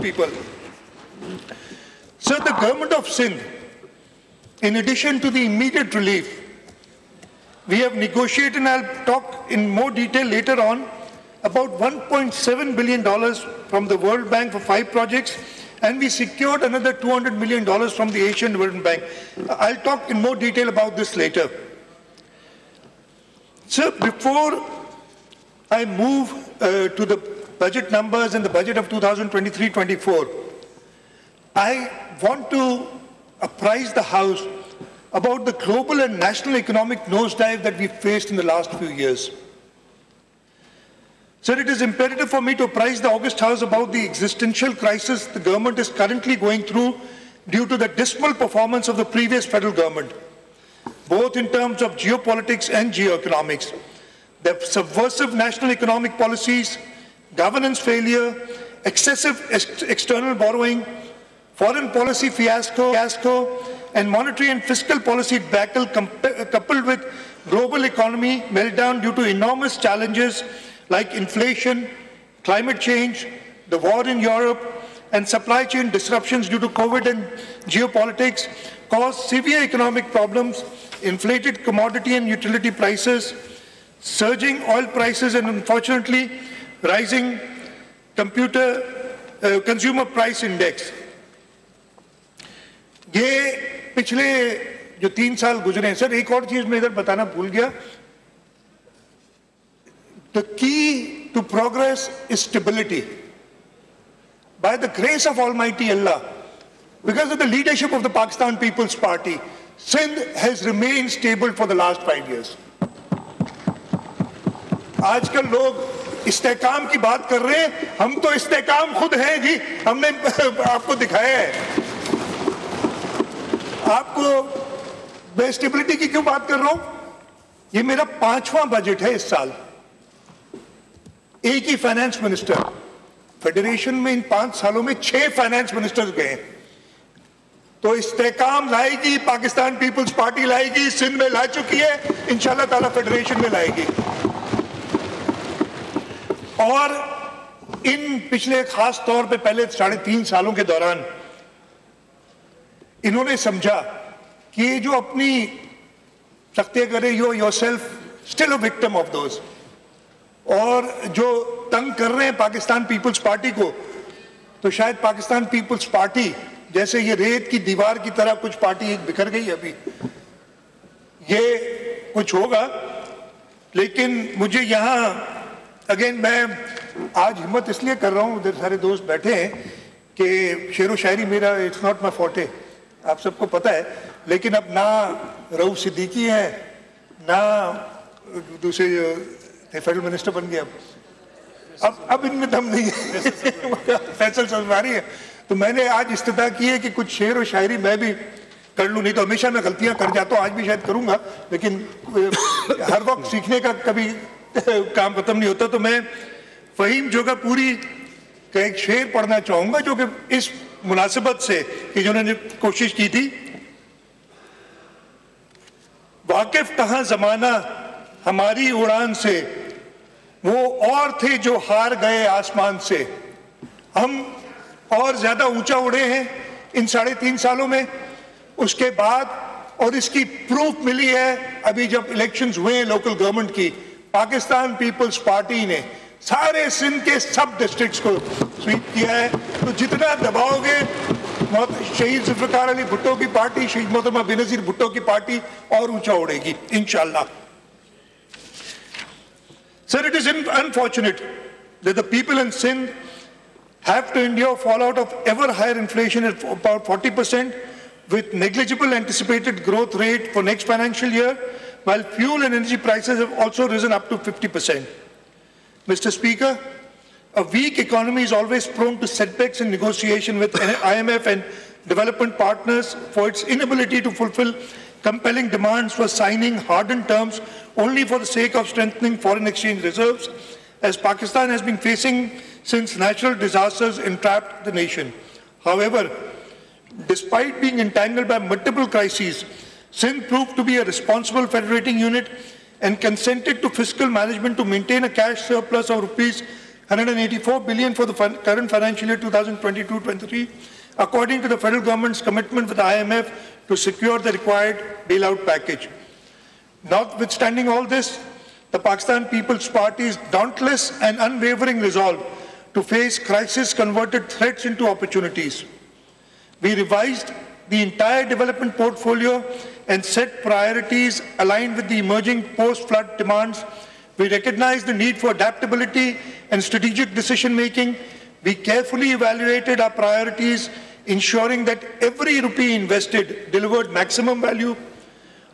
people. Sir, the government of Sindh, in addition to the immediate relief, we have negotiated, and I'll talk in more detail later on, about $1.7 billion from the World Bank for 5 projects, and we secured another $200 million from the Asian Development Bank. I'll talk in more detail about this later. Sir, before I move to the budget numbers and the budget of 2023-24, I want to apprise the House about the global and national economic nosedive that we faced in the last few years. Sir, it is imperative for me to apprise the August House about the existential crisis the government is currently going through due to the dismal performance of the previous federal government, both in terms of geopolitics and geoeconomics. The subversive national economic policies, governance failure, excessive external borrowing, foreign policy fiasco, and monetary and fiscal policy debacle coupled with global economy meltdown due to enormous challenges like inflation, climate change, the war in Europe, and supply chain disruptions due to COVID and geopolitics caused severe economic problems, inflated commodity and utility prices, surging oil prices, and unfortunately, rising consumer price index. ये पिछले जो 3 साल गुजरे हैं, sir एक और चीज मैं इधर बताना भूल गया. The key to progress is stability. By the grace of Almighty Allah, because of the leadership of the Pakistan People's Party, Sindh has remained stable for the last 5 years. आजकल लोग इस्तेकाम की बात कर रहे हैं, हम तो इस्तेकाम खुद हैं जी, हमने आपको दिखाया है. आपको मैं स्टेबिलिटी की क्यों बात कर रहा हूं? ये मेरा 5वां बजट है इस साल. एक ही फाइनेंस मिनिस्टर, फेडरेशन में इन 5 सालों में 6 फाइनेंस मिनिस्टर्स गए. तो इस्तेकाम लाएगी, पाकिस्तान पीपल्स पार्टी लाएगी, सिंध में ला चुकी है, इंशाल्लाह ताला फेडरेशन में लाएगी. और इन पिछले खास तौर पे पहले 3.5 सालों के दौरान इन्होंने समझा कि ये जो अपनी सख्तियां करे, you yourself still a victim of those, और जो तंग कर रहे हैं पाकिस्तान पीपल्स पार्टी को, तो शायद पाकिस्तान पीपल्स पार्टी जैसे ये रेत की दीवार की तरह कुछ पार्टी बिखर गई अभी, ये कुछ होगा. लेकिन मुझे यहाँ अगेन मैं आज हिम्मत इसलिए कर रहा हूँ, उधर सारे दोस्त बैठे हैं, कि शेरो शायरी मेरा इट्स नॉट माई फोर्टे, आप सबको पता है. लेकिन अब ना रऊफ सिद्दीकी है, ना दूसरे फेडरल मिनिस्टर बन गए. अब इनमें दम नहीं है. फैसल सरवारी है. तो मैंने आज इस्तिदा की है कि कुछ शेर और शायरी मैं भी कर लूँ. नहीं तो हमेशा मैं गलतियां कर जाता हूँ, आज भी शायद करूंगा, लेकिन हर वक्त सीखने का कभी काम खत्म नहीं होता. तो मैं फहीम जोगापुरी का एक शेर पढ़ना चाहूंगा, जो कि इस मुनासिबत से कि जिन्होंने कोशिश की थी. वाकिफ कहां जमाना हमारी उड़ान से, वो और थे जो हार गए आसमान से. हम और ज्यादा ऊंचा उड़े हैं इन 3.5 सालों में. उसके बाद, और इसकी प्रूफ मिली है अभी जब इलेक्शंस हुए हैं लोकल गवर्नमेंट की, पाकिस्तान पीपल्स पार्टी ने सारे सिंध के सब डिस्ट्रिक्ट्स को स्वीप किया है. तो जितना दबाओगे, शहीद जुल्फिकार अली भुट्टो की पार्टी, शहीद मोहतरमा बेनजीर भुट्टो की पार्टी और ऊंचा उड़ेगी इंशाल्लाह. Sir, it is unfortunate that the people in Sindh have to endure fallout of ever higher inflation at about 40%, with negligible anticipated growth rate for next financial year, while fuel and energy prices have also risen up to 50%. Mr. Speaker, a weak economy is always prone to setbacks in negotiation with IMF and development partners for its inability to fulfill compelling demands for signing hardened terms only for the sake of strengthening foreign exchange reserves, as Pakistan has been facing since natural disasters entrapped the nation. However, despite being entangled by multiple crises, Sindh proved to be a responsible federating unit and consented to fiscal management to maintain a cash surplus of rupees 184 billion for the current financial year 2022-23, according to the federal government's commitment with the IMF to secure the required bailout package. Notwithstanding all this, the Pakistan People's Party's dauntless and unwavering resolve to face crisis converted threats into opportunities. We revised the entire development portfolio and set priorities aligned with the emerging post-flood demands. We recognized the need for adaptability and strategic decision-making. We carefully evaluated our priorities, ensuring that every rupee invested delivered maximum value.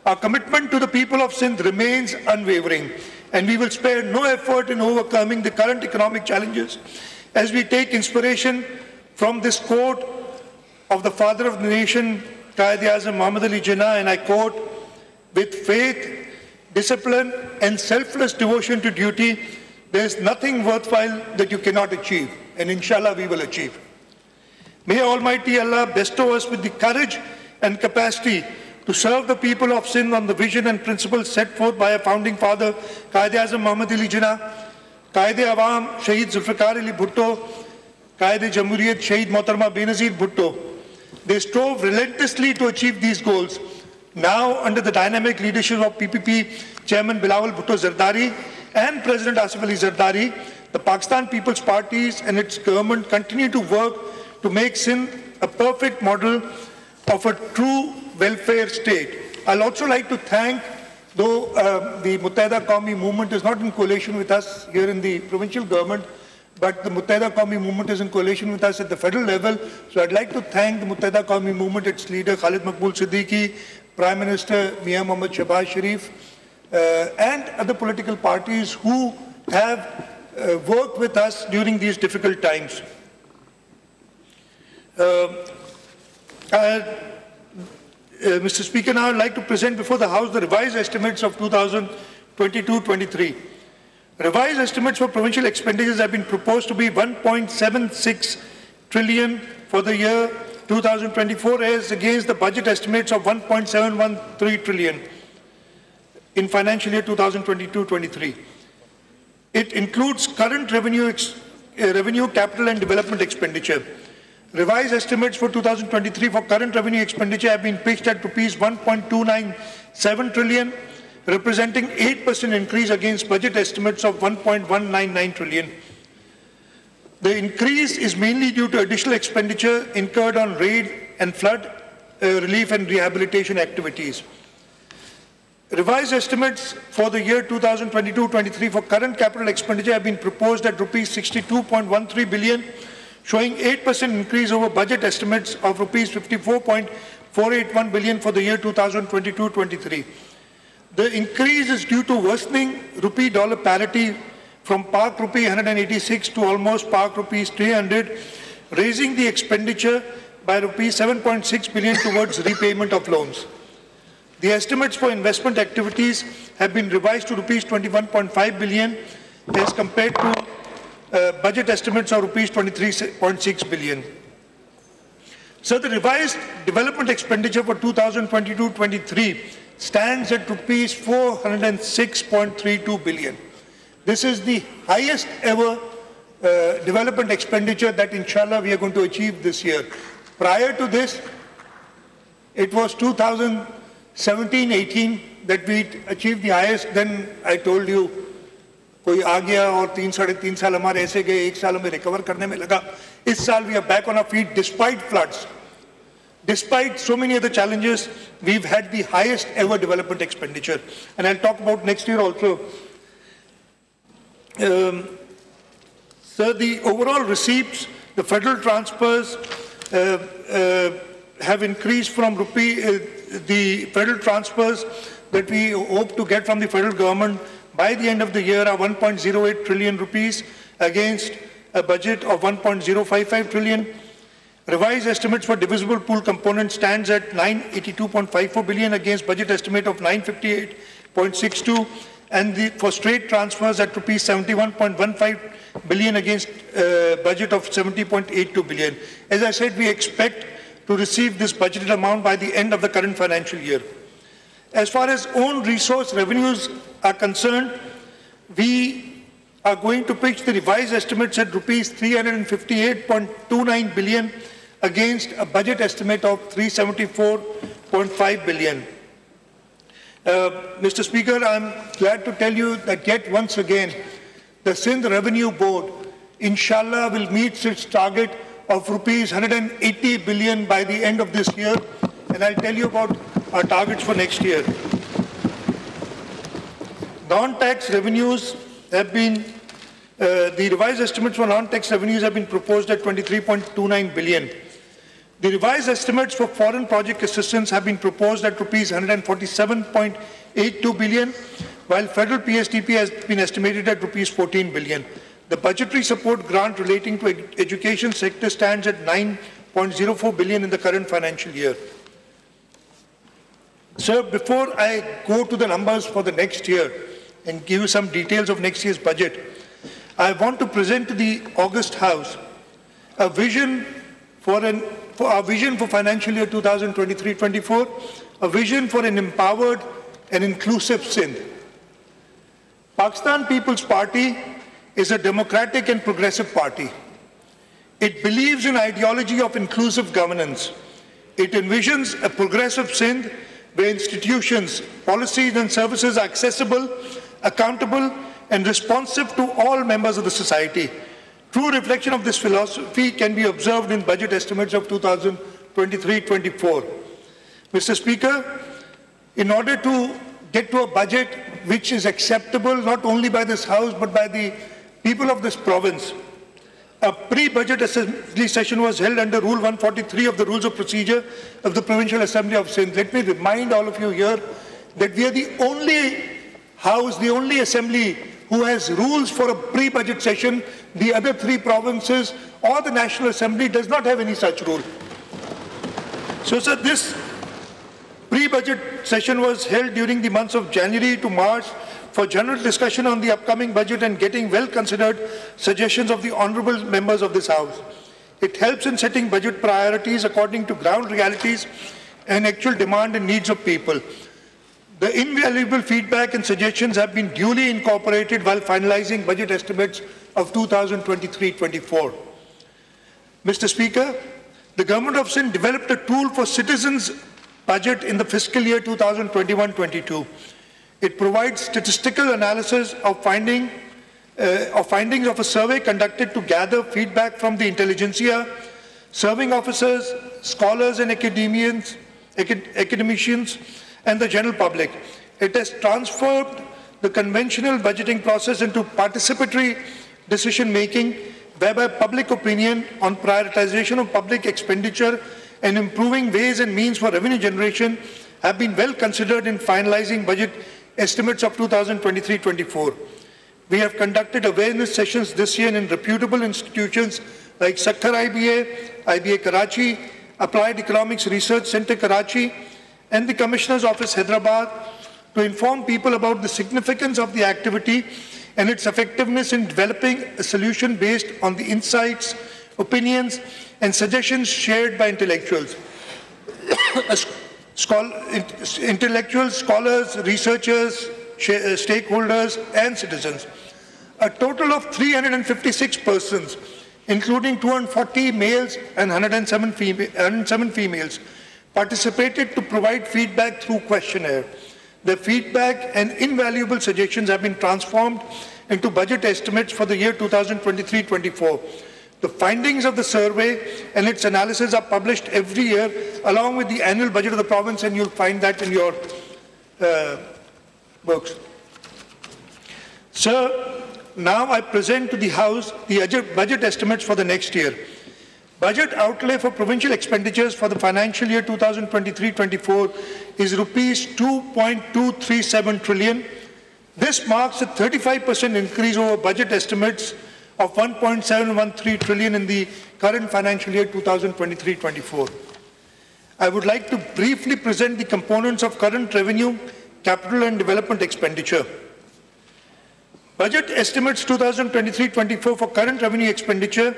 Our commitment to the people of Sindh remains unwavering, and we will spare no effort in overcoming the current economic challenges as we take inspiration from this quote of the father of the nation, Quaid-e-Azam Muhammad Ali Jinnah, and I quote, "With faith, discipline and selfless devotion to duty, there is nothing worthwhile that you cannot achieve, and inshallah we will achieve." May Almighty Allah bestow us with the courage and capacity to serve the people of Sindh on the vision and principles set forth by our founding father, Quaid-e-Azam Muhammad Ali Jinnah, Qaid-e-Awam Shaheed Zulfikar Ali Bhutto, Qaid-e-Jamhuriyat Shaheed Mohtarma Benazir Bhutto. They strove relentlessly to achieve these goals. Now, under the dynamic leadership of PPP Chairman Bilawal Bhutto Zardari and President Asif Ali Zardari, the Pakistan People's Parties and its government continue to work to make Sindh a perfect model of a true welfare state. I'll also like to thank, though the Muttahida Qawmi movement is not in coalition with us here in the provincial government, but the Muttahida Qawmi movement is in coalition with us at the federal level. So I'd like to thank the Muttahida Qawmi movement, its leader Khalid Maqbool Siddiqui, Prime Minister Mian Mohammad Shehbaz Sharif, and other political parties who have worked with us during these difficult times. Mr. Speaker, now I'd like to present before the House the revised estimates of 2022-23. Revised estimates for provincial expenditures have been proposed to be 1.76 trillion for the year 2024 as against the budget estimates of 1.713 trillion in financial year 2022-23. It includes current revenue, capital and development expenditure. Revised estimates for 2023 for current revenue expenditure have been pitched at rupees 1.297 trillion, representing 8% increase against budget estimates of 1.199 trillion. The increase is mainly due to additional expenditure incurred on raid and flood relief and rehabilitation activities. Revised estimates for the year 2022-23 for current capital expenditure have been proposed at rupees 62.13 billion, showing 8% increase over budget estimates of rupees 54.481 billion for the year 2022-23. The increase is due to worsening rupee-dollar parity from Pak rupee 186 to almost Pak rupees 300, raising the expenditure by rupees 7.6 billion towards repayment of loans. The estimates for investment activities have been revised to rupees 21.5 billion as compared to budget estimates of rupees 23.6 billion. So the revised development expenditure for 2022-23 stands at rupees 406.32 billion. This is the highest ever development expenditure that inshallah we are going to achieve this year. Prior to this, it was 2017-18 that we achieved the highest. Then I told you, कोई आ गया और 3-3.5 साल हमारे ऐसे गए, 1 साल हमें रिकवर करने में लगा. इस साल we are back on our feet despite floods. Despite so many other challenges, we've had the highest ever development expenditure. And I'll talk about next year also. So the overall receipts, the federal transfers have increased from the federal transfers that we hope to get from the federal government by the end of the year are 1.08 trillion rupees against a budget of 1.055 trillion. Revised estimates for divisible pool component stands at 982.54 billion against budget estimate of 958.62, and for straight transfers at rupees 71.15 billion against budget of 70.82 billion. As I said, we expect to receive this budgeted amount by the end of the current financial year. As far as own resource revenues are concerned, we are going to pitch the revised estimates at rupees 358.29 billion against a budget estimate of 374.5 billion. Mr. Speaker, I'm glad to tell you that yet once again, the Sindh Revenue Board, inshallah, will meet its target of rupees 180 billion by the end of this year, and I'll tell you about our targets for next year. Non-tax revenues have been, the revised estimates for non-tax revenues have been proposed at 23.29 billion. The revised estimates for foreign project assistance have been proposed at rupees 147.82 billion, while federal PSDP has been estimated at rupees 14 billion. The budgetary support grant relating to education sector stands at 9.04 billion in the current financial year. Sir, before I go to the numbers for the next year and give you some details of next year's budget, I want to present to the August House a vision for our vision for financial year 2023-24, a vision for an empowered and inclusive Sindh. Pakistan People's Party is a democratic and progressive party. It believes in ideology of inclusive governance. It envisions a progressive Sindh where institutions, policies and services are accessible, accountable and responsive to all members of the society. True reflection of this philosophy can be observed in budget estimates of 2023-24. Mr. Speaker, in order to get to a budget which is acceptable not only by this House but by the people of this province, a pre-budget assembly session was held under Rule 143 of the Rules of Procedure of the Provincial Assembly of Sindh. Let me remind all of you here that we are the only House, the only Assembly who has rules for a pre-budget session. The other three provinces or the National Assembly does not have any such rule. So, sir, this pre-budget session was held during the months of January to March for general discussion on the upcoming budget and getting well-considered suggestions of the honourable members of this House. It helps in setting budget priorities according to ground realities and actual demand and needs of people. The invaluable feedback and suggestions have been duly incorporated while finalizing budget estimates of 2023-24. Mr. Speaker, the Government of Sindh developed a tool for citizens' budget in the fiscal year 2021-22. It provides statistical analysis of findings of a survey conducted to gather feedback from the intelligentsia, serving officers, scholars and academicians, and the general public. It has transformed the conventional budgeting process into participatory decision-making, whereby public opinion on prioritization of public expenditure and improving ways and means for revenue generation have been well considered in finalizing budget estimates of 2023-24. We have conducted awareness sessions this year in reputable institutions like Sakhar IBA Karachi, Applied Economics Research Centre Karachi, and the Commissioner's Office Hyderabad to inform people about the significance of the activity and its effectiveness in developing a solution based on the insights, opinions, and suggestions shared by intellectuals. Intellectuals, scholars, researchers, stakeholders, and citizens. A total of 356 persons, including 240 males and 107 females, participated to provide feedback through questionnaire. The feedback and invaluable suggestions have been transformed into budget estimates for the year 2023-24. The findings of the survey and its analysis are published every year along with the annual budget of the province, and you'll find that in your books. Sir, now I present to the House the budget estimates for the next year. Budget outlay for provincial expenditures for the financial year 2023-24 is rupees 2.237 trillion. This marks a 35% increase over budget estimates of 1.713 trillion in the current financial year 2023-24. I would like to briefly present the components of current revenue, capital and development expenditure. Budget estimates 2023-24 for current revenue expenditure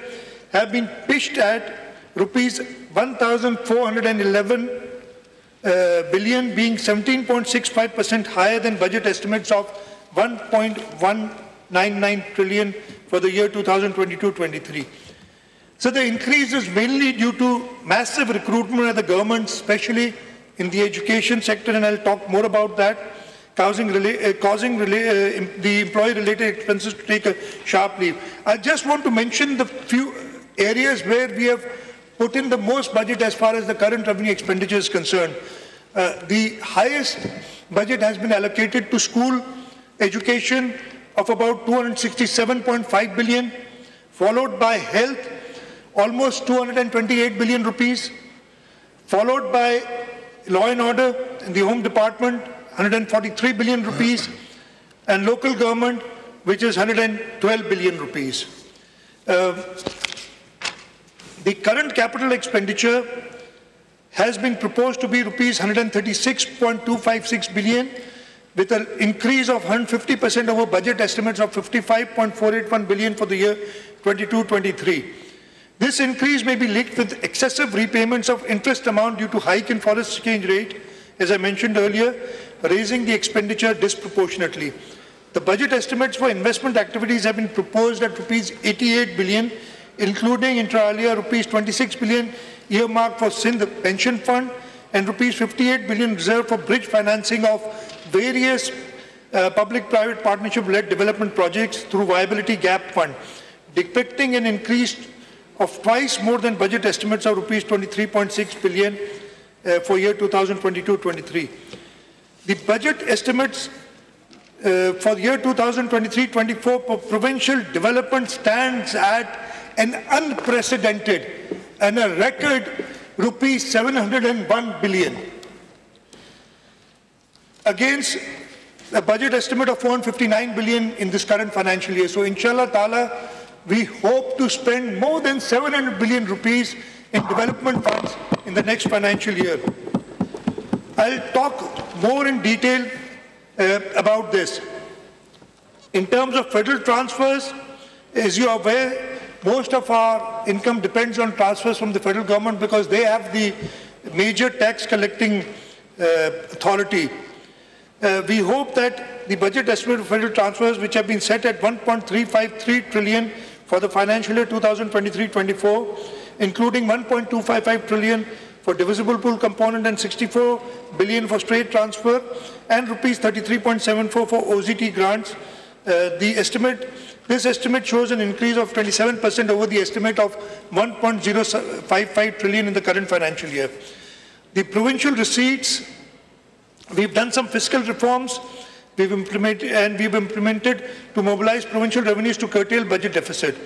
have been pitched at rupees 1,411 billion, being 17.65% higher than budget estimates of 1.1 1.99 trillion for the year 2022-23. So the increase is mainly due to massive recruitment of the government, especially in the education sector, and I'll talk more about that, causing the employee-related expenses to take a sharp leap. I just want to mention the few areas where we have put in the most budget as far as the current revenue expenditure is concerned. The highest budget has been allocated to school education of about 267.5 billion, followed by health, almost 228 billion rupees, followed by law and order in the home department, 143 billion rupees, and local government, which is 112 billion rupees. The current capital expenditure has been proposed to be rupees 136.256 billion, with an increase of 150% over budget estimates of 55.481 billion for the year 22-23. This increase may be linked with excessive repayments of interest amount due to hike in foreign exchange rate, as I mentioned earlier, raising the expenditure disproportionately. The budget estimates for investment activities have been proposed at rupees 88 billion, including inter alia rupees 26 billion earmarked for Sindh pension fund and rupees 58 billion reserved for bridge financing of various public-private partnership-led development projects through viability gap fund, depicting an increase of twice more than budget estimates of rupees 23.6 billion for year 2022-23. The budget estimates for the year 2023-24 for provincial development stands at an unprecedented and a record rupees 701 billion against a budget estimate of 459 billion in this current financial year. So inshallah ta'ala, we hope to spend more than 700 billion rupees in development funds in the next financial year. I'll talk more in detail about this. In terms of federal transfers, as you are aware, most of our income depends on transfers from the federal government because they have the major tax collecting authority. We hope that the budget estimate of federal transfers, which have been set at 1.353 trillion for the financial year 2023-24, including 1.255 trillion for divisible pool component and 64 billion for straight transfer and rupees 33.74 for OZT grants. This estimate shows an increase of 27% over the estimate of 1.055 trillion in the current financial year. The provincial receipts, we've done some fiscal reforms we've implemented to mobilize provincial revenues to curtail budget deficit.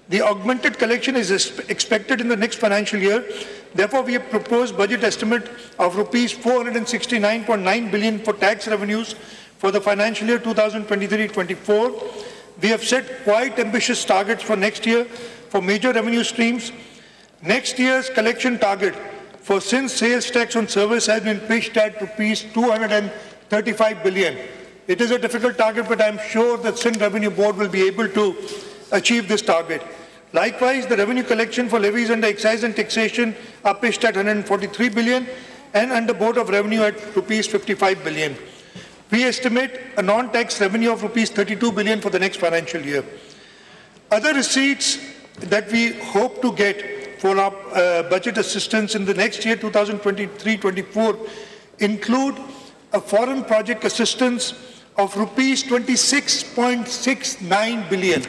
The augmented collection is expected in the next financial year. Therefore, we have proposed budget estimate of rupees 469.9 billion for tax revenues for the financial year 2023-24. We have set quite ambitious targets for next year for major revenue streams. Next year's collection target for Sindh sales tax on service has been pitched at rupees 235 billion. It is a difficult target, but I am sure that Sindh Revenue Board will be able to achieve this target. Likewise, the revenue collection for levies under excise and taxation are pitched at 143 billion and under Board of Revenue at rupees 55 billion. We estimate a non-tax revenue of rupees 32 billion for the next financial year. Other receipts that we hope to get for our budget assistance in the next year, 2023-24, include a foreign project assistance of rupees 26.69 billion.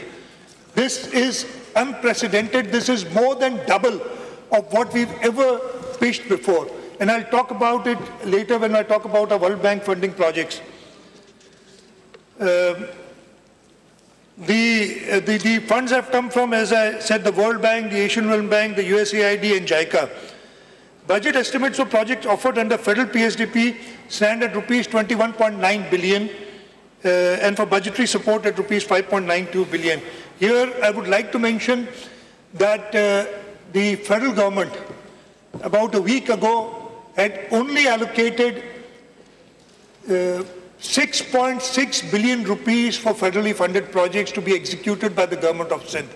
This is unprecedented. This is more than double of what we've ever pitched before. And I'll talk about it later when I talk about our World Bank funding projects. The funds have come from, as I said, the World Bank, the Asian Development Bank, the USAID and JICA. Budget estimates for projects offered under federal PSDP stand at rupees 21.9 billion and for budgetary support at rupees 5.92 billion. Here I would like to mention that the federal government about a week ago had only allocated 6.6 billion rupees for federally funded projects to be executed by the government of Sindh.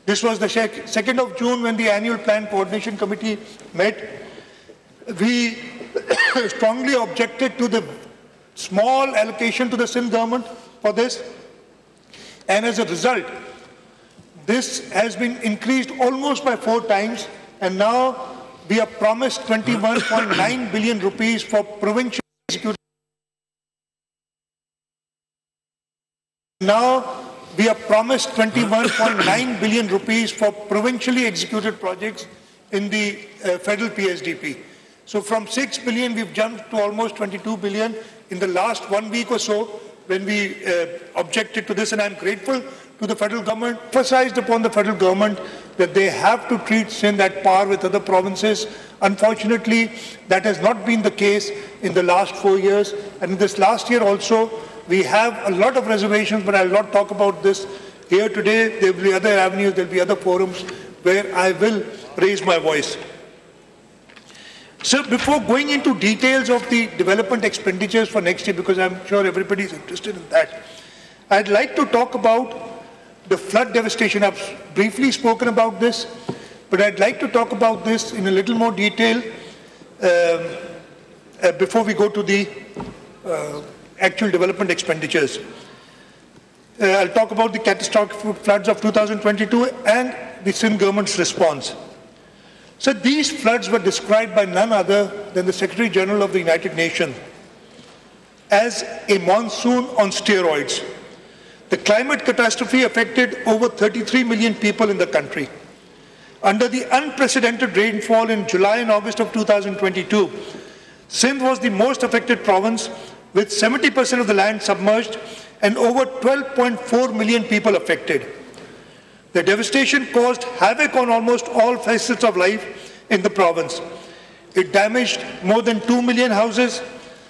This was the 2nd of June when the annual plan coordination committee met. We strongly objected to the small allocation to the Sindh government for this. And as a result, this has been increased almost by 4 times, and now we are promised 21.9 billion rupees for provincial executed. Now we are promised 21.9 billion rupees for provincially executed projects in the federal PSDP. So from 6 billion, we've jumped to almost 22 billion in the last 1 week or so when we objected to this, and I'm grateful to the federal government, emphasized upon the federal government that they have to treat Sindh at par with other provinces. Unfortunately, that has not been the case in the last 4 years, and in this last year also, we have a lot of reservations, but I'll not talk about this here today. There will be other avenues, there will be other forums where I will raise my voice. So before going into details of the development expenditures for next year, because I'm sure everybody is interested in that, I'd like to talk about the flood devastation. I've briefly spoken about this, but I'd like to talk about this in a little more detail before we go to the actual development expenditures. I'll talk about the catastrophic floods of 2022 and the Sindh government's response. So these floods were described by none other than the Secretary General of the United Nations as a monsoon on steroids. The climate catastrophe affected over 33 million people in the country. Under the unprecedented rainfall in July and August of 2022, Sindh was the most affected province, with 70% of the land submerged and over 12.4 million people affected. The devastation caused havoc on almost all facets of life in the province. It damaged more than 2 million houses,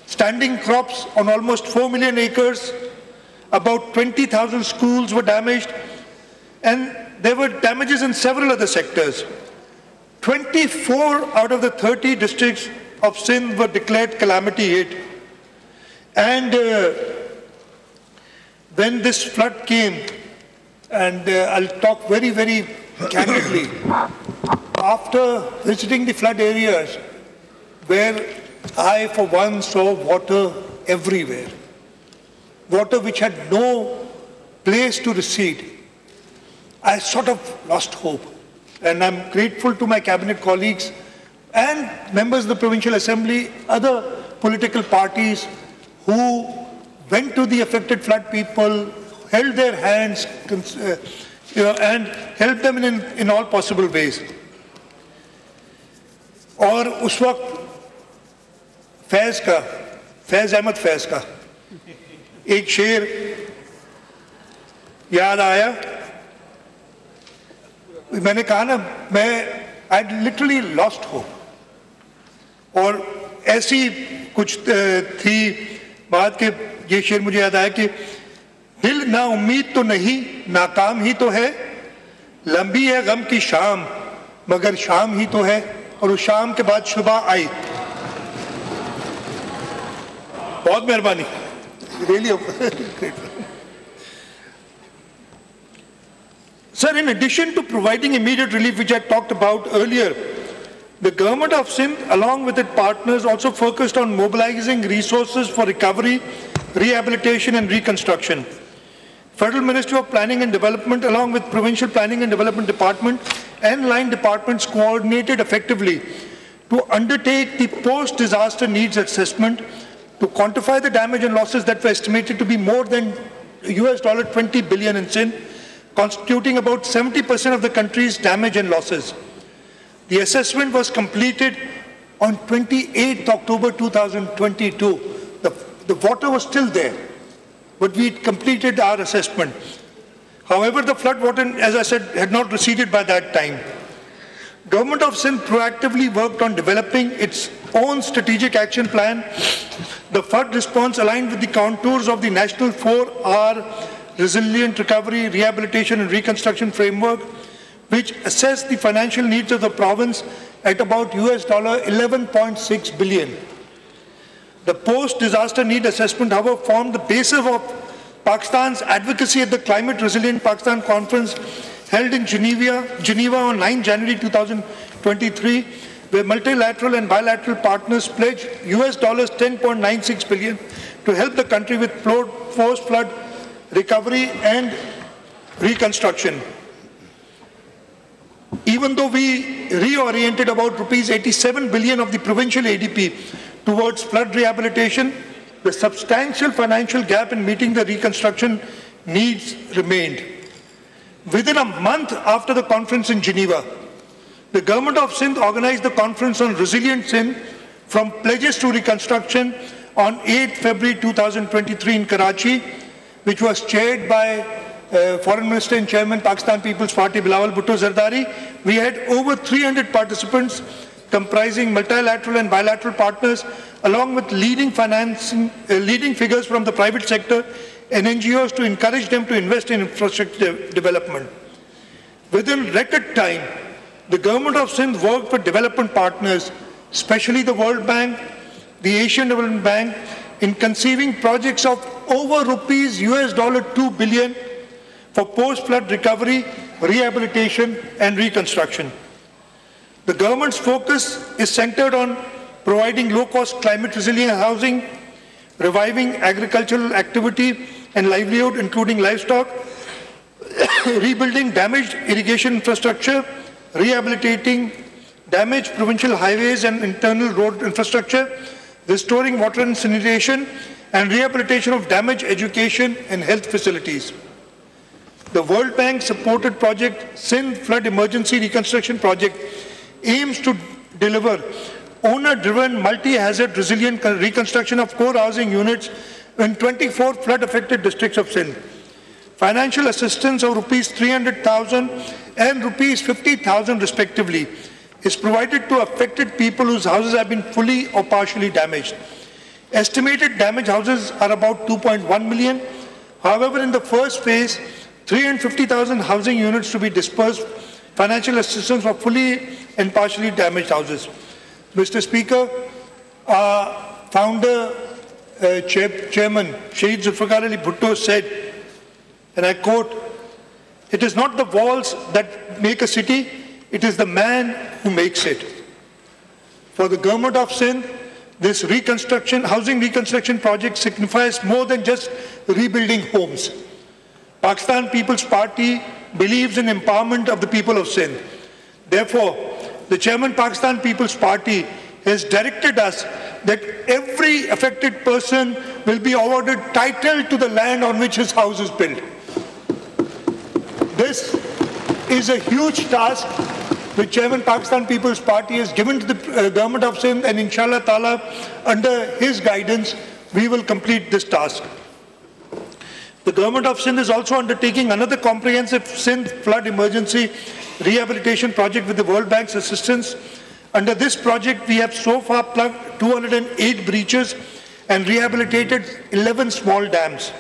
standing crops on almost 4 million acres, about 20,000 schools were damaged, and there were damages in several other sectors. 24 out of the 30 districts of Sindh were declared calamity hit. And when this flood came, and I'll talk very, very candidly, after visiting the flood areas, where I, for one, saw water everywhere, water which had no place to recede, I sort of lost hope. And I'm grateful to my cabinet colleagues and members of the Provincial Assembly, other political parties who went to the affected flood people, held their hands, and helped them in all possible ways. और उस वक्त फैज़ अहमद फैज़ का एक शेर याद आया. मैंने कहा ना, I literally lost hope. और ऐसी कुछ थी बात के ये शेर मुझे याद आया कि दिल ना उम्मीद तो नहीं, नाकाम ही तो है, लंबी है गम की शाम मगर शाम ही तो है. और उस शाम के बाद सुबह आई. बहुत मेहरबानी. Really grateful. Sir, in addition to providing immediate relief, which I talked about earlier, the government of Sindh, along with its partners, also focused on mobilizing resources for recovery, rehabilitation and reconstruction. Federal Ministry of Planning and Development, along with Provincial Planning and Development Department and line departments, coordinated effectively to undertake the post-disaster needs assessment to quantify the damage and losses that were estimated to be more than $20 billion in Sindh, constituting about 70% of the country's damage and losses. The assessment was completed on 28th October 2022. The water was still there, but we completed our assessment. However, the flood water, as I said, had not receded by that time. Government of Sindh proactively worked on developing its own strategic action plan. The flood response aligned with the contours of the National 4R Resilient Recovery, Rehabilitation and Reconstruction Framework, which assessed the financial needs of the province at about $11.6 billion. The post-disaster need assessment, however, formed the basis of Pakistan's advocacy at the Climate Resilient Pakistan Conference held in Geneva on 9 January 2023, where multilateral and bilateral partners pledged $10.96 billion to help the country with post-flood recovery and reconstruction. Even though we reoriented about rupees 87 billion of the provincial ADP towards flood rehabilitation, the substantial financial gap in meeting the reconstruction needs remained. Within a month after the conference in Geneva, the Government of Sindh organized the conference on Resilient Sindh from pledges to reconstruction on 8 February 2023 in Karachi, which was chaired by Foreign Minister and Chairman Pakistan People's Party Bilawal Bhutto Zardari. We had over 300 participants comprising multilateral and bilateral partners, along with leading figures from the private sector and NGOs to encourage them to invest in infrastructure development. Within record time, the Government of Sindh worked with development partners, especially the World Bank, the Asian Development Bank, in conceiving projects of over rupees $2 billion for post-flood recovery, rehabilitation and reconstruction. The government's focus is centered on providing low-cost climate-resilient housing, reviving agricultural activity and livelihood, including livestock, rebuilding damaged irrigation infrastructure, rehabilitating damaged provincial highways and internal road infrastructure, restoring water and sanitation, and rehabilitation of damaged education and health facilities. The World Bank supported project Sindh Flood Emergency Reconstruction Project aims to deliver owner-driven multi-hazard resilient reconstruction of core housing units in 24 flood-affected districts of Sindh. Financial assistance of rupees 300,000 and rupees 50,000 respectively is provided to affected people whose houses have been fully or partially damaged. Estimated damaged houses are about 2.1 million. However, in the first phase, 350,000 housing units to be dispersed, financial assistance for fully and partially damaged houses. Mr. Speaker, our founder, Chairman Shahid Zulfikar Ali Bhutto said, and I quote, "It is not the walls that make a city, it is the man who makes it." For the Government of Sindh, this housing reconstruction project signifies more than just rebuilding homes. Pakistan People's Party believes in empowerment of the people of Sindh. Therefore, the Chairman Pakistan People's Party has directed us that every affected person will be awarded title to the land on which his house is built. This is a huge task which Chairman Pakistan People's Party has given to the Government of Sindh, and inshallah ta'ala, under his guidance, we will complete this task. The Government of Sindh is also undertaking another comprehensive Sindh flood emergency rehabilitation project with the World Bank's assistance. Under this project, we have so far plugged 208 breaches and rehabilitated 11 small dams.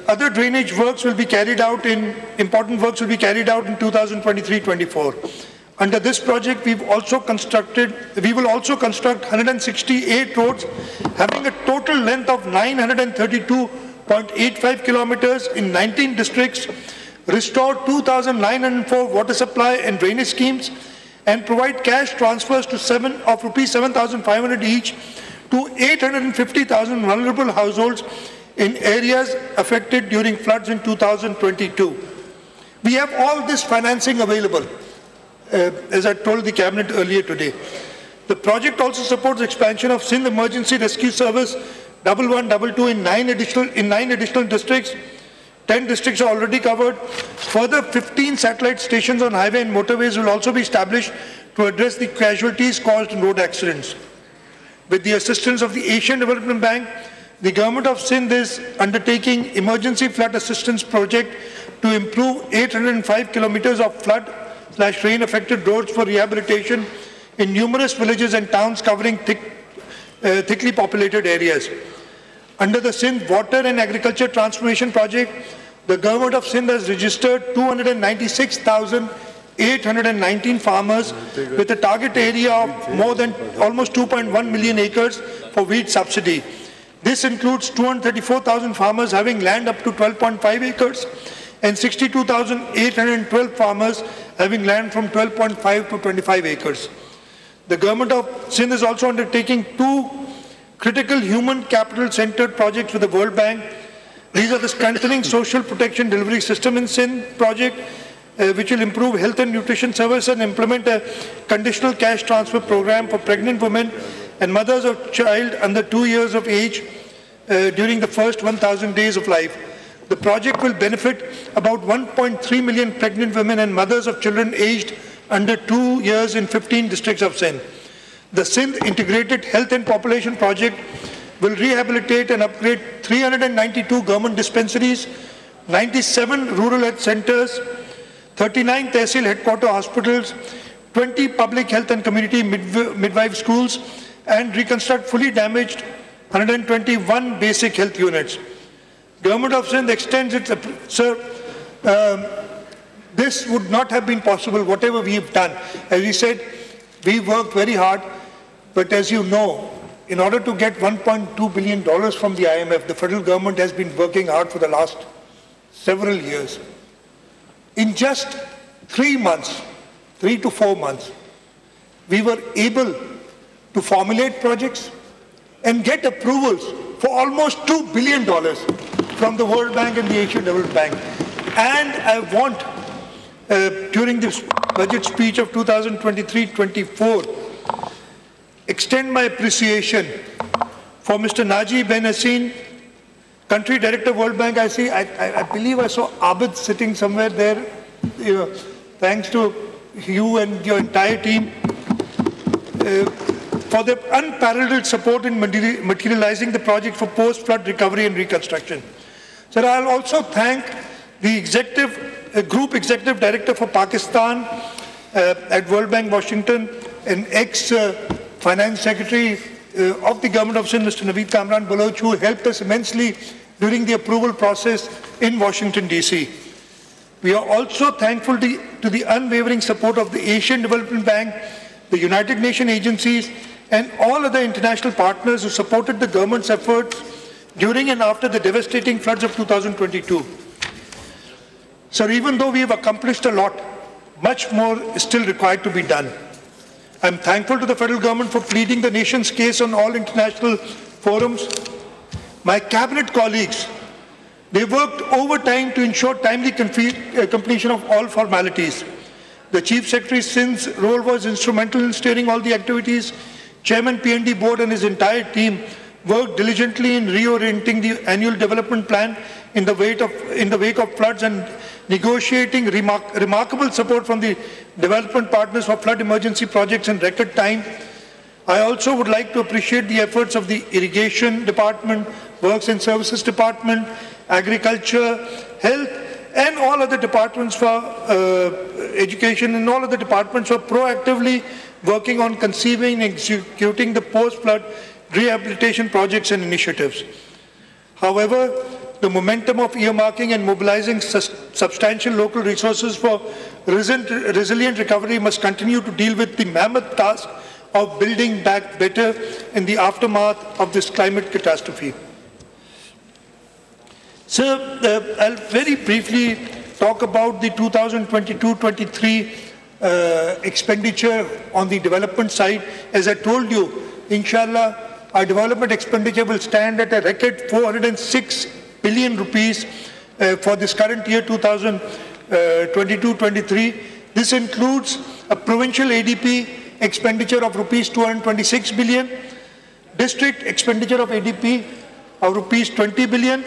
Other drainage works will be carried out important works will be carried out in 2023-24. Under this project, we will also construct 168 roads having a total length of 932.85 kilometers in 19 districts, restore 2,904 water supply and drainage schemes, and provide cash transfers to rupees 7,500 each to 850,000 vulnerable households in areas affected during floods in 2022. We have all this financing available, as I told the Cabinet earlier today. The project also supports expansion of Sindh Emergency Rescue Service 1122 in 9 additional districts. 10 districts are already covered. Further 15 satellite stations on highway and motorways will also be established to address the casualties caused in road accidents. With the assistance of the Asian Development Bank, the Government of Sindh is undertaking emergency flood assistance project to improve 805 kilometers of flood/rain affected roads for rehabilitation in numerous villages and towns covering thickly populated areas. Under the Sindh Water and Agriculture Transformation Project, the Government of Sindh has registered 296,819 farmers with a target area of more than almost 2.1 million acres for wheat subsidy. This includes 234,000 farmers having land up to 12.5 acres and 62,812 farmers having land from 12.5 to 25 acres. The Government of Sindh is also undertaking 2 critical human capital centered projects with the World Bank. These are the strengthening social protection delivery system in Sindh project, which will improve health and nutrition service and implement a conditional cash transfer program for pregnant women and mothers of child under 2 years of age during the first 1,000 days of life. The project will benefit about 1.3 million pregnant women and mothers of children aged under 2 years in 15 districts of Sindh. The Sindh Integrated Health and Population Project will rehabilitate and upgrade 392 government dispensaries, 97 rural health centers, 39 Tehsil headquarter hospitals, 20 public health and community midwife schools, and reconstruct fully damaged 121 basic health units. Government of Sindh extends its, this would not have been possible, whatever we have done. As we said, we worked very hard, but as you know, in order to get $1.2 billion from the IMF, the federal government has been working hard for the last several years. In just 3 months, 3 to 4 months, we were able to formulate projects and get approvals for almost $2 billion from the World Bank and the Asian Development Bank. And I want, during this budget speech of 2023-24, extend my appreciation for Mr. Naji Ben Hassin, Country Director, World Bank. I believe I saw Abid sitting somewhere there. Thanks to you and your entire team for the unparalleled support in materializing the project for post-flood recovery and reconstruction. Sir, I'll also thank the Group Executive Director for Pakistan at World Bank, Washington, and ex-Finance Secretary of the Government of Sindh, Mr. Naveed Kamran Baloch, who helped us immensely during the approval process in Washington, D.C. We are also thankful to the unwavering support of the Asian Development Bank, the United Nations agencies, and all other international partners who supported the government's efforts during and after the devastating floods of 2022. Sir, even though we have accomplished a lot, much more is still required to be done. I'm thankful to the federal government for pleading the nation's case on all international forums. My cabinet colleagues, they worked overtime to ensure timely completion of all formalities. The Chief Secretary Sindh's role was instrumental in steering all the activities. Chairman PND Board and his entire team worked diligently in reorienting the annual development plan in the wake of floods and negotiating remarkable support from the development partners for flood emergency projects in record time. I also would like to appreciate the efforts of the Irrigation Department, Works and Services Department, Agriculture, Health, and all other departments for education and all other departments for proactively working on conceiving and executing the post-flood rehabilitation projects and initiatives. However, the momentum of earmarking and mobilizing substantial local resources for resilient recovery must continue to deal with the mammoth task of building back better in the aftermath of this climate catastrophe. Sir, I'll very briefly talk about the 2022-23 expenditure on the development side. As I told you, inshallah, our development expenditure will stand at a record 406 billion rupees for this current year 2022-23. This includes a provincial ADP expenditure of rupees 226 billion, district expenditure of ADP of rupees 20 billion,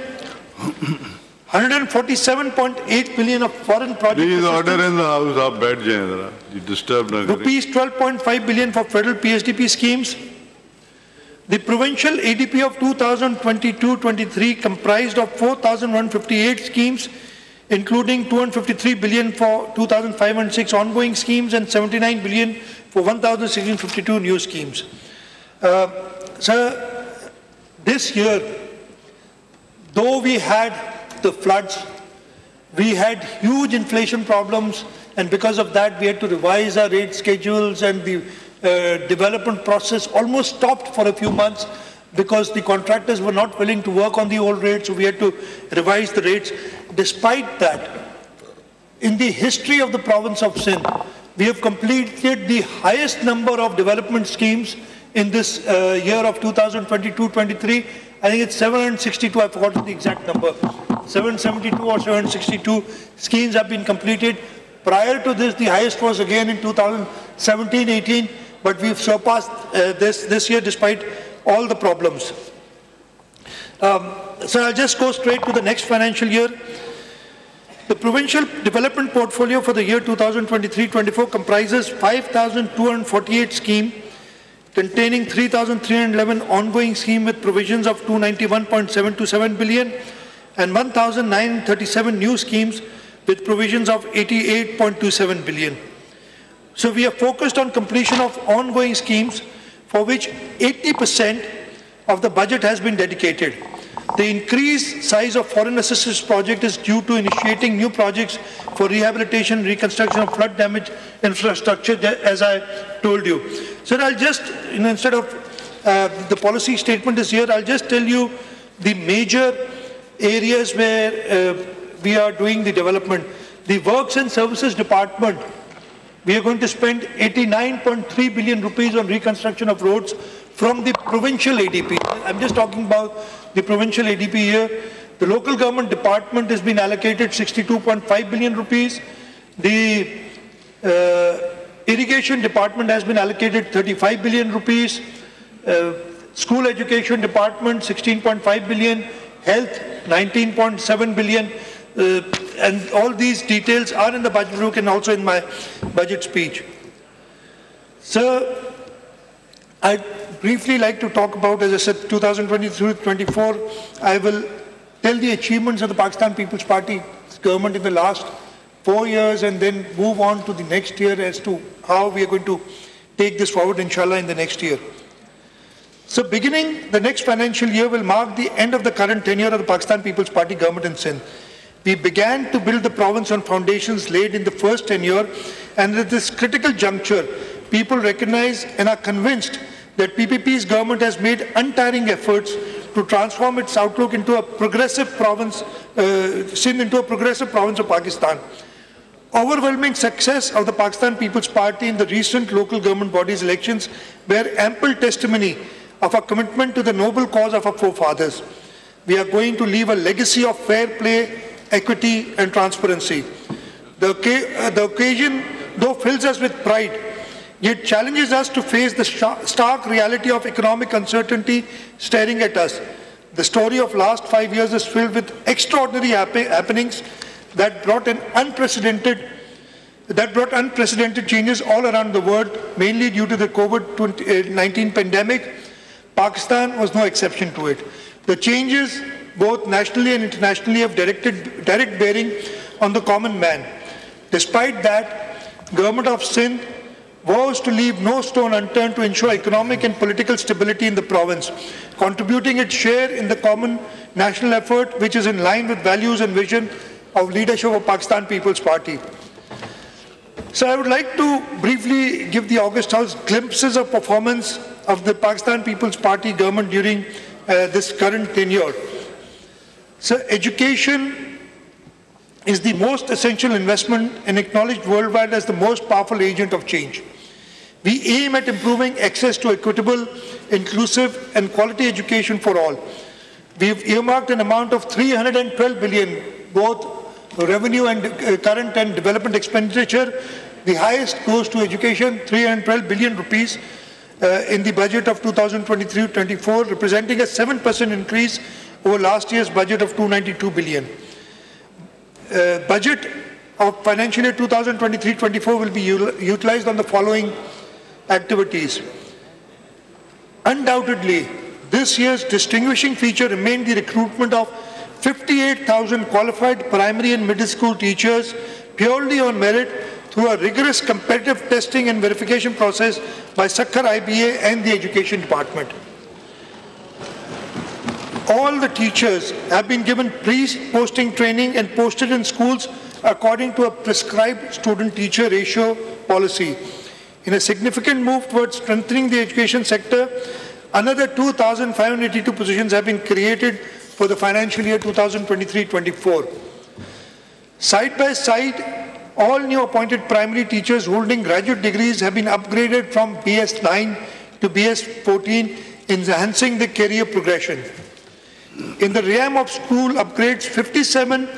147.8 billion of foreign project Please order in the house, aap baith jaye zara. You disturb na kare. Rupees 12.5 billion for federal PSDP schemes. The provincial ADP of 2022-23 comprised of 4,158 schemes, including 253 billion for 2,506 ongoing schemes and 79 billion for 1,652 new schemes. Sir, this year, though we had the floods, we had huge inflation problems, and because of that we had to revise our rate schedules, and the development process almost stopped for a few months because the contractors were not willing to work on the old rates, so we had to revise the rates. Despite that, in the history of the province of Sindh, we have completed the highest number of development schemes in this year of 2022-23, I think it's 762, I forgot the exact number, 772 or 762 schemes have been completed. Prior to this, the highest was again in 2017-18, but we've surpassed this year despite all the problems. So I'll just go straight to the next financial year. The provincial development portfolio for the year 2023-24 comprises 5,248 schemes containing 3,311 ongoing schemes with provisions of 291.727 billion and 1,937 new schemes with provisions of 88.27 billion. So we are focused on completion of ongoing schemes for which 80% of the budget has been dedicated. The increased size of foreign assistance project is due to initiating new projects for rehabilitation, reconstruction of flood damage infrastructure, as I told you. So I'll just, instead of the policy statement is here, I'll just tell you the major areas where we are doing the development. The Works and Services Department, we are going to spend 89.3 billion rupees on reconstruction of roads from the provincial ADP. I'm just talking about the provincial ADP here. The local government department has been allocated 62.5 billion rupees. The irrigation department has been allocated 35 billion rupees. School education department 16.5 billion. Health 19.7 billion. And all these details are in the budget book and also in my budget speech. So, I'd briefly like to talk about, as I said, 2023-24. I will tell the achievements of the Pakistan People's Party government in the last 4 years and then move on to the next year as to how we are going to take this forward, inshallah, in the next year. So beginning the next financial year will mark the end of the current tenure of the Pakistan People's Party government in Sindh. We began to build the province on foundations laid in the first tenure, and at this critical juncture, people recognize and are convinced that PPP's government has made untiring efforts to transform its outlook into a progressive province, Sindh into a progressive province of Pakistan. Overwhelming success of the Pakistan People's Party in the recent local government bodies elections bear ample testimony of our commitment to the noble cause of our forefathers. We are going to leave a legacy of fair play, equity and transparency. The occasion, though, fills us with pride, yet challenges us to face the stark reality of economic uncertainty staring at us. The story of last 5 years is filled with extraordinary happenings that brought unprecedented changes all around the world, mainly due to the COVID-19 pandemic. Pakistan was no exception to it. The changes, both nationally and internationally, have direct bearing on the common man. Despite that, Government of Sindh vows to leave no stone unturned to ensure economic and political stability in the province, contributing its share in the common national effort, which is in line with values and vision of leadership of Pakistan People's Party. So I would like to briefly give the August House glimpses of performance of the Pakistan People's Party government during this current tenure. So education is the most essential investment and acknowledged worldwide as the most powerful agent of change. We aim at improving access to equitable, inclusive and quality education for all. We have earmarked an amount of 312 billion, both revenue and current and development expenditure. The highest goes to education, 312 billion rupees in the budget of 2023-24, representing a 7% increase over last year's budget of 292 billion. Budget of financial year 2023-24 will be utilized on the following activities. Undoubtedly, this year's distinguishing feature remained the recruitment of 58,000 qualified primary and middle school teachers purely on merit through a rigorous competitive testing and verification process by Sakhar IBA and the Education Department. All the teachers have been given pre-posting training and posted in schools according to a prescribed student-teacher ratio policy. In a significant move towards strengthening the education sector, another 2,582 positions have been created for the financial year 2023-24. Side by side, all new appointed primary teachers holding graduate degrees have been upgraded from BS 9 to BS 14, enhancing the career progression. In the realm of school upgrades, 57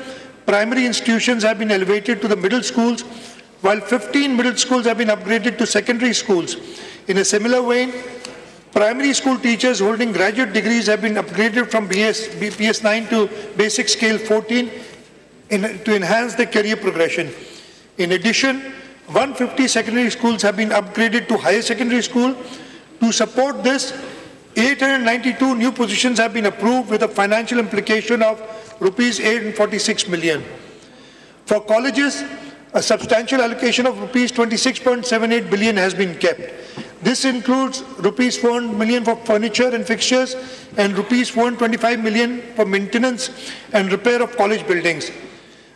primary institutions have been elevated to the middle schools, while 15 middle schools have been upgraded to secondary schools. In a similar vein, primary school teachers holding graduate degrees have been upgraded from BS9 to basic scale 14 to enhance their career progression. In addition, 150 secondary schools have been upgraded to higher secondary school. To support this, 892 new positions have been approved with a financial implication of rupees 846 million. For colleges, a substantial allocation of rupees 26.78 billion has been kept. This includes rupees 400 million for furniture and fixtures and rupees 425 million for maintenance and repair of college buildings.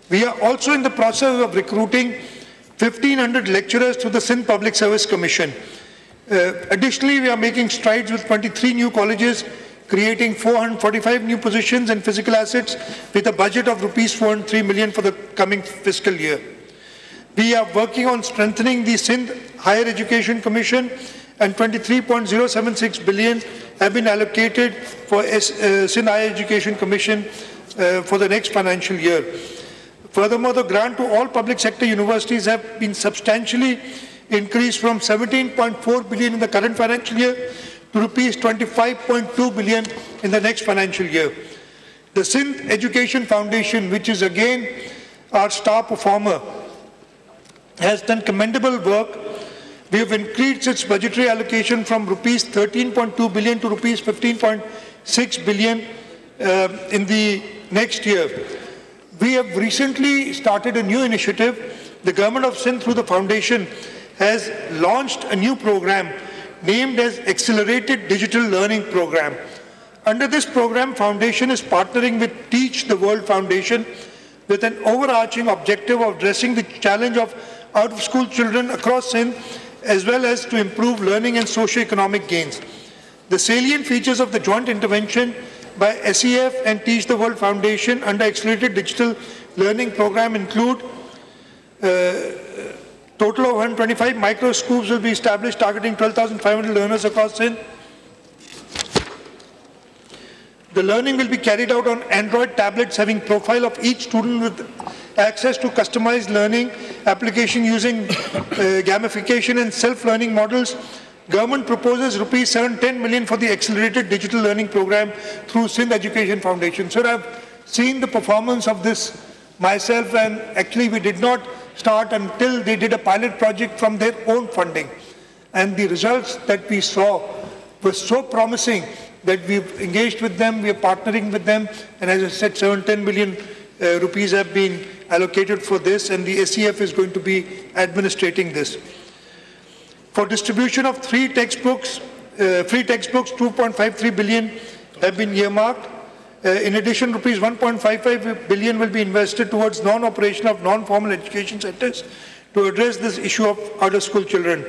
We are also in the process of recruiting 1,500 lecturers to the Sindh Public Service Commission. Additionally, we are making strides with 23 new colleges, creating 445 new positions and physical assets with a budget of rupees 403 million for the coming fiscal year. We are working on strengthening the Sindh Higher Education Commission, and 23.076 billion have been allocated for Sindh Higher Education Commission for the next financial year. Furthermore, the grant to all public sector universities have been substantially increased from 17.4 billion in the current financial year to rupees 25.2 billion in the next financial year. The Sindh Education Foundation, which is again our star performer, has done commendable work. We have increased its budgetary allocation from rupees 13.2 billion to rupees 15.6 billion in the next year. We have recently started a new initiative. The Government of Sindh, through the foundation, has launched a new program named as Accelerated Digital Learning Program. Under this program, Foundation is partnering with Teach the World Foundation with an overarching objective of addressing the challenge of out-of-school children across Sindh, as well as to improve learning and socio-economic gains. The salient features of the joint intervention by SEF and Teach the World Foundation under Accelerated Digital Learning Program include total of 125 micro schools will be established targeting 12,500 learners across Sindh. The learning will be carried out on Android tablets having profile of each student with access to customized learning application using gamification and self-learning models. Government proposes rupees 710 million for the Accelerated Digital Learning Program through Sindh Education Foundation. So I've seen the performance of this myself, and actually we did not start until they did a pilot project from their own funding. And the results that we saw were so promising that we've engaged with them, we are partnering with them, and as I said, 710 million rupees have been allocated for this, and the SEF is going to be administrating this. For distribution of free textbooks, 2.53 billion have been earmarked. In addition, rupees 1.55 billion will be invested towards non-operation of non-formal education centers to address this issue of out-of-school children.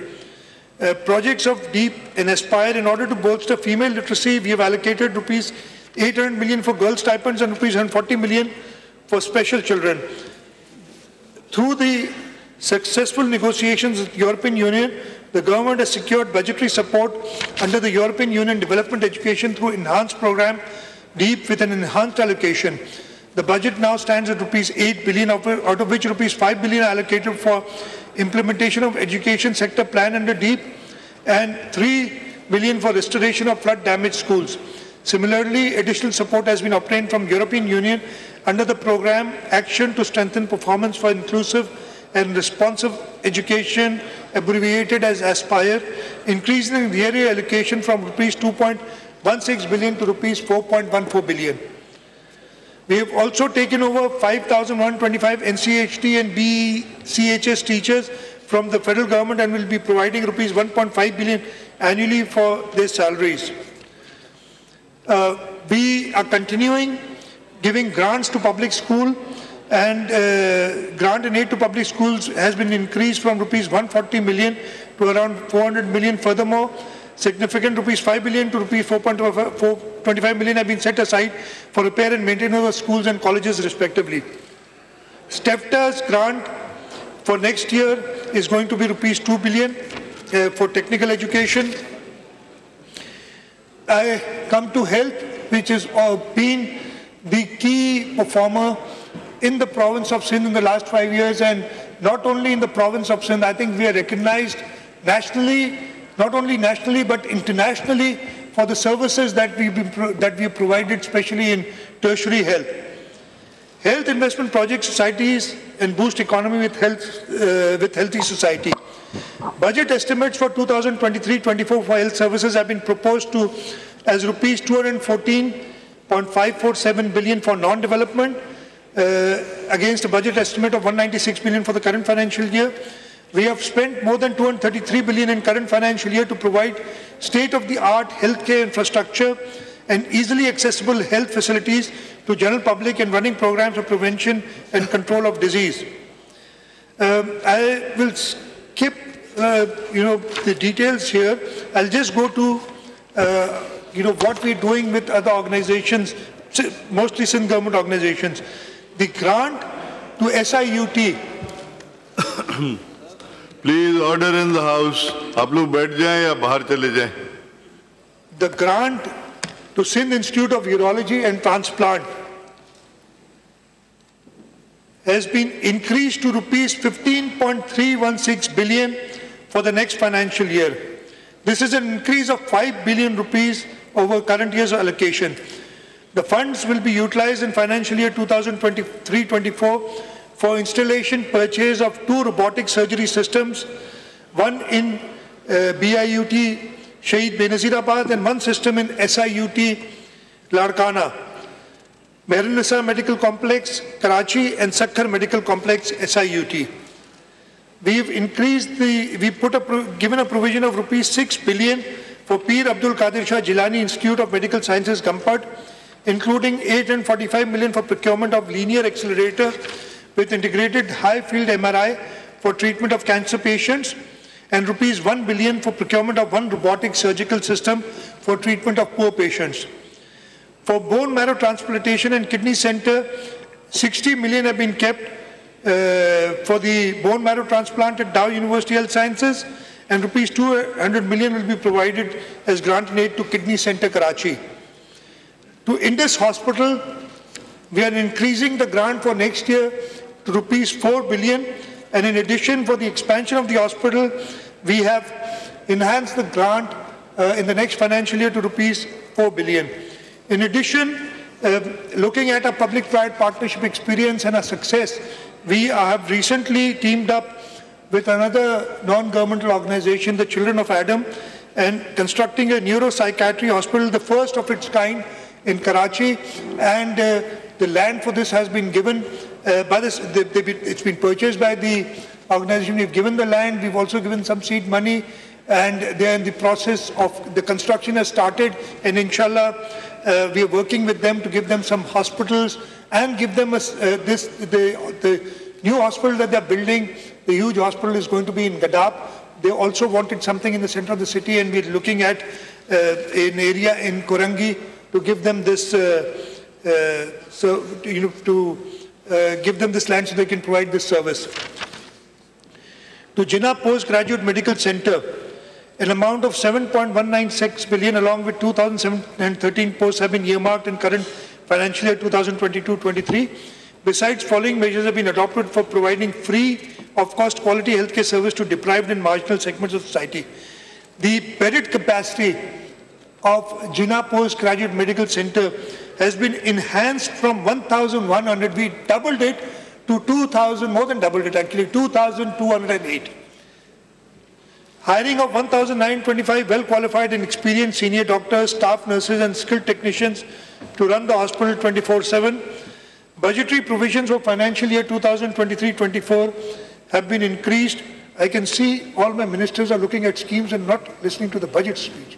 Projects of DEEP and Aspire, in order to bolster female literacy, we have allocated rupees 800 million for girl stipends and rupees 140 million for special children. Through the successful negotiations with the European Union, the government has secured budgetary support under the European Union Development Education through enhanced program DEEP with an enhanced allocation. The budget now stands at rupees 8 billion, out of which rupees 5 billion are allocated for implementation of education sector plan under DEEP and 3 billion for restoration of flood damaged schools. Similarly, additional support has been obtained from European Union under the program Action to Strengthen Performance for Inclusive and Responsive Education, abbreviated as Aspire, increasing the area allocation from rupees 2.16 billion to rupees 4.14 billion. We have also taken over 5,125 NCHT and BCHS teachers from the federal government and will be providing rupees 1.5 billion annually for their salaries. We are continuing giving grants to public school, and grant and aid to public schools has been increased from rupees 140 million to around 400 million. Furthermore, significant rupees 5 billion to rupees 4.25 million have been set aside for repair and maintenance of schools and colleges respectively. STEPTA's grant for next year is going to be rupees 2 billion for technical education. I come to health. which has been the key performer in the province of Sindh in the last 5 years, and not only in the province of Sindh, I think we are recognized nationally, not only nationally but internationally, for the services that we have provided, especially in tertiary health. Health investment project societies and boost economy with healthy society. Budget estimates for 2023-24 for health services have been proposed to as rupees 214.547 billion for non-development, against a budget estimate of 196 billion for the current financial year. We have spent more than 233 billion in current financial year to provide state-of-the-art healthcare infrastructure and easily accessible health facilities to general public and running programs of prevention and control of disease. I will skip, the details here. I'll just go to, what we're doing with other organizations, mostly Sindh government organizations. The grant to SIUT. Please order in the house. आप लोग बैठ जाएं या बाहर चले जाएं. The grant to Sindh Institute of Urology and Transplant has been increased to rupees 15.316 billion for the next financial year. This is an increase of 5 billion rupees over current year's allocation. The funds will be utilized in financial year 2023-24 for installation, purchase of 2 robotic surgery systems, one in BIUT Shahid Benazirabad and 1 system in SIUT Larkana, Mehrun-Nisa Medical Complex, Karachi, and Sakhar Medical Complex, SIUT. We've given a provision of rupees 6 billion for Peer Abdul Qadir Shah Jilani Institute of Medical Sciences, Govt, including 845 million for procurement of linear accelerator with integrated high-field MRI for treatment of cancer patients, and rupees 1 billion for procurement of 1 robotic surgical system for treatment of poor patients. For bone marrow transplantation and kidney center, 60 million have been kept for the bone marrow transplant at Dow University Health Sciences, and rupees 200 million will be provided as grant in aid to Kidney Center, Karachi. To Indus Hospital, we are increasing the grant for next year to rupees 4 billion, and in addition, for the expansion of the hospital, we have enhanced the grant in the next financial year to rupees 4 billion. In addition, looking at our public-private partnership experience and our success, we have recently teamed up with another non-governmental organization, the Children of Adam, and constructing a neuropsychiatry hospital, the first of its kind in Karachi, and the land for this has been given it's been purchased by the organization. We've given the land, we've also given some seed money, and they're in the process of, the construction has started, and inshallah, we are working with them to give them some hospitals and give them the new hospital that they're building. The huge hospital is going to be in Gadab. They also wanted something in the center of the city, and we're looking at an area in Korangi to give them this, give them this land so they can provide this service. To Jinnah Postgraduate Medical Center, an amount of 7.196 billion along with 2013 posts have been earmarked in current financial year 2022-23. Besides, following measures have been adopted for providing free of cost quality healthcare service to deprived and marginal segments of society. The bedded capacity of Jinnah Postgraduate Medical Center has been enhanced from 1,100, we doubled it to 2,000, more than doubled it actually, 2,208. Hiring of 1,925 well-qualified and experienced senior doctors, staff nurses and skilled technicians to run the hospital 24/7. Budgetary provisions for financial year 2023-24 have been increased. I can see all my ministers are looking at schemes and not listening to the budget speech.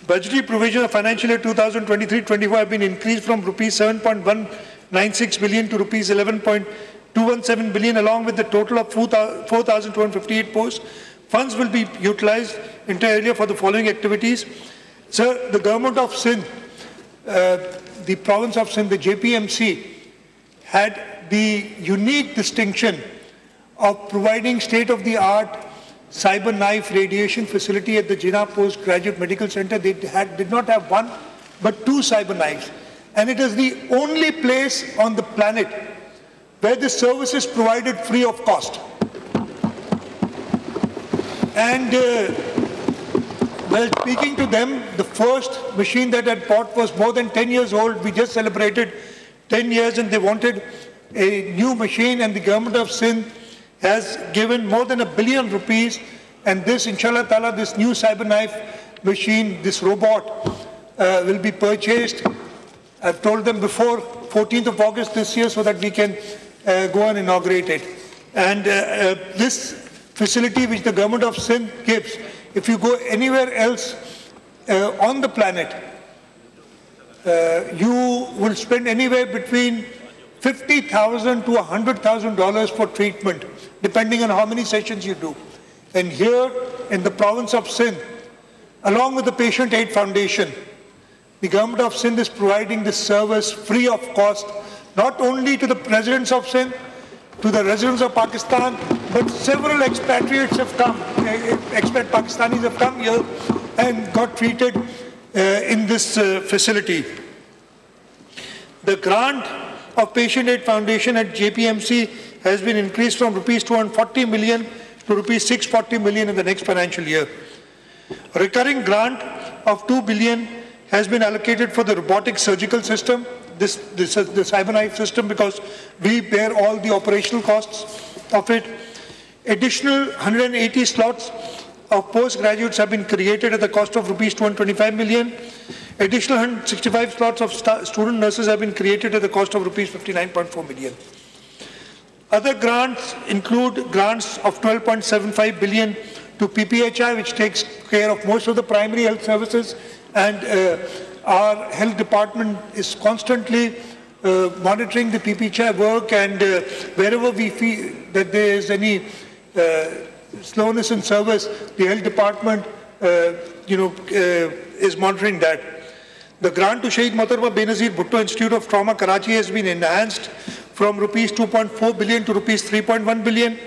Budgetary provision of financial year 2023-24 have been increased from rupees 7.196 billion to rupees 11.217 billion, along with the total of 4,258 posts. Funds will be utilized entirely for the following activities. Sir, the government of Sindh, the province of Sindh, the JPMC, had the unique distinction of providing state-of-the-art cyber knife radiation facility at the Jinnah Postgraduate Medical Center. They did not have one, but 2 cyber knives. And it is the only place on the planet where this service is provided free of cost. And while speaking to them, the first machine that I bought was more than 10 years old. We just celebrated 10 years and they wanted a new machine, and the government of Sindh has given more than ₹1 billion, and this, inshallah ta'ala, this new cyber knife machine, this robot, will be purchased. I've told them before 14th of August this year so that we can go and inaugurate it. And this facility which the government of Sindh gives, if you go anywhere else on the planet, you will spend anywhere between $50,000 to $100,000 for treatment, depending on how many sessions you do. And here in the province of Sindh, along with the Patient Aid Foundation, the government of Sindh is providing this service free of cost, not only to the residents of Sindh, to the residents of Pakistan, but several expatriates have come, expat Pakistanis have come here and got treated in this facility. The grant of Patient Aid Foundation at JPMC has been increased from ₹240 million to ₹640 million in the next financial year. A recurring grant of $2 billion has been allocated for the robotic surgical system, this is the cyber knife system, because we bear all the operational costs of it. Additional 180 slots of postgraduates have been created at the cost of ₹225 million. Additional 165 slots of student nurses have been created at the cost of ₹59.4 million. Other grants include grants of $12.75 billion to PPHI, which takes care of most of the primary health services, and our health department is constantly monitoring the PPHI work, and wherever we feel that there is any slowness in service, the health department is monitoring that. The grant to Shaheed Mohtarma Benazir Bhutto Institute of Trauma, Karachi has been enhanced from ₹2.4 billion to ₹3.1 billion.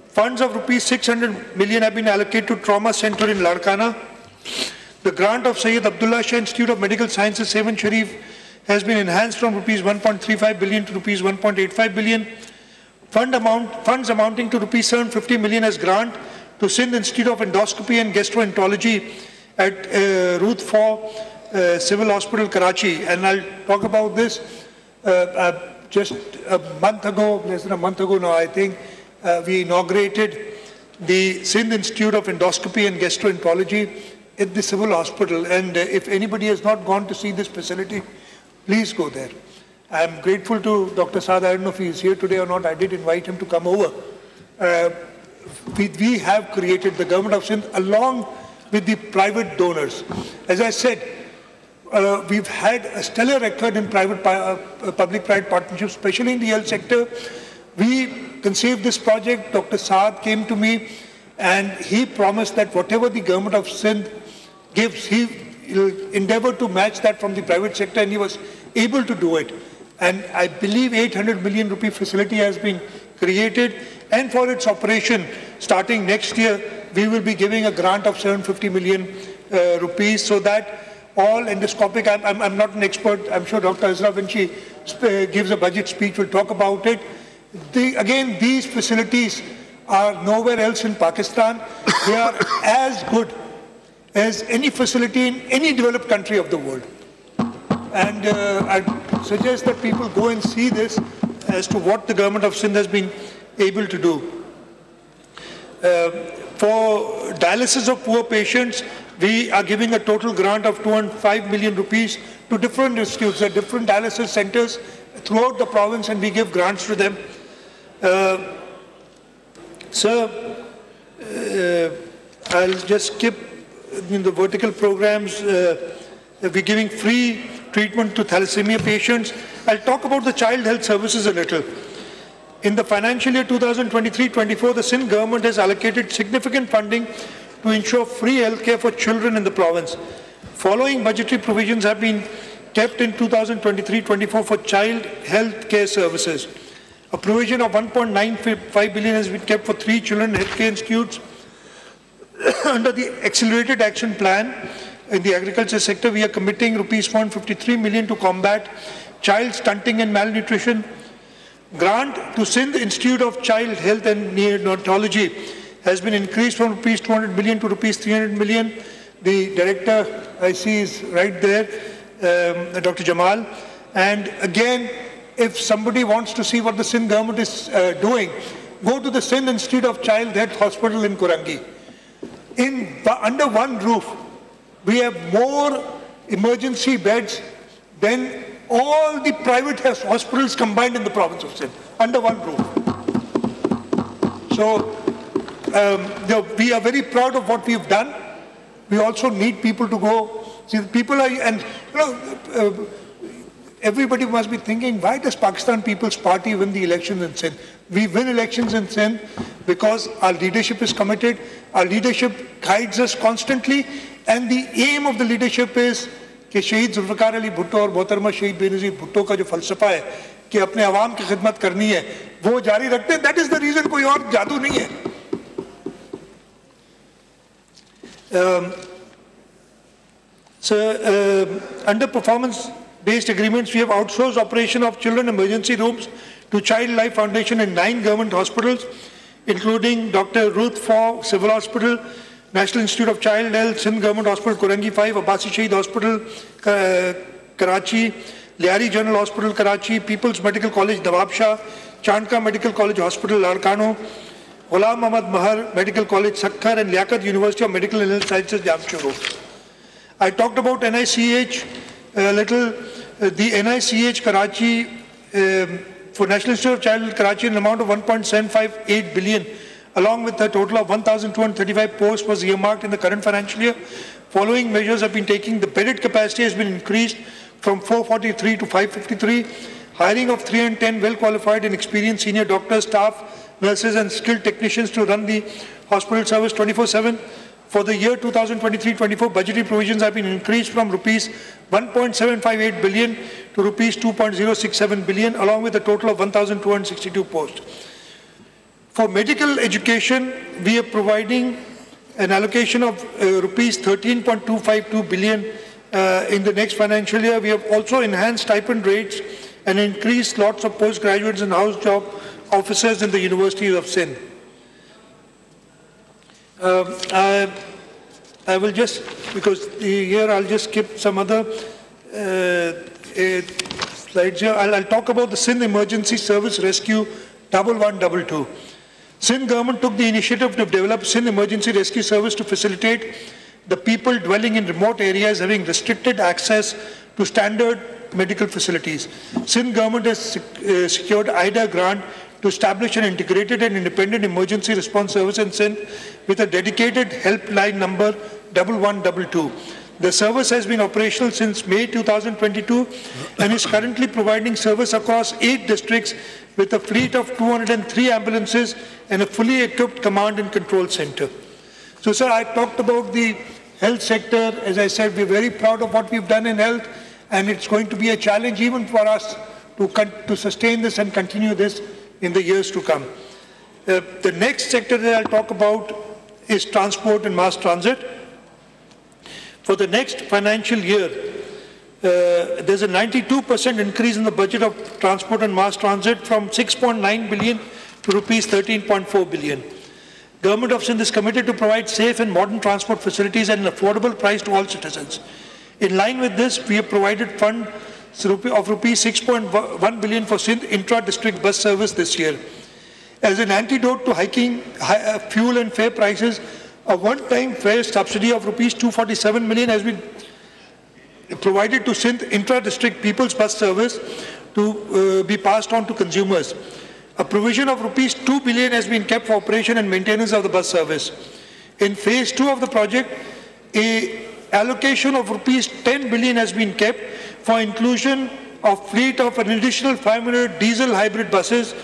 Funds of ₹600 million have been allocated to Trauma Center in Larkana. The grant of Syed Abdullah Shah Institute of Medical Sciences, Seven Sharif, has been enhanced from ₹1.35 billion to ₹1.85 billion. Funds amounting to ₹750 million as grant to Sindh Institute of Endoscopy and Gastroenterology at Ruth 4 Civil Hospital, Karachi. And I'll talk about this just a month ago, less than a month ago now, I think, we inaugurated the Sindh Institute of Endoscopy and Gastroenterology at the Civil Hospital. And if anybody has not gone to see this facility, please go there. I'm grateful to Dr. Saad. I don't know if he is here today or not. I did invite him to come over. We have created, the government of Sindh, along with the private donors. As I said, we've had a stellar record in public-private partnerships, especially in the health sector. We conceived this project. Dr. Saad came to me and he promised that whatever the government of Sindh gives, he will endeavor to match that from the private sector, and he was able to do it. And I believe 800 million rupee facility has been created, and for its operation, starting next year, we will be giving a grant of 750 million rupees, so that all endoscopic, I'm not an expert, I'm sure Dr. Azra, when she gives a budget speech, will talk about it. Again, these facilities are nowhere else in Pakistan. They are as good as any facility in any developed country of the world. And I suggest that people go and see this as to what the government of Sindh has been able to do. For dialysis of poor patients, we are giving a total grant of 205 million rupees to different institutes, different dialysis centers throughout the province, and we give grants to them. Sir, I'll just skip in the vertical programs. We're giving free treatment to thalassemia patients. I'll talk about the child health services a little. In the financial year 2023-24, the Sindh government has allocated significant funding to ensure free healthcare for children in the province. Following budgetary provisions have been kept in 2023-24 for child health care services. A provision of 1.95 billion has been kept for 3 children healthcare institutes. Under the Accelerated Action Plan in the agriculture sector, we are committing rupees 153 million to combat child stunting and malnutrition. Grant to Sindh Institute of Child Health and Neonatology has been increased from rupees 200 million to rupees 300 million. The director I see is right there, Dr. Jamal. And again, if somebody wants to see what the Sindh government is doing, go to the Sindh Institute of Child Health Hospital in Kurangi. Under one roof, we have more emergency beds than all the private hospitals combined in the province of Sindh, under one roof. So we are very proud of what we've done. We also need people to go. See, people are, and everybody must be thinking, why does Pakistan People's Party win the elections in Sindh? We win elections in Sindh because our leadership is committed, our leadership guides us constantly, and the aim of the leadership is कि शहीद जुल्फ़िकार अली भुट्टो और मोहतरमा शहीद बेनज़ीर भुट्टो का जो फ़लसफ़ा है कि अपने आवाम की खिदमत करनी है, वो जारी रखते हैं. That is the reason, कोई और जादू नहीं है. Under performance-based agreements, we have outsourced operation of children emergency rooms to Child Life Foundation in 9 government hospitals, including Dr. Ruth Faw Civil Hospital, National Institute of Child Health, Sindh Government Hospital, Kurangi 5, Abbasi Shaheed Hospital, Karachi, Liari General Hospital, Karachi, People's Medical College, Nawab Shah, Chandka Medical College Hospital, Larkano, Ghulam Muhammad Mahar Medical College, Sakkar, and Liaquat University of Medical and Health Sciences, Jamshedpur. I talked about NICH a little. The NICH Karachi for National Institute of Child Health Karachi, an amount of 1.758 billion, along with a total of 1,235 posts, was earmarked in the current financial year. Following measures have been taken. The bedded capacity has been increased from 443 to 553. Hiring of 310 well-qualified and experienced senior doctors, staff, nurses and skilled technicians to run the hospital service 24/7. For the year 2023-24, budgetary provisions have been increased from rupees 1.758 billion to rupees 2.067 billion, along with a total of 1,262 posts. For medical education, we are providing an allocation of rupees 13.252 billion in the next financial year. We have also enhanced stipend rates and increased slots of postgraduates and house job officers in the universities of Sindh. I will just, because here I'll just skip some other slides here. I'll talk about the Sindh Emergency Service Rescue 1122. Sindh government took the initiative to develop Sindh Emergency Rescue Service to facilitate the people dwelling in remote areas having restricted access to standard medical facilities. Sindh government has secured IDA grant to establish an integrated and independent emergency response service in Sindh with a dedicated helpline number 1122. The service has been operational since May 2022 and is currently providing service across 8 districts with a fleet of 203 ambulances and a fully equipped command and control center. So, sir, I talked about the health sector. As I said, we're very proud of what we've done in health, and it's going to be a challenge even for us to sustain this and continue this in the years to come. The next sector that I'll talk about is transport and mass transit. For the next financial year, there's a 92% increase in the budget of transport and mass transit from 6.9 billion to rupees 13.4 billion. Government of Sindh is committed to provide safe and modern transport facilities at an affordable price to all citizens. In line with this, we have provided fund of rupees 6.1 billion for Sindh intra-district bus service this year. As an antidote to hiking fuel and fare prices, a one-time fare subsidy of rupees 247 million has been provided to Sindh intra-district people's bus service to be passed on to consumers. A provision of rupees 2 billion has been kept for operation and maintenance of the bus service. In phase 2 of the project, a allocation of rupees 10 billion has been kept for inclusion of fleet of an additional 500 diesel hybrid buses.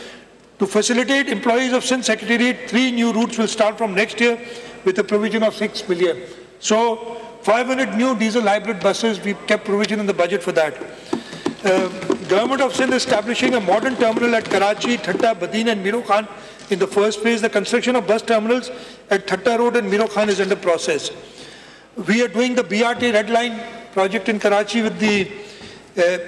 To facilitate employees of Sindh Secretariat, 3 new routes will start from next year with a provision of 6 billion. So 500 new diesel hybrid buses, we've kept provision in the budget for that. Government of Sindh is establishing a modern terminal at Karachi, Thatta, Badin and Miro Khan. In the first phase, the construction of bus terminals at Thatta Road and Miro Khan is under process. We are doing the BRT Red Line project in Karachi with the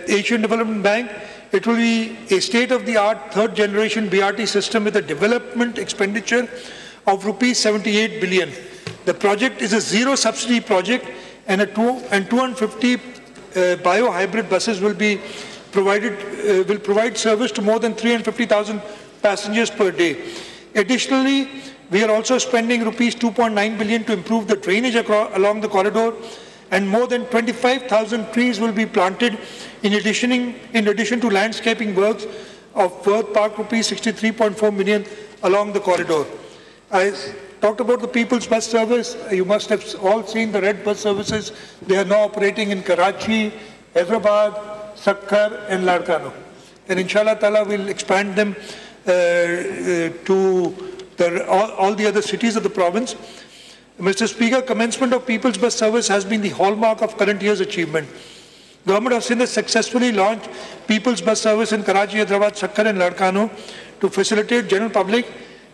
Asian Development Bank. It will be a state-of-the-art third-generation BRT system with a development expenditure of rupees 78 billion. The project is a zero-subsidy project, and 250 bio-hybrid buses will be provide service to more than 350,000 passengers per day. Additionally, we are also spending rupees 2.9 billion to improve the drainage along the corridor, and more than 25,000 trees will be planted in addition to landscaping works of worth park rupees 63.4 million along the corridor. I talked about the People's Bus Service. You must have all seen the red bus services. They are now operating in Karachi, Hyderabad, Sakkar and Larkano. And inshallah ta'ala we'll expand them to all the other cities of the province. Mr. Speaker, commencement of People's Bus Service has been the hallmark of current year's achievement. Government of Sindh has successfully launched People's Bus Service in Karachi, Hyderabad, Sakkar and Larkano to facilitate general public,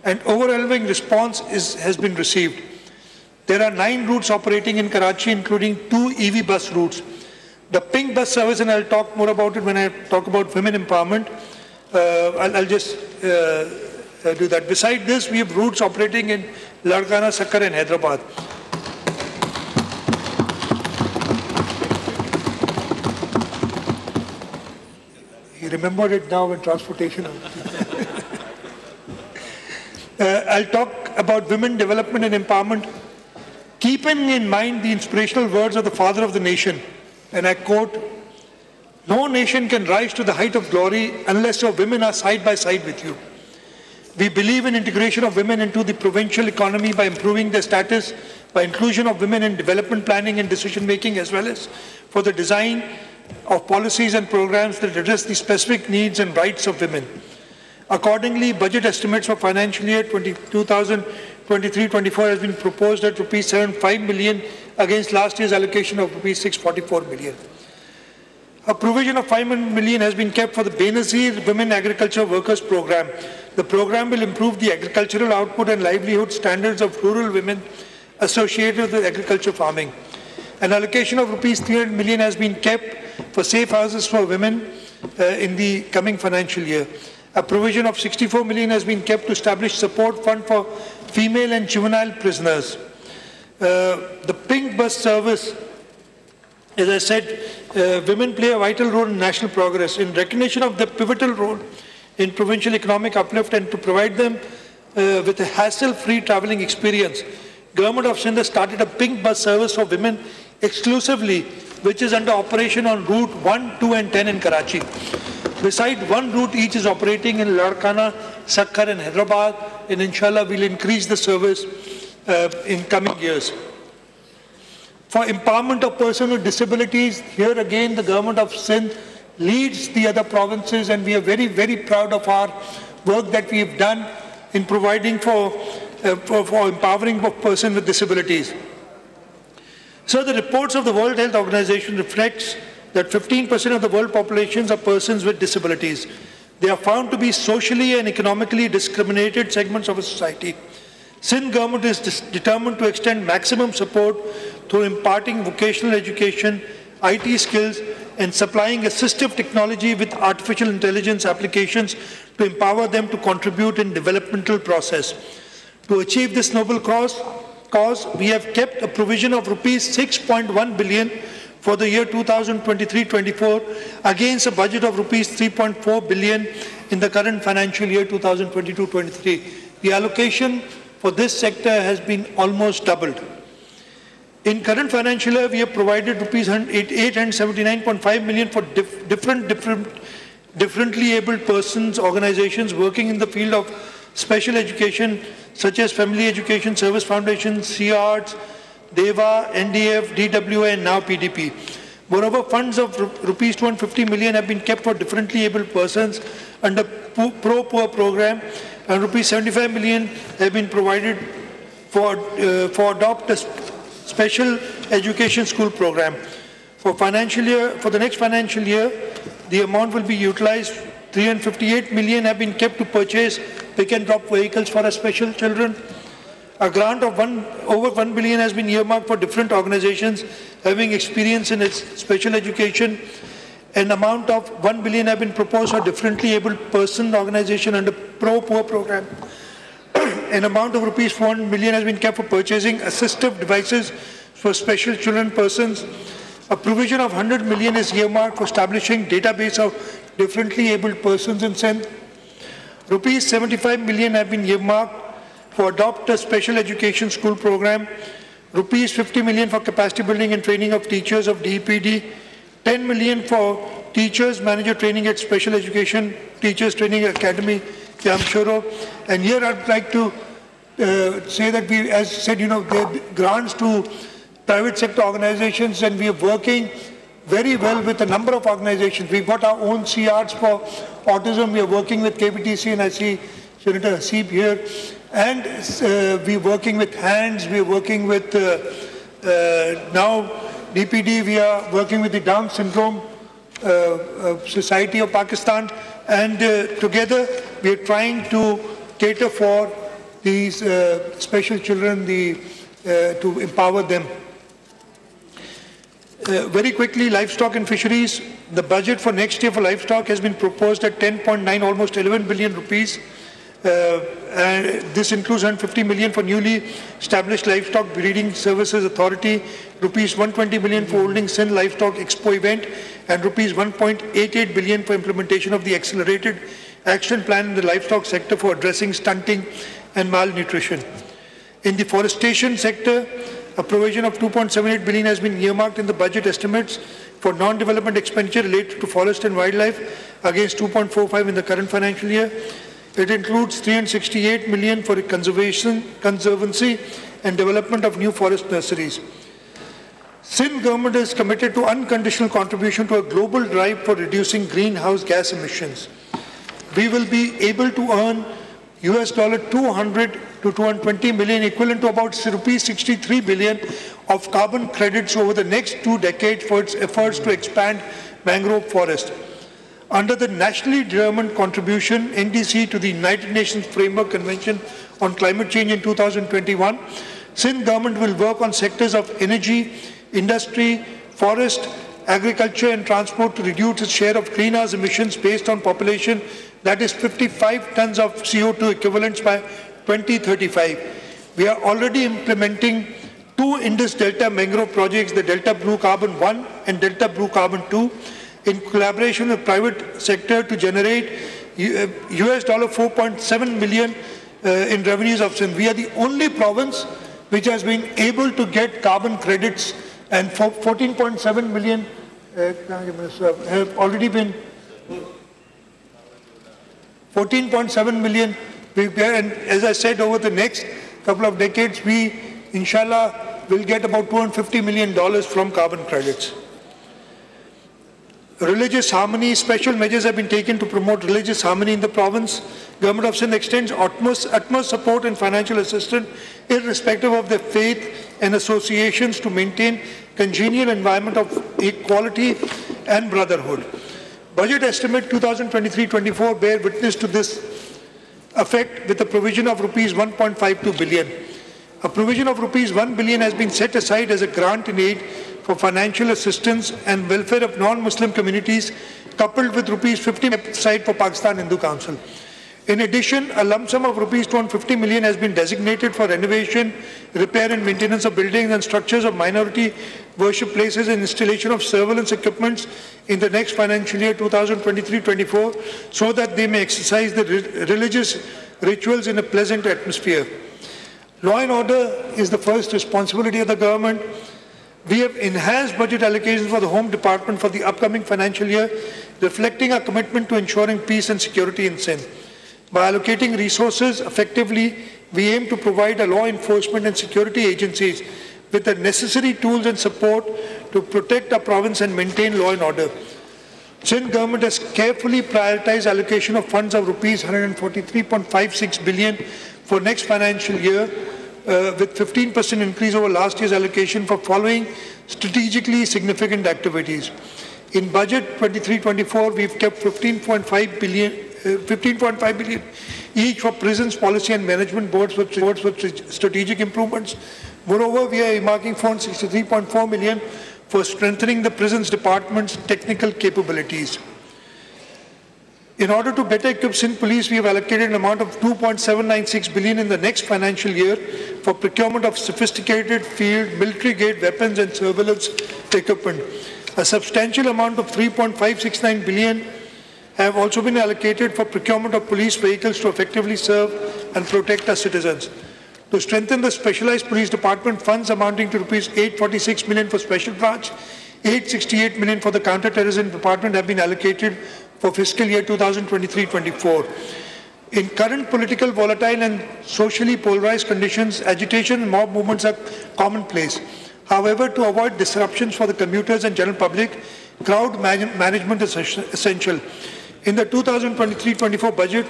and overwhelming response has been received. There are 9 routes operating in Karachi, including 2 EV bus routes. The pink bus service, and I'll talk more about it when I talk about women empowerment. I'll just do that. Beside this, we have routes operating in Larkana, Sakkar and Hyderabad. You remembered it now when transportation. I'll talk about women development and empowerment, keeping in mind the inspirational words of the father of the nation, and I quote, "No nation can rise to the height of glory unless your women are side by side with you. We believe in integration of women into the provincial economy by improving their status, by inclusion of women in development planning and decision making, as well as for the design of policies and programs that address the specific needs and rights of women." Accordingly, budget estimates for financial year 2023-24 has been proposed at rupees 75 million against last year's allocation of rupees 644 million. A provision of 5 million has been kept for the Benazir Women Agriculture Workers Program. The program will improve the agricultural output and livelihood standards of rural women associated with agriculture farming. An allocation of rupees 300 million has been kept for safe houses for women in the coming financial year. A provision of 64 million has been kept to establish support fund for female and juvenile prisoners. The pink bus service, as I said, women play a vital role in national progress. In recognition of their pivotal role in provincial economic uplift and to provide them with a hassle-free travelling experience, Government of Sindh has started a pink bus service for women exclusively, which is under operation on route 1, 2 and 10 in Karachi. Besides, 1 route each is operating in Larkana, Sakkar and Hyderabad, and inshallah we'll increase the service in coming years. For empowerment of persons with disabilities, here again the Government of Sindh leads the other provinces, and we are very, very proud of our work that we have done in providing for empowering of persons with disabilities. So the reports of the World Health Organization reflects that 15% of the world populations are persons with disabilities. They are found to be socially and economically discriminated segments of a society. Sindh government is determined to extend maximum support through imparting vocational education, IT skills, and supplying assistive technology with artificial intelligence applications to empower them to contribute in developmental process. To achieve this noble cause, we have kept a provision of rupees 6.1 billion for the year 2023-24 against a budget of rupees 3.4 billion in the current financial year 2022-23. The allocation for this sector has been almost doubled. In current financial year, we have provided rupees 879.5 million for differently abled persons, organizations working in the field of special education, such as Family Education Service Foundation, CARDS, DEVA, NDF, DWA, and now PDP. Moreover, funds of rupees 250 million have been kept for differently abled persons under Pro-Poor program, and rupees 75 million have been provided for adopt a special education school program. For the next financial year, the amount will be utilized. 358 million have been kept to purchase pick and drop vehicles for our special children. A grant of over 1 billion has been earmarked for different organizations having experience in its special education. An amount of 1 billion have been proposed for differently abled person organization under Pro-Poor program. An amount of rupees 400 million has been kept for purchasing assistive devices for special children persons. A provision of 100 million is earmarked for establishing database of differently abled persons in Sindh. Rupees 75 million have been earmarked for adopt a special education school program. Rupees 50 million for capacity building and training of teachers of DPD. 10 million for teachers manager training at special education teachers training academy, Jamshoro. And here I'd like to say that we, as said, there are grants to private sector organizations, and we are working very well with a number of organizations. We've got our own CRs for autism. We are working with KBTC, and I see Senator Hasib here. And we're working with HANDS. We're working with now DPD. We are working with the Down Syndrome Society of Pakistan. And together we are trying to cater for these special children, to empower them. Very quickly, livestock and fisheries. The budget for next year for livestock has been proposed at 10.9, almost 11 billion rupees. And this includes 150 million for newly established Livestock Breeding Services Authority, rupees 120 million for holding Sindh Livestock Expo event, and rupees 1.88 billion for implementation of the accelerated action plan in the livestock sector for addressing stunting and malnutrition. In the forestation sector, a provision of 2.78 billion has been earmarked in the budget estimates for non-development expenditure related to forest and wildlife against 2.45 in the current financial year. It includes 368 million for conservancy and development of new forest nurseries. Sindh government is committed to unconditional contribution to a global drive for reducing greenhouse gas emissions. We will be able to earn US $200 to 220 million, equivalent to about rupees 63 billion of carbon credits over the next 2 decades for its efforts to expand mangrove forest. Under the nationally determined contribution, NDC, to the United Nations Framework Convention on Climate Change in 2021, Sindh government will work on sectors of energy, industry, forest, agriculture and transport to reduce its share of greenhouse emissions based on population, that is 55 tons of CO2 equivalents by 2035. We are already implementing 2 Indus Delta mangrove projects, the Delta Blue Carbon 1 and Delta Blue Carbon 2, in collaboration with private sector to generate US $4.7 million in revenues of Sindh. We are the only province which has been able to get carbon credits, and 14.7 million have already been 14.7 million. And as I said, over the next couple of decades, we, inshallah, will get about $250 million from carbon credits. Religious harmony, special measures have been taken to promote religious harmony in the province. Government of Sindh extends utmost support and financial assistance, irrespective of their faith and associations, to maintain congenial environment of equality and brotherhood. Budget estimate 2023-24 bear witness to this effect with a provision of rupees 1.52 billion. A provision of rupees 1 billion has been set aside as a grant in aid for financial assistance and welfare of non-Muslim communities, coupled with rupees 50 aside for Pakistan Hindu Council. In addition, a lump sum of rupees 250 million has been designated for renovation, repair and maintenance of buildings and structures of minority worship places and installation of surveillance equipments in the next financial year 2023-24, so that they may exercise the religious rituals in a pleasant atmosphere. Law and order is the first responsibility of the government. We have enhanced budget allocations for the Home Department for the upcoming financial year, reflecting our commitment to ensuring peace and security in Sindh. By allocating resources effectively, we aim to provide our law enforcement and security agencies with the necessary tools and support to protect our province and maintain law and order. Sindh government has carefully prioritized allocation of funds of rupees 143.56 billion for next financial year with 15% increase over last year's allocation for following strategically significant activities. In budget 23-24, we've kept 15.5 billion each for prisons, policy and management boards with strategic improvements. Moreover, we are earmarking 463.4 million for strengthening the prisons department's technical capabilities. In order to better equip Sindh Police, we have allocated an amount of 2.796 billion in the next financial year for procurement of sophisticated field, military-grade weapons and surveillance equipment. A substantial amount of 3.569 billion have also been allocated for procurement of police vehicles to effectively serve and protect our citizens. To strengthen the specialized police department, funds amounting to rupees 846 million for special branch, 868 million for the counter-terrorism department have been allocated for fiscal year 2023-24. In current political, volatile and socially polarized conditions, agitation and mob movements are commonplace. However, to avoid disruptions for the commuters and general public, crowd management is essential. In the 2023-24 budget,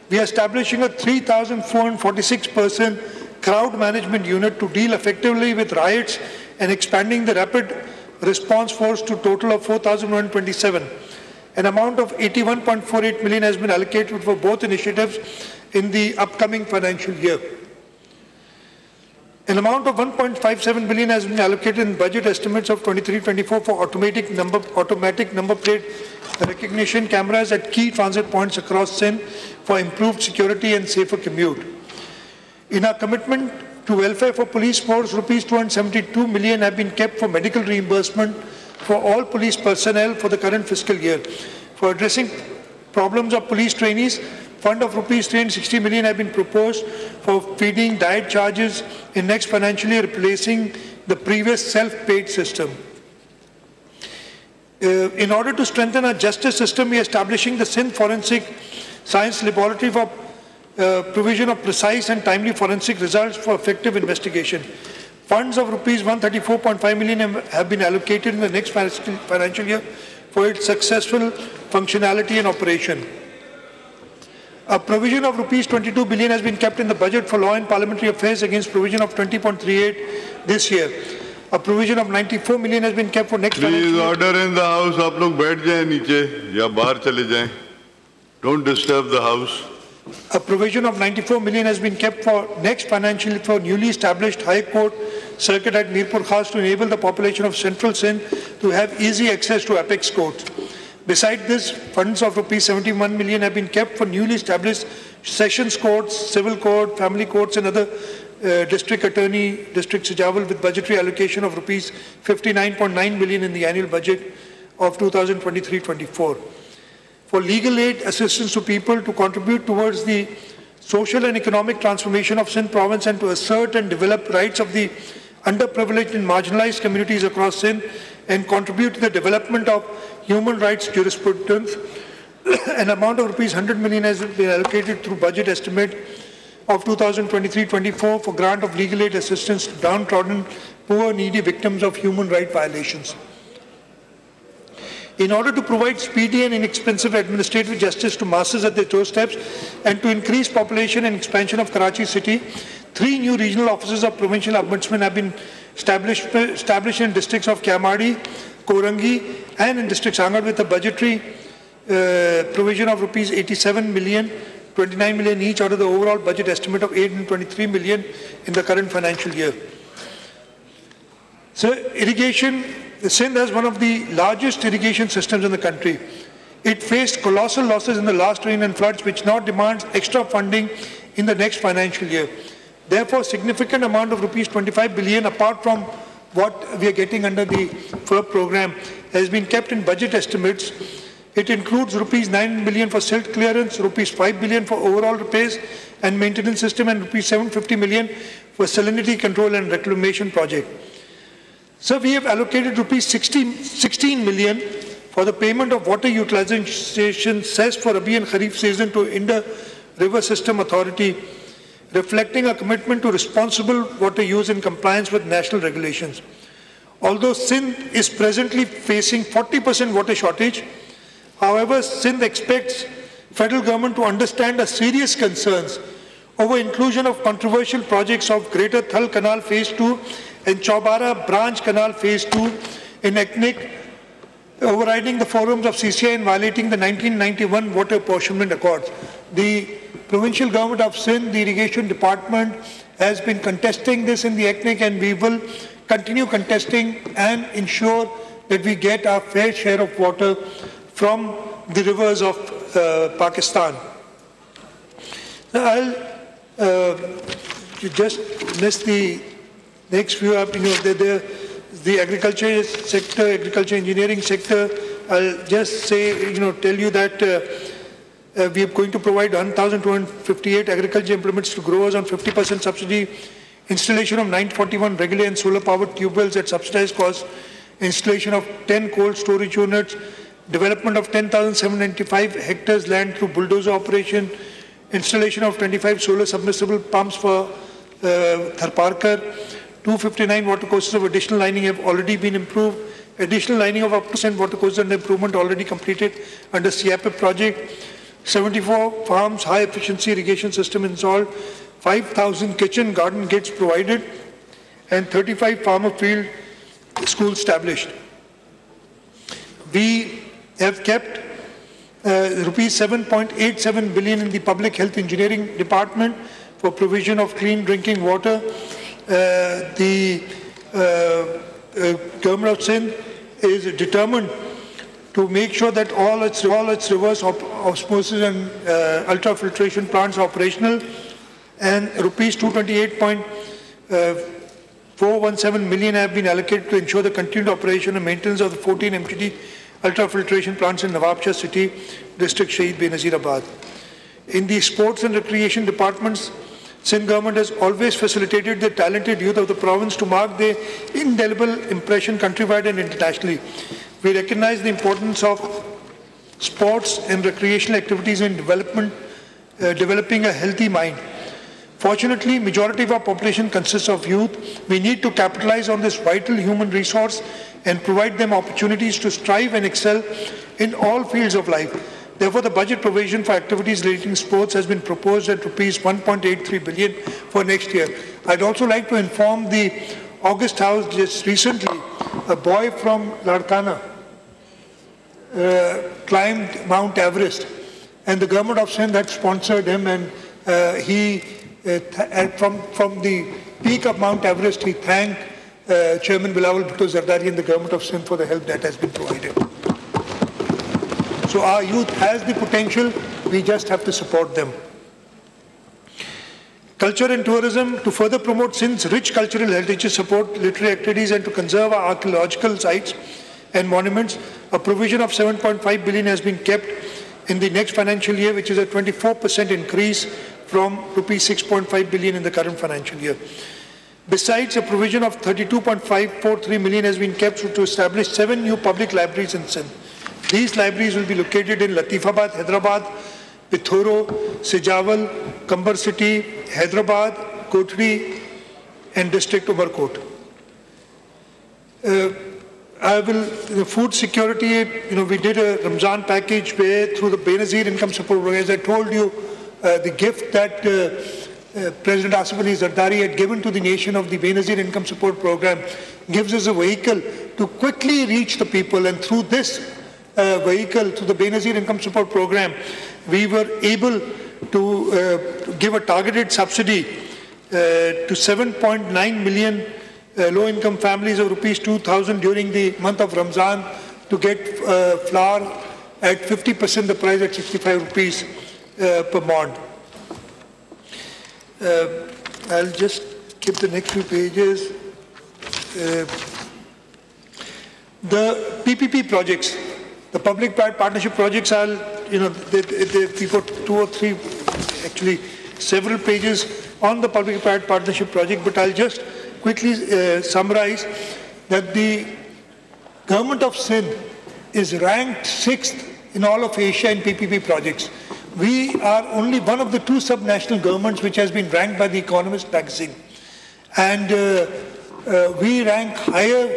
we are establishing a 3,446-person crowd management unit to deal effectively with riots and expanding the rapid response force to a total of 4,127. An amount of 81.48 million has been allocated for both initiatives in the upcoming financial year. An amount of 1.57 billion has been allocated in budget estimates of 23-24 for automatic number plate recognition cameras at key transit points across Sindh for improved security and safer commute. In our commitment to welfare for police force, rupees 272 million have been kept for medical reimbursement for all police personnel for the current fiscal year. For addressing problems of police trainees, fund of rupees 360 million have been proposed for feeding diet charges in next financial year, replacing the previous self-paid system. In order to strengthen our justice system, we are establishing the Sindh Forensic Science Laboratory for provision of precise and timely forensic results for effective investigation. Funds of rupees 134.5 million have been allocated in the next financial year for its successful functionality and operation. A provision of rupees 22 billion has been kept in the budget for law and parliamentary affairs against provision of 20.38 this year. A provision of 94 million has been kept for next financial year. Please order in the house. आप लोग बैठ जाएं नीचे या बाहर चले जाएं. Don't disturb the house. A provision of 94 million has been kept for next financial year for newly established High Court circuit at Mirpur Khas to enable the population of Central Sindh to have easy access to apex courts. Besides this, funds of rupees 71 million have been kept for newly established sessions courts, civil court, family courts and other district attorney, district Sijawal with budgetary allocation of rupees 59.9 million in the annual budget of 2023-24. For legal aid assistance to people to contribute towards the social and economic transformation of Sindh province and to assert and develop rights of the underprivileged and marginalized communities across Sindh and contribute to the development of human rights jurisprudence, an amount of rupees 100 million has been allocated through budget estimate of 2023-24 for grant of legal aid assistance to downtrodden, poor, needy victims of human rights violations. In order to provide speedy and inexpensive administrative justice to masses at their doorsteps and to increase population and expansion of Karachi city, 3 new regional offices of provincial ombudsman have been established in districts of Kiamadi, Korangi and in district Sangad with a budgetary provision of rupees 87 million, 29 million each out of the overall budget estimate of 823 million in the current financial year. So irrigation, Sindh has one of the largest irrigation systems in the country. It faced colossal losses in the last rain and floods, which now demands extra funding in the next financial year. Therefore, significant amount of rupees 25 billion, apart from what we are getting under the FERB program, has been kept in budget estimates. It includes rupees 9 billion for silt clearance, rupees 5 billion for overall repairs and maintenance system, and rupees 750 million for salinity control and reclamation project. So we have allocated rupees 16 million for the payment of water utilization cess for Rabi and Kharif season to Indus River System Authority, reflecting a commitment to responsible water use in compliance with national regulations. Although Sindh is presently facing 40% water shortage, however, Sindh expects federal government to understand the serious concerns over inclusion of controversial projects of Greater Thal Canal Phase 2 and Chaubara Branch Canal Phase 2 in ethnic, overriding the forums of CCI and violating the 1991 Water Apportionment Accords. The provincial government of Sindh, the irrigation department, has been contesting this in the ethnic, and we will continue contesting and ensure that we get our fair share of water from the rivers of Pakistan. I'll just list the next few up. The agriculture sector, agriculture engineering sector. I'll just say, tell you that we are going to provide 1,258 agriculture implements to growers on 50% subsidy, installation of 941 regular and solar powered tube wells at subsidized cost, installation of 10 cold storage units, development of 10,795 hectares land through bulldozer operation, installation of 25 solar submersible pumps for Tharparkar, 259 watercourses of additional lining have already been improved, additional lining of up to 10 watercourses under improvement already completed under CIP project, 74 farms high efficiency irrigation system installed, 5,000 kitchen garden kits provided, and 35 farmer field schools established. We have kept rupees 7.87 billion in the public health engineering department for provision of clean drinking water. The government of Sindh is determined to make sure that all its reverse osmosis and ultrafiltration plants are operational, and rupees 228.417 million have been allocated to ensure the continued operation and maintenance of the 14 MTD ultrafiltration plants in Nawabshah City, District Shaheed Benazirabad. In the sports and recreation departments, Sindh government has always facilitated the talented youth of the province to mark their indelible impression countrywide and internationally. We recognize the importance of sports and recreational activities in developing a healthy mind. Fortunately, majority of our population consists of youth. We need to capitalize on this vital human resource and provide them opportunities to strive and excel in all fields of life. Therefore, the budget provision for activities relating to sports has been proposed at rupees 1.83 billion for next year. I'd also like to inform the August House just recently, a boy from Larkana climbed Mount Everest, and the government of Sindh had sponsored him, and he, from the peak of Mount Everest, he thanked Chairman Bilawal, Bhutto and the government of Sindh for the help that has been provided. So our youth has the potential, we just have to support them. Culture and tourism, to further promote Sindh's rich cultural heritage, support literary activities and to conserve our archaeological sites and monuments, a provision of 7.5 billion has been kept in the next financial year, which is a 24% increase from rupees 6.5 billion in the current financial year. Besides, a provision of 32.543 million has been kept to establish 7 new public libraries in Sindh. These libraries will be located in Latifabad, Hyderabad, Pithoro, Sijawal, Kambar City, Hyderabad, Kotri, and District Umarkot. Food security, we did a Ramzan package where through the Benazir income support program, as I told you, the gift that President Asif Ali Zardari had given to the nation of the Benazir income support program gives us a vehicle to quickly reach the people, and through this vehicle, through the Benazir income support program, we were able to give a targeted subsidy to 7.9 million low-income families of rupees 2,000 during the month of Ramzan to get flour at 50% the price at 65 rupees per mod. I'll just skip the next few pages. The PPP projects, the public-private partnership projects are, we got 2 or 3, actually several pages on the public-private partnership project, but I'll just quickly summarize that the government of Sindh is ranked 6th in all of Asia in PPP projects. We are only one of the 2 subnational governments which has been ranked by the Economist magazine. And we rank higher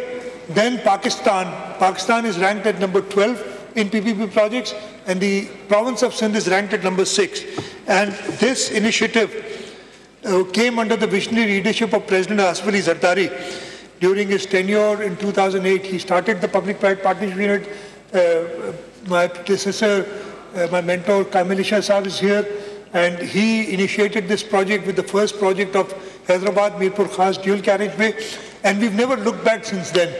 than Pakistan. Pakistan is ranked at number 12 in PPP projects, and the province of Sindh is ranked at number 6. And this initiative came under the visionary leadership of President Asif Ali Zardari. During his tenure in 2008, he started the public-private partnership unit. My predecessor, my mentor, Kamilisha Saab is here, and he initiated this project with the first project of Hyderabad Mirpur Khas dual carriageway, and we've never looked back since then.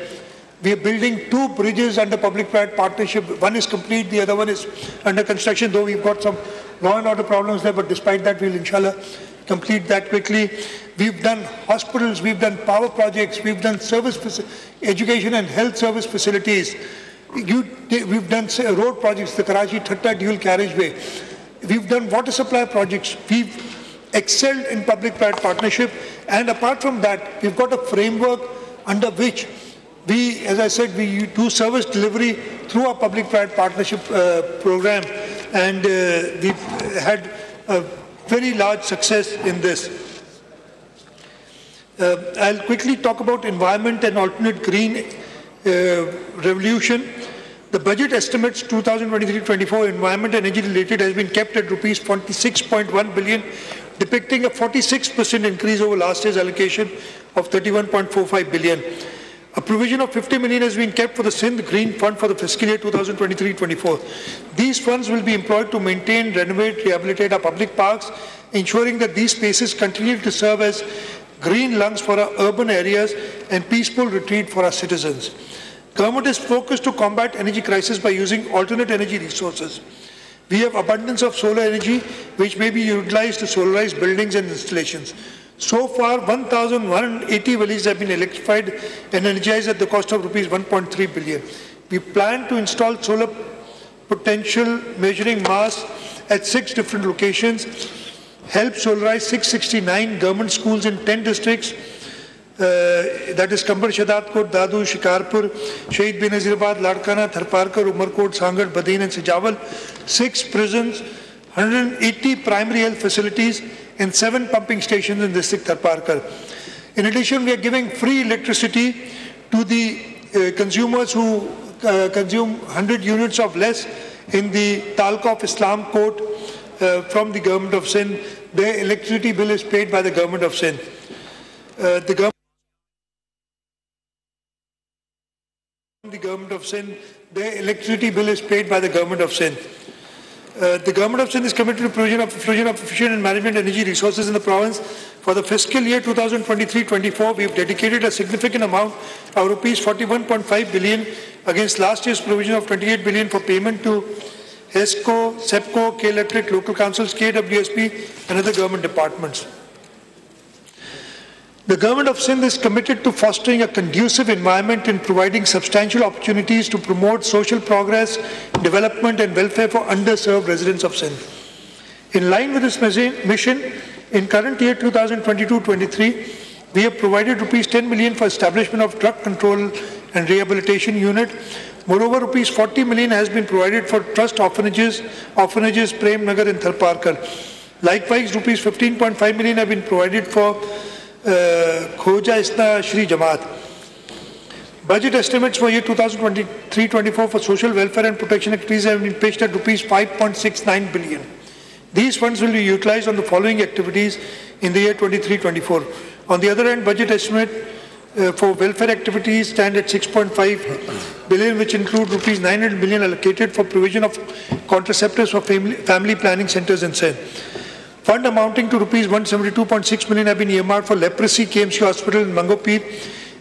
We are building 2 bridges under public-private partnership. One is complete, the other one is under construction, though we've got some law and order problems there, but despite that, we'll inshallah complete that quickly. We've done hospitals, we've done power projects, we've done education and health service facilities. We've done road projects, the Karachi-Thatta dual carriageway. We've done water supply projects. We've excelled in public-private partnership. And apart from that, we've got a framework under which we, as I said, we do service delivery through our public-private partnership program. And we've had a very large success in this. I'll quickly talk about environment and alternate green revolution. The budget estimates 2023-24 environment and energy related has been kept at rupees 46.1 billion, depicting a 46% increase over last year's allocation of 31.45 billion. A provision of 50 million has been kept for the Sindh Green Fund for the fiscal year 2023-24. These funds will be employed to maintain, renovate, rehabilitate our public parks, ensuring that these spaces continue to serve as green lungs for our urban areas and peaceful retreat for our citizens. Government is focused to combat energy crisis by using alternate energy resources. We have abundance of solar energy, which may be utilized to solarize buildings and installations. So far, 1,180 villages have been electrified and energized at the cost of rupees 1.3 billion. We plan to install solar potential measuring masts at 6 different locations, help solarize 669 government schools in 10 districts, that is Kambar Shadadkot, Dadu, Shikarpur, Shahid Benazirabad, Ladkana, Tharparkar, Umarkot, Sangar, Badin and Sijawal, 6 prisons, 180 primary health facilities and 7 pumping stations in district Tharparkar. In addition, we are giving free electricity to the consumers who consume 100 units or less in the Talqa of Islam Court from the Government of Sindh. Their electricity bill is paid by the Government of Sindh. The Government of Sindh, their electricity bill is paid by the Government of Sindh. The Government of Sindh is committed to provision of efficient and management energy resources in the province. For the fiscal year 2023-24, we have dedicated a significant amount of rupees 41.5 billion against last year's provision of 28 billion for payment to HESCO, SEPCO, K-Electric, local councils, KWSP and other government departments. The Government of Sindh is committed to fostering a conducive environment and providing substantial opportunities to promote social progress, development and welfare for underserved residents of Sindh. In line with this mission, in current year 2022-23, we have provided rupees 10 million for establishment of drug control and rehabilitation unit. Moreover, rupees 40 million has been provided for trust orphanages Prem Nagar and Tharparkar. Likewise, rupees 15.5 million have been provided for Khoja Isna Shri Jamaat. Budget estimates for year 2023-24 for social welfare and protection activities have been pitched at rupees 5.69 billion. These funds will be utilized on the following activities in the year 23-24. On the other hand, budget estimate for welfare activities stand at 6.5 billion, which include rupees 900 million allocated for provision of contraceptives for family planning centers in Sindh. Fund amounting to rupees 172.6 million have been earmarked for leprosy KMC hospital in Mangopir,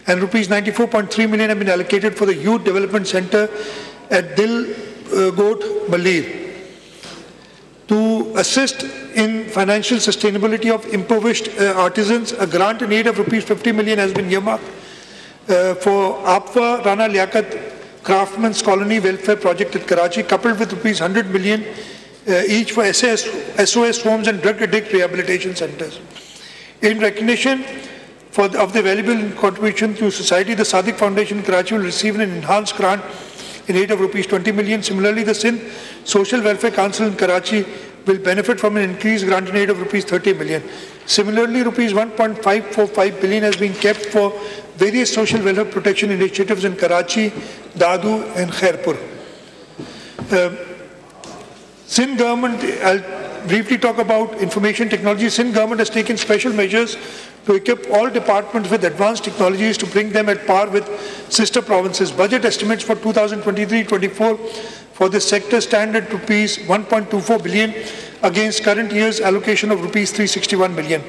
and rupees 94.3 million have been allocated for the youth development center at Govt, Malir. To assist in financial sustainability of impoverished artisans, a grant in aid of rupees 50 million has been earmarked for Apwa Rana Liaquat Craftsmen's Colony Welfare Project at Karachi, coupled with rupees 100 million each for SOS homes and drug addict rehabilitation centers. In recognition of the valuable contribution to society, the Sadiq Foundation in Karachi will receive an enhanced grant in aid of rupees 20 million. Similarly, the Sindh Social Welfare Council in Karachi will benefit from an increased grant in aid of rupees 30 million. Similarly, rupees 1.545 billion has been kept for various social welfare protection initiatives in Karachi, Dadu and Khairpur. Sindh government, I'll briefly talk about information technology. Sindh government has taken special measures to equip all departments with advanced technologies to bring them at par with sister provinces. Budget estimates for 2023-24 for this sector stand at rupees 1.24 billion against current year's allocation of rupees 361 million.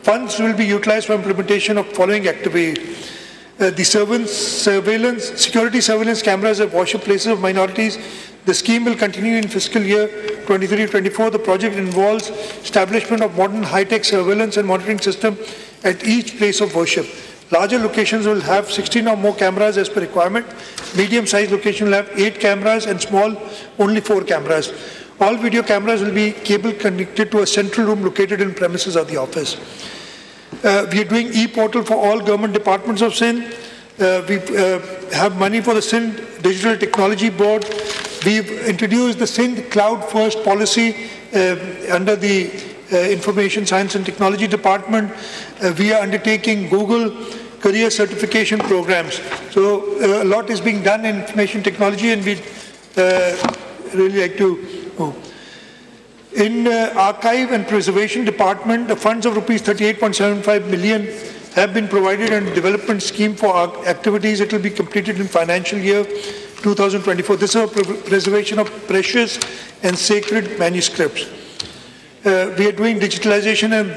Funds will be utilized for implementation of following activities. The security surveillance cameras at worship places of minorities. The scheme will continue in fiscal year 23-24. The project involves establishment of modern high-tech surveillance and monitoring system at each place of worship. Larger locations will have 16 or more cameras as per requirement. Medium-sized location will have 8 cameras and small only 4 cameras. All video cameras will be cable connected to a central room located in premises of the office. We are doing e-portal for all government departments of Sindh. We have money for the Sindh Digital Technology Board. We've introduced the Sindh Cloud First policy under the Information Science and Technology Department. We are undertaking Google career certification programs. So a lot is being done in information technology, and we'd really like to move. In Archive and Preservation Department, the funds of rupees 38.75 million have been provided in development scheme for our activities. It will be completed in financial year 2024. This is a preservation of precious and sacred manuscripts. We are doing digitalization and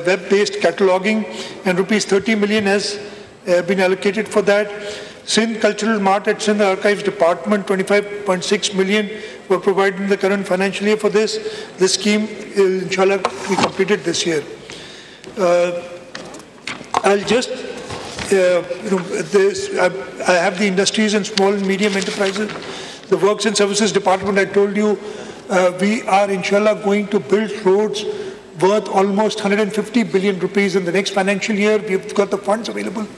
web-based cataloging, and rupees 30 million has been allocated for that. Sindh Cultural Mart at Sindh Archives Department, 25.6 million were provided in the current financial year for this. This scheme will, inshallah, be completed this year. I'll just, I have the industries and small and medium enterprises. The Works and Services Department, I told you, we are, inshallah, going to build roads worth almost 150 billion rupees in the next financial year. We've got the funds available.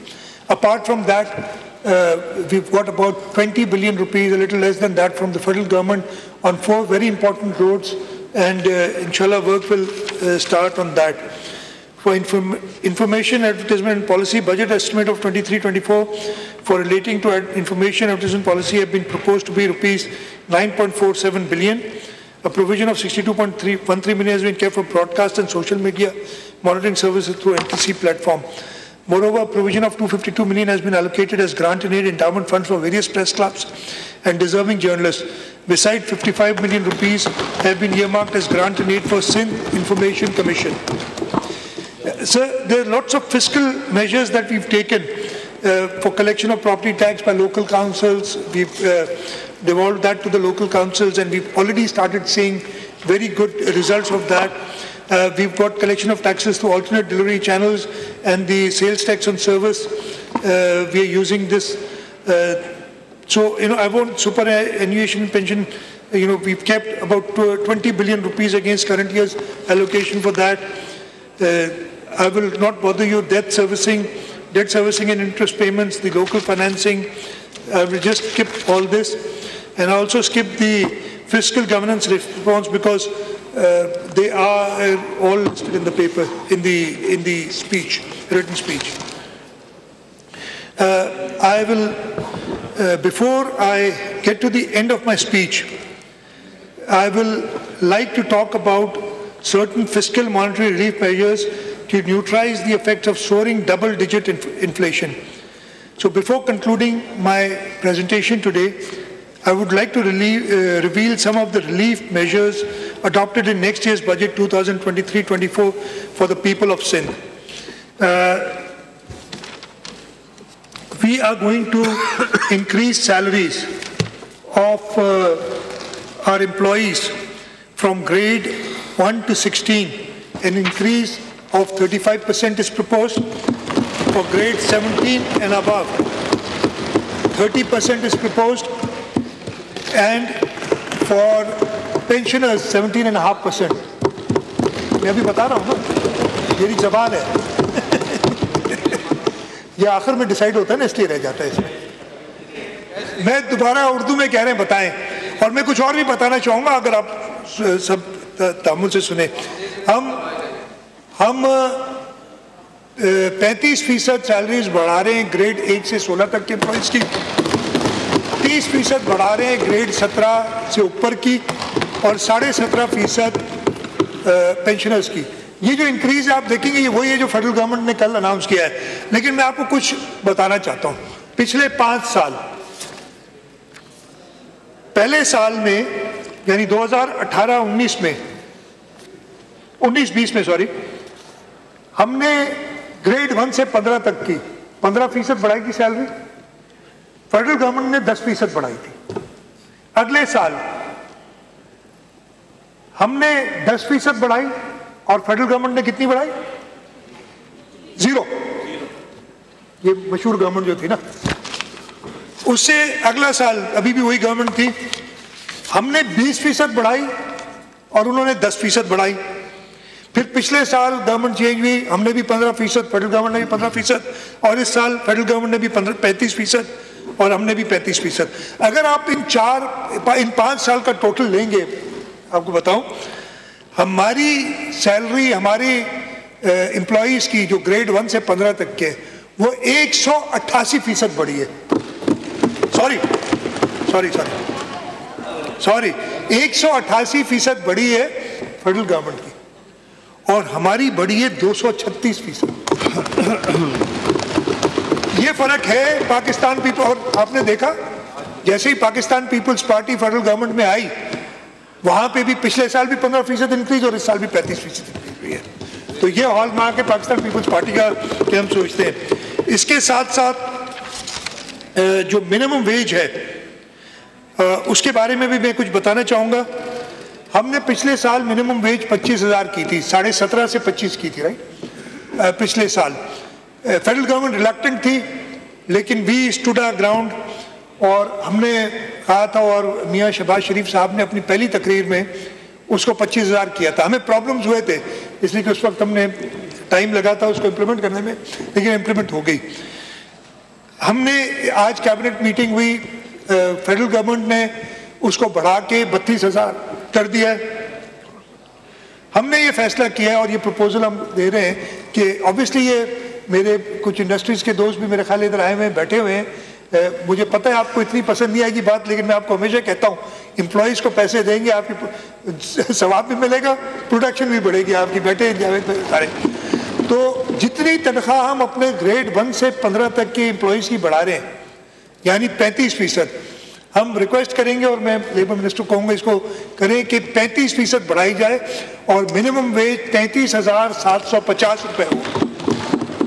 Apart from that, we've got about 20 billion rupees, a little less than that, from the federal government on 4 very important roads, and inshallah work will start on that. For information, advertisement and policy, budget estimate of 23-24 for relating to information advertisement policy have been proposed to be rupees 9.47 billion. A provision of 62.13 million has been kept for broadcast and social media monitoring services through NTC platform. Moreover, a provision of 252 million has been allocated as grant and aid endowment funds for various press clubs and deserving journalists. Besides, 55 million rupees have been earmarked as grant and aid for Sindh Information Commission. Sir, there are lots of fiscal measures that we've taken for collection of property tax by local councils. We've devolved that to the local councils, and we've already started seeing very good results of that. We've got collection of taxes through alternate delivery channels and the sales tax on service. We are using this. So, I won't superannuation pension. We've kept about 20 billion rupees against current year's allocation for that. I will not bother you. Debt servicing and interest payments, the local financing. I will just skip all this, and I also skip the fiscal governance reforms because they are all listed in the paper, in the speech, written speech. I will, before I get to the end of my speech, I will like to talk about certain fiscal monetary relief measures to neutralize the effects of soaring double-digit inflation. So before concluding my presentation today, I would like to reveal some of the relief measures adopted in next year's budget 2023-24 for the people of Sindh. We are going to increase salaries of our employees from grade 1 to 16. An increase of 35% is proposed. For grade 17 and above, 30% is proposed. And for pensioners, 17.5%. मैं अभी बता रहा हूँ ना, मेरी जबान है. ये आखिर में डिसाइड होता है ना, इसलिए रह जाता है इसमें. मैं दोबारा उर्दू में कह रहे हैं बताएं, और मैं कुछ और भी बताना चाहूँगा अगर आप सब तामुल से सुने. हम 35% सैलरीज बढ़ा रहे हैं ग्रेड 8 से 16 तक के एम्प्लॉइज की, 30% बढ़ा रहे हैं ग्रेड 17 से ऊपर की, और 17.5% पेंशनर्स की। ये जो इंक्रीज है आप देखेंगे ये वही है जो फेडरल गवर्नमेंट ने कल अनाउंस किया है। लेकिन मैं आपको कुछ बताना चाहता हूं, पिछले 5 साल, पहले साल में यानी 2018-19 में 19-20 में सॉरी, हमने ग्रेड 1 से 15 तक की 15% बढ़ाई थी सैलरी, फेडरल गवर्नमेंट ने 10% बढ़ाई थी। अगले साल हमने 10% बढ़ाई और फेडरल गवर्नमेंट ने कितनी बढ़ाई? 0। ये मशहूर गवर्नमेंट जो थी ना, उससे अगला साल अभी भी वही गवर्नमेंट थी, हमने 20% बढ़ाई और उन्होंने 10% बढ़ाई। फिर पिछले साल गवर्नमेंट चेंज हुई, हमने भी 15%, फेडरल गवर्नमेंट ने भी 15%, और इस साल फेडरल गवर्नमेंट ने भी 35% और हमने भी 35%। अगर आप इन 5 साल का टोटल लेंगे, आपको बताऊं, हमारी सैलरी हमारी एम्प्लॉइज की जो ग्रेड 1 से 15 तक के, वो 188% बढ़ी है। सॉरी 188% बढ़ी है फेडरल गवर्नमेंट की, और हमारी बढ़ी है 236%। ये फर्क है पाकिस्तान पीपल। और आपने देखा जैसे ही Pakistan peoples party federal government में आई, वहां पे भी पिछले साल भी 15% इंक्रीज और इस साल भी 35% इंक्रीज हुई है। तो ये हॉलमार्क है पाकिस्तान पीपल्स पार्टी का कि हम सोचते हैं। इसके साथ साथ जो मिनिमम वेज है उसके बारे में भी मैं कुछ बताना चाहूंगा। हमने पिछले साल मिनिमम वेज 25,000 की थी, 17.5 से 25 की थी, राइट? पिछले साल फेडरल गवर्नमेंट रिलक्टेंट थी, लेकिन वी स्टूड आवर ग्राउंड, और हमने कहा था, और मियाँ शहबाज शरीफ साहब ने अपनी पहली तकरीर में उसको 25,000 किया था। हमें प्रॉब्लम्स हुए थे, इसलिए कि उस वक्त हमने टाइम लगा था उसको इम्प्लीमेंट करने में, लेकिन इम्प्लीमेंट हो गई। हमने आज कैबिनेट मीटिंग हुई, फेडरल गवर्नमेंट ने उसको बढ़ा के 32,000 कर दिया है। हमने ये फैसला किया है और ये प्रपोजल हम दे रहे हैं कि ऑब्वियसली ये मेरे कुछ इंडस्ट्रीज के दोस्त भी मेरे ख्याल इधर आए हुए हैं, बैठे हुए हैं। मुझे पता है आपको इतनी पसंद नहीं आएगी बात, लेकिन मैं आपको हमेशा कहता हूँ, एम्प्लॉयज़ को पैसे देंगे, आपकी सवाब भी मिलेगा, प्रोडक्शन भी बढ़ेगी आपकी, बैठे सारे। तो जितनी तनख्वाह हम अपने ग्रेड 1 से 15 तक के एम्प्लॉयज़ की बढ़ा रहे हैं, यानी 35%, हम रिक्वेस्ट करेंगे और मैं लेबर मिनिस्टर को कहूँगा इसको करें कि 35% बढ़ाई जाए और मिनिमम वेज 33,750 रुपये हो।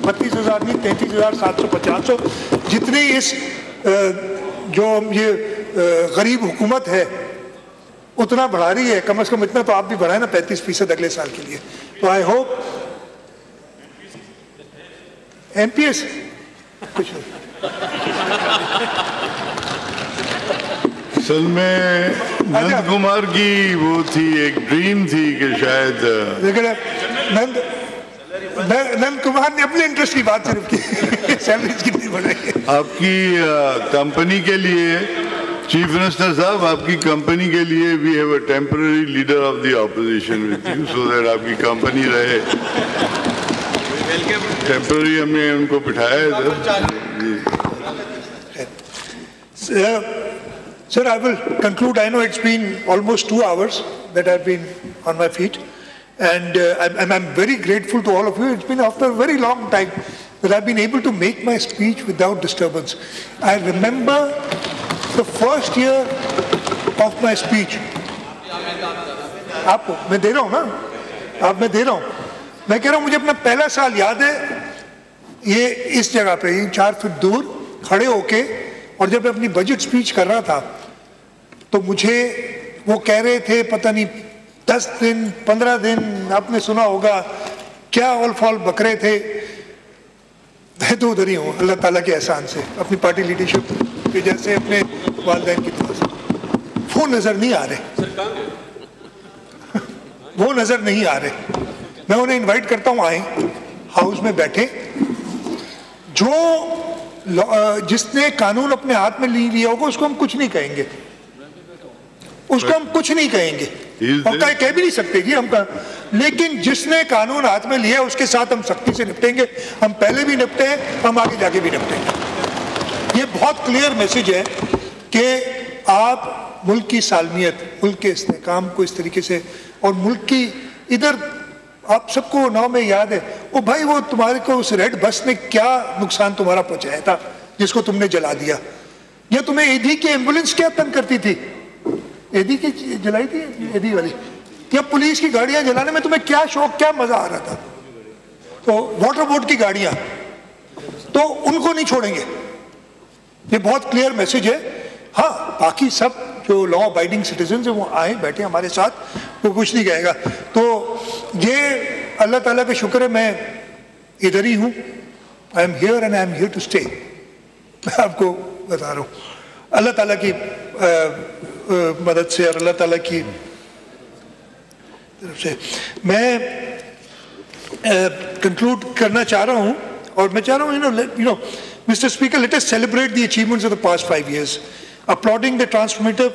32,000 नहीं, 33,750 हो। जितनी इस जो ये गरीब हुकूमत है उतना बढ़ा रही है, कम से कम इतना तो आप भी बढ़ाए ना, 35% अगले साल के लिए। तो आई होप MPS कुछ नहीं। असल में नंद कुमार की वो थी, एक ड्रीम थी कि शायद, लेकिन नंद कुमार ने अपने इंटरेस्ट की बात सिर्फ की, सैलरीज कितनी बढ़ाई। आपकी कंपनी के लिए चीफ मिनिस्टर साहब, आपकी कंपनी के लिए we have a temporary leader of the opposition with you, so that आपकी कंपनी रहे। टेम्पररी हमने उनको बिठाया है इधर। Sir, I will conclude. I know it's been almost 2 hours that I've been on my feet, and I'm very grateful to all of you. It's been after a very long time that I've been able to make my speech without disturbance. I remember the first year of my speech. आपको मैं दे रहा हूँ ना, आप मैं दे रहा हूँ, मैं कह रहा हूँ मुझे अपना पहला साल याद है, ये इस जगह पे 4 फीट दूर खड़े होके, और जब मैं अपनी बजट स्पीच कर रहा था तो मुझे वो कह रहे थे पता नहीं 10 दिन 15 दिन, आपने सुना होगा क्या ऑल फॉल बकरे थे। मैं तो उधर ही हूँ अल्लाह ताला के एहसान से, अपनी पार्टी लीडरशिप की जैसे, अपने वालिदैन की तरफ से। वो नजर नहीं आ रहे, वो नजर नहीं आ रहे। मैं उन्हें इनवाइट करता हूँ, आए हाउस में बैठे। जो जिसने कानून अपने हाथ में लिया होगा उसको हम कुछ नहीं कहेंगे, उसको हम कुछ नहीं कहेंगे, और कह भी नहीं सकते जी हम का। लेकिन जिसने कानून हाथ में लिया उसके साथ हम सख्ती से निपटेंगे। हम पहले भी निपटे हैं, हम आगे जाके भी निपटेंगे। ये बहुत क्लियर मैसेज है कि आप मुल्क की सालमियत, मुल्क के इस्तेहकाम को इस तरीके से, और मुल्क की इधर आप सबको नाव में याद है, ओ भाई वो तुम्हारे को उस रेड बस ने क्या नुकसान तुम्हारा पहुंचाया था जिसको तुमने जला दिया, या तुम्हें एडी की एम्बुलेंस क्या तंग करती थी, एडी की जलाई थी एडी वाली, या पुलिस की गाड़ियां जलाने में तुम्हें क्या शौक, क्या मजा आ रहा था। तो वाटर बोर्ड की गाड़ियां, तो उनको नहीं छोड़ेंगे, ये बहुत क्लियर मैसेज है। हाँ, बाकी सब जो लॉ अबाइडिंग सिटीजन है वो आए बैठे हमारे साथ, वो कुछ नहीं कहेगा। तो ये अल्लाह ताला का शुक्र है मैं इधर ही हूँ, I am here and I am here to stay. मैं आपको बता रहा हूँ अल्लाह ताला की मदद से और अल्लाह ताला की तरफ से मैं कंक्लूड करना चाह रहा हूँ। और मैं चाह रहा हूँ, you know, Mr. Speaker, let us celebrate the achievements of the past 5 years, applauding the transformative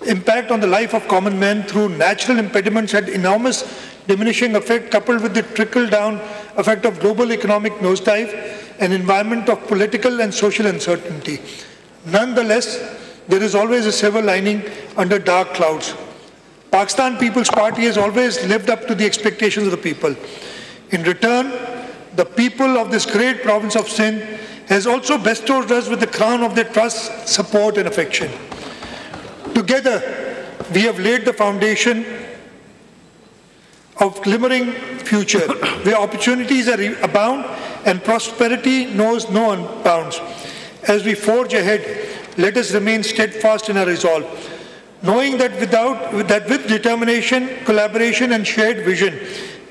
impact on the life of common men through natural impediments had enormous diminishing effect, coupled with the trickle-down effect of global economic nosedive, an environment of political and social uncertainty. Nonetheless, there is always a silver lining under dark clouds. Pakistan People's Party has always lived up to the expectations of the people. In return, the people of this great province of Sindh has also bestowed us with the crown of their trust, support and affection. Together, we have laid the foundation of glimmering future, where opportunities are abound and prosperity knows no bounds. As we forge ahead, let us remain steadfast in our resolve, knowing that with determination, collaboration and shared vision,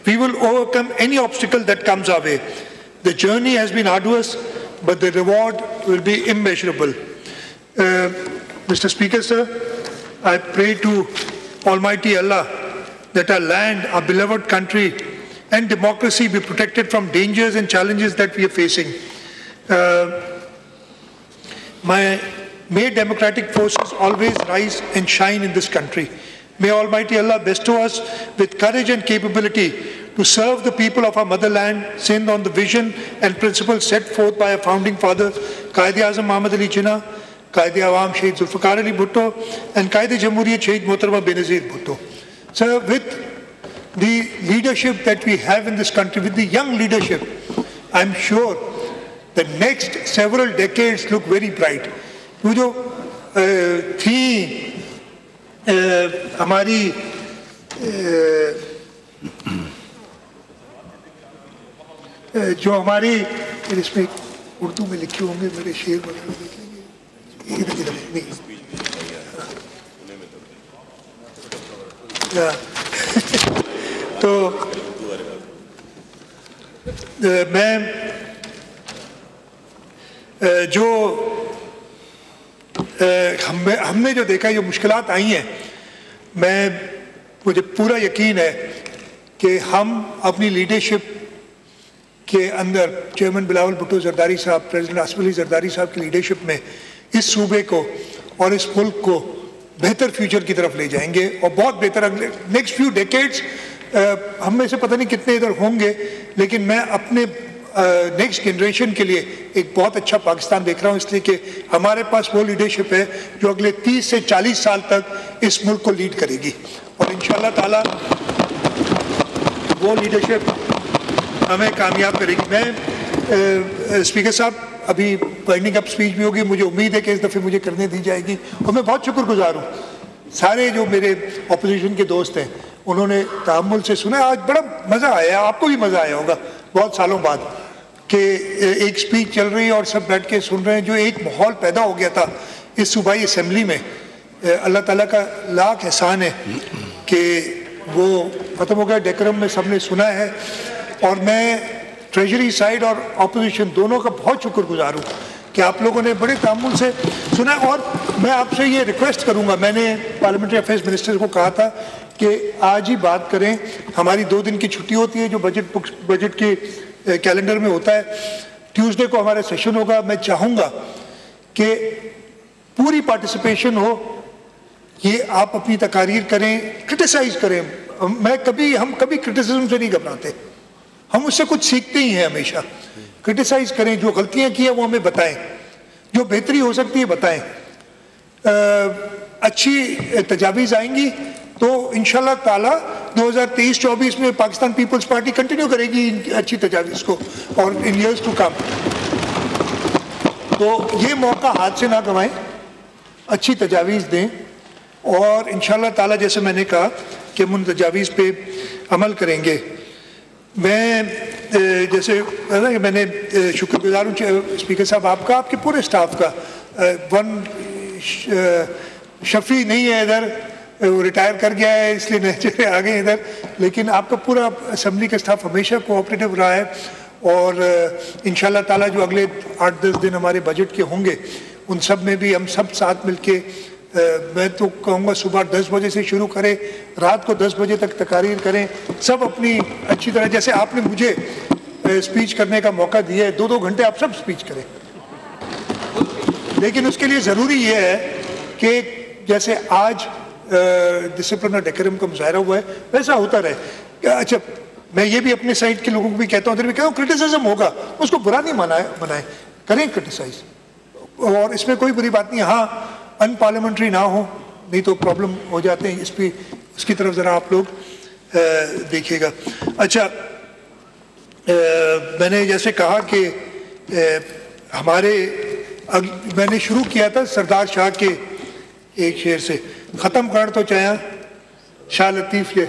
we will overcome any obstacle that comes our way. The journey has been arduous, but the reward will be immeasurable. Mr. Speaker, sir, I pray to Almighty Allah that our land, our beloved country and democracy be protected from dangers and challenges that we are facing. May democratic forces always rise and shine in this country. May Almighty Allah bestow us with courage and capability to serve the people of our motherland, Sindh, on the vision and principles set forth by our founding father, Qaid-e-Azam Muhammad Ali Jinnah, Qaid-e-Awam Shaheed Zulfikar Ali Bhutto, and Qaid-e-Jamhuriyat Shaheed Mohtarama Benazir Bhutto. Sir, with the leadership that we have in this country, with the young leadership, I'm sure the next several decades look very bright. वो जो थी हमारी जो हमारी इसमें उर्दू में लिखे होंगे मेरे शेर वगैरह देखेंगे इधर नहीं तो मैं जो हमने जो देखा ये मुश्किलात आई हैं, मुझे पूरा यकीन है कि हम अपनी लीडरशिप के अंदर चेयरमैन बिलावल भुट्टो जरदारी साहब, प्रेसिडेंट आसिफ अली जरदारी साहब की लीडरशिप में इस सूबे को और इस मुल्क को बेहतर फ्यूचर की तरफ ले जाएंगे और बहुत बेहतर अगले नेक्स्ट फ्यू डेकेड्स हम में से पता नहीं कितने इधर होंगे, लेकिन मैं अपने नेक्स्ट जनरेशन के लिए एक बहुत अच्छा पाकिस्तान देख रहा हूँ, इसलिए कि हमारे पास वो लीडरशिप है जो अगले 30 से 40 साल तक इस मुल्क को लीड करेगी और इंशाअल्लाह ताला वो लीडरशिप हमें कामयाब करेगी। मैं स्पीकर साहब अभी वाइंडिंग अप स्पीच भी होगी, मुझे उम्मीद है कि इस दफ़े मुझे करने दी जाएगी और मैं बहुत शुक्रगुजार हूँ सारे जो मेरे अपोजिशन के दोस्त हैं, उन्होंने तहम्मुल से सुना। आज बड़ा मज़ा आया, आपको भी मज़ा आया होगा बहुत सालों बाद कि एक स्पीच चल रही है और सब बैठ के सुन रहे हैं। जो एक माहौल पैदा हो गया था इस सूबाई असम्बली में, अल्लाह ताला का लाख एहसान है कि वो ख़त्म हो गया, डेकोरम में सबने सुना है और मैं ट्रेजरी साइड और अपोजिशन दोनों का बहुत शुक्रगुजार हूँ कि आप लोगों ने बड़े तामुल से सुना। और मैं आपसे ये रिक्वेस्ट करूँगा, मैंने पार्लियामेंट्री अफेयर्स मिनिस्टर को कहा था कि आज ही बात करें, हमारी 2 दिन की छुट्टी होती है जो बजट के कैलेंडर में होता है, ट्यूसडे को हमारा सेशन होगा। मैं चाहूँगा कि पूरी पार्टिसिपेशन हो, ये आप अपनी तकारीर करें, क्रिटिसाइज करें। हम कभी क्रिटिसिज्म से नहीं घबराते, हम उससे कुछ सीखते ही हैं हमेशा। क्रिटिसाइज करें, जो गलतियाँ की है वो हमें बताएं, जो बेहतरी हो सकती है बताएं। अच्छी तजावीज़ आएंगी तो इंशाल्लाह ताला 2023-24 में पाकिस्तान पीपल्स पार्टी कंटिन्यू करेगी इन अच्छी तजावीज़ को और इन ईयर्स टू कम। तो ये मौका हाथ से ना गंवाएं, अच्छी तजावीज़ दें और इंशाल्लाह ताला जैसे मैंने कहा कि हम उन तजावीज़ पे अमल करेंगे। मैं जैसे कि मैंने शुक्रगुजार हूँ स्पीकर साहब आपका, आपके पूरे स्टाफ का। शफी नहीं है इधर, वो रिटायर कर गया है इसलिए नए चेहरे आ गए इधर, लेकिन आपका पूरा असेंबली का स्टाफ हमेशा कोऑपरेटिव रहा है और इंशाल्लाह ताला जो अगले 8-10 दिन हमारे बजट के होंगे उन सब में भी हम सब साथ मिलके मैं तो कहूँगा सुबह 10 बजे से शुरू करें, रात को 10 बजे तक तकारीर करें, सब अपनी अच्छी तरह, जैसे आपने मुझे स्पीच करने का मौका दिया है, 2-2 घंटे आप सब स्पीच करें। लेकिन उसके लिए ज़रूरी ये है कि जैसे आज डिसिप्लिन और डेकोरम का मुजाहरा हुआ है वैसा होता रहे। अच्छा, मैं ये भी अपने साइड के लोगों को भी कहता हूँ, इधर भी कहता हूँ, क्रिटिसिज्म होगा उसको बुरा नहीं बनाए, करें क्रिटिसाइज, और इसमें कोई बुरी बात नहीं। हाँ, अनपार्लियामेंट्री ना हो, नहीं तो प्रॉब्लम हो जाते हैं। इस पर उसकी तरफ ज़रा आप लोग देखिएगा। अच्छा, मैंने जैसे कहा कि मैंने शुरू किया था सरदार शाह के एक शेर से, ख़त्म कर तो चाया शाह लतीफ़ जे,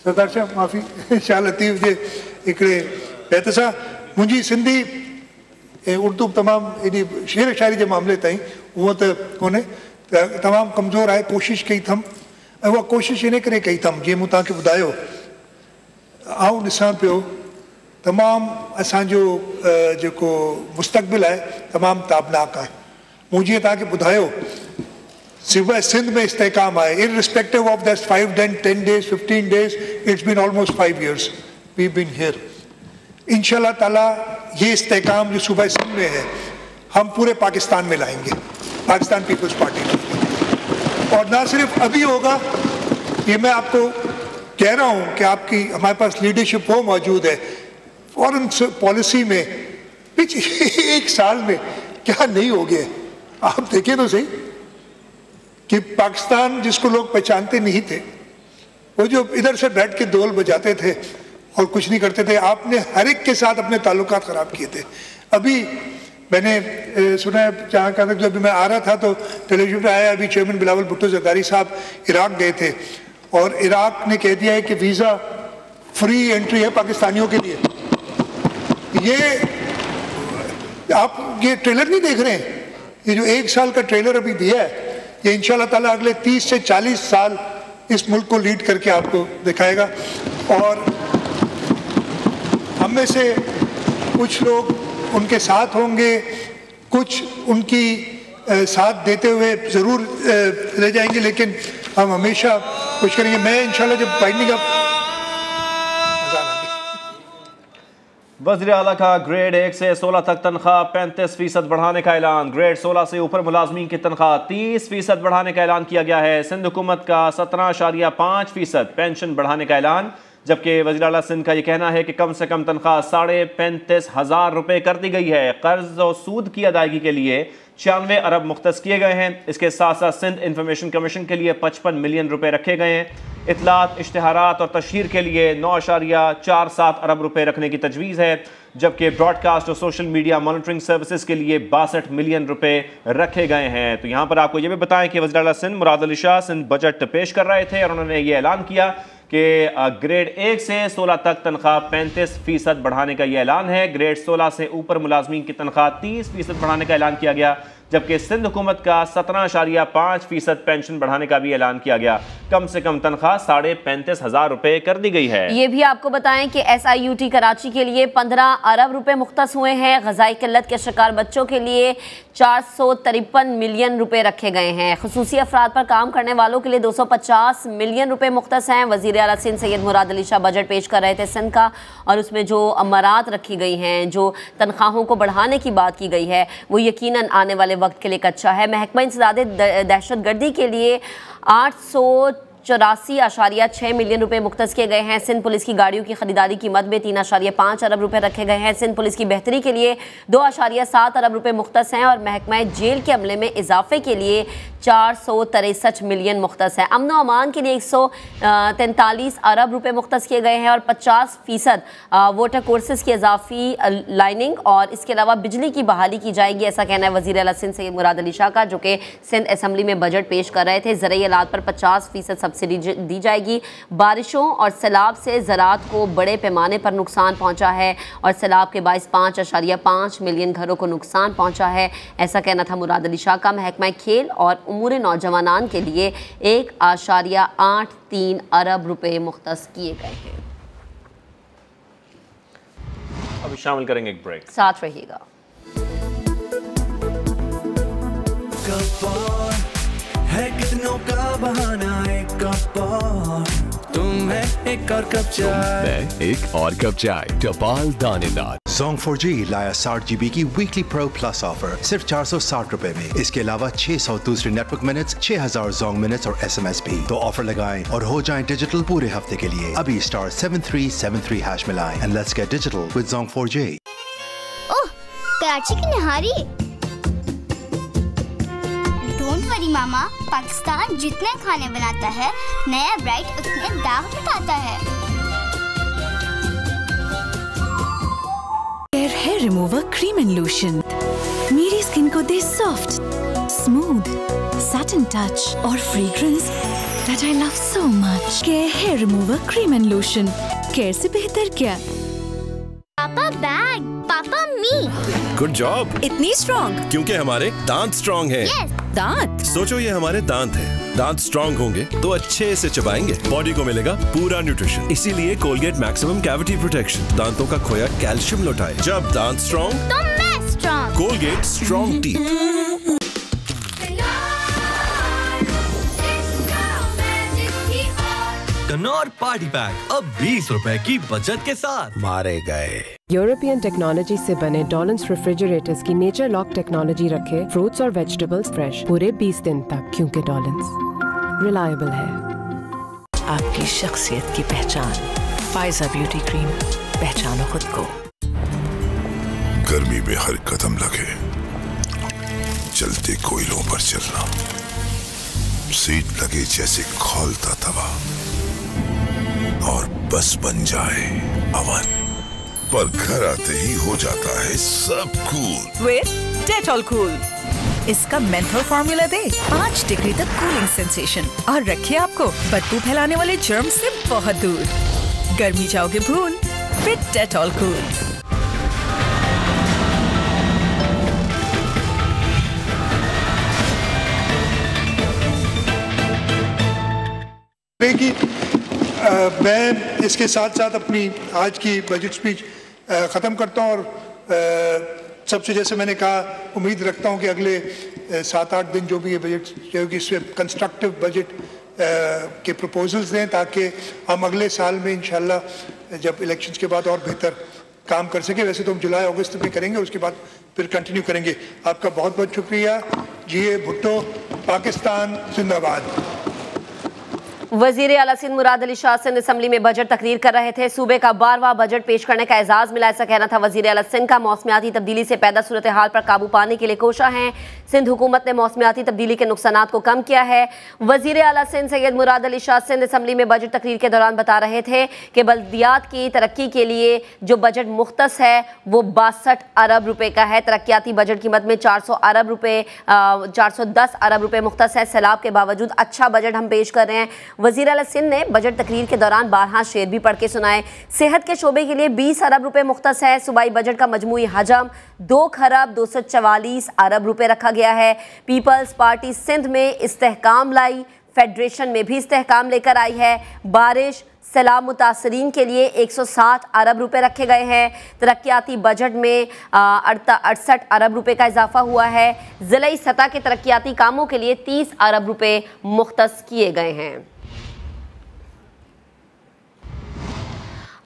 सरदार शाह माफ़ी शाह लतीफ़ जे हिकिड़े बैत सां मुंहिंजी सिंधी उर्दू तमामु एॾी शेर शाइरी जे मामले ताईं उहो त कोन्हे, तमामु कमज़ोर आहे। कोशिशि कई अथमि ऐं उहा कोशिशि इन करे कई अथमि जीअं मूं तव्हांखे ॿुधायो, आउं ॾिसां पियो तमामु असांजो जेको मुस्तक़बिल आहे तमामु ताबनाक आहे। मूं जीअं तव्हांखे ॿुधायो सिवाय सिंध में इस्तेकाम आहे, irrespective of that 5, 10 days, 15 days, it's been almost 5 years we've been here। इंशाल्लाह ताला ये इस्तेकाम जो सुबह सिंध में है हम पूरे पाकिस्तान में लाएंगे, पाकिस्तान पीपल्स पार्टी में। और ना सिर्फ अभी होगा, ये मैं आपको कह रहा हूँ कि आपकी हमारे पास लीडरशिप वो मौजूद है। फॉरेन पॉलिसी में पिछले 1 साल में क्या नहीं हो गया, आप देखें तो सही कि पाकिस्तान जिसको लोग पहचानते नहीं थे, वो जो इधर से बैठ के ढोल बजाते थे और कुछ नहीं करते थे, आपने हर एक के साथ अपने ताल्लुकात ख़राब किए थे। अभी मैंने सुना है, जहाँ कहा जब मैं आ रहा था तो टेलीविजन पर आया, अभी चेयरमैन बिलावल भुट्टो जरदारी साहब इराक गए थे और इराक ने कह दिया है कि वीज़ा फ्री एंट्री है पाकिस्तानियों के लिए। ये आप ये ट्रेलर नहीं देख रहे हैं, ये जो 1 साल का ट्रेलर अभी दिया है, ये इंशाल्लाह ताला अगले 30 से 40 साल इस मुल्क को लीड करके आपको दिखाएगा। और हम में से कुछ लोग उनके साथ होंगे, कुछ उनकी साथ देते हुए ज़रूर रह जाएंगे, लेकिन हम हमेशा कुछ करेंगे। मैं इंशाल्लाह जब बाइंडिंग अप वज़ीर आला का ग्रेड 1 से 16 तक तनख्वाह 35% बढ़ाने का ऐलान। ग्रेड 16 से ऊपर मुलाजमीन की तनख्वाह 30% बढ़ाने का ऐलान किया गया है। सिंध हुकूमत का 17.5% पेंशन बढ़ाने का ऐलान, जबकि वज़ीर आला सिंध का यह कहना है कि कम से कम तनख्वाह 35,500 रुपये कर दी गई है। कर्ज और सूद की अदायगी के लिए 96 अरब मुख्तस किए गए हैं। इसके साथ साथ सिंध इंफॉर्मेशन कमीशन के लिए 55 मिलियन रुपए रखे गए हैं। इतलात, इश्तिहारात और तशहीर के लिए 9.47 अरब रुपए रखने की तजवीज़ है, जबकि ब्रॉडकास्ट और सोशल मीडिया मॉनिटरिंग सर्विसेज के लिए 62 मिलियन रुपए रखे गए हैं। तो यहाँ पर आपको ये भी बताएं कि वज़ीर आला सिंध मुराद शाह सिंध बजट पेश कर रहे थे और उन्होंने ये ऐलान किया कि ग्रेड 1 से 16 तक तनख्वाह 35% बढ़ाने का ये ऐलान है। ग्रेड 16 से ऊपर मुलाजमीन की तनख्वाह 30% बढ़ाने का ऐलान किया गया, जबकि सिंध हुकूमत का 17.5% पेंशन बढ़ाने का भी ऐलान किया गया। कम से कम तनख्वाह 35,500 रुपए कर दी गई है। ये भी आपको बताएं कि SIUT कराची के लिए 15 अरब रुपए मुख्तस हुए हैं। ग़ज़ाई किल्लत के शिकार बच्चों के लिए 453 मिलियन रुपए रखे गए हैं। खुसूसी अफराद पर काम करने वालों के लिए 250 मिलियन रुपए मुख्तस हैं। वज़ीर आला सिंध सैयद मुराद अली शाह बजट पेश कर रहे थे सिंध का, और उसमें जो अमरात रखी गई हैं, जो तनख्वाहों को बढ़ाने की बात की गई है, वो यकीनन आने वाले वक्त के लिए अच्छा है। महकमा इंसदाद दहशत गर्दी के लिए 884.6 मिलियन रुपए मुख्तस किए गए हैं। सिंध पुलिस की गाड़ियों की खरीदारी कीमत में 3.5 अरब रुपए रखे गए हैं। सिंध पुलिस की बेहतरी के लिए 2.7 अरब रुपए मुख्तस हैं और महकमा जेल के अमले में इजाफे के लिए 463 मिलियन मुख्तस है। अमन व अमान के लिए 143 अरब रुपए मुख्तस किए गए हैं और 50% वोटर कोर्सेज की इजाफी लाइनिंग और इसके अलावा बिजली की बहाली की जाएगी, ऐसा कहना है वज़ीर आला सिंध सैयद मुराद अली शाह का, जो कि सिंध असम्बली में बजट पेश कर रहे थे। ज़राई आलात पर 50% सब्सिडी दी जाएगी। बारिशों और सैलाब से ज़राअत को बड़े पैमाने पर नुकसान पहुँचा है और सैलाब के बायस 5.5 मिलियन घरों को नुकसान पहुँचा है, ऐसा कहना था मुराद अली शाह का। महकमा खेल और उमूर नौजवानान के लिए 1.83 अरब रुपए मुख्तस किए गए हैं। अभी शामिल करेंगे एक ब्रेक, साथ रहिएगा। है कितनों का बहाना, एक कप और तुम है एक और कप चाय, एक और कप चाय टपाल दानेदार। Zong 4G लाया 60 GB की वीकली प्रो प्लस ऑफर सिर्फ 460 रुपए में। इसके अलावा 600 दूसरे नेटवर्क मिनट्स, 6000 Zong मिनट्स और SMS भी। तो ऑफर लगाएं और हो जाएं डिजिटल पूरे हफ्ते के लिए। अभी *7373# मिलाएं and let's get digital with Zong 4G। ओह, कराची की नहारी। डोंट वरी मामा, पाकिस्तान जितने खाने बनाता है, नया ब्राइट उतने दाग मिटाता है। Hair remover cream and lotion मेरी स्किन को दे सॉफ्ट, स्मूथ, सैटिन टच और fragrance that I love so much. Care hair remover cream and lotion, care से बेहतर क्या। Papa bag, papa me. Good job. इतनी स्ट्रॉन्ग क्योंकि हमारे दांत स्ट्रॉन्ग हैं। Yes. दांत? सोचो ये हमारे दांत हैं। दांत स्ट्रॉन्ग होंगे तो अच्छे से चबाएंगे, बॉडी को मिलेगा पूरा न्यूट्रिशन। इसीलिए कोलगेट मैक्सिमम कैविटी प्रोटेक्शन दांतों का खोया कैल्शियम लौटाए। जब दांत स्ट्रॉन्ग तो मैं strong. Colgate strong teeth. Knorr party pack अब 20 रुपए की बचत के साथ मारे गए। यूरोपियन टेक्नोलॉजी से बने डॉलन्स रेफ्रिजरेटर्स की नेचर लॉक टेक्नोलॉजी रखे फ्रूट्स और वेजिटेबल्स फ्रेश पूरे 20 दिन तक, क्योंकि डॉलन्स रिलायबल है। आपकी शख्सियत की पहचान, फाइजा ब्यूटी क्रीम, पहचानो खुद को। गर्मी में हर कदम लगे, जलते कोयलों पर चलना, सीट लगे जैसे खौलता तवा और बस बन जाए अवन, पर घर आते ही हो जाता है सब कूल विद डेटॉल कूल। इसका मेंथोल फार्मूला दे 5 डिग्री तक कूलिंग सेंसेशन और रखे आपको बदबू फैलाने वाले जर्म से बहुत दूर। गर्मी जाओगे भूल विद डेटॉल कूल। मैं इसके साथ साथ अपनी आज की बजट स्पीच ख़त्म करता हूँ और सबसे जैसे मैंने कहा उम्मीद रखता हूँ कि अगले 7-8 दिन जो भी ये बजट जो कि इसमें कंस्ट्रक्टिव बजट के प्रपोजल्स दें, ताकि हम अगले साल में इंशाल्लाह जब इलेक्शंस के बाद और बेहतर काम कर सके। वैसे तो हम जुलाई अगस्त में करेंगे, उसके बाद फिर कंटिन्यू करेंगे। आपका बहुत बहुत शुक्रिया। जीए भुट्टो, पाकिस्तान जिंदाबाद। वज़ीर आला सिंध मुराद अली शाह सिंध असम्बली में बजट तकरीर कर रहे थे। सूबे का 12वां बजट पेश करने का एजाज़ मिला, ऐसा कहना था वज़ीर आला सिंध का। मौसमियाती तब्दीली से पैदा सूरत हाल पर काबू पाने के लिए कोशा हैं। सिंध हुकूमत ने मौसमियाती तब्दीली के नुकसानात को कम किया है। वज़ीर आला सिंध सैयद मुराद अली शाह सिंध असम्बली में बजट तकरीर के दौरान बता रहे थे कि बल्दियात की तरक्की के लिए जो बजट मुख्तस है वो 62 अरब रुपए का है। तरक्याती बजट की मद में 410 अरब रुपए मुख्तस है। सैलाब के बावजूद अच्छा बजट हम पेश कर रहे हैं। वज़ीर आला सिंध ने बजट तकरीर के दौरान 12 शेर भी पढ़ के सुनाए। सेहत के शोबे के लिए 20 अरब रुपए मुख्तस है। सूबाई बजट का मजमूई हजम 2 खरब 244 अरब रुपए रखा गया है। पीपल्स पार्टी सिंध में इस्तेहकाम लाई, फेडरेशन में भी इस्तेहकाम लेकर आई है। बारिश सैलाब मुतासरीन के लिए 107 अरब रुपए रखे गए हैं। तरक्याती बजट में 68 अरब रुपए का इजाफा हुआ है। ज़िलाई सतह के तरक्याती कामों के लिए 30 अरब रुपए मुख्तस किए गए हैं।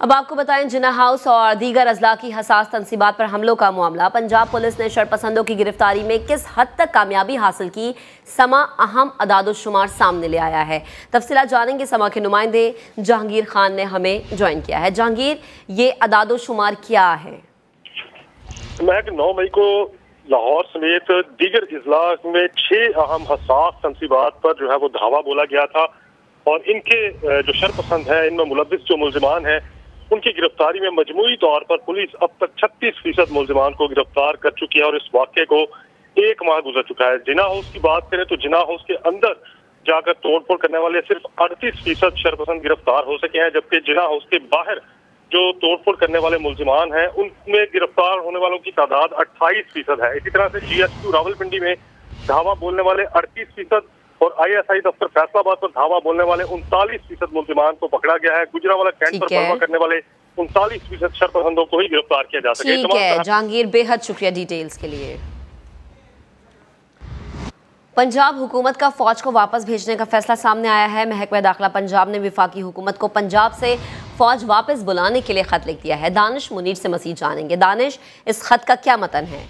अब आपको बताएं, जिना हाउस और दीगर अजला की हसास तनसीबात पर हमलों का मामला। पंजाब पुलिस ने शरपसंदों की गिरफ्तारी में किस हद तक कामयाबी हासिल की, समा अहम अदादुश्शुमार सामने ले आया है। तफसीलात जानेंगे, समा के नुमाइंदे जहांगीर खान ने हमें ज्वाइन किया है। जहांगीर, ये अदादुश्शुमार क्या है? महक 9 मई को लाहौर समेत दीगर अजला में 6 अहम हसास तनसीबात पर जो है वो धावा बोला गया था और इनके जो शरपसंद है, इनमें मुलविस जो मुलजिमान हैं उनकी गिरफ्तारी में मजमूई तौर पर पुलिस अब तक 36% मुलजिमान को गिरफ्तार कर चुकी है और इस वाक़े को 1 माह गुजर चुका है। जिना हाउस की बात करें तो जिना हाउस के अंदर जाकर तोड़फोड़ करने वाले सिर्फ 38% शरपसंद गिरफ्तार हो सके हैं, जबकि जिना हाउस के बाहर जो तोड़फोड़ करने वाले मुलजिमान हैं उनमें गिरफ्तार होने वालों की तादाद 28% है। इसी तरह से GSQ रावलपिंडी में धावा बोलने वाले 38% और ISI दफ्तर फैसलाबाद पर धावा बोलने वाले 39% मुलजिमान को पकड़ा गया है। गुजरावाला कैंट पर बलवा करने वाले 39% शरपसंदों को ही गिरफ्तार किया जा सके। ठीक है जहांगीर, बेहद शुक्रिया डिटेल्स के लिए। पंजाब हुकूमत का फौज को वापस भेजने का फैसला सामने आया है। महकमा दाखिला पंजाब ने वफाकी हुकूमत को पंजाब से फौज वापस बुलाने के लिए खत लिख दिया है। दानिश मुनीर से मज़ीद जानेंगे। दानिश, इस खत का क्या मतन है?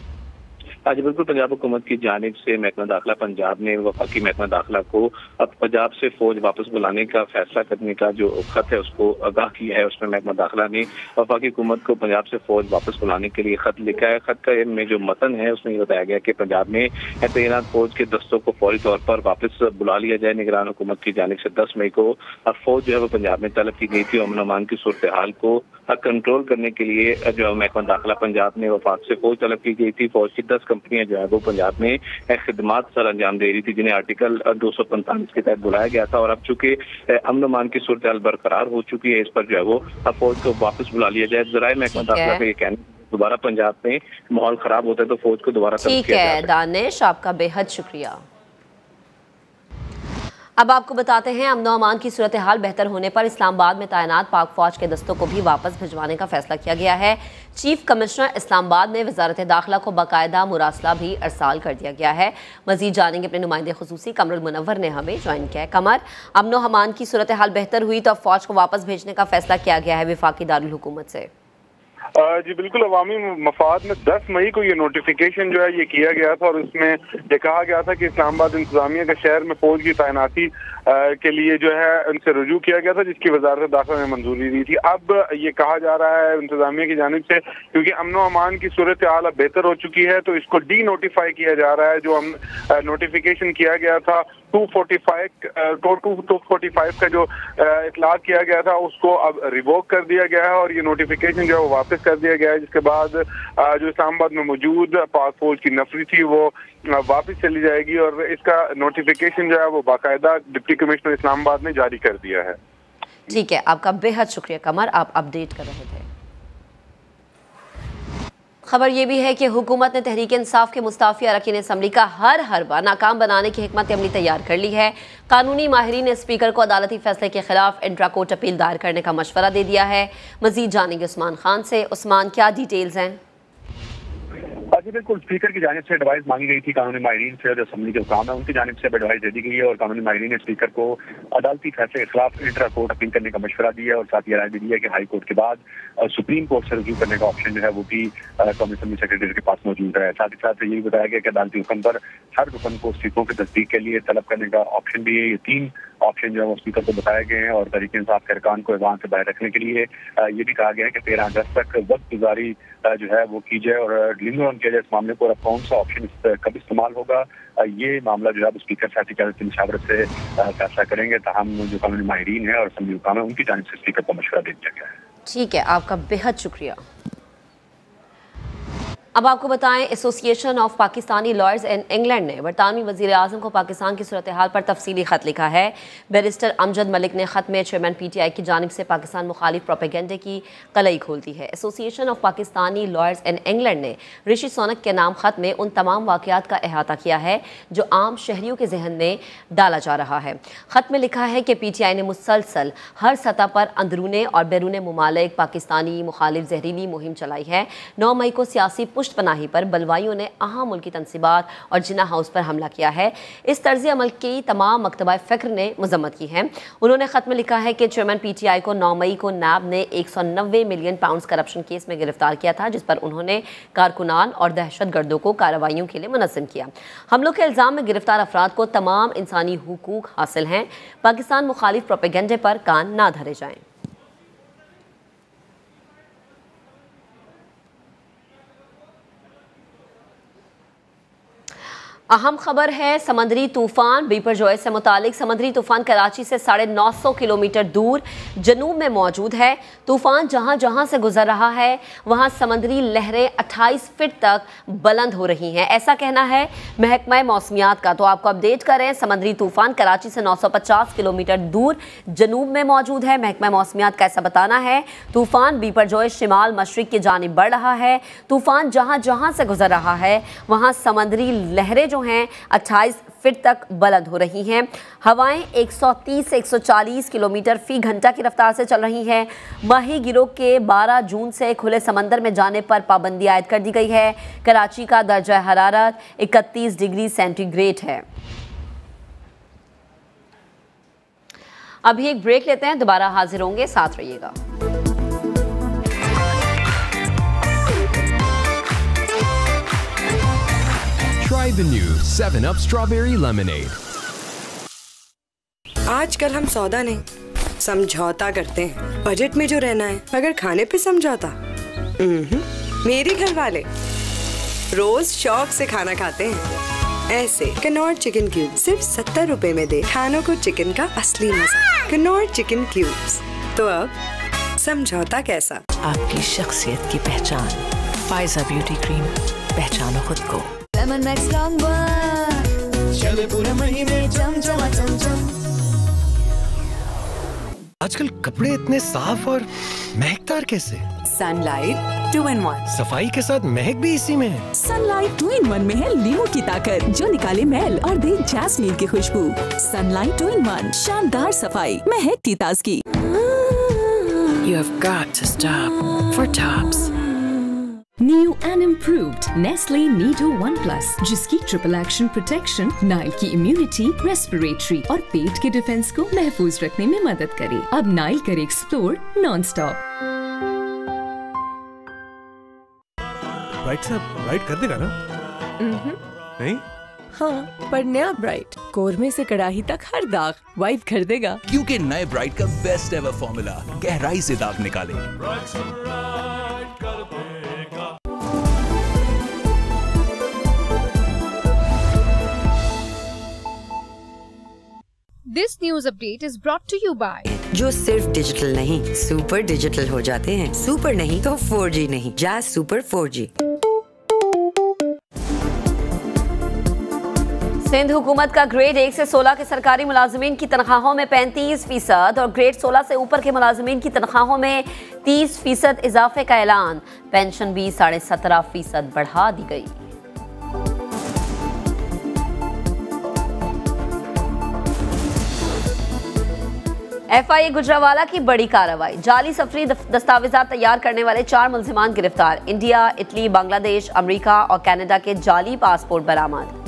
आज बिल्कुल पंजाब हुकूमत की जानिब से महकमा दाखिला पंजाब ने वफाकी महकमा दाखिला को अब पंजाब से फौज वापस बुलाने का फैसला करने का जो खत है उसको आगाह किया है। उसमें महकमा दाखिला ने वफाकी हुकूमत को पंजाब से फौज वापस बुलाने के लिए खत लिखा है। खत का में जो मतन है उसमें ये बताया गया कि पंजाब में तैनात फौज के दस्तों को फौरी तौर पर वापस बुला लिया जाए। निगरान हुकूमत की जानिब से 10 मई को फौज जो है वो पंजाब में तलब की गई थी। अमन अमान की सूरत हाल को कंट्रोल करने के लिए जो महकमा दाखिला पंजाब ने वफाक से फौज तलब की गई थी। फौज की 10 कंपनियां जो है वो पंजाब में खिदमात सर अंजाम दे रही थी, जिन्हें आर्टिकल 245 के तहत बुलाया गया था। और अब चूंकि अमन अमान की सूरत हाल बरकरार हो चुकी है, इस पर जो है वो फौज को वापस बुला लिया जाए। जराए महकमा दाखिला का ये कहना दोबारा पंजाब में माहौल खराब होता है तो फौज को दोबारा ठीक है दानिश, आपका बेहद शुक्रिया। अब आपको बताते हैं अमन अमान की सूरत हाल बेहतर होने पर इस्लामाबाद में तैनात पाक फौज के दस्तों को भी वापस भिजवाने का फैसला किया गया है। चीफ कमिश्नर इस्लामाबाद ने वजारत दाखिला को बाकायदा मुरासला भी अरसाल कर दिया गया है। मजीद जानेंगे अपने नुमाइंदे खुसूसी कमरुल मुनव्वर ने हमें ज्वाइन किया है। कमर, अमन अमान की सूरत हाल बेहतर हुई तो अब फौज को वापस भेजने का फैसला किया गया है वफाकी दारुल हुकूमत से। जी बिल्कुल, अवामी मफाद में 10 मई को ये नोटिफिकेशन जो है ये किया गया था और उसमें ये कहा गया था कि इस्लामाबाद इंतजामिया के शहर में फौज की तैनाती के लिए जो है उनसे रुजू किया गया था, जिसकी वजारत दाखिला ने मंजूरी दी थी। अब ये कहा जा रहा है इंतजामिया की जानिब से क्योंकि अमन अमान की सूरत हाल अब बेहतर हो चुकी है तो इसको डी नोटिफाई किया जा रहा है। जो हम नोटिफिकेशन किया गया था 245 का जो इतलाक किया गया था उसको अब रिवोक कर दिया गया है और ये नोटिफिकेशन जो है वो वापस कर दिया गया है, जिसके बाद जो इस्लामाबाद में मौजूद पाक फौज की नफरी थी वो वापस चली जाएगी और इसका नोटिफिकेशन जो है वो बाकायदा डिप्टी कमिश्नर इस्लामाबाद ने जारी कर दिया है। ठीक है, आपका बेहद शुक्रिया कमर, आप अपडेट कर रहे थे। खबर यह भी है कि हुकूमत ने तहरीक इंसाफ के मुस्ताफी अरकान असम्बली का हर हरबा नाकाम बनाने की हिकमत अमली तैयार कर ली है। कानूनी माहिरीन ने स्पीकर को अदालती फैसले के खिलाफ इंट्रा कोर्ट अपील दायर करने का मशवरा दे दिया है। मजीद जानेंगे उस्मान खान से। उस्मान, क्या डिटेल्स हैं? जी बिल्कुल, स्पीकर की जानिब से एडवाइस मांगी गई थी कानूनी माहिरीन से, जो असम्बली के हुकाम है उनकी जानिब से एडवाइस दे दी गई है और कानूनी माहिरीन ने स्पीकर को अदालती फैसले के खिलाफ इंट्रा कोर्ट अपील करने का मशवरा दिया है और साथ ही राय भी दी है कि हाई कोर्ट के बाद सुप्रीम कोर्ट से रुजू करने का ऑप्शन जो है वो भी कौमी असम्बली सेक्रेटरी के पास मौजूद है। साथ ही साथ ये भी बताया गया कि अदालती हुक्म पर हर रुकन को इस्तीफों की तस्दीक के लिए तलब करने का ऑप्शन भी है। ये 3 ऑप्शन जो है वो स्पीकर को बताए गए हैं और तहरीक इंसाफ के अरकान को ऐवान से बाहर रखने के लिए ये भी कहा गया है कि 13 अगस्त तक वक्त गुजारी जो है वो की जाए और लिंगो ऑन किया जाए इस मामले को। और कौन सा ऑप्शन कब इस्तेमाल होगा ये मामला जो है स्पीकर साथी की मुशावरत से फैसला करेंगे। ताहम जो कानूनी माहिरीन है और असम्बली हुकाम है उनकी जानिब से स्पीकर को मशवरा दे दिया गया है। ठीक है, आपका बेहद शुक्रिया। अब आपको बताएं, association of Pakistani lawyers in England ने बरतानवी वज़ीर आज़म को पाकिस्तान की सूरत हाल पर तफसीली खत लिखा है। बैरिस्टर अमजद मलिक ने खत में चेयरमैन PTI की जानिब से पाकिस्तान मुखालिफ प्रोपेगेंडे की कलई खोल दी है। Association of Pakistani lawyers in England ने ऋषि सोनक के नाम खत में उन तमाम वाक़यात का अहाता किया है जो आम शहरियों के जहन में डाला जा रहा है। खत में लिखा है कि PTI ने मुसलसल हर सतह पर अंदरूने और बैरून मुमालिक पाकिस्तानी मुखालिफ जहरीली मुहिम चलाई है। 9 मई को सियासी पुष्ट पनाही पर बलवाइयों ने अहम मुल्की तनसीबात और जिना हाउस पर हमला किया है। इस तर्ज अमल की तमाम मकतबा फ़िक्र ने मजम्मत की है। उन्होंने खत में लिखा है कि चेयरमैन PTI को 9 मई को नैब ने 190 मिलियन पाउंड करप्शन केस में गिरफ्तार किया था, जिस पर उन्होंने कारकुनान और दहशतगर्दों को कार्रवाइयों के लिए मुनज़्ज़म किया। हमलों के इल्ज़ाम में गिरफ्तार अफराद को तमाम इंसानी हुकूक हासिल हैं। पाकिस्तान मुखालिफ प्रोपेगेंडे पर कान ना धरे जाएं। अहम खबर है समंदरी तूफान बिपरजॉय से मुतालिक। समंदरी तूफान कराची से 950 किलोमीटर दूर जनूब में मौजूद है। तूफान जहां जहां से गुजर रहा है वहां समंदरी लहरें 28 फीट तक बुलंद हो रही हैं, ऐसा कहना है महकमा मौसमियात का। तो आपको अपडेट करें, समंदरी तूफान कराची से 950 किलोमीटर दूर जनूब में मौजूद है। महकमा मौसमियात का ऐसा बताना है तूफान बिपरजॉय शिमाल मशरिक की जानिब बढ़ रहा है। तूफान जहां जहां से गुजर रहा है वहां समंदरी लहरें जो हैं 28 फीट तक बुलंद हो रही हैं। हवाएं 130 से 140 किलोमीटर फी घंटा की रफ्तार से चल रही हैं। माही गिरोह के 12 जून से खुले समंदर में जाने पर पाबंदी आयद कर दी गई है। कराची का दर्जा हरारत 31 डिग्री सेंटीग्रेड है। अभी एक ब्रेक लेते हैं, दोबारा हाजिर होंगे, साथ रहिएगा। Try the new 7-Up Strawberry Lemonade. आजकल हम सौदा नहीं समझौता करते हैं, बजट में जो रहना है, मगर खाने पे समझौता। मेरे घर वाले रोज शौक से खाना खाते हैं। ऐसे कनौर चिकन क्यूब सिर्फ 70 रुपए में दे खानों को चिकन का असली मजा। Knorr chicken cubes. तो अब समझौता कैसा? आपकी शख्सियत की पहचान, फायजा ब्यूटी क्रीम, पहचानो खुद को। लेमन मैक्स लॉन्ग वन चले पूरे महीने चमचमा चमचम। आजकल कपड़े इतने साफ और महकदार कैसे? Sunlight 2-in-1। सफाई के साथ महक भी इसी में है। सनलाइट 2-in-1 में है लीमू की ताकत जो निकाले मैल और दे जैस्मीन की खुशबू। सनलाइट 2-in-1 शानदार सफाई, महक की ताजगी। You have got to stop for tops. New and improved Nestle Nido One Plus, जिसकी ट्रिपल एक्शन प्रोटेक्शन नाइल की इम्यूनिटी, रेस्पिरेटरी और पेट के डिफेंस को महफूज रखने में मदद करे। अब नाइल करे एक्सप्लोर नॉन स्टॉप। ब्राइट साहब ब्राइट कर देगा ना? नहीं? हाँ, पर नया ब्राइट कोरमे से कड़ाही तक हर दाग वाइप कर देगा। क्योंकि नए ब्राइट का बेस्ट एवर फॉर्मूला गहराई से दाग निकाले। This news update is brought to you by जो सिर्फ डिजिटल नहीं सुपर डिजिटल हो जाते हैं। सुपर नहीं तो 4G नहीं, जैज़ सुपर 4G। सिंध हुकूमत का ग्रेड 1 से 16 के सरकारी मुलाजमीन की तनख्वाहों में 35% और ग्रेड 16 से ऊपर के मुलाजमीन की तनख्वाहों में 30% इजाफे का ऐलान। पेंशन भी 17.5% बढ़ा दी गई। FIA गुजरावाला की बड़ी कार्रवाई। जाली सफरी दस्तावेजात तैयार करने वाले 4 मुल्जिमान गिरफ्तार। इंडिया, इटली, बांग्लादेश, अमेरिका और कनाडा के जाली पासपोर्ट बरामद।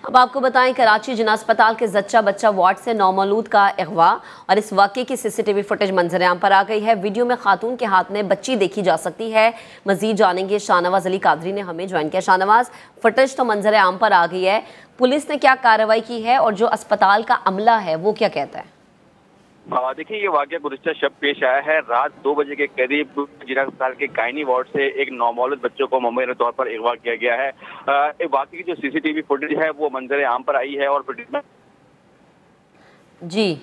अब आपको बताएं, कराची जिना अस्पताल के जच्चा बच्चा वार्ड से नौमौलूद का अगवा और इस वाक़े की CCTV फुटेज मंजरेआम पर आ गई है। वीडियो में खातून के हाथ में बच्ची देखी जा सकती है। मजीद जानेंगे, शाहनवाज अली कादरी ने हमें ज्वाइन किया। शाहनवाज, फुटेज तो मंजरेआम पर आ गई है, पुलिस ने क्या कार्रवाई की है और जो अस्पताल का अमला है वो क्या कहता है? देखिए, ये वाकया गुज़िश्ता शब पेश आया है। रात 2 बजे के करीब जिला अस्पताल के गायनी वार्ड से एक नौमौलूद बच्चों को मुमकिन तौर पर अगवा किया गया है। वाकई की जो CCTV फुटेज है वो मंजर आम पर आई है और फुटेज में जी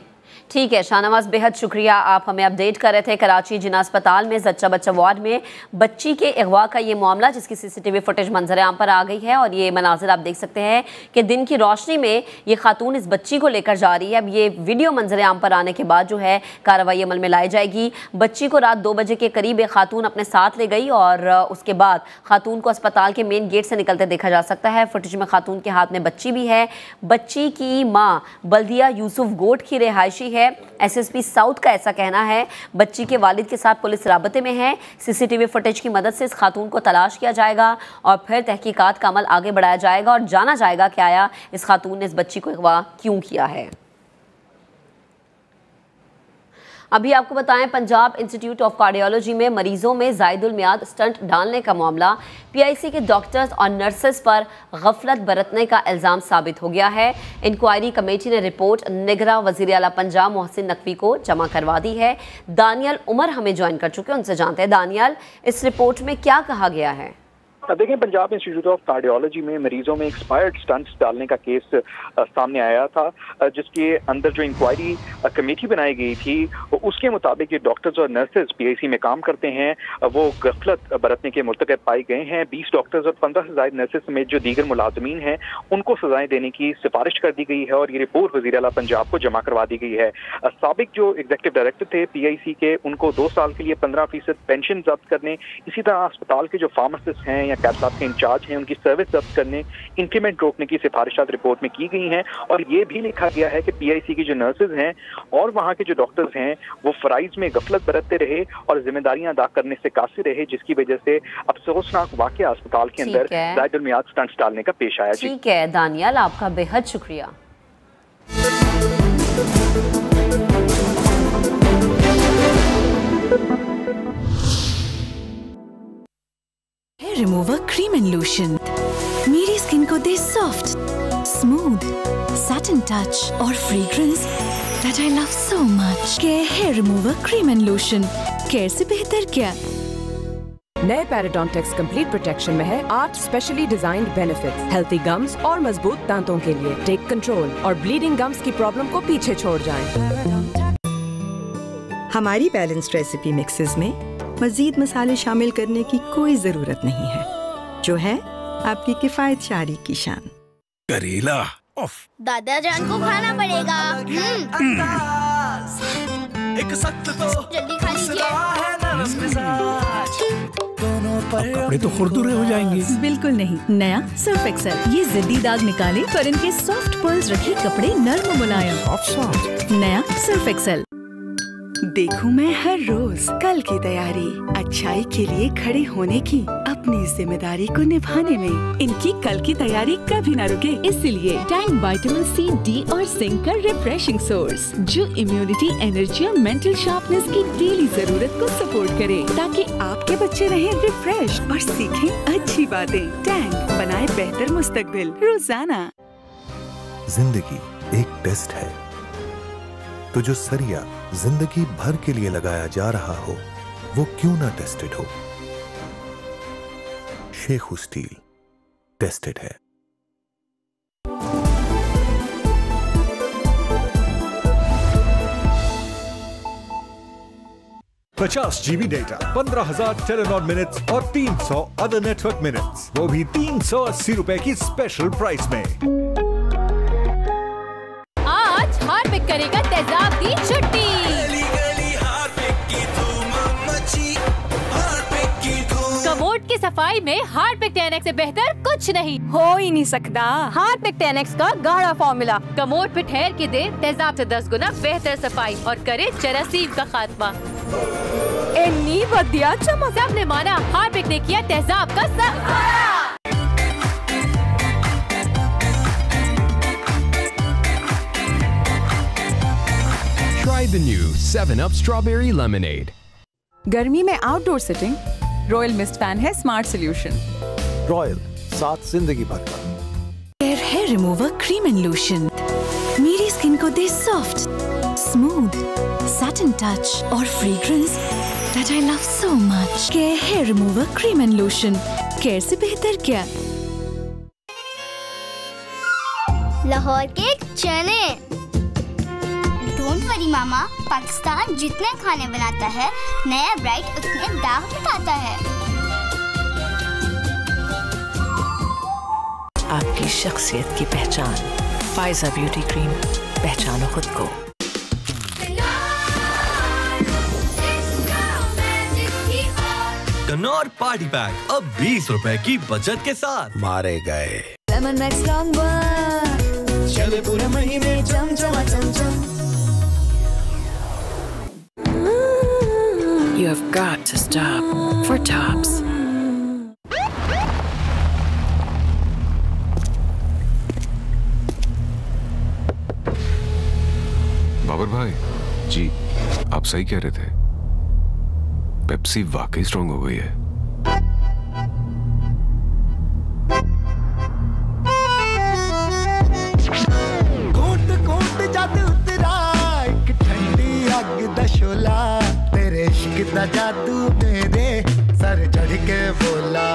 ठीक है। शाहनवाज, बेहद शुक्रिया, आप हमें अपडेट कर रहे थे। कराची जिना अस्पताल में जच्चा बच्चा वार्ड में बच्ची के अगवा का ये मामला, जिसकी CCTV फुटेज मंजर आम पर आ गई है और ये मनाजिर आप देख सकते हैं कि दिन की रोशनी में ये खातून इस बच्ची को लेकर जा रही है। अब ये वीडियो मंजर आम पर आने के बाद जो है कार्रवाई अमल में लाई जाएगी। बच्ची को रात 2 बजे के करीब एक खातून अपने साथ ले गई और उसके बाद खातून को अस्पताल के मेन गेट से निकलते देखा जा सकता है। फुटेज में खातून के हाथ में बच्ची भी है। बच्ची की माँ बल्दिया यूसुफ गोट की रिहायशी है। SSP साउथ का ऐसा कहना है। बच्ची के वालिद के साथ पुलिस राबते में है। CCTV फुटेज की मदद से इस खातून को तलाश किया जाएगा और फिर तहकीकात का अमल आगे बढ़ाया जाएगा और जाना जाएगा कि आया इस खातून ने इस बच्ची को अगवा क्यों किया है। अभी आपको बताएं, पंजाब इंस्टीट्यूट ऑफ कार्डियोलॉजी में मरीजों में ज़ायदुल मियाद स्टंट डालने का मामला पीआईसी के डॉक्टर्स और नर्सेस पर गफलत बरतने का इल्ज़ाम साबित हो गया है। इंक्वायरी कमेटी ने रिपोर्ट निगरां वज़ीर आला पंजाब मोहसिन नकवी को जमा करवा दी है। दानियल उमर हमें ज्वाइन कर चुके हैं, उनसे जानते हैं। दानियल, इस रिपोर्ट में क्या कहा गया है? देखें, पंजाब इंस्टीट्यूट ऑफ कार्डियोलॉजी में मरीजों में एक्सपायर्ड स्टंट्स डालने का केस सामने आया था, जिसके अंदर जो इंक्वायरी कमेटी बनाई गई थी उसके मुताबिक ये डॉक्टर्स और नर्सेज पीआईसी में काम करते हैं वो गफलत बरतने के मुर्तकब पाए गए हैं। 20 डॉक्टर्स और 15 से ज़ायद नर्सेज समेत जो दीगर मुलाजमीन हैं उनको सजाएं देने की सिफारिश कर दी गई है और ये रिपोर्ट वज़ीर आला पंजाब को जमा करवा दी गई है। साबिक जो एग्जीक्यूटिव डायरेक्टर थे पीआईसी के, उनको 2 साल के लिए 15% पेंशन जब्त करने, इसी तरह अस्पताल के जो फार्मासिस्ट हैं कैथ के इंचार्ज हैं उनकी सर्विस जब्त करने, इंक्रीमेंट रोकने की सिफारिशात रिपोर्ट में की गई हैं। और ये भी लिखा गया है कि पीआईसी की जो नर्सेज हैं और वहाँ के जो डॉक्टर्स हैं वो फराइज में गफलत बरतते रहे और जिम्मेदारियां अदा करने से कासिर रहे, जिसकी वजह से अफसोसनाक वाकया अस्पताल के अंदर ज़ायदुल मियाद स्टंट्स डालने का पेश आया। ठीक है दानियल, आपका बेहद शुक्रिया। Hair remover cream and lotion मेरी स्किन को दे सॉफ्ट, स्मूथ, सैटिन टच और fragrance that I love so much. Care hair remover cream and lotion, care से बेहतर क्या? नए पैराडोंटेक्स कंप्लीट प्रोटेक्शन में है 8 specially designed benefits healthy gums और मजबूत दांतों के लिए। टेक कंट्रोल और ब्लीडिंग गम्स की प्रॉब्लम को पीछे छोड़ जाएं। हमारी बैलेंस्ड रेसिपी मिक्सेस में मजीद मसाले शामिल करने की कोई जरूरत नहीं है, जो है आपकी किफायत शारी की शान। करेला दादा जान को खाना पड़ेगा। एक सख्त तो जल्दी खा लीजिए। कपड़े तो खुरदुरे हो जाएंगे। बिल्कुल नहीं, नया सर्फ एक्सेल ये जिद्दी दाग निकाले पर इनके सॉफ्ट पर्ल्स रखे कपड़े नर्म मुलायम। नया सर्फ एक्सेल। देखूं मैं हर रोज कल की तैयारी, अच्छाई के लिए खड़े होने की, अपनी जिम्मेदारी को निभाने में इनकी कल की तैयारी कभी न रुके। इसलिए टैंक विटामिन सी, डी और जिंक का रिफ्रेशिंग सोर्स जो इम्यूनिटी, एनर्जी और मेंटल शार्पनेस की डेली जरूरत को सपोर्ट करे, ताकि आपके बच्चे रहें रिफ्रेश और सीखें अच्छी बातें। टैंक बनाए बेहतर मुस्तकबिल रोजाना। जिंदगी एक टेस्ट है, तो जो सरिया जिंदगी भर के लिए लगाया जा रहा हो वो क्यों ना टेस्टेड हो? शेखू स्टील टेस्टेड है। $50 GB डेटा, 15,000 टेलीनॉर मिनट्स और 300 अदर नेटवर्क मिनट्स, वो भी 380 रुपए की स्पेशल प्राइस में। आज हार्पिक करेगा तेजाब की छुट्टी। कमोड की सफाई में हार्पिक 10X से बेहतर कुछ नहीं हो ही नहीं सकता। हार्पिक 10X का गाढ़ा फॉर्मूला कमोड पे ठहर के दे तेजाब से 10 गुना बेहतर सफाई और करे जरासीम का खात्मा। इन्नी बढ़िया चमक, सबने माना हार्पिक ने किया तेजाब का सफाया। Try the new 7-Up Strawberry Lemonade. गर्मी में outdoor sitting, royal mist fan है स्मार्ट सोल्यूशन। रॉयल, साथ जिंदगी भर का। Care hair remover cream and lotion मेरी स्किन को दे सॉफ्ट, स्मूथ, सैटिन टच और fragrance that I love so much. Care hair remover cream and lotion, care से बेहतर क्या? लाहौर के चने। डोंट वरी मामा, पाकिस्तान जितने खाने बनाता है नया ब्राइट उतने दाग मिटाता है। आपकी शख्सियत की पहचान, फायजा ब्यूटी क्रीम, पहचानो खुद को। कनौर पार्टी पैक अब 20 रुपए की बचत के साथ। मारे गए लेमन मैक्स लॉन्ग वन, चले पूरे महीने चम चमा चम चम। You have got to stop for tops. Babar भाई, जी आप सही कह रहे थे, पेप्सी वाकई स्ट्रांग हो गई है। कोट कोट जद उतरा एक ठंडी अग दा शोला, तेरे इश्क दा जादू मेरे सर चढ़ के बोला।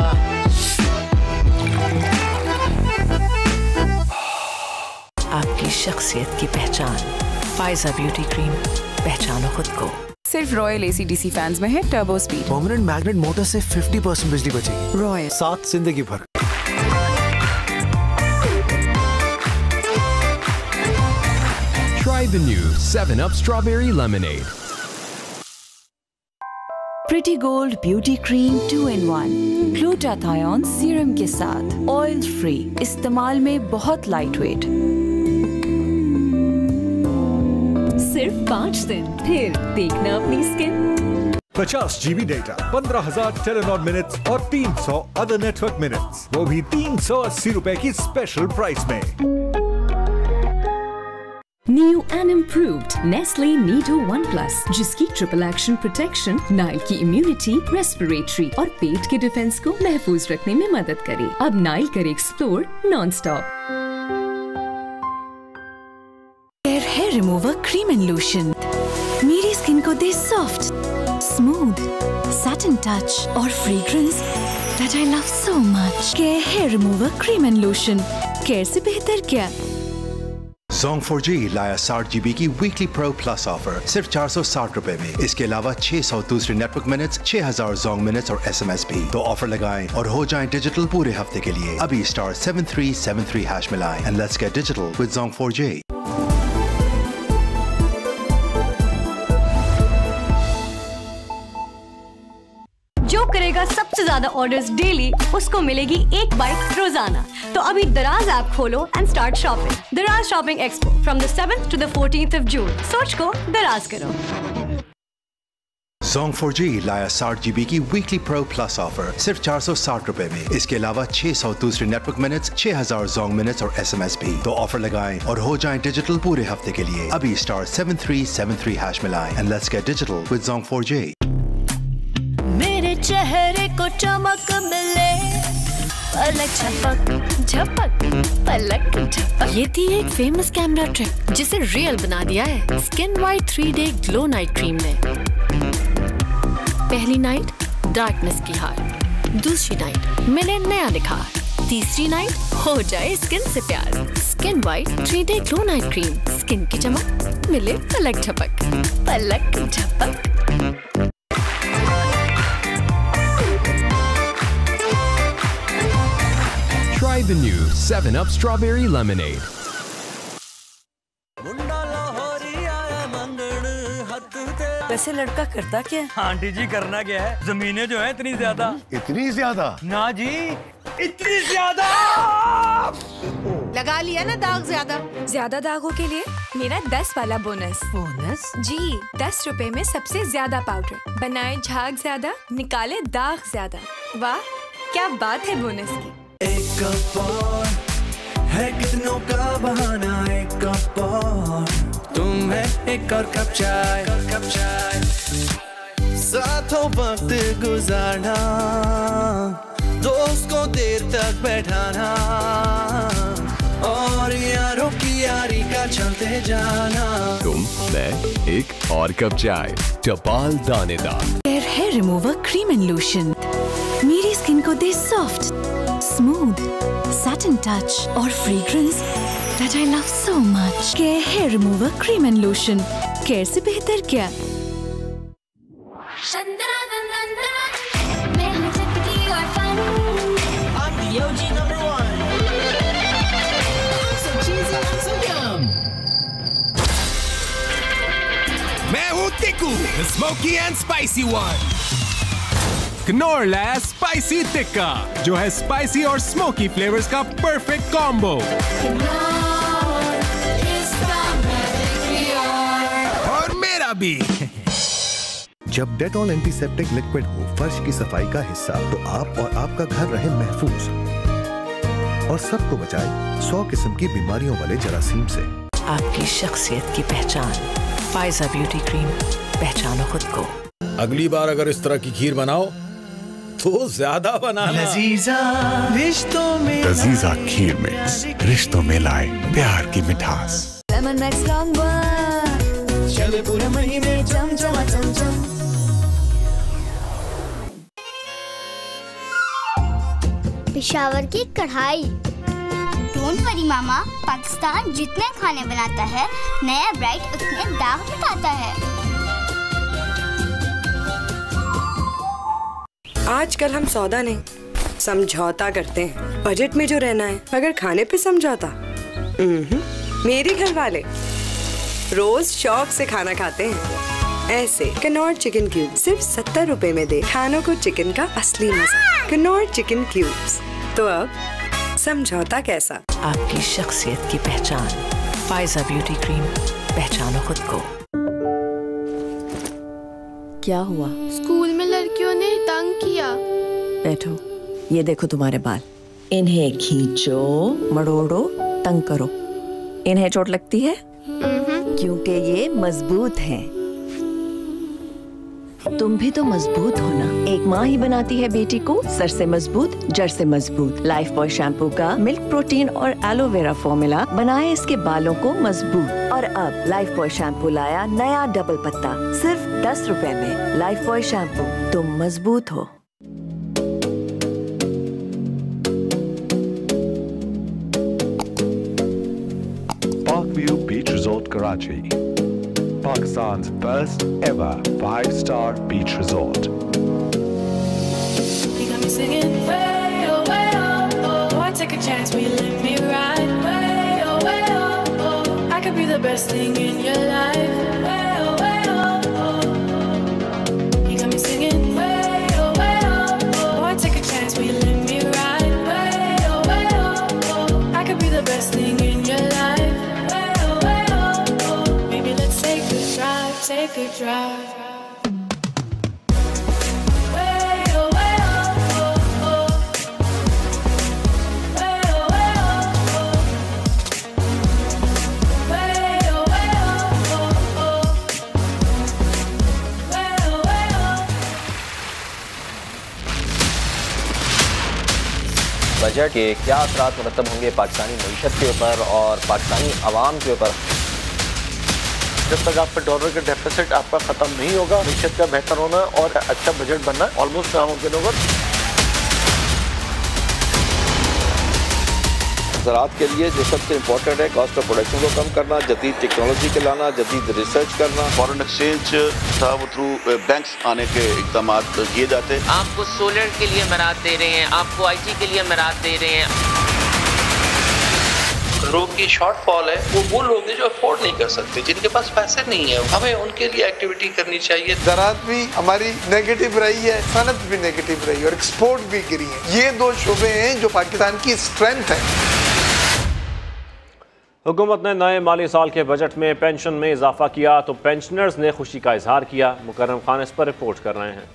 आपकी शख्सियत की पहचान, फाइजा ब्यूटी क्रीम, पहचानो खुद को। सिर्फ रॉयल AC/DC फैंस में है turbo speed. Permanent magnet motor से 50% बिजली बचेगी। रॉयल, साथ जिंदगी भर। Try the new 7-Up Strawberry Lemonade. Pretty gold beauty cream 2-in-1 glutathione serum के साथ, ऑयल फ्री, इस्तेमाल में बहुत लाइट वेट। सिर्फ 5 दिन, फिर देखना अपनी skin. 50 GB data, 15,000 Telenor minutes और 300 अदर नेटवर्क मिनट्स, वो भी 380 रुपए की स्पेशल प्राइस में। New and improved Nestle Nido 1+, जिसकी ट्रिपल एक्शन प्रोटेक्शन नाइल की इम्यूनिटी, रेस्पिरेटरी और पेट के डिफेंस को महफूज रखने में मदद करे। अब नाइल करे explore non stop. Hair remover cream and lotion मेरी स्किन को दे सॉफ्ट, स्मूथ, सैटिन टच और fragrance that I love so much. Care hair remover cream and lotion, care से बेहतर क्या। Zong 4G लाया 60 GB की वीकली प्रो प्लस ऑफर सिर्फ 460 रुपए में। इसके अलावा 600 दूसरे नेटवर्क मिनट्स, 6000 Zong मिनट्स और SMS भी। तो ऑफर लगाएं और हो जाएं डिजिटल पूरे हफ्ते के लिए। अभी *7373# मिलाएं and let's get digital with Zong 4G। जो करेगा सबसे ज्यादा ऑर्डर्स डेली, उसको मिलेगी एक बाइक रोजाना। तो अभी दराज ऐप खोलो एंड स्टार्ट शॉपिंग। दराज shopping expo from the 7th to the 14th of June। सोच को दराज करो। Zong 4G लाया 60 GB की वीकली प्रो प्लस ऑफर सिर्फ 460 रुपए में। इसके अलावा 600 दूसरे नेटवर्क मिनट्स, 6000 Zong मिनट्स और SMS भी। तो ऑफर लगाएं और हो जाएं डिजिटल पूरे हफ्ते के लिए। अभी *7373# मिलाएं and let's get digital with Zong 4G। मेरे चेहरे को चमक मिले, पलक झपक झपक पलक झपक। ये थी एक फेमस कैमरा ट्रिक जिसे रियल बना दिया है skin white 3-day glow night cream ने। पहली नाइट डार्कनेस की हार, दूसरी नाइट मिले नया निखार, तीसरी नाइट हो जाए स्किन से प्यार। Skin white 3-day glow night cream, skin की चमक मिले पलक झपक, पलक झपक। Try the new 7-Up Strawberry Lemonade. वैसे लड़का करता क्या है? आंटी जी करना क्या है, जमीनें जो है इतनी ज्यादा। इतनी ज्यादा? ना जी, इतनी ज्यादा। लगा लिया ना दाग ज्यादा। ज्यादा दागों के लिए मेरा 10 वाला बोनस। बोनस? जी, 10 रुपए में सबसे ज्यादा पाउडर, बनाए झाग ज्यादा, निकाले दाग ज्यादा। वाह क्या बात है बोनस की। एक कप और है कितनों का बहाना, एक कप और तुम है एक और कप चाय, साथों वक्त गुजारना, दोस्त को देर तक बैठाना और यारों की यारी का चलते जाना। तुम, मैं, एक और कप चाय, टपाल दानेदार। Hair remover cream and lotion मेरी स्किन को दे सॉफ्ट, स्मूथ, सैटिन टच और fragrance that I love so much. Care hair remover cream and lotion, care से बेहतर क्या। मैं हूँ Tikku, the smoky and spicy one। Knorr लाया स्पाइसी टिक्का, जो है स्पाइसी और स्मोकी फ्लेवर्स का परफेक्ट कॉम्बो। और मेरा भी। जब डेटॉल एंटीसेप्टिक लिक्विड हो फर्श की सफाई का हिस्सा, तो आप और आपका घर रहे महफूज और सबको बचाए 100 किस्म की बीमारियों वाले जरासीम से। आपकी शख्सियत की पहचान, फाइजा ब्यूटी क्रीम, पहचानो खुद को। अगली बार अगर इस तरह की खीर बनाओ तो ज्यादा बनाना। लजीजा रिश्तों में, लजीजा खीर मिक्स, रिश्तों में लाए प्यार की मिठास। लेमन मैक्स लॉन्ग चले पूरे महीने चमचमा चमचम। पेशावर की कढ़ाई। डोंट वरी मामा, पाकिस्तान जितने खाने बनाता है नया ब्राइट उतने दाग मिटाता है। आजकल हम सौदा नहीं समझौता करते हैं, बजट में जो रहना है, मगर खाने पे समझौता। मेरे घर वाले रोज शौक से खाना खाते हैं ऐसे। कनौर चिकन क्यूब सिर्फ 70 रुपए में दे खानों को चिकन का असली मजा। Knorr chicken cubes. तो अब समझौता कैसा? आपकी शख्सियत की पहचान, फाइजा ब्यूटी क्रीम, पहचानो खुद को। क्या हुआ? स्कूल में लड़कियों ने तंग किया। बैठो, ये देखो तुम्हारे बाल, इन्हें खींचो, मड़ोड़ो, तंग करो। इन्हें चोट लगती है? क्योंकि ये मजबूत हैं। तुम भी तो मजबूत हो ना। एक माँ ही बनाती है बेटी को सर से मजबूत, जड़ से मजबूत। लाइफ बॉय शैम्पू का मिल्क प्रोटीन और एलोवेरा फॉर्मूला बनाए इसके बालों को मजबूत। और अब लाइफ बॉय शैम्पू लाया नया डबल पत्ता, सिर्फ 10 रुपए में। लाइफ बॉय शैम्पू, तुम मजबूत हो। Parkview Beach Resort Karachi, Pakistan's first ever 5-star beach resort. You got me singing way oh way oh oh. Boy, take a chance, will you let me ride? Way oh way oh oh. I could be the best thing in your life. Way oh way oh oh. You got me singing way oh way oh oh. Boy, take a chance, will you let me ride? Way oh way oh oh. I could be the best thing in your life. Take a drive. Budget के क्या असरात मुरतब होंगे पाकिस्तानी मईशत के ऊपर और पाकिस्तानी अवाम के ऊपर? जब तक आपका डॉलर का डेफिसिट आपका ख़त्म नहीं होगा, मईशत का बेहतर होना और अच्छा बजट बनना ऑलमोस्ट नामुमकिन होगा। ज़राअत के लिए जो सबसे इम्पोर्टेंट है कॉस्ट ऑफ प्रोडक्शन को कम करना, जदीद टेक्नोलॉजी के लाना, जदीद रिसर्च करना। फॉरेन एक्सचेंज था वो थ्रू बैंक्स आने के इक़दाम किए जाते हैं। आपको सोलर के लिए मराद दे रहे हैं, आपको IT के लिए मराद दे रहे हैं। घरों की शॉर्टफॉल है वो लोग हैं जो अफोर्ड नहीं कर सकते, जिनके पास पैसे नहीं है, हमें उनके लिए एक्टिविटी करनी चाहिए। ज़राअत भी हमारी नेगेटिव रही है, सनत भी नेगेटिव रही है और एक्सपोर्ट भी गिरी है। ये दो शोबे हैं जो पाकिस्तान की स्ट्रेंथ है। हुकूमत ने नए माली साल के बजट में पेंशन में इजाफा किया तो पेंशनर्स ने खुशी का इजहार किया। मुकर्रम खान इस पर रिपोर्ट कर रहे हैं।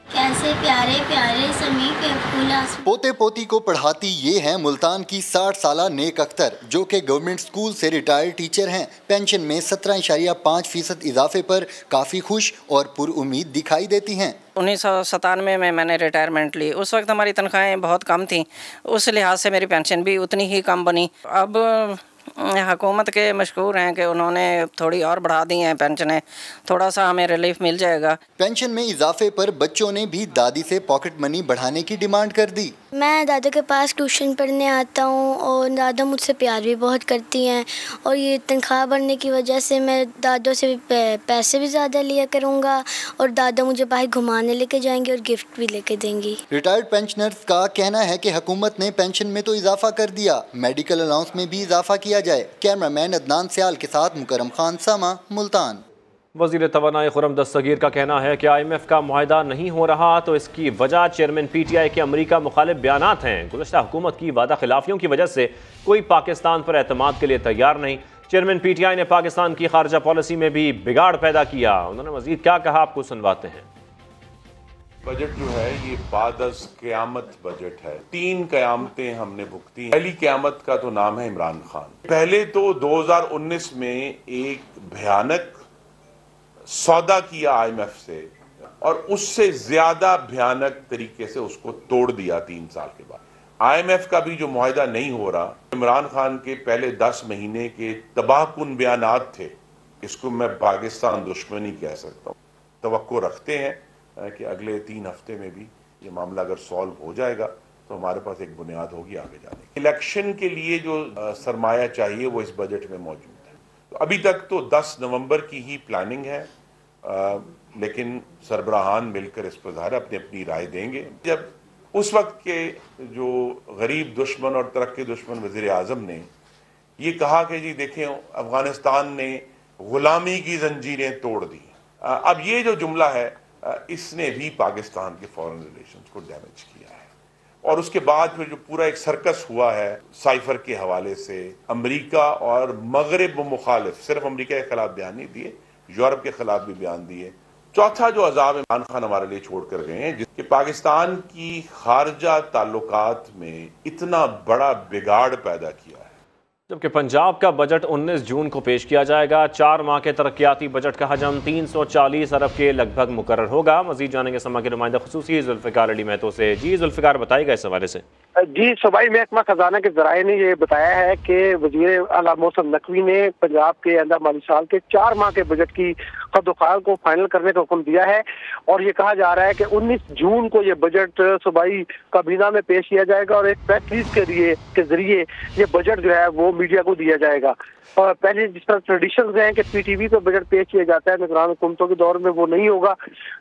कैसे प्यारे प्यारे समी के फूल। पोते पोती को पढ़ाती ये हैं मुल्तान की 60 साला नेक अख्तर, जो कि गवर्नमेंट स्कूल से रिटायर्ड टीचर हैं। पेंशन में 17.5% इजाफे पर काफ़ी खुश और पुरउम्मीद दिखाई देती हैं। 1997 में मैंने रिटायरमेंट ली। उस वक्त हमारी तनख्वाहें बहुत कम थीं, उस लिहाज से मेरी पेंशन भी उतनी ही कम बनी। अब हुकूमत के मशकूर हैं कि उन्होंने थोड़ी और बढ़ा दी हैं पेंशनें, थोड़ा सा हमें रिलीफ मिल जाएगा। पेंशन में इजाफे पर बच्चों ने भी दादी से पॉकेट मनी बढ़ाने की डिमांड कर दी। मैं दादा के पास ट्यूशन पढ़ने आता हूँ और दादा मुझसे प्यार भी बहुत करती हैं और ये तनख्वाह बढ़ने की वजह से मैं दादों से पैसे भी ज़्यादा लिया करूँगा और दादा मुझे बाहर घुमाने लेके जाएंगे और गिफ्ट भी लेके देंगी। रिटायर्ड पेंशनर्स का कहना है कि हुकूमत ने पेंशन में तो इजाफा कर दिया, मेडिकल अलाउंस में भी इजाफा किया जाए। कैमरामैन अदनान सियाल के साथ मुकर्रम खान, सामा, मुल्तान। वज़ीर तवानाई खुर्रम दस्तगीर का कहना है कि IMF का मुआहदा नहीं हो रहा तो इसकी वजह चेयरमैन PTI के अमरीका मुखालिफ बयानात हैं। गुज़श्ता हुकूमत की वादा खिलाफियों की वजह से कोई पाकिस्तान पर एतमाद के लिए तैयार नहीं। चेयरमैन PTI ने पाकिस्तान की खारजा पॉलिसी में भी बिगाड़ पैदा किया। उन्होंने मज़ीद क्या कहा, आपको सुनवाते हैं। बजट जो है ये बादस क़यामत बजट है। 3 क़यामतें हमने भुगती। पहली क़यामत का तो नाम है इमरान खान। पहले तो 2019 में एक भयानक सौदा किया IMF से और उससे ज्यादा भयानक तरीके से उसको तोड़ दिया 3 साल के बाद। IMF का भी जो मुआहिदा नहीं हो रहा, इमरान खान के पहले 10 महीने के तबाहकुन बयानात थे, इसको मैं पाकिस्तान दुश्मनी कह सकता हूँ। तवक्को रखते हैं कि अगले 3 हफ्ते में भी ये मामला अगर सॉल्व हो जाएगा तो हमारे पास एक बुनियाद होगी आगे जाने की। इलेक्शन के लिए जो सरमाया चाहिए वो इस बजट में मौजूद है। तो अभी तक तो 10 नवंबर की ही प्लानिंग है, लेकिन सरबराहान मिलकर इस पर ज़ाहिर अपनी अपनी राय देंगे। जब उस वक्त के जो गरीब दुश्मन और तरक्की दुश्मन वज़ीर आज़म ने ये कहा कि जी देखें अफगानिस्तान ने गुलामी की जंजीरें तोड़ दी, अब ये जो जुमला है इसने भी पाकिस्तान के फॉरेन रिलेशंस को डैमेज किया है। और उसके बाद फिर जो पूरा एक सर्कस हुआ है साइफर के हवाले से, अमेरिका और मगरिब मुखालिफ, सिर्फ अमेरिका के खिलाफ बयान नहीं दिए, यूरोप के खिलाफ भी बयान दिए। चौथा जो अजाब इमरान खान हमारे लिए छोड़ कर गए हैं, जिसके पाकिस्तान की खारजा ताल्लुकात में इतना बड़ा बिगाड़ पैदा किया है। जबकि पंजाब का बजट 19 जून को पेश किया जाएगा। 4 माह के तरक्याती बजट का हजम 340 अरब के लगभग मुकर्रर होगा। मजीद जानेंगे समा के नुमाइंदा खुसूसी जुल्फ़िकार अली महतो से। जी जुल्फ़िकार, बताइएगा इस हवाले से। जी, सूबाई महकमा खजाना के जराये ने ये बताया है कि वज़ीर आला मौसम नकवी ने पंजाब के अंदर माली साल के 4 माह के बजट की कद्दोखाल को फाइनल करने का हुक्म दिया है और ये कहा जा रहा है कि 19 जून को ये बजट सूबाई काबीना में पेश किया जाएगा और एक प्रेस रिलीज के जरिए ये बजट जो है वो मीडिया को दिया जाएगा। और पहले जिस तरह ट्रेडिशंस हैं कि PTV पे बजट पेश किया जाता है, निगरान हुकूमतों के दौर में वो नहीं होगा।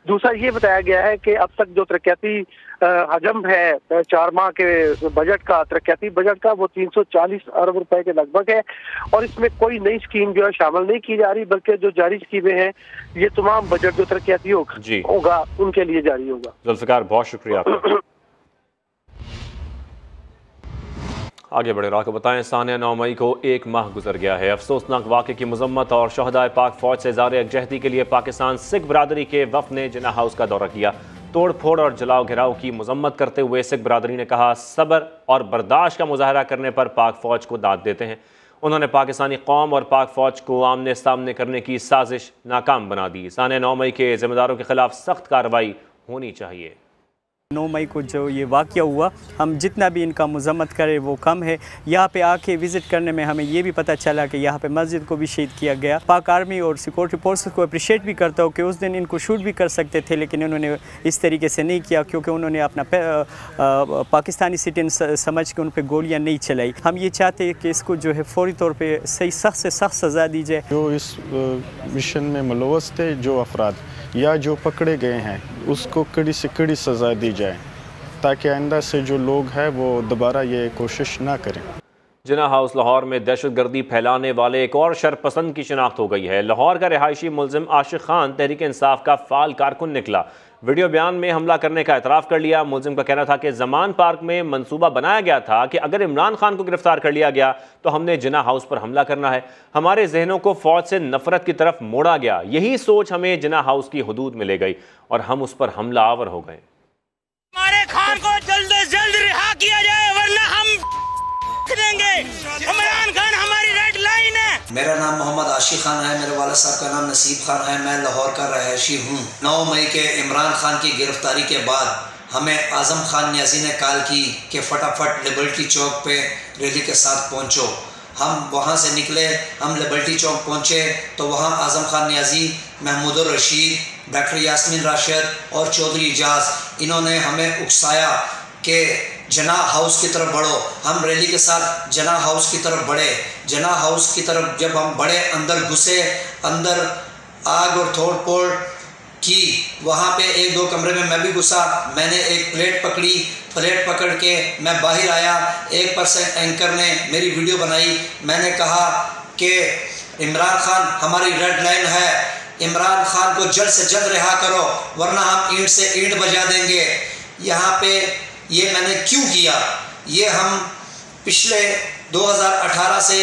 दूसरा ये बताया गया है कि अब तक जो तरक्याती हजम है 4 माह के बजट का, तरक्याती बजट का, वो 340 अरब रुपए के लगभग है और इसमें कोई नई स्कीम जो है शामिल नहीं की जा रही, बल्कि जो जारी स्कीमें हैं ये तमाम बजट जो तरक्याती होगा उनके लिए जारी होगा। जुल्फ़िकार, बहुत शुक्रिया आपका। आगे बढ़े रहा को बताएं, सानिया 9 मई को 1 माह गुजर गया है। अफसोसनाक वाक़े की मजम्मत और शहदाए पाक फौज से इज़हार यकजहती के लिए पाकिस्तान सिख बरादरी के वफ़द ने जिन्ना हाउस का दौरा किया। तोड़ फोड़ और जलाओ घिराव की मजम्मत करते हुए सिख बरादरी ने कहा, सब्र और बर्दाश्त का मुजाहरा करने पर पाक फौज को दाद देते हैं। उन्होंने पाकिस्तानी कौम और पाक फौज को आमने सामने करने की साजिश नाकाम बना दी। सानिया 9 मई के जिम्मेदारों के खिलाफ सख्त कार्रवाई होनी चाहिए। 9 मई को जो ये वाक़या हुआ, हम जितना भी इनका मजम्मत करें वो कम है। यहाँ पे आके विज़िट करने में हमें ये भी पता चला कि यहाँ पे मस्जिद को भी शहीद किया गया। पाक आर्मी और सिक्योरिटी फोर्सेस को अप्रिशिएट भी करता हूँ कि उस दिन इनको शूट भी कर सकते थे, लेकिन उन्होंने इस तरीके से नहीं किया क्योंकि उन्होंने अपना पाकिस्तानी सिटीजन समझ के उन पर गोलियाँ नहीं चलाई। हम ये चाहते हैं कि इसको जो है फौरी तौर पर सही सख्त से सख्त सज़ा दी जाए। जो इस मिशन में मुलव्वस थे, जो अफराद या जो पकड़े गए हैं, उसको कड़ी से कड़ी सज़ा दी जाए ताकि आइंदा से जो लोग हैं वो दोबारा ये कोशिश ना करें। जिन्ना हाउस लाहौर में दहशतगर्दी फैलाने वाले एक और शरपसंद की शिनाख्त हो गई है। लाहौर का रिहायशी मुलजिम आशिक खान तहरीक इंसाफ का फाल कारकुन निकला। वीडियो बयान में हमला करने का एतराफ़ कर लिया। मुलजिम का कहना था कि जमान पार्क में मंसूबा बनाया गया था कि अगर इमरान खान को गिरफ्तार कर लिया गया तो हमने जिन्ना हाउस पर हमला करना है। हमारे जहनों को फौज से नफरत की तरफ मोड़ा गया। यही सोच हमें जिन्ना हाउस की हदूद में ले गई और हम उस पर हमला आवर हो गए। हमारे खान को जल्द से जल्द रिहा किया जाए वरना हम देंगे। इमरान खान हमारी रेड लाइन है। मेरा नाम मोहम्मद आशिक खान है, मेरे वाला साहब का नाम नसीब खान है, मैं लाहौर का रहायशी हूँ। 9 मई के इमरान खान की गिरफ्तारी के बाद हमें आजम खान न्याजी ने कॉल की कि फटाफट लिबर्टी चौक पे रैली के साथ पहुँचो। हम वहाँ से निकले, हम लिबर्टी चौक पहुँचे तो वहाँ आजम खान न्याजी, महमूद रशीद, डॉक्टर यास्मीन राशिद और चौधरी इजाज़, इन्होंने हमें उकसाया कि जना हाउस की तरफ बढ़ो। हम रैली के साथ जना हाउस की तरफ बढ़े। जना हाउस की तरफ जब हम बढ़े, अंदर घुसे, अंदर आग और तोड़ फोड़ की। वहाँ पे 1-2 कमरे में मैं भी घुसा। मैंने एक प्लेट पकड़ी, प्लेट पकड़ के मैं बाहर आया। एक पर्सन एंकर ने मेरी वीडियो बनाई। मैंने कहा कि इमरान खान हमारी रेड लाइन है, इमरान खान को जल्द से जल्द रिहा करो वरना हम ईंट से ईंट बजा देंगे। यहाँ पे ये मैंने क्यों किया? ये हम पिछले 2018 से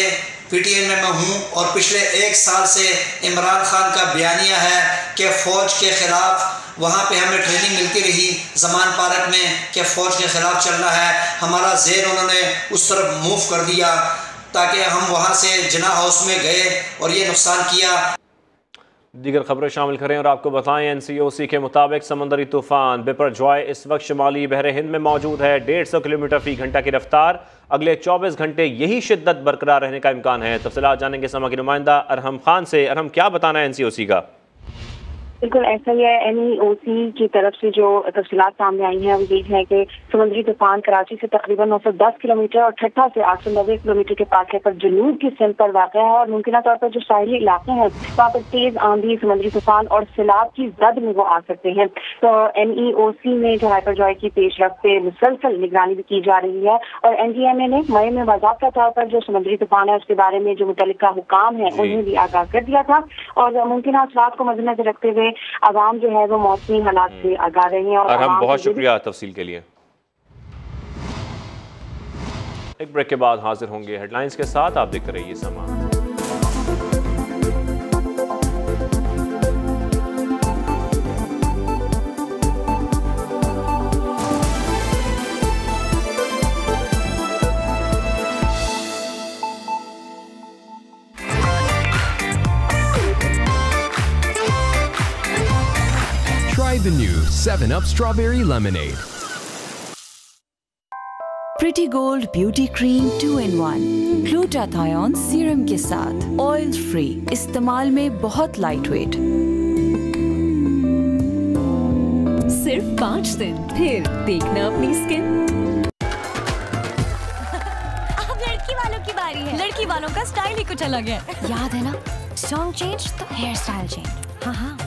PTN में मैं हूँ और पिछले 1 साल से इमरान खान का बयानिया है कि फ़ौज के ख़िलाफ़, वहाँ पे हमें ट्रेनिंग मिलती रही जमान पार्क में कि फ़ौज के ख़िलाफ़ चलना है। हमारा ज़हन उन्होंने उस तरफ मूव कर दिया ताकि हम वहाँ से जिन्ना हाउस में गए और ये नुकसान किया। दीगर खबरें शामिल करें और आपको बताएं, NCOC के मुताबिक समंदरी तूफान बिपरजॉय इस वक्त शुमाली बहरे हिंद में मौजूद है। 150 किलोमीटर फी घंटा की रफ्तार, अगले 24 घंटे यही शिद्दत बरकरार रहने का इम्कान है। तफसीलात जानेंगे समा की नुमाइंदा अरहम खान से। अरहम, क्या बताना है NCOC का? बिल्कुल ऐसा ही है। NEOC की तरफ से जो तफसीलात सामने आई हैं वो ये है कि समुद्री तूफान कराची से तकरीबन 910 किलोमीटर और ठट्ठा से 890 किलोमीटर के फासले पर जनूब की सिंध पर वाक़ है और मुमकिन तौर पर जो साहिली इलाके हैं वहाँ पर तेज आंधी, समुद्री तूफान और सैलाब की जद में वो आ सकते हैं। तो NEOC में जो हाइपरजॉय की पेशरफ पे मुसलसल निगरानी भी की जा रही है और NGMA ने मई में बाज़ाब्ता तौर पर जो समुद्री तूफान है उसके बारे में जो मुतल्लिका हुकाम है उन्हें भी आगाह कर दिया था और मुमकिन असरात को मद्देनजर रखते हुए आवाम जो है वो मौसमी हालात से आगाह रहे हैं। और हम बहुत शुक्रिया तफसील के लिए। एक ब्रेक के बाद हाजिर होंगे हेडलाइंस के साथ। आप देखते रहिए समा। The new 7-Up Strawberry Lemonade. Pretty Gold Beauty Cream 2-in-1 glutathione serum के साथ, ऑयल फ्री, इस्तेमाल में बहुत लाइट वेट। सिर्फ 5 दिन, फिर देखना अपनी स्किन। अब लड़की वालों की बारी है। लड़की वालों का स्टाइल ही कुछ अलग है। याद है ना, सॉन्ग चेंज तो हेयर स्टाइल चेंज। हाँ।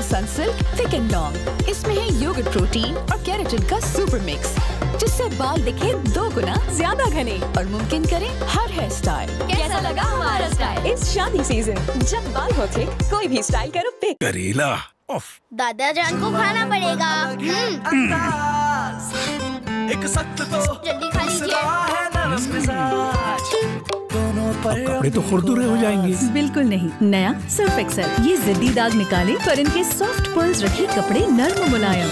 सनसिल्क थिक एंड लॉन्ग, इसमें है योगर्ट प्रोटीन और केराटिन का सुपर मिक्स जिससे बाल दिखे 2 गुना ज्यादा घने और मुमकिन करे हर हेयर स्टाइल। कैसा लगा हमारा स्टाइल? इस शादी सीजन जब बाल हो थिक, कोई भी स्टाइल करो पिक। करेला ऑफ। दादा जान को खाना पड़ेगा। एक सख्त तो जल्दी खा लीजिए। कपड़े तो खुरदुरे हो जाएंगे। बिल्कुल नहीं, नया सर्फ एक्सेल ये जिद्दी दाग निकाले पर इनके सॉफ्ट पर्ल्स रखे कपड़े नर्म मुलायम।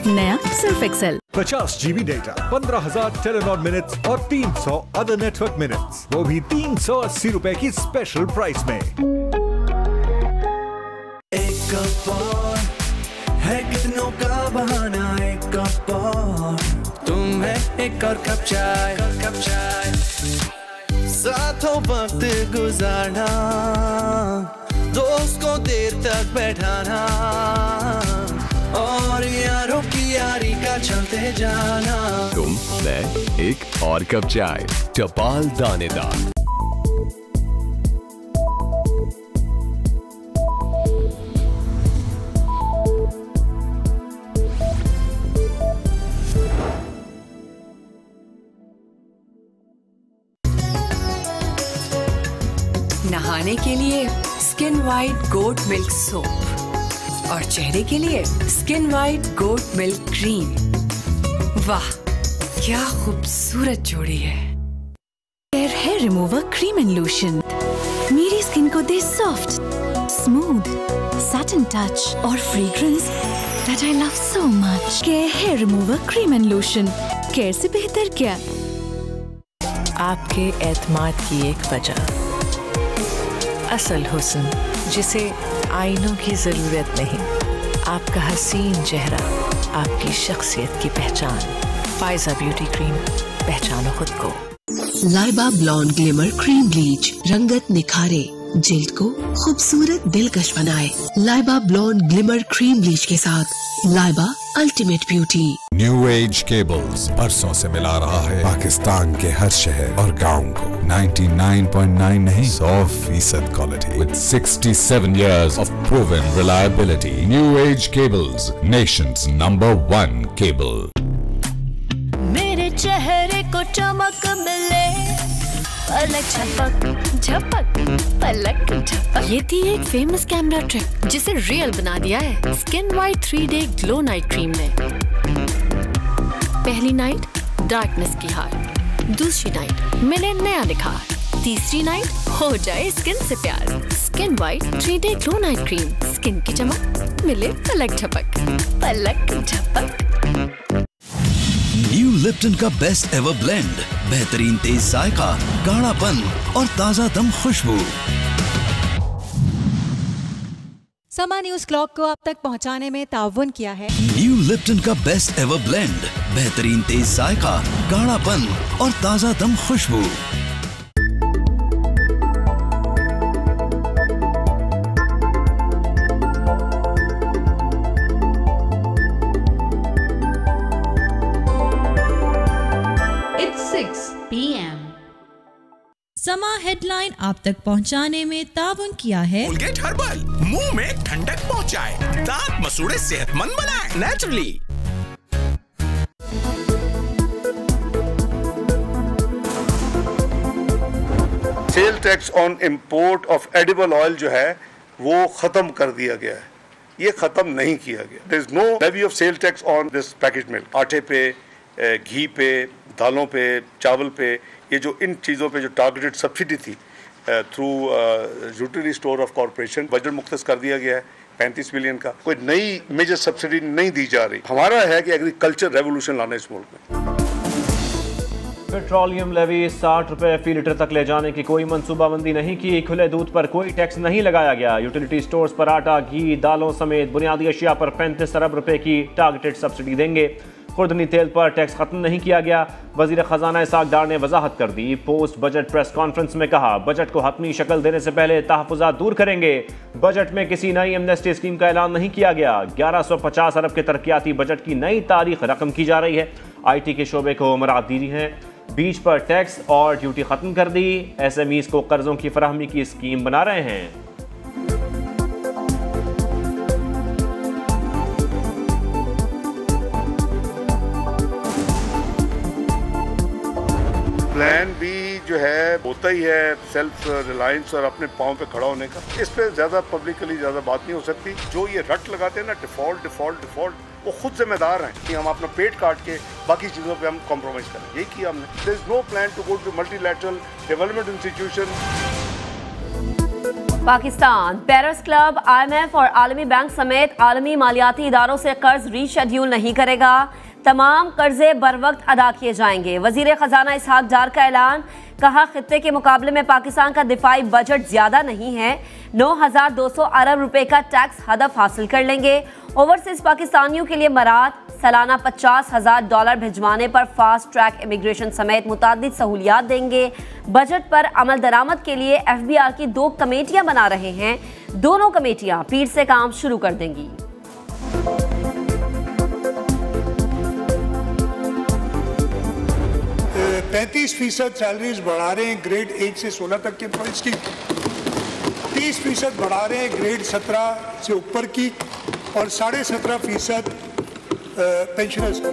नया Surf Excel. 50 GB data, 15,000 Telenor minutes और 300 अदर नेटवर्क मिनट्स, वो भी 380 रुपए की स्पेशल प्राइस में। एक कप और है कितनों का बहाना, एक कप और तुम है एक और कप चाय, साथों वक्त गुजारना, दोस्त को देर तक बैठाना और यारों की यारी का चलते जाना। तुम, मैं, एक और कप चाय, टपाल दानेदार। नहाने के लिए skin white goat milk soap और चेहरे के लिए skin white goat milk cream. वाह, क्या खूबसूरत जोड़ी है। Hair remover cream and lotion मेरी स्किन को दे सॉफ्ट, स्मूथ, सैटिन टच और fragrance that I love so much. Hair remover cream and lotion, care से बेहतर क्या। आपके एतमाद की एक वजह, असल हुस्न जिसे आईनों की जरूरत नहीं, आपका हसीन चेहरा आपकी शख्सियत की पहचान। फायजा ब्यूटी क्रीम, पहचानो खुद को। Laiba blonde glimmer cream bleach, रंगत निखारे, जिल्द को खूबसूरत दिलकश बनाए। Laiba blonde glimmer cream bleach के साथ Laiba ultimate beauty. New Age Cables बरसों से मिला रहा है पाकिस्तान के हर शहर और गांव को 99.9 नहीं 100% quality with 67 years of proven reliability. New age cables, nation's #1 cable. मेरे चेहरे को चमक मिले, पलक झपक झपक पलक झपक। ये थी एक फेमस कैमरा ट्रिक जिसे रियल बना दिया है स्किन वाइट 3-डे ग्लो नाइट क्रीम ने। पहली नाइट डार्कनेस की हार, दूसरी नाइट मिले नया निखार, तीसरी नाइट हो जाए स्किन से प्यार। Skin white 3 day glow night cream, skin की चमक मिले पलक झपक, पलक झपक। न्यू लिप्टन का बेस्ट एवर ब्लेंड, बेहतरीन तेज जायका, गाढ़ापन और ताजा दम खुशबू। समा न्यूज क्लॉक को आप तक पहुंचाने में ताउन किया है न्यू लिप्टन का बेस्ट एवर ब्लेंड, बेहतरीन तेज जायका, गाढ़ापन और ताजा दम खुशबू। समा हेडलाइन आप तक पहुंचाने में ताउन किया है कोलगेट हर्बल, मुंह में ठंडक पहुंचाए, दांत मसूड़े सेहतमंद बनाए naturally. Cell tax on import of edible oil जो है वो खत्म कर दिया गया है, ये खत्म नहीं किया गया। There is no levy of sale tax on this package milk. आटे पे, घी पे, दालों पे, चावल पे, ये जो इन चीज़ों पे जो टारगेटेड सब्सिडी थी through utility store of corporation, budget मुख्तस कर दिया गया है 35 बिलियन का। कोई नई मेजर सब्सिडी नहीं दी जा रही। हमारा है कि एग्रीकल्चर रेवोल्यूशन लाना इस मुल्क में। पेट्रोलियम लेवी 60 रुपए फी लीटर तक ले जाने की कोई मंसूबाबंदी नहीं की। खुले दूध पर कोई टैक्स नहीं लगाया गया। यूटिलिटी स्टोर्स पर आटा, घी, दालों समेत बुनियादी अशिया पर 35 अरब रुपए की टारगेटेड सब्सिडी देंगे। खुर्दनी तेल पर टैक्स खत्म नहीं किया गया। वजीर खजाना इसाक डार ने वजाहत कर दी। पोस्ट बजट प्रेस कॉन्फ्रेंस में कहा, बजट को हतमी शक्ल देने से पहले तहफ़्फ़ुज़ात दूर करेंगे। बजट में किसी नई एमनेस्टी स्कीम का ऐलान नहीं किया गया। 1150 अरब के तरक्याती बजट की नई तारीख रकम की जा रही है। IT के शोबे को मराद दी है। बीज पर टैक्स और ड्यूटी खत्म कर दी। SMEs को कर्जों की फराहमी की स्कीम बना रहे हैं। प्लान भी जो है होता ही है सेल्फ रिलायंस और अपने पाँव पे खड़ा होने का। इस पे ज्यादा पब्लिकली ज्यादा बात नहीं हो सकती। जो ये रट लगाते हैं ना डिफॉल्ट डिफॉल्ट डिफॉल्ट, वो खुद जिम्मेदार हैं कि हम अपना पेट काट के बाकी चीजों पे हम कॉम्प्रोमाइज करें। यही किया हमने। There is no plan to go to multilateral development institution. Pakistan Paris Club, IMF और आलमी बैंक समेत आलमी मालियाती इदारों से कर्ज रीशेड्यूल नहीं करेगा। तमाम कर्जे बर वक्त अदा किए जाएंगे। वजीर खजाना इसहाक डार का ऐलान। कहा, खित्ते के मुकाबले में पाकिस्तान का दिफाई बजट ज्यादा नहीं है। 9,200 अरब रुपए का टैक्स हदफ हासिल कर लेंगे। ओवरसीज पाकिस्तानियों के लिए मराद, सालाना $50,000 भिजवाने पर फास्ट ट्रैक इमिग्रेशन समेत मुतादिद सहूलियात देंगे। बजट पर अमल दरामद के लिए FBR की 2 कमेटियां बना रहे हैं। दोनों कमेटियां पीर से काम शुरू कर देंगी। 35% सैलरीज बढ़ा रहे हैं ग्रेड 1 से 16 तक के एम्प्लॉइज की, 30% बढ़ा रहे हैं ग्रेड 17 से ऊपर की, और 17.5% पेंशनर्स को।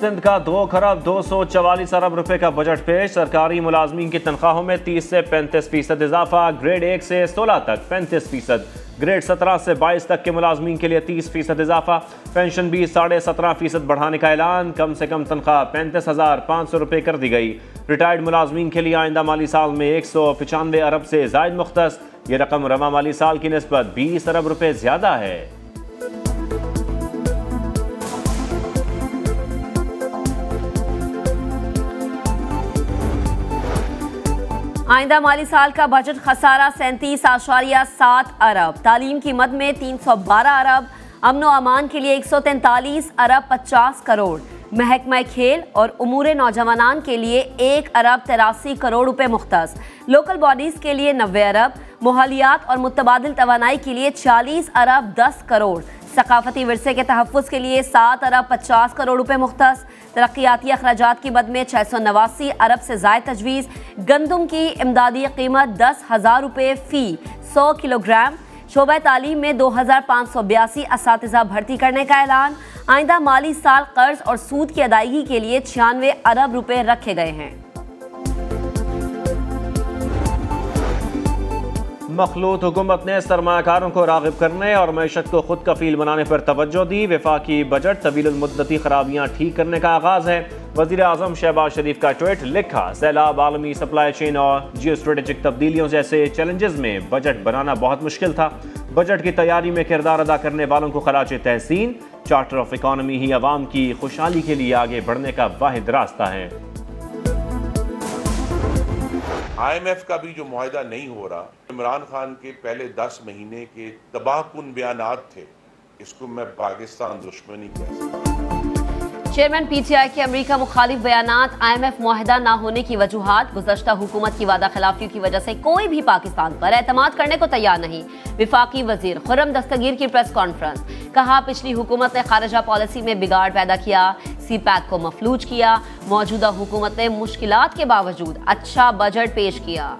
सिंध का 2,244 अरब रुपए का बजट पेश। सरकारी मुलाजमीन की तनख्वाहों में 30 से 35% इजाफा। ग्रेड 1 से 16 तक 35%, ग्रेड 17 से 22 तक के मुलाजमीन के लिए 30% इजाफा। पेंशन भी 17.5% बढ़ाने का ऐलान। कम से कम तनख्वाह 35,500 रुपये कर दी गई। रिटायर्ड मुलाजमीन के लिए आइंदा माली साल में 195 अरब से जायद मुख्तस। ये रकम रवा माली साल की निस्बत 20 अरब रुपये ज्यादा है। आइंदा माली साल का बजट खसारा 37.7 अरब। तालीम की मद में 312 अरब। अमन व अमान के लिए 143 अरब 50 करोड़। महकमा खेल और उमूरे नौजवानान के लिए 1 अरब 83 करोड़ रुपए मुख्तस। लोकल बॉडीज़ के लिए 90 अरब। मोहालियात और मुतबादिल तवानाई के लिए 40 अरब 10 करोड़। सकाफती विरसे के तहफ़्फ़ुज़ के लिए 7 अरब 50 करोड़ रुपए मुख्तस। तरक्याती अखराजात की मद में 689 अरब से ज़ायद तजवीज़। गंदम की इमदादी कीमत 10,000 रुपये फ़ी 100 किलोग्राम। शोबा तालीम में 2,582 असातिज़ा भर्ती करने का ऐलान। आइंदा माली साल कर्ज और सूद की अदायगी के लिए 96 अरब रुपये रखे गए हैं। मखलूत हुकूमत ने सरमाकारों को राग़िब करने और मैशत को खुद कफील बनाने पर तवज्जो दी। वफाकी बजट तवील मुद्दती खराबियाँ ठीक करने का आगाज़ है। वज़ीर आज़म शहबाज शरीफ का ट्वीट, लिखा सैलाब, आलमी सप्लाई चेन और जियो स्ट्रेटेजिक तब्दीलियों जैसे चैलेंजेस में बजट बनाना बहुत मुश्किल था। बजट की तैयारी में किरदार अदा करने वालों को खराज तहसीन। चार्टर ऑफ इकॉनमी ही अवाम की खुशहाली के लिए आगे बढ़ने का वाहिद रास्ता है। IMF का भी जो मुआहिदा नहीं हो रहा, इमरान खान के पहले 10 महीने के तबाहकुन बयानात थे, इसको मैं पाकिस्तान दुश्मनी कह सकता हूं। चेयरमैन PTI के अमरीका मुखालिफ बयानात, IMF मुआहिदा ना होने की वजूहात, गुज़श्ता हुकूमत की वादा खिलाफियों की वजह से कोई भी पाकिस्तान पर एतमाद करने को तैयार नहीं। विफाकी वजीर खुर्रम दस्तगीर की प्रेस कॉन्फ्रेंस, कहा पिछली हुकूमत ने खारिजा पॉलिसी में बिगाड़ पैदा किया, CPAC को मफलूज किया। मौजूदा हुकूमत ने मुश्किलात के बावजूद अच्छा बजट पेश किया।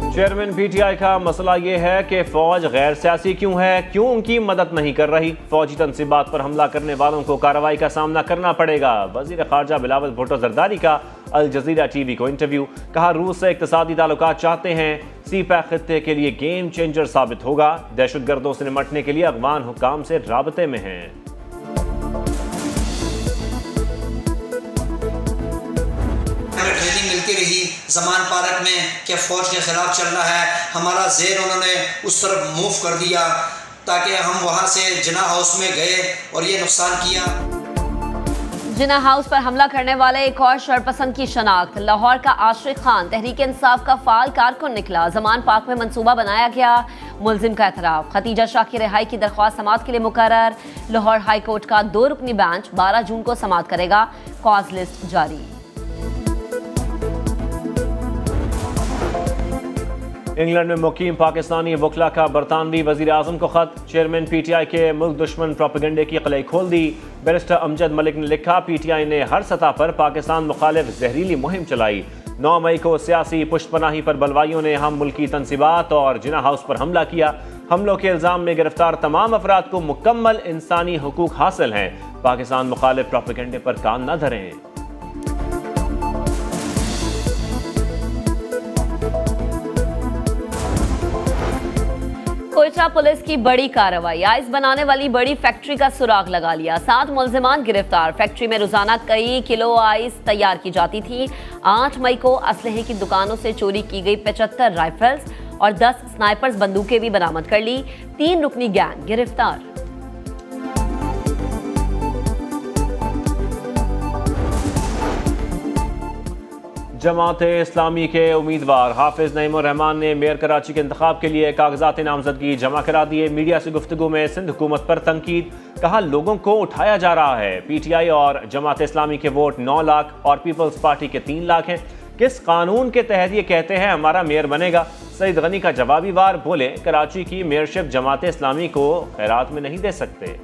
चेयरमैन PTI का मसला ये है कि फौज गैर सियासी क्यों है, क्यों उनकी मदद नहीं कर रही। फौजी तनसीबात पर हमला करने वालों को कार्रवाई का सामना करना पड़ेगा। वजीर खारजा बिलावल भुट्टो जरदारी का अल जजीरा TV को इंटरव्यू, कहा रूस से इक्तिसादी ताल्लुकात चाहते हैं। CPAC खित्ते के लिए गेम चेंजर साबित होगा। दहशतगर्दों से निपटने के लिए अफगान हुक्काम से राबते में हैं। ट्रेनिंग मिलती रही जमान पार्क में कि फौज के खिलाफ चलना है, हमारा ज़ेर उन्होंने उस तरफ मूव कर दिया ताकि हम वहाँ से जिना हाउस में गए और ये नुकसान किया। जिना हाउस पर हमला करने वाले एक और शरपसंद की शनाख्त, लाहौर का आशिक खान तहरीक इंसाफ का फाल कारकुन निकला। जमान पार्क में मंसूबा बनाया गया, मुलजिम का एतराफ़। खतीजा शाह की रिहाई की दरख्वास्त समाअत के लिए मुकर्रर। लाहौर हाई कोर्ट का 2 रुकनी बेंच 12 जून को समाअत करेगा। कॉज लिस्ट जारी। इंग्लैंड में मुकीम पाकिस्तानी वकला का बरतानवी वजीर आज़म को खत, चेयरमैन PTI के मुल्क दुश्मन प्रोपेगेंडे की कलई खोल दी। बैरिस्टर अमजद मलिक ने लिखा, PTI ने हर सतह पर पाकिस्तान मुखालिफ जहरीली मुहिम चलाई। 9 मई को सियासी पुष्टपनाही पर बलवाइयों ने हम मुल्की तनसीबात और जिना हाउस पर हमला किया। हमलों के इल्ज़ाम में गिरफ्तार तमाम अफराद को मुकम्मल इंसानी हुकूक हासिल हैं। पाकिस्तान मुखालिफ प्रोपेगेंडे पर कान न धरें। कोयटा पुलिस की बड़ी कार्रवाई, आइस बनाने वाली बड़ी फैक्ट्री का सुराग लगा लिया। 7 मुलजिमान गिरफ्तार। फैक्ट्री में रोजाना कई किलो आइस तैयार की जाती थी। 8 मई को असलहे की दुकानों से चोरी की गई 75 राइफल्स और 10 स्नाइपर्स बंदूकें भी बरामद कर ली। 3 रुकनी गैंग गिरफ्तार। जमात इस्लामी के उम्मीदवार हाफिज नईमुर रहमान ने मेयर कराची के इंतखाब के लिए कागजात नामजदगी जमा करा दिए। मीडिया से गुफ्तगू में सिंध हुकूमत पर तनकीद, कहा लोगों को उठाया जा रहा है। PTI और जमात इस्लामी के वोट 9 लाख और पीपल्स पार्टी के 3 लाख हैं। किस कानून के तहत ये कहते हैं हमारा मेयर बनेगा। सईद गनी का जवाबी वार, बोले कराची की मेयरशिप जमात इस्लामी को खैरात में नहीं दे सकते।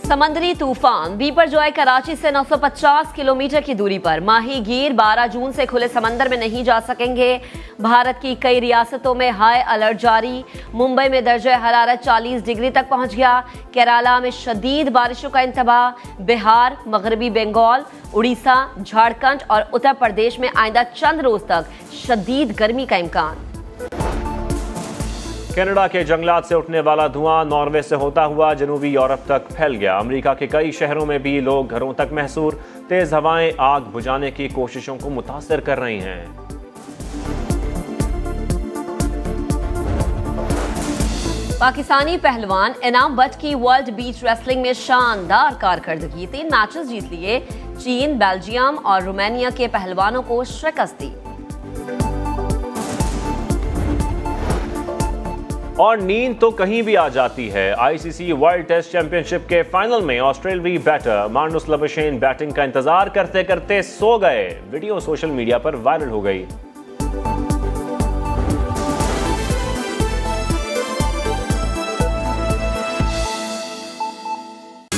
समंदरी तूफान बीपरजॉय कराची से 950 किलोमीटर की दूरी पर। माही गिर 12 जून से खुले समंदर में नहीं जा सकेंगे। भारत की कई रियासतों में हाई अलर्ट जारी। मुंबई में दर्जा हरारत 40 डिग्री तक पहुंच गया। केरला में शदीद बारिशों का इंतबाह। बिहार, मगरबी बंगाल, उड़ीसा, झारखंड और उत्तर प्रदेश में आइंदा चंद रोज तक शदीद गर्मी का इम्कान। कनाडा के जंगलात से उठने वाला धुआं नॉर्वे से होता हुआ जनूबी यूरोप तक फैल गया। अमेरिका के कई शहरों में भी लोग घरों तक महसूर। तेज हवाएं आग बुझाने की कोशिशों को मुतासर कर रही हैं। पाकिस्तानी पहलवान इनाम बट की वर्ल्ड बीच रेसलिंग में शानदार कारकर्दगी। 3 मैचेस जीत लिए। चीन, बेल्जियम और रोमानिया के पहलवानों को शिकस्त दी। और नींद तो कहीं भी आ जाती है। ICC वर्ल्ड टेस्ट चैंपियनशिप के फाइनल में ऑस्ट्रेलियाई बैटर मार्नुस लबशेन बैटिंग का इंतजार करते करते सो गए। वीडियो सोशल मीडिया पर वायरल हो गई।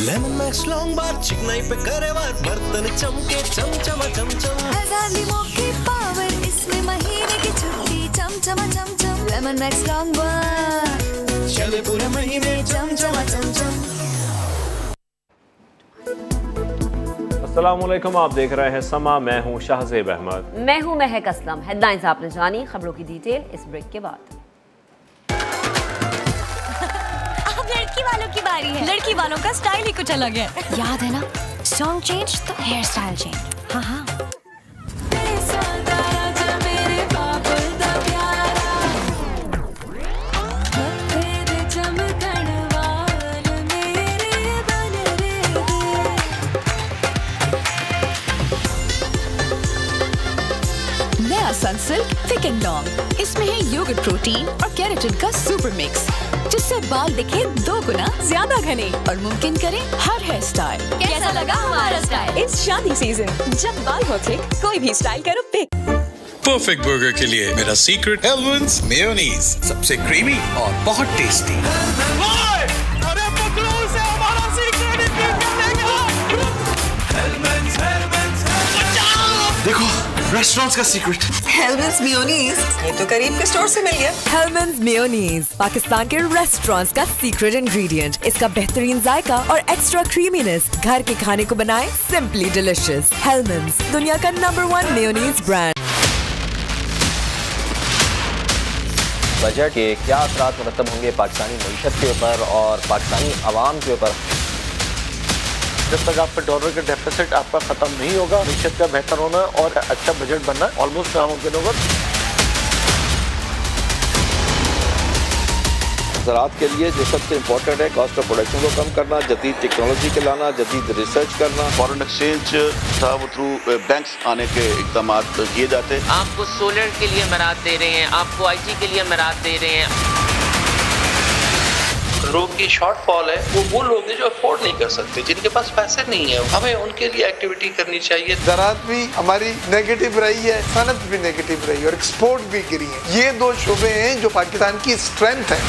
लेमन मैक्स लॉन्ग बार चिकनाई पे करे वार, बर्तन चमके चमचमा चमचम। हजार लीमों की पावर, इसमें महीने की छुट्टी चमचमा चमचम। लेमन मैक्स लॉन्ग बार चले पूरे महीने चमचमा चमचम। अस्सलामुअलैकुम, आप देख रहे हैं समा, मैं हूं शाहजेब अहमद। मैं हूं महक असलम। हेडलाइंस आपने जानी, खबरों की डिटेल इस ब्रेक के बाद। अब लड़की वालों की बारी है। लड़की वालों का स्टाइल ही कुछ अलग है। याद है ना, सॉन्ग चेंज तो हेयर स्टाइल चेंज। हाँ हाँ। सनसिल्क थिक एंड लॉन्ग, इसमें है योगर्ट प्रोटीन और केराटिन का सुपर मिक्स, जिससे बाल दिखे 2 गुना ज्यादा घने और मुमकिन करे हर हेयर स्टाइल। कैसा लगा हमारा स्टाइल इस शादी सीजन? जब बाल हो थिक, कोई भी स्टाइल करो पिक। परफेक्ट बर्गर के लिए मेरा सीक्रेट हेलमेंस मेयोनीज, सबसे क्रीमी और बहुत टेस्टी। अरे पकड़ो उसे, हमारा सीक्रेट देखो, रेस्टोरेंट्स का सीक्रेट हेलमेंस मेयोनीज, ये तो करीब के स्टोर से मिल गया। हेलमेंस मेयोनीज पाकिस्तान के रेस्टोरेंट्स का सीक्रेट इंग्रेडिएंट। इसका बेहतरीन जायका और एक्स्ट्रा क्रीमीनेस घर के खाने को बनाए सिंपली डिलिशियस। हेलमेंस, दुनिया का नंबर 1 मेयोनीज ब्रांड। बजट के क्या असरात मुरतब होंगे पाकिस्तानी मईशत के ऊपर और पाकिस्तानी अवाम के ऊपर? जब तक आपका डॉलर का डेफिसिट आपका ख़त्म नहीं होगा, मईशत का बेहतर होना और अच्छा बजट बनना ऑलमोस्ट नामुमकिन होगा। ज़राअत के लिए जो सबसे इम्पोर्टेंट है, कॉस्ट ऑफ प्रोडक्शन को कम करना, जदीद टेक्नोलॉजी के लाना, जदीद रिसर्च करना। फॉरेन एक्सचेंज था वो थ्रू बैंक्स आने के इक़दाम किए जाते हैं। आपको सोलर के लिए मराद दे रहे हैं, आपको IT के लिए मराद दे रहे हैं। घरों की शॉर्टफॉल है, वो लोग हैं जो अफोर्ड नहीं कर सकते, जिनके पास पैसे नहीं है, हमें उनके लिए एक्टिविटी करनी चाहिए। ज़राअत भी हमारी नेगेटिव रही है, सनत भी नेगेटिव रही है और एक्सपोर्ट भी गिरी है। ये 2 शोबे हैं जो पाकिस्तान की स्ट्रेंथ है।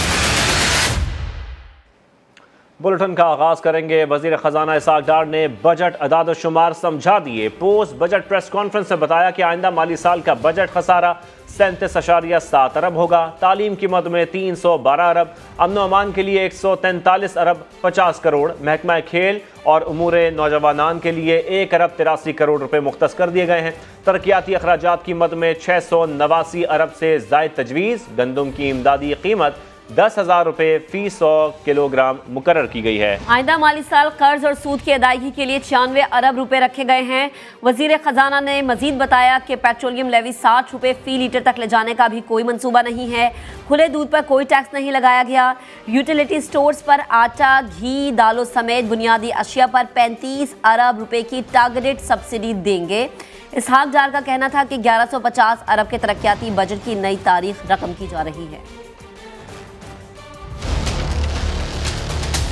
बुलेटिन का आगाज करेंगे। वजीर खजाना इसाक डार ने बजट अदाद शुमार समझा दिए। पोस्ट बजट प्रेस कॉन्फ्रेंस में बताया कि आइंदा माली साल का बजट खसारा 37.7 अरब होगा। तालीम की मद में 312 अरब, अमन अमान के लिए 143 अरब 50 करोड़, महकमा खेल और उमूर नौजवानान के लिए 1 अरब 83 करोड़ रुपए मुख्तस कर दिए गए हैं। तरक्याती अखराजात की मद में 689 अरब से जायद तजवीज़। गंदम की इमदादी कीमत 10,000 रुपये फी 100 किलोग्राम मुकर्रर की गई है। आइंदा माली साल कर्ज और सूद की अदायगी के लिए 96 अरब रुपए रखे गए हैं। वजीर खजाना ने मजीद बताया कि पेट्रोलियम लेवी 60 रुपये फी लीटर तक ले जाने का भी कोई मंसूबा नहीं है। खुले दूध पर कोई टैक्स नहीं लगाया गया। यूटिलिटी स्टोर्स पर आटा, घी, दालों समेत बुनियादी अशिया पर 35 अरब रुपए की टारगेटेड सब्सिडी देंगे। इसहाक डार का कहना था कि 1150 अरब के तरक्याती बजट की नई तारीख रकम की जा रही है।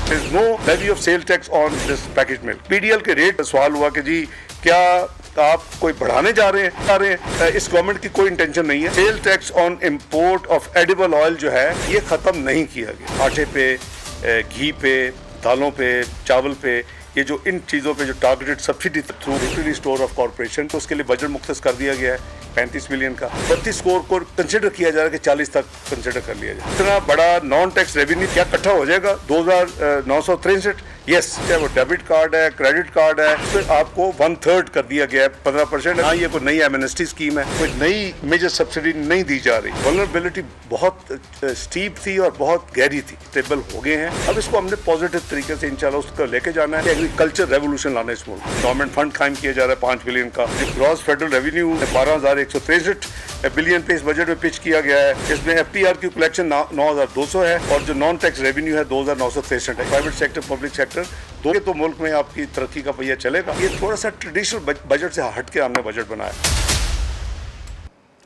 There is no levy of sale tax on this packaged milk. PDL के रेट सवाल हुआ कि जी क्या आप कोई बढ़ाने जा रहे हैं? इस गवर्नमेंट की कोई इंटेंशन नहीं है। Cell tax on import of edible oil जो है ये खत्म नहीं किया गया। आटे पे, घी पे, दालों पे, चावल पे, ये जो इन चीज़ों पे जो targeted subsidy through utility store of corporation, तो उसके लिए बजट मुख्तस कर दिया गया है 35 मिलियन का। 32 करोड़ को कंसिडर किया जा रहा है कि 40 तक कंसिडर कर लिया जाए। इतना बड़ा नॉन टैक्स रेवेन्यू क्या इकट्ठा हो जाएगा? 2,963। यस, चाहे वो डेबिट कार्ड है, क्रेडिट कार्ड है, फिर आपको 1/3 कर दिया गया है, 15%। हाँ, ये कोई नई एमनेस्टी स्कीम है, कोई नई मेजर सब्सिडी नहीं दी जा रही। वल्नरेबिलिटी बहुत स्टीप थी और बहुत गहरी थी, स्टेबल हो गए हैं। अब इसको हमने पॉजिटिव तरीके से इंशाल्लाह उसको लेके जाना है। एग्रीकल्चर रेवोल्यूशन लाना है इस मुल्क। गवर्नमेंट फंड कायम किया जा रहा है 5 बिलियन का। ग्रॉस फेडरल रेवेन्यू 12,163 बिलियन पे इस बजट में पिच किया गया है। इसमें FPR की कलेक्शन 9,200 है और जो नॉन टैक्स रेवेन्यू है 2,963 है। प्राइवेट सेक्टर, पब्लिक सेक्टर दो तो मुल्क में आपकी तरक्की का पहिया चलेगा। ये थोड़ा सा ट्रेडिशनल बजट से हट के हमने बजट बनाया।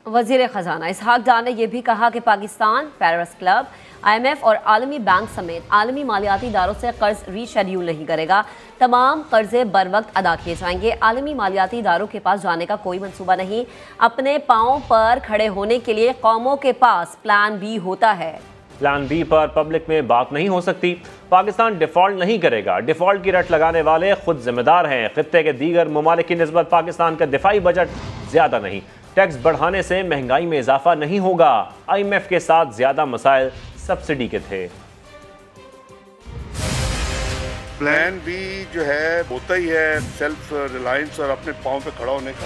वजीर खजाना इसहाक डार ने यह भी कहा कि पाकिस्तान, पेरिस क्लब, IMF और आलमी बैंक समेत आलमी मालियाती इदारों से कर्ज रीशेड्यूल नहीं करेगा। तमाम कर्जे बर वक्त अदा किए जाएंगे। आलमी मालियाती इदारों के पास जाने का कोई मंसूबा नहीं। अपने पाँव पर खड़े होने के लिए कौमों के पास प्लान B होता है। प्लान B पर पब्लिक में बात नहीं हो सकती। पाकिस्तान डिफॉल्ट नहीं करेगा। डिफॉल्ट की रट लगाने वाले खुद जिम्मेदार हैं। खित्ते के दीगर ममालिक की निस्बत पाकिस्तान का दिफाई बजट ज़्यादा नहीं। टैक्स बढ़ाने से महंगाई में इजाफा नहीं होगा। IMF के साथ ज़्यादा मसाइल सब्सिडी के थे। प्लान भी जो है होता ही है सेल्फ रिलायंस और अपने पाँव पे खड़ा होने का।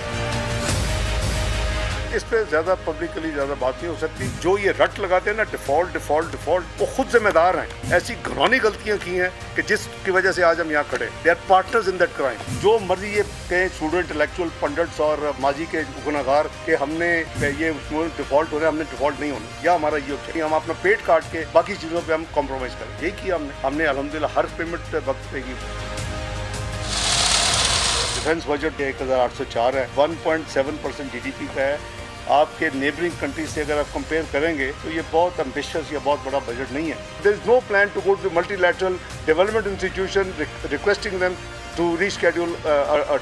इस पे ज्यादा पब्लिकली ज्यादा बात नहीं हो सकती। जो ये रट लगाते हैं ना डिफॉल्ट डिफॉल्ट डिफॉल्ट, वो खुद जिम्मेदार हैं। ऐसी घिनौनी गलतियां की हैं कि जिसकी वजह से आज हम यहाँ खड़े। They are partners in that crime. जो मर्जी ये कहें सूडो इंटेलेक्चुअल पंडित्स और माजी के गुनाहगार के हमने ये डिफॉल्ट हो रहे, हमने डिफॉल्ट नहीं होना, या हमारा ये चाहिए हम अपना पेट काट के बाकी चीजों पे हम कॉम्प्रोमाइज करें। यही किया हमने अल्हम्दुलिल्लाह हर पेमेंट वक्त पे की। डिफेंस बजट 1804 है, 1.7% GDP का है। आपके नेबरिंग कंट्री से अगर आप कंपेयर करेंगे तो ये बहुत एम्बिशियस या बहुत बड़ा बजट नहीं है। There is no plan to go to multilateral development institution requesting them to reschedule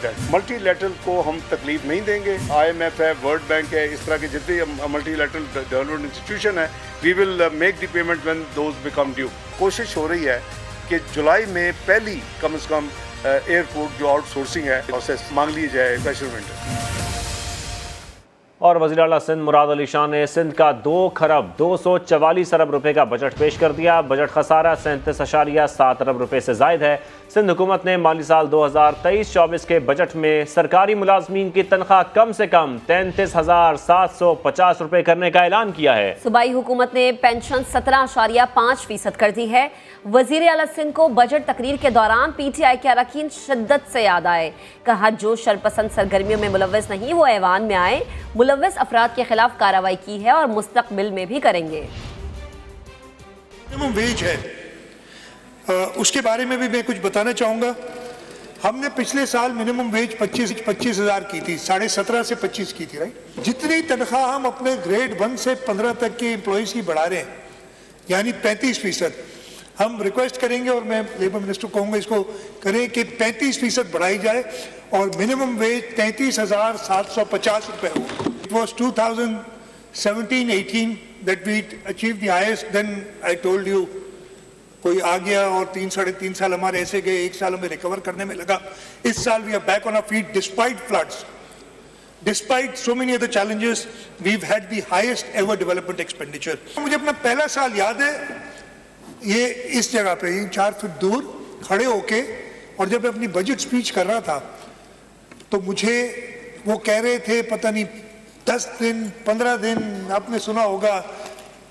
date. Multilateral को हम तकलीफ नहीं देंगे। IMF है, वर्ल्ड बैंक है, इस तरह के जितने मल्टीलैटरल डेवलपमेंट इंस्टीट्यूशन है, we will make the payment when those become due. कोशिश हो रही है कि जुलाई में पहली कम से कम एयरपोर्ट जो आउटसोर्सिंग है प्रोसेस मांग ली जाए मेजरमेंट। और वज़ीर आला सिंध मुराद अली शाह ने सिंध का 2 खरब 244 अरब रुपए का बजट पेश कर दिया। बजट खसारा 37.7 अरब रुपए से जायद है। सिंध हुकूमत ने माली साल 2023-24 के बजट में सरकारी मुलाजमीन की तनख्वाह कम से कम 33,750 रुपए करने का ऐलान किया है। सूबाई हुकूमत ने पेंशन 17.5% कर दी है। वज़ीर आला सिंध को बजट तकरीर के दौरान PTI के अरकान शिद्दत से याद आए। कहा जो शरपसंद सरगर्मियों में मुलव्वस नहीं वो ऐवान में आए। मुलव्वस अफराद के खिलाफ कार्रवाई की है और मुस्तकबिल में भी करेंगे। मिनिमम वेज है, उसके बारे में भी मैं कुछ बताना चाहूँगा। हमने पिछले साल मिनिमम वेज 25,000 की थी, 17.5 से 25 की थी, राइट। जितनी तनख्वाह हम अपने ग्रेड 1 से 15 तक के एम्प्लॉयज़ की बढ़ा रहे हैं, यानी 35%, हम रिक्वेस्ट करेंगे और मैं लेबर मिनिस्टर को कहूँगा इसको करें कि 35% बढ़ाई जाए और मिनिमम वेज 33,750 रुपये हो। It was 2017-18 that we achieve the highest. Then I told you कोई आ गया और 3-3.5 साल हमारे ऐसे गए, 1 साल हमें रिकवर करने में लगा। इस साल we are back on our feet despite floods, despite so many other challenges, we have had the highest ever development expenditure. मुझे अपना पहला साल याद है, ये इस जगह पे 4 फीट दूर खड़े होके, और जब मैं अपनी बजट स्पीच कर रहा था तो मुझे वो कह रहे थे पता नहीं 10 दिन 15 दिन आपने सुना होगा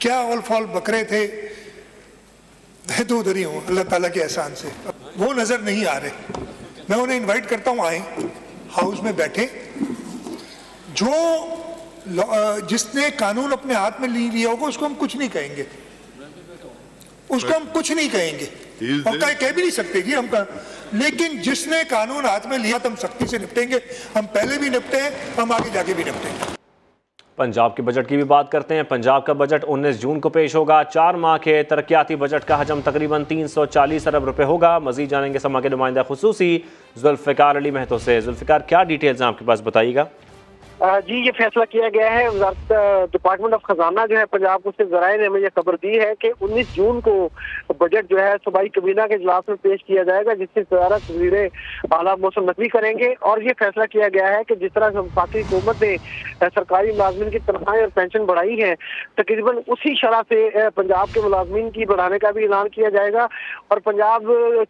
क्या ऑल फॉल बकरे थे। मैं तो उधर ही हूँ अल्लाह ताला के एहसान से, वो नजर नहीं आ रहे। मैं उन्हें इनवाइट करता हूँ, आए हाउस में बैठे। जो जिसने कानून अपने हाथ में लिया होगा उसको हम कुछ नहीं कहेंगे, उसको हम कुछ नहीं कहेंगे और कह भी नहीं सकते जी हम। लेकिन जिसने कानून हाथ में लिया तो हम सख्ती से निपटेंगे। हम पहले भी निपटे हैं, हम आगे जाके भी निपटेंगे। पंजाब के बजट की भी बात करते हैं। पंजाब का बजट 19 जून को पेश होगा। 4 माह के तरक्याती बजट का हजम तकरीबन 340 अरब रुपए होगा। मजीद जानेंगे समा के नुमाइंदा खुसूसी जुल्फ़िकार अली महतो से। जुल्फ़िकार, क्या डिटेल्स हैं आपके पास, बताइएगा। जी, ये फैसला किया गया है। डिपार्टमेंट ऑफ खजाना जो है पंजाब को, उसके ज़राए ने हमें यह खबर दी है कि 19 जून को बजट जो है सूबाई कबीना के इजलास में पेश किया जाएगा, जिसकी सदारत वज़ीर आला मौसम नकवी करेंगे। और ये फैसला किया गया है कि जिस तरह वफाकी हुकूमत ने सरकारी मुलाजमीन की तनख्वाहें और पेंशन बढ़ाई है, तकरीबन उसी शरह से पंजाब के मुलाजमीन की बढ़ाने का भी ऐलान किया जाएगा। और पंजाब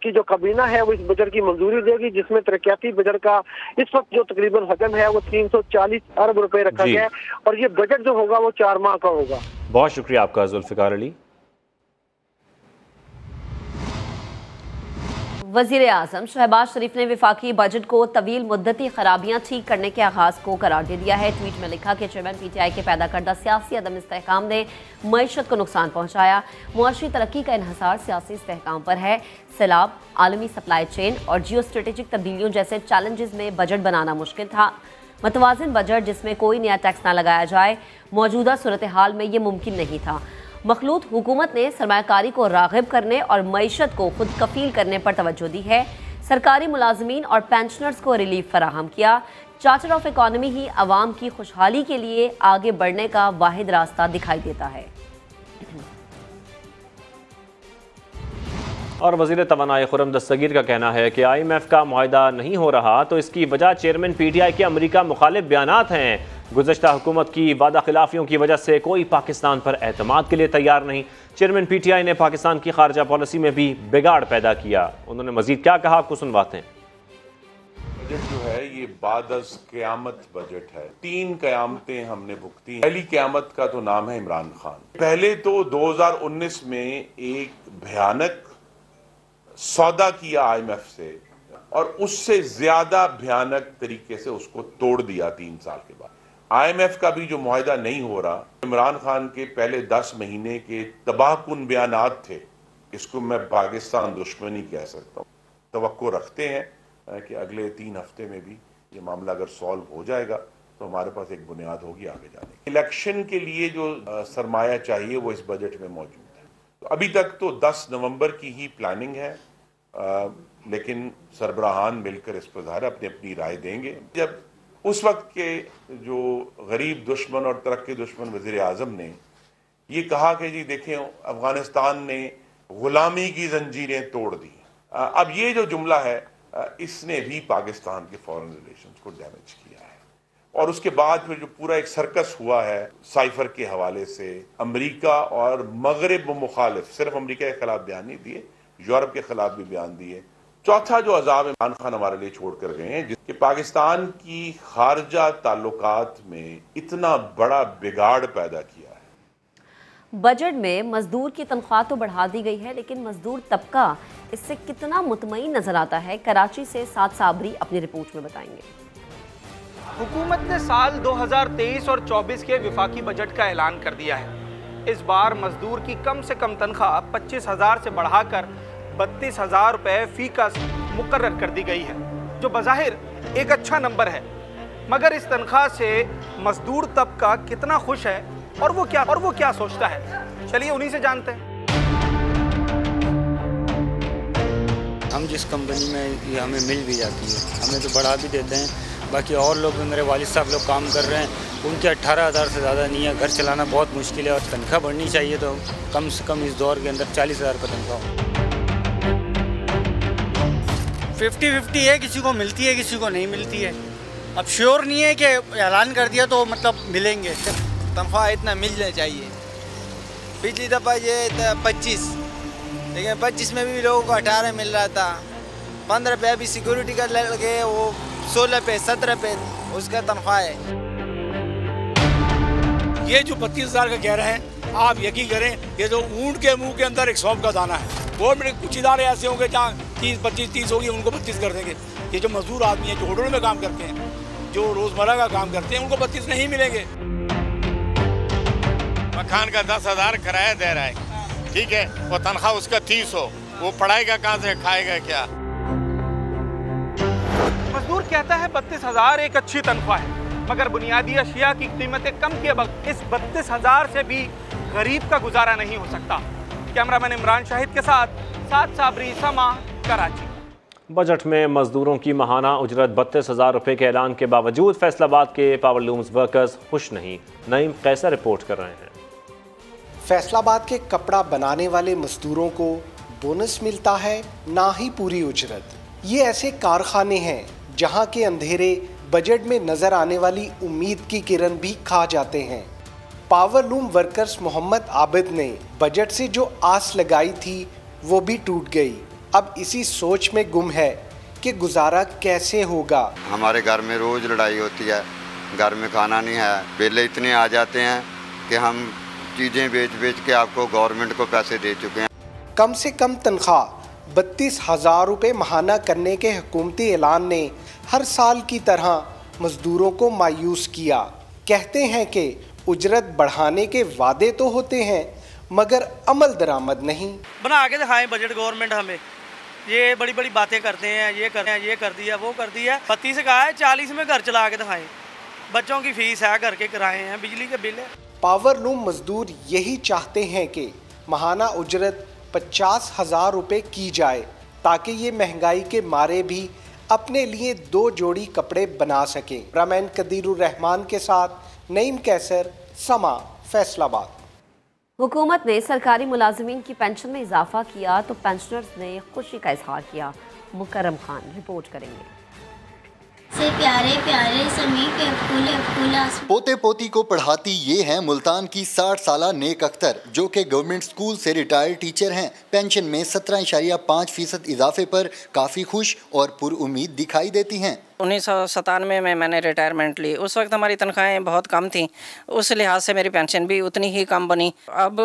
की जो कबीना है वो इस बजट की मंजूरी देगी, जिसमें तरक्याती बजट का इस वक्त जो तकरीबन हजम है वो 340 अरब रुपए रखा गया है। और ये बजट जो होगा वो 4 माह का होगा। बहुत शुक्रिया आपका जुल्फ़िकार अली। वज़ीर आज़म शहबाज शरीफ ने वफाकी बजट को तवील मुद्दती खराबियाँ ठीक करने के आगाज़ को करार दे दिया है। ट्वीट में लिखा कि चेयरमैन PTI के पैदा करदा सियासी अदम इस्तेहकाम ने मईशत को नुकसान पहुँचाया। मुआशी तरक्की का इन्हसार सियासी इस्तेहकाम पर है। सैलाब, आलमी सप्लाई चेन और जियो स्ट्रेटेजिक तब्दीलियों जैसे चैलेंजेस में बजट बनाना मुश्किल था। मतवाज़िन बजट जिसमें कोई नया टैक्स ना लगाया जाए, मौजूदा सूरत हाल में ये मुमकिन नहीं था। मखलूत हुकूमत ने सरमायाकारी को राग़िब करने और मईशत को खुद कफील करने पर तवज्जो दी है। सरकारी मुलाजमीन और पेंशनर्स को रिलीफ फराहम किया। चार्टर ऑफ इकॉनमी ही आवाम की खुशहाली के लिए आगे बढ़ने का वाहिद रास्ता दिखाई देता है। और वज़ीर तवानाई खुर्रम दस्तगीर का कहना है कि IMF का मुआहिदा नहीं हो रहा तो इसकी वजह चेयरमैन PTI के अमरीका मुखालिफ बयानात हैं। गुज़श्ता हुकूमत की वादा खिलाफियों की वजह से कोई पाकिस्तान पर एतमाद के लिए तैयार नहीं। चेयरमैन PTI ने पाकिस्तान की खारजा पॉलिसी में भी बिगाड़ पैदा किया। उन्होंने मजीद क्या कहा, आपको सुनवाते हैं। बजट जो है ये बादस क़यामत बजट है। 3 क़यामतें हमने भुगती। पहली क़यामत का तो नाम है इमरान खान। पहले तो 2019 में एक भयानक सौदा किया IMF से और उससे ज्यादा भयानक तरीके से उसको तोड़ दिया 3 साल के बाद। IMF का भी जो मुआहिदा नहीं हो रहा, इमरान खान के पहले 10 महीने के तबाहकुन बयानात थे, इसको मैं पाकिस्तान दुश्मनी कह सकता हूँ। तवक्को रखते हैं कि अगले 3 हफ्ते में भी ये मामला अगर सॉल्व हो जाएगा तो हमारे पास एक बुनियाद होगी आगे जाने की। इलेक्शन के लिए जो सरमाया चाहिए वो इस बजट में मौजूद है। तो अभी तक तो 10 नवंबर की ही प्लानिंग है, लेकिन सरबराहान मिलकर इस पर ज़ाहिर अपनी अपनी राय देंगे। जब उस वक्त के जो गरीब दुश्मन और तरक्की दुश्मन वज़ीर आज़म ने ये कहा कि जी देखें अफगानिस्तान ने गुलामी की जंजीरें तोड़ दी, अब ये जो जुमला है इसने भी पाकिस्तान के फॉरेन रिलेशंस को डैमेज किया है। और उसके बाद फिर जो पूरा एक सर्कस हुआ है साइफर के हवाले से, अमेरिका और मगरिब मुखालिफ, सिर्फ अमेरिका के खिलाफ बयान नहीं दिए, यूरोप के खिलाफ भी बयान दिए। चौथा जो अजाब इमरान खान हमारे लिए छोड़ कर गए हैं, जिसके पाकिस्तान की खारजा ताल्लुकात में इतना बड़ा बिगाड़ पैदा किया है। बजट में मजदूर की तनख्वाह तो बढ़ा दी गई है, लेकिन मजदूर तबका इससे कितना मुतमईन नजर आता है, कराची से साद साबरी अपनी रिपोर्ट में बताएंगे। हुकूमत ने साल 2023 और 24 के विफाकी बजट का ऐलान कर दिया है। इस बार मजदूर की कम से कम तनख्वाह 25,000 से बढ़ाकर 32,000 रुपये फीकस मुकर्रर कर दी गई है, जो बज़ाहिर एक अच्छा नंबर है। मगर इस तनख्वाह से मजदूर तबका कितना खुश है और वो क्या सोचता है, चलिए उन्हीं से जानते हैं। हम जिस कंपनी में ये हमें मिल भी जाती है, हमें तो बढ़ा भी देते हैं। बाकी और लोग, मेरे वालिद साहब लोग काम कर रहे हैं, उनके 18,000 से ज़्यादा नहीं है। घर चलाना बहुत मुश्किल है और तनख्वाह बढ़नी चाहिए तो कम से कम इस दौर के अंदर 40,000 का तनख्वाह हो। 50-50 है, किसी को मिलती है किसी को नहीं मिलती है। अब श्योर नहीं है कि ऐलान कर दिया तो मतलब मिलेंगे। तनख्वाह इतना मिलना चाहिए। पिछली दफ़ा ये 25, लेकिन 25 में भी लोगों को 18 मिल रहा था। 15 पे अभी सिक्योरिटी का लगे, वो 16 पे 17 पे उसका तनख्वाह है। ये जो 32,000 का कह रहे हैं, आप यकीन करें ये जो ऊँट के मुंह के अंदर एक सौंफ का दाना है। गवर्नमेंट के कुछ इदारे ऐसे होंगे जहाँ 30 होगी, उनको 32 कर देंगे। ये जो मजदूर आदमी है जो होटलों में काम करते हैं, जो रोजमर्रा का काम करते हैं, उनको 32 नहीं मिलेंगे। मकान का 10,000 किराया दे रहा है, ठीक है, वो तनख्वाह उसका 30 हो, वो पढ़ाएगा कहाँ से, खाएगा क्या? मजदूर कहता है 32,000 एक अच्छी तनख्वाह है, मगर बुनियादी अशिया की कीमतें कम किए बगैर इस 32,000 से भी गरीब का गुजारा नहीं हो सकता। कैमरामैन इमरान शाहिद के साथ साद साबरी, समा, कराची। बजट में मजदूरों की माहाना उजरत 32,000 रुपये के ऐलान के बावजूद फैसलाबाद के पावर लूम्स वर्कर्स खुश नहीं। नईम कैसा रिपोर्ट कर रहे हैं। फैसलाबाद के कपड़ा बनाने वाले मजदूरों को बोनस मिलता है, ना ही पूरी उजरत। ये ऐसे कारखाने हैं जहां के अंधेरे बजट में नजर आने वाली उम्मीद की किरण भी खा जाते हैं। Power loom workers Mohammad Abid ने बजट से जो आस लगाई थी वो भी टूट गई। अब इसी सोच में गुम है कि गुजारा कैसे होगा। हमारे घर में रोज लड़ाई होती है, घर में खाना नहीं है, बिल इतने आ जाते हैं कि हम चीज़ें बेच के आपको गवर्नमेंट को पैसे दे चुके हैं। कम से कम तनख्वाह 32,000 रुपये माहाना करने के हुकूमती ऐलान ने हर साल की तरह मजदूरों को मायूस किया। कहते हैं कि उजरत बढ़ाने के वादे तो होते हैं मगर अमल दरामद नहीं। बना के दिखाएं बजट गवर्नमेंट हमें, ये बड़ी बड़ी बातें करते हैं, ये कर दिया वो कर दिया। 32 से कहा है 40 में घर चला के दिखाएं। बच्चों की फीस है, घर के किराए हैं, बिजली के बिल है। पावर लूम मजदूर यही चाहते हैं कि माहाना उजरत 50,000 रुपये की जाए ताकि ये महंगाई के मारे भी अपने लिए 2 जोड़ी कपड़े बना सकें। रमैन कदीरुर रहमान के साथ नईम कैसर, समा, फैसलाबाद। हुकूमत ने सरकारी मुलाजमीन की पेंशन में इजाफा किया तो पेंशनर्स ने खुशी का इजहार किया। मुकर्रम खान रिपोर्ट करेंगे। से प्यारे प्यारे समी के फूल पोते पोती को पढ़ाती ये हैं मुल्तान की 60 साला नेक अख्तर, जो कि गवर्नमेंट स्कूल से रिटायर्ड टीचर हैं। पेंशन में 17.5% इजाफे पर काफ़ी खुश और पुरुम्मीद दिखाई देती हैं। 1997 में मैंने रिटायरमेंट ली। उस वक्त हमारी तनख्वाहें बहुत कम थीं, उस लिहाज से मेरी पेंशन भी उतनी ही कम बनी। अब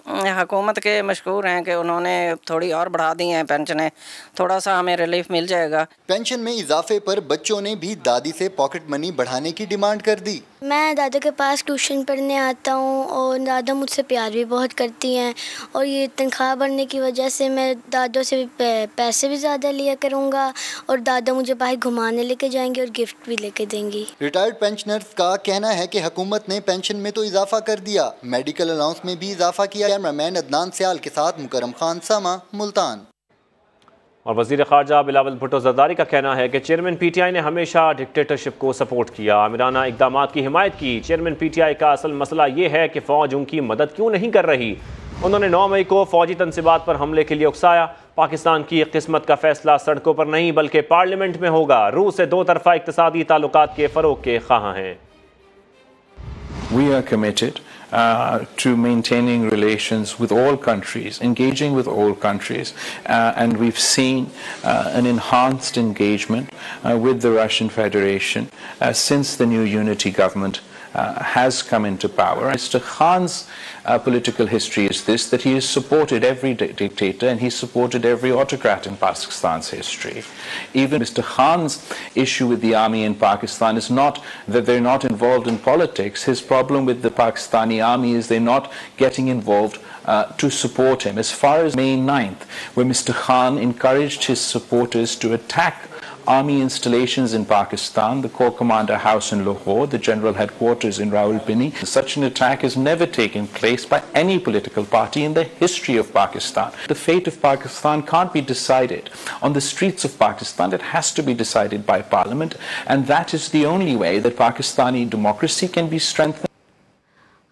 हुकूमत के मशकूर हैं कि उन्होंने थोड़ी और बढ़ा दी हैं पेंशनें, थोड़ा सा हमें रिलीफ मिल जाएगा। पेंशन में इजाफे पर बच्चों ने भी दादी से पॉकेट मनी बढ़ाने की डिमांड कर दी। मैं दादा के पास ट्यूशन पढ़ने आता हूँ और दादा मुझसे प्यार भी बहुत करती हैं, और ये तनख्वाह बढ़ने की वजह से मैं दादों से पैसे भी ज़्यादा लिया करूँगा, और दादा मुझे बाहर घुमाने लेके जाएंगे और गिफ्ट भी लेके देंगी। रिटायर्ड पेंशनर्स का कहना है कि हुकूमत ने पेंशन में तो इजाफा कर दिया, मेडिकल अलाउंस में भी इजाफा किया। कैमरामैन अदनान सियाल के साथ मुकरम खान, सामा, मुल्तान। और वज़ीर ख़ारजा बिलावल भुट्टो ज़रदारी का कहना है कि चेयरमैन PTI ने हमेशा डिक्टेटरशिप को सपोर्ट किया, आमिराना इक़दामात की हिमायत की। चेयरमैन PTI का असल मसला ये है कि फ़ौज उनकी मदद क्यों नहीं कर रही। उन्होंने 9 मई को फ़ौजी तनसीबात पर हमले के लिए उकसाया। पाकिस्तान की किस्मत का फैसला सड़कों पर नहीं बल्कि पार्लियामेंट में होगा। रूस से 2 तरफ़ा इक़्तिसादी ताल्लुकात के फ़रोग़ के ख़्वाह हैं। We are committed to maintaining relations with all countries, engaging with all countries, and we've seen an enhanced engagement with the Russian Federation since the new unity government has come into power. Mr. Khan's political history is this, that he has supported every dictator and he supported every autocrat in Pakistan's history. Even Mr. Khan's issue with the army in Pakistan is not that they're not involved in politics. His problem with the Pakistani army is they're not getting involved to support him. As far as May 9th, where Mr. Khan encouraged his supporters to attack army installations in Pakistan, the Corps Commander House in Lahore, the General Headquarters in Rawalpindi. Such an attack has never taken place by any political party in the history of Pakistan. The fate of Pakistan can't be decided on the streets of Pakistan. It has to be decided by Parliament, and that is the only way that Pakistani democracy can be strengthened.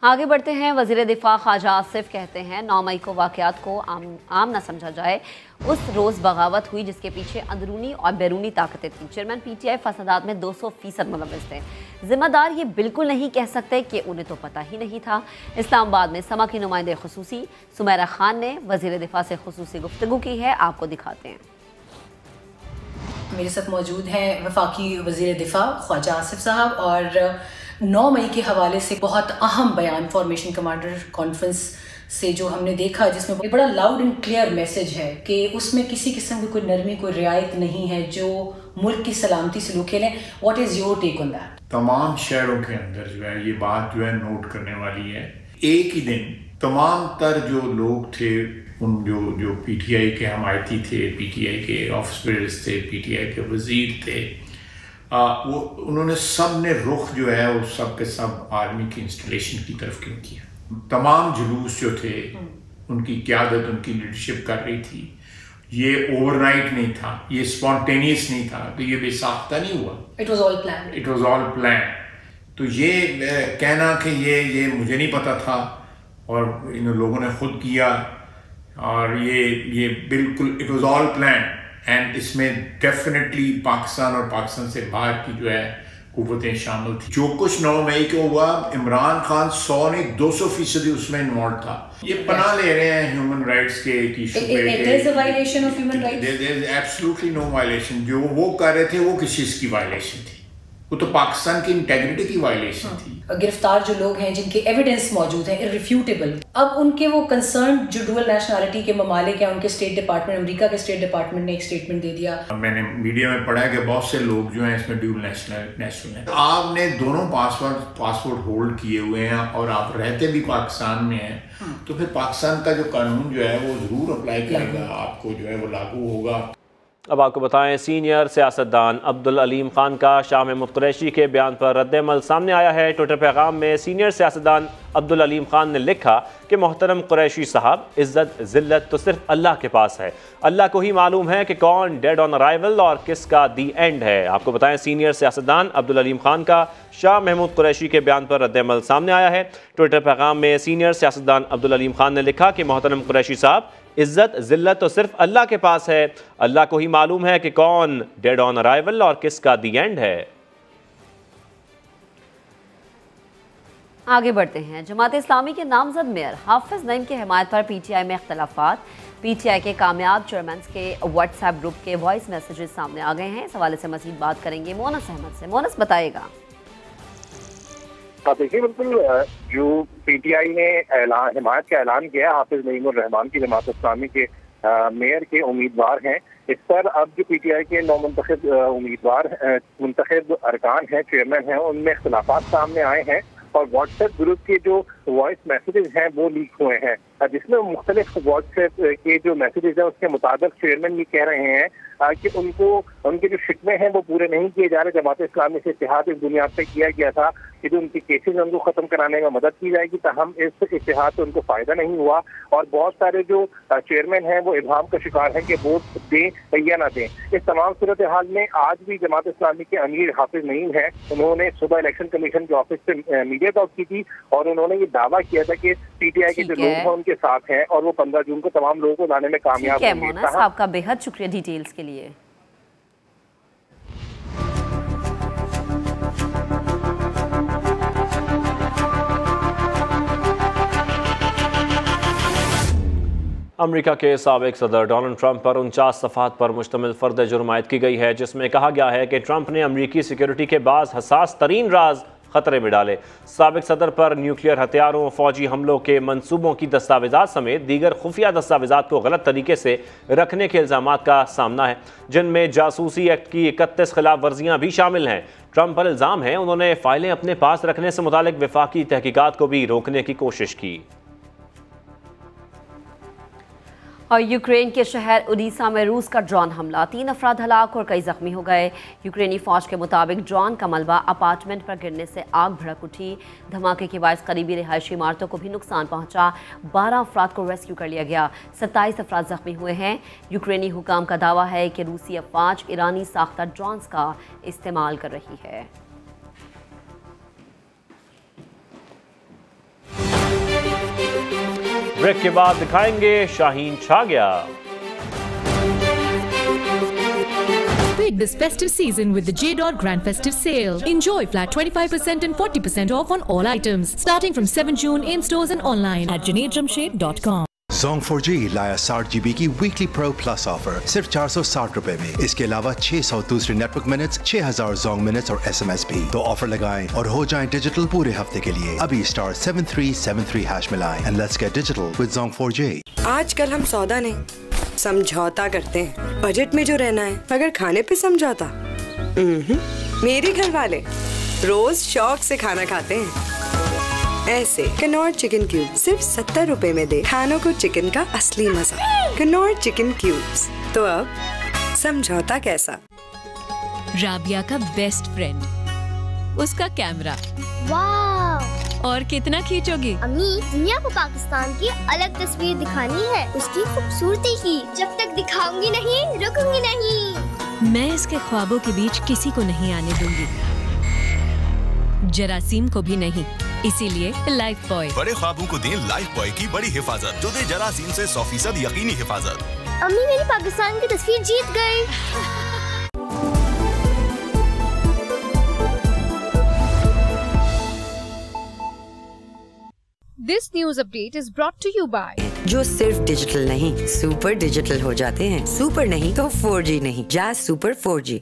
आगे बढ़ते हैं। वज़ीर दिफा ख्वाजा आसिफ कहते हैं 9 मई को वाक़यात को आम ना समझा जाए। उस रोज़ बगावत हुई जिसके पीछे अंदरूनी और बैरूनी ताकतें थीं। चेयरमैन PTI फसादात में 200% मुलव्वस थे। ज़िम्मेदार ये बिल्कुल नहीं कह सकते कि उन्हें तो पता ही नहीं था। इस्लामाबाद में समा की नुमाइंदे खुसूसी सुमैरा खान ने वज़ीर दिफा से खुसूसी गुफ्तगू की है, आपको दिखाते हैं। मेरे साथ मौजूद हैं वफाकी वज़ीर दिफा ख्वाजा आसिफ साहब, और 9 मई के हवाले से बहुत अहम बयान फॉर्मेशन कमांडर कॉन्फ्रेंस से जो हमने देखा, जिसमें एक बड़ा लाउड एंड क्लियर मैसेज है कि उसमें किसी किस्म की कोई नरमी, कोई रियायत नहीं है जो मुल्क की सलामती से लोग खेलें। What is your take on that? तमाम शहरों के अंदर जो है ये बात जो है नोट करने वाली है। एक ही दिन तमाम तर जो लोग थे, उन जो PTI के हमायती थे, PTI के ऑफिसर्स थे, PTI के वजीर थे, वो उन्होंने सब ने रुख जो है वो सब के सब आर्मी की इंस्टॉलेशन की तरफ क्यों किया। तमाम जुलूस जो थे उनकी क़यादत, उनकी लीडरशिप कर रही थी। ये ओवरनाइट नहीं था, ये स्पॉन्टेनियस नहीं था, तो ये बेसाख्ता नहीं हुआ। It was all plan. It was all plan. तो ये कहना कि ये मुझे नहीं पता था और इन लोगों ने खुद किया, और ये बिल्कुल it was all plan. And इसमें डेफिनेटली पाकिस्तान और पाकिस्तान से बाहर की जो है कुव्वतें शामिल थी। जो कुछ 9 मई को हुआ, इमरान खान 100 नहीं 200% उसमें इन्वॉल्व था। ये पनाह ले रहे हैं ह्यूमन राइट्स के इशू पे। There is a violation of human rights? There is absolutely no violation। जो वो कर रहे थे वो किस चीज़ की वायलेशन थी? वो तो पाकिस्तान की इंटेग्रिटी की वायलेशन थी। गिरफ्तार जो लोग हैं जिनके एविडेंस मौजूद हैं इररिफ्यूटेबल, अब उनके वो कंसर्न जो डुअल नेशनलिटी के ममालिक हैं, उनके स्टेट डिपार्टमेंट, अमेरिका के स्टेट डिपार्टमेंट ने एक स्टेटमेंट दे दिया। मैंने मीडिया में पढ़ा है कि बहुत से लोग जो हैं इसमें डुअल नेशनल हैं। आपने दोनों पासपोर्ट होल्ड किए हुए हैं और आप रहते भी पाकिस्तान में हैं, तो फिर पाकिस्तान का जो कानून जो है वो ज़रूर अप्लाई करेगा, आपको जो है वो लागू होगा। अब आपको बताएं, सीनियर सियासतदान अब्दुल अलीम खान का शाह महमूद कुरैशी के बयान पर रद्द-ए-अमल सामने आया है। ट्विटर पैगाम में सीनियर सियासतदान अब्दुल अलीम खान ने लिखा कि मोहतरम कुरैशी साहब, इज़्ज़त ज़िल्लत तो सिर्फ अल्लाह के पास है। अल्लाह को ही मालूम है कि कौन डेड ऑन अराइवल और किसका दी एंड है। आपको बताएं, सीनियर सियासतदान अब्दुल अलीम खान का शाह महमूद कुरैशी के बयान पर रद्द-ए-अमल सामने आया है। ट्विटर पैगाम में सीनियर सियासतदान अब्दुल अलीम खान ने लिखा कि मोहतरम कुरैशी साहब, इज्जत जिल्लत तो सिर्फ अल्लाह के पास है। अल्लाह को ही मालूम है कि कौन डेड ऑन अराइवल और किसका दी एंड है। आगे बढ़ते हैं। जमात इस्लामी के नामजद मेयर हाफिज नईम की हिमायत पर पीटीआई में इख्तलाफात। पीटीआई के कामयाब चेयरमैन के व्हाट्सएप ग्रुप के वॉइस मैसेजेस सामने आ गए हैं। इस हवाले से मजीद बात करेंगे मोनस अहमद से। मोनस बताएगा। देखिए, बिल्कुल जो पीटीआई ने हिमायत का ऐलान किया है हाफिज नईम उर रहमान की जमात इस्लामी के मेयर के उम्मीदवार हैं, इस पर अब जो पीटीआई के नौ मुंतखब उम्मीदवार मुंतखब अरकान हैं, चेयरमैन हैं, उनमें इख्तलाफात सामने आए हैं और व्हाट्सएप ग्रुप के जो वॉइस मैसेजेस हैं वो लीक हुए हैं, जिसमें मुख्तलिफ व्हाट्सएप के जो मैसेजेस हैं उसके मुताबिक चेयरमैन ये कह रहे हैं कि उनके जो शिकवे हैं वो पूरे नहीं किए जा रहे। जमात इस्लामी से इत्तेहाद इस बुनियाद पर किया गया था कि जो उनके केसेज हैं उनको खत्म कराने में मदद की जाएगी, ताहम इस इत्तेहाद से उनको फायदा नहीं हुआ और बहुत सारे जो चेयरमैन हैं वो इब्हाम का शिकार हैं कि वोट दें या ना दें। इस तमाम सूरत हाल में आज भी जमात इस्लामी के अमीर हाफिज नईम हैं, उन्होंने सुबह इलेक्शन कमीशन के ऑफिस से मीडिया टॉक की थी और उन्होंने ये दावा किया था कि पीटीआई के जो लोग हैं उनके साथ हैं और वो 15 जून को तमाम लोगों को लाने में कामयाब होंगे। आपका बेहद शुक्रिया डिटेल्स के लिए। अमेरिका के साबिक सदर डोनाल्ड ट्रंप पर 49 सफ़हात पर मुश्तमिल फर्द जुर्म आयद की गई है, जिसमें कहा गया है कि ट्रंप ने अमरीकी सिक्योरिटी के बाज़ हसास तरीन राज खतरे में डाले। साबिक सदर पर न्यूक्लियर हथियारों, फौजी हमलों के मंसूबों की दस्तावेजात समेत दीगर खुफिया दस्तावेजात को गलत तरीके से रखने के इल्ज़ामात का सामना है, जिनमें जासूसी एक्ट की 31 खिलाफ वर्जियाँ भी शामिल हैं। ट्रंप पर इल्ज़ाम है उन्होंने फाइलें अपने पास रखने से मुतालिक वफाकी तहकीकात को भी रोकने की कोशिश की। और यूक्रेन के शहर उड़ीसा में रूस का ड्रोन हमला, 3 अफराद हलाक और कई जख्मी हो गए। यूक्रेनी फौज के मुताबिक ड्रोन का मलबा अपार्टमेंट पर गिरने से आग भड़क उठी। धमाके के बायस करीबी रिहायशी इमारतों को भी नुकसान पहुंचा। 12 अफराद को रेस्क्यू कर लिया गया, 27 अफराद जख्मी हुए हैं। यूक्रेनी हुकाम का दावा है कि रूसी अफवाज ईरानी साख्ता ड्रोन्स का इस्तेमाल कर रही है। ब्रेक के बाद दिखाएंगे शाहीन छा गया। Pick this festive season with the J.Dot Grand Festive Sale. Enjoy flat 25% and 40% off on all items starting from 7 June in stores and online at JunaidJamshed.com. Zong 4G लाया 60 GB की वीकली प्रो प्लस ऑफर सिर्फ 460 रुपए में। इसके अलावा 600 दूसरे network minutes, 6000 Jong minutes और SMS भी। तो ऑफर लगाएं और हो जाएं डिजिटल पूरे हफ्ते के लिए। अभी स्टार 7373 हैश मिलाएं and let's get digital with Zong 4G। आजकल हम सौदा नहीं समझौता करते हैं। बजट में जो रहना है, अगर खाने पे समझौता मेरे घर वाले रोज शौक से खाना खाते हैं। ऐसे कनौर चिकन क्यूब सिर्फ 70 रुपए में दे खानों को चिकन का असली मजा। कनौर चिकन क्यूब्स, तो अब समझौता कैसा। राबिया का बेस्ट फ्रेंड, उसका कैमरा। वाव! और कितना खींचोगी? अम्मी, दुनिया को पाकिस्तान की अलग तस्वीर दिखानी है, उसकी खूबसूरती की। जब तक दिखाऊंगी नहीं, रुकूंगी नहीं। मैं इसके ख्वाबों के बीच किसी को नहीं आने दूंगी, जरासीम को भी नहीं। इसीलिए लाइफ बॉय। बड़े ख्वाबों को दें लाइफ बॉय की बड़ी हिफाजत, जो दे जरासीम से 100% यकीनी हिफाजत। अम्मी, मेरी पाकिस्तान की तस्वीर जीत गई। This news update is brought to you by जो सिर्फ डिजिटल नहीं सुपर डिजिटल हो जाते हैं। सुपर नहीं तो 4G नहीं, जैज़ सुपर 4G।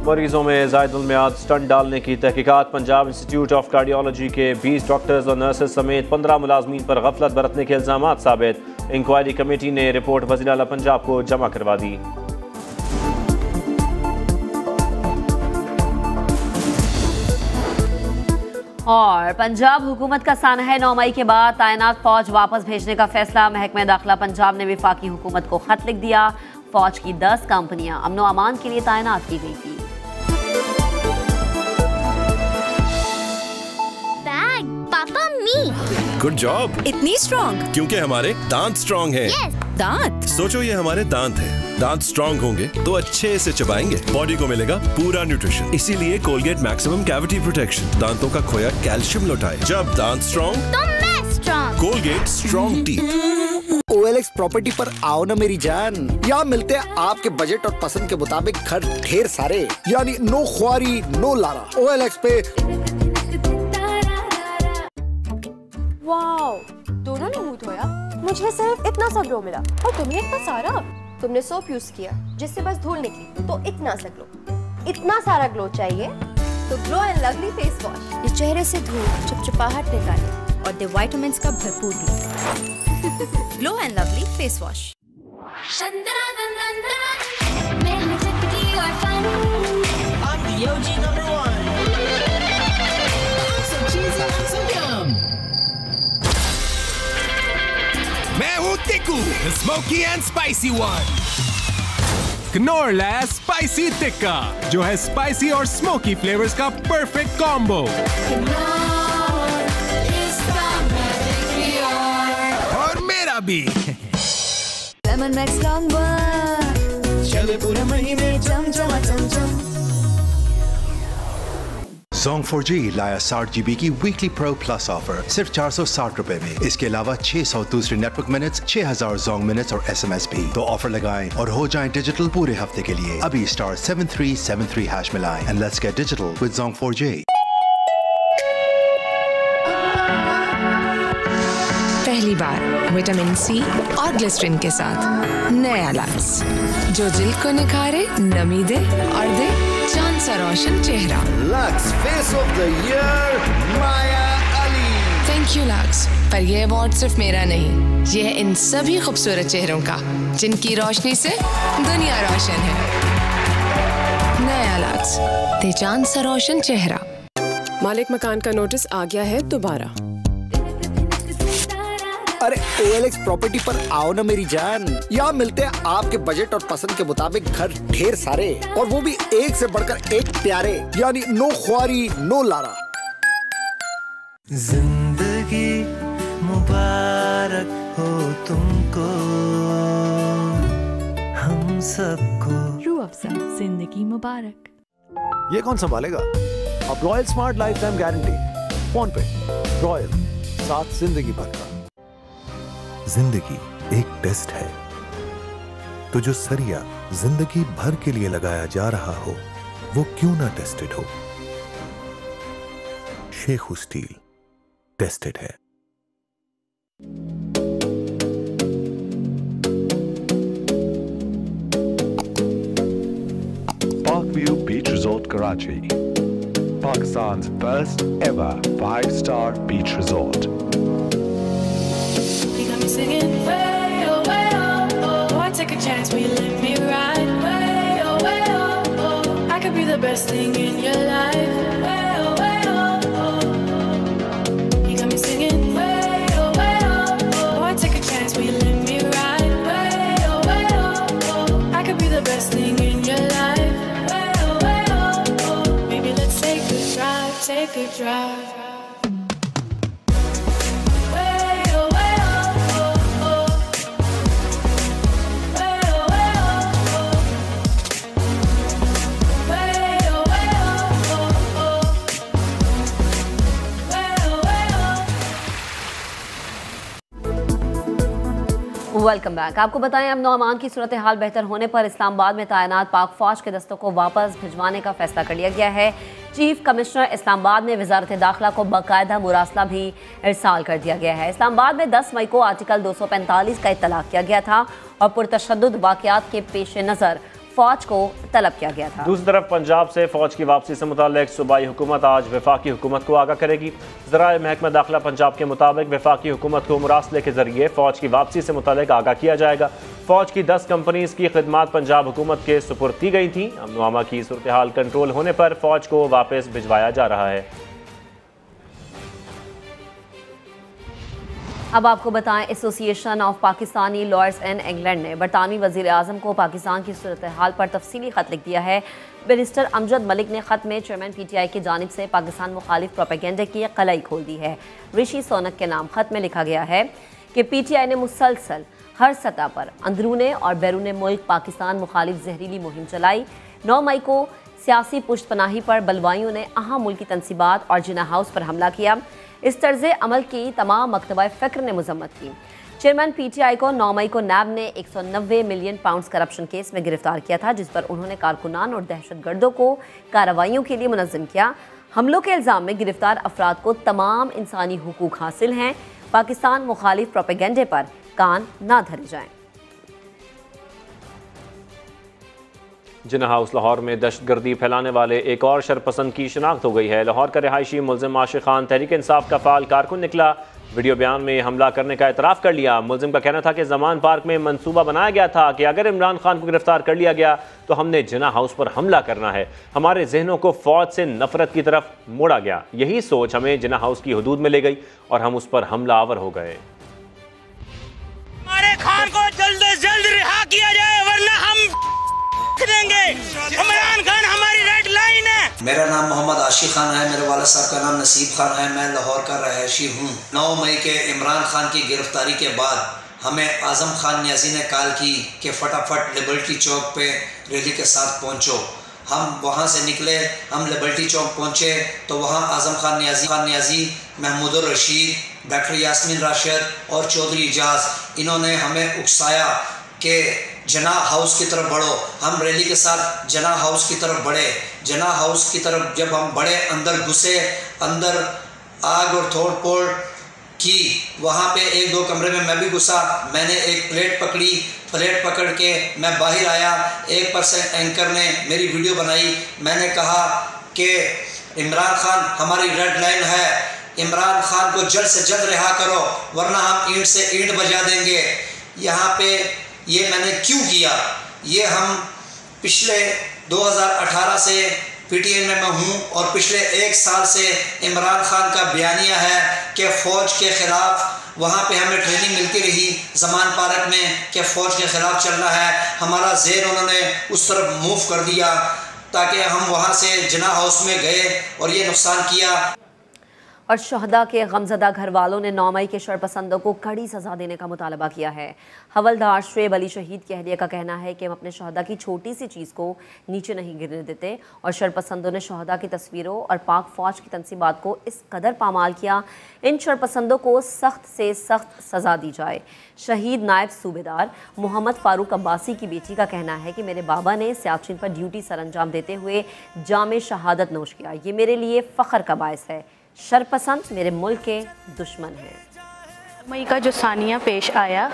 मरीजों में ज़ायदुल मियाद स्टंट डालने की तहकीकात। पंजाब इंस्टीट्यूट ऑफ कार्डियोलॉजी के 20 डॉक्टर्स और नर्सेज समेत 15 मुलाजमीन पर गफलत बरतने के इल्ज़ामात साबित। इंक्वायरी कमेटी ने रिपोर्ट वज़ीर आला पंजाब को जमा करवा दी। और पंजाब हुकूमत का साना है 9 मई के बाद तैनात फौज वापस भेजने का फैसला। महकमा दाखिला पंजाब ने वफाकी हुकूमत को खत लिख दिया। फौज की 10 कंपनियां अमनो अमान के लिए तैनात की गई थी। Bag, papa, me. Good job. इतनी स्ट्रॉन्ग क्योंकि हमारे दांत स्ट्रॉन्ग हैं। Yes. दांत? सोचो ये हमारे दांत हैं। दांत स्ट्रॉन्ग होंगे तो अच्छे से चबाएंगे, बॉडी को मिलेगा पूरा न्यूट्रिशन। इसीलिए कोलगेट मैक्सिमम कैविटी प्रोटेक्शन दांतों का खोया कैल्शियम लौटाए। जब दांत स्ट्रॉन्ग तो मैं strong. Colgate strong teeth. OLX property पर आओ ना मेरी जान, यहाँ मिलते हैं आपके बजट और पसंद के मुताबिक घर ढेर सारे, यानी नो ख्वारी नो लारा। OLX पे वाओ, दोनों ने मुंह धोया, मुझे सिर्फ इतना सा ग्लो मिला और तुम्हें इतना सारा। तुमने सोप यूज किया जिससे बस धूल निकली, तो इतना सा ग्लो। इतना सारा ग्लो चाहिए तो glow and lovely face wash. ये चेहरे से धूल चिपचिपाहट निकाले और दे विटामिन्स का भरपूर glow. Glow and lovely face wash. मैं हूँ Tikku, smoky and spicy one. Knorr लाया स्पाइसी टिक्का, जो है स्पाइसी और स्मोकी फ्लेवर्स का परफेक्ट कॉम्बो। और मेरा भी। लेमन मैक्स लॉन्ग चले पूरे महीने चमचमा चमचम। Zong 4G लाया 60 GB की वीकली प्रो प्लस ऑफर सिर्फ 460 रुपए में। इसके अलावा 600 दूसरे नेटवर्क मिनट्स, 6000 जोंग मिनट्स और SMS भी। तो ऑफर लगाएं और हो जाएं डिजिटल पूरे हफ्ते के लिए। अभी *7373# मिलाएं and let's get digital with Zong 4G। पहली बार विटामिन C और ग्लिसरीन के साथ नया लक्स, जो दिल को निखारे, नमी दे और दे चांद सा रोशन चेहरा। Lux face of the year Maya Ali. Thank you lux, पर ये अवार्ड सिर्फ मेरा नहीं, ये है इन सभी खूबसूरत चेहरों का जिनकी रोशनी से दुनिया रोशन है। नया लक्स, दे चांद सा रोशन चेहरा। मालिक मकान का नोटिस आ गया है दोबारा। अरे OLX प्रॉपर्टी पर आओ ना मेरी जान, यहाँ मिलते हैं आपके बजट और पसंद के मुताबिक घर ढेर सारे, और वो भी एक से बढ़कर एक प्यारे, यानी नो ख्वारी नो लारा। जिंदगी मुबारक हो तुमको, हम सबको। रूह अफ़ज़ा, जिंदगी मुबारक। ये कौन संभालेगा? अब Royal smart lifetime guarantee phone पे। रॉयल, साथ जिंदगी भर का। जिंदगी एक टेस्ट है, तो जो सरिया जिंदगी भर के लिए लगाया जा रहा हो वो क्यों ना टेस्टेड हो? शेखू स्टील टेस्टेड है। Parkview Beach Resort Karachi, Pakistan's first ever 5-star beach resort. Singing way oh way oh oh, I take a chance, will you let me ride? Way oh way oh oh, I could be the best thing in your life. Way oh way oh oh, you got me singing way oh way oh oh, I take a chance, will you let me ride? Way oh way oh oh, I could be the best thing in your life. Way oh way oh oh, baby let's take a drive, take a drive. Welcome back. आपको बताएं, अमन अमान की सूरत हाल बेहतर होने पर इस्लामाबाद में तैनात पाक फौज के दस्तों को वापस भिजवाने का फैसला कर लिया गया है। चीफ कमिश्नर इस्लामाबाद ने वजारत दाखिला को बाकायदा मुरासला भी इरसाल कर दिया गया है। इस्लामाबाद में 10 मई को आर्टिकल 245 का इत्तलाक किया गया था और पुरतशद्दुद वाक़यात के पेश नज़र फौज को तलब किया गया था। दूसरी तरफ पंजाब से फौज की वापसी से मुताल्लिक सूबाई हुकूमत आज वफाकी हुकूमत को आगाह करेगी। ज़राए महकमा दाखिला पंजाब के मुताबिक वफाकी हुकूमत को मुरासले के जरिए फौज की वापसी से मुताल्लिक आगाह किया जाएगा। फौज की 10 कंपनीज की खिदमात पंजाब हुकूमत के सुपुर्द की गई थी। अमन अमान की सूरत हाल कंट्रोल होने पर फौज को वापस भिजवाया जा रहा है। अब आपको बताएं, association of Pakistani lawyers in England ने बरतानवी वज़ीर आज़म को पाकिस्तान की सूरत हाल पर तफसीली ख़त लिख दिया है। बैरिस्टर अमजद मलिक ने ख़त में चेयरमैन PTI की जानिब से पाकिस्तान मुखालिफ प्रोपेगेंडा की कलाई खोल दी है। ऋषि सोनक के नाम ख़त में लिखा गया है कि PTI ने मुसलसल हर सतह पर अंदरूने और बैरून मुल्क पाकिस्तान मुखालिफ जहरीली मुहिम चलाई। 9 मई को सियासी पुष्टपनाही पर बलवाइयों ने अहम मुल्की तनसीबात और जिना हाउस पर हमला किया। इस तर्ज़ अमल की तमाम मकतबा फ़िक्र ने मजम्मत की। चेयरमैन PTI को 9 मई को नैब ने 190 मिलियन पाउंड करप्शन केस में गिरफ्तार किया था, जिस पर उन्होंने कारकुनान और दहशतगर्दों को कार्रवाइयों के लिए मुनज़्ज़म किया। हमलों के इल्ज़ाम में गिरफ्तार अफराद को तमाम इंसानी हुकूक हासिल हैं। पाकिस्तान मुखालिफ प्रोपेगेंडे पर कान ना धरे जाएं। जिना हाउस लाहौर में दहशतगर्दी फैलाने वाले एक और शरपसंद की शिनाख्त हो गई है। लाहौर का रिहायशी मुल्जिम आशिक खान तहरीक इंसाफ का फाल कारकुन निकला। वीडियो बयान में हमला करने का एतराफ़ कर लिया। मुल्जिम का कहना था कि जमान पार्क में मंसूबा बनाया गया था कि अगर इमरान खान को गिरफ्तार कर लिया गया तो हमने जिना हाउस पर हमला करना है। हमारे जहनों को फौज से नफरत की तरफ मोड़ा गया। यही सोच हमें जिना हाउस की हदूद में ले गई और हम उस पर हमला आवर हो गए। हमारे खान को जल्द से जल्द रिहा किया जाए, वरना हम देंगे। इमरान खान हमारी रेड लाइन है। मेरा नाम मोहम्मद आशिक खान है। मेरे वालिद साहब का नाम नसीब खान है। मैं लाहौर का रहायशी हूँ। 9 मई के इमरान खान की गिरफ्तारी के बाद हमें आजम खान न्याजी ने कॉल की कि फटाफट लिबर्टी चौक पे रैली के साथ पहुँचो। हम वहाँ से निकले, हम लिबर्टी चौक पहुँचे तो वहाँ आजम खान न्याजी, महमूद रशीद, डॉक्टर यास्मीन राशिद और चौधरी इजाज, इन्होंने हमें उकसाया कि जना हाउस की तरफ बढ़ो। हम रैली के साथ जना हाउस की तरफ बढ़े। जना हाउस की तरफ जब हम बढ़े, अंदर घुसे, अंदर आग और तोड़ फोड़ की। वहाँ पे 1-2 कमरे में मैं भी घुसा। मैंने एक प्लेट पकड़ी, प्लेट पकड़ के मैं बाहर आया। एक पर्सन एंकर ने मेरी वीडियो बनाई। मैंने कहा कि इमरान खान हमारी रेड लाइन है, इमरान खान को जल्द से जल्द रिहा करो, वरना हम ईंट से ईंट बजा देंगे। यहाँ पे ये मैंने क्यों किया? ये हम पिछले 2018 से PTI में मैं हूँ और पिछले 1 साल से इमरान खान का बयानिया है कि फ़ौज के ख़िलाफ़ वहाँ पे हमें ट्रेनिंग मिलती रही जमान पार्क में कि फ़ौज के ख़िलाफ़ चलना है। हमारा ज़हन उन्होंने उस तरफ मूव कर दिया ताकि हम वहाँ से जिना हाउस में गए और ये नुकसान किया। और शहदा के गमजदा घर वालों ने 9 मई के शरपसंदों को कड़ी सज़ा देने का मुतालबा किया है। हवलदार शुएब अली शहीद की अहलिया का कहना है कि हम अपने शहदा की छोटी सी चीज़ को नीचे नहीं गिरने देते और शरपसंदों ने शहदा की तस्वीरों और पाक फ़ौज की तनसीबात को इस कदर पामाल किया। इन शरपसंदों को सख्त से सख्त सज़ा दी जाए। शहीद नायब सूबेदार मोहम्मद फ़ारूक अब्बासी की बेटी का कहना है कि मेरे बाबा ने सियाचिन पर ड्यूटी सर अंजाम देते हुए जामे शहादत नोश किया। ये मेरे लिए फ़ख्र का बायस है। शरपसंद मेरे मुल्क के दुश्मन हैं। मई का जो सानिया पेश आया,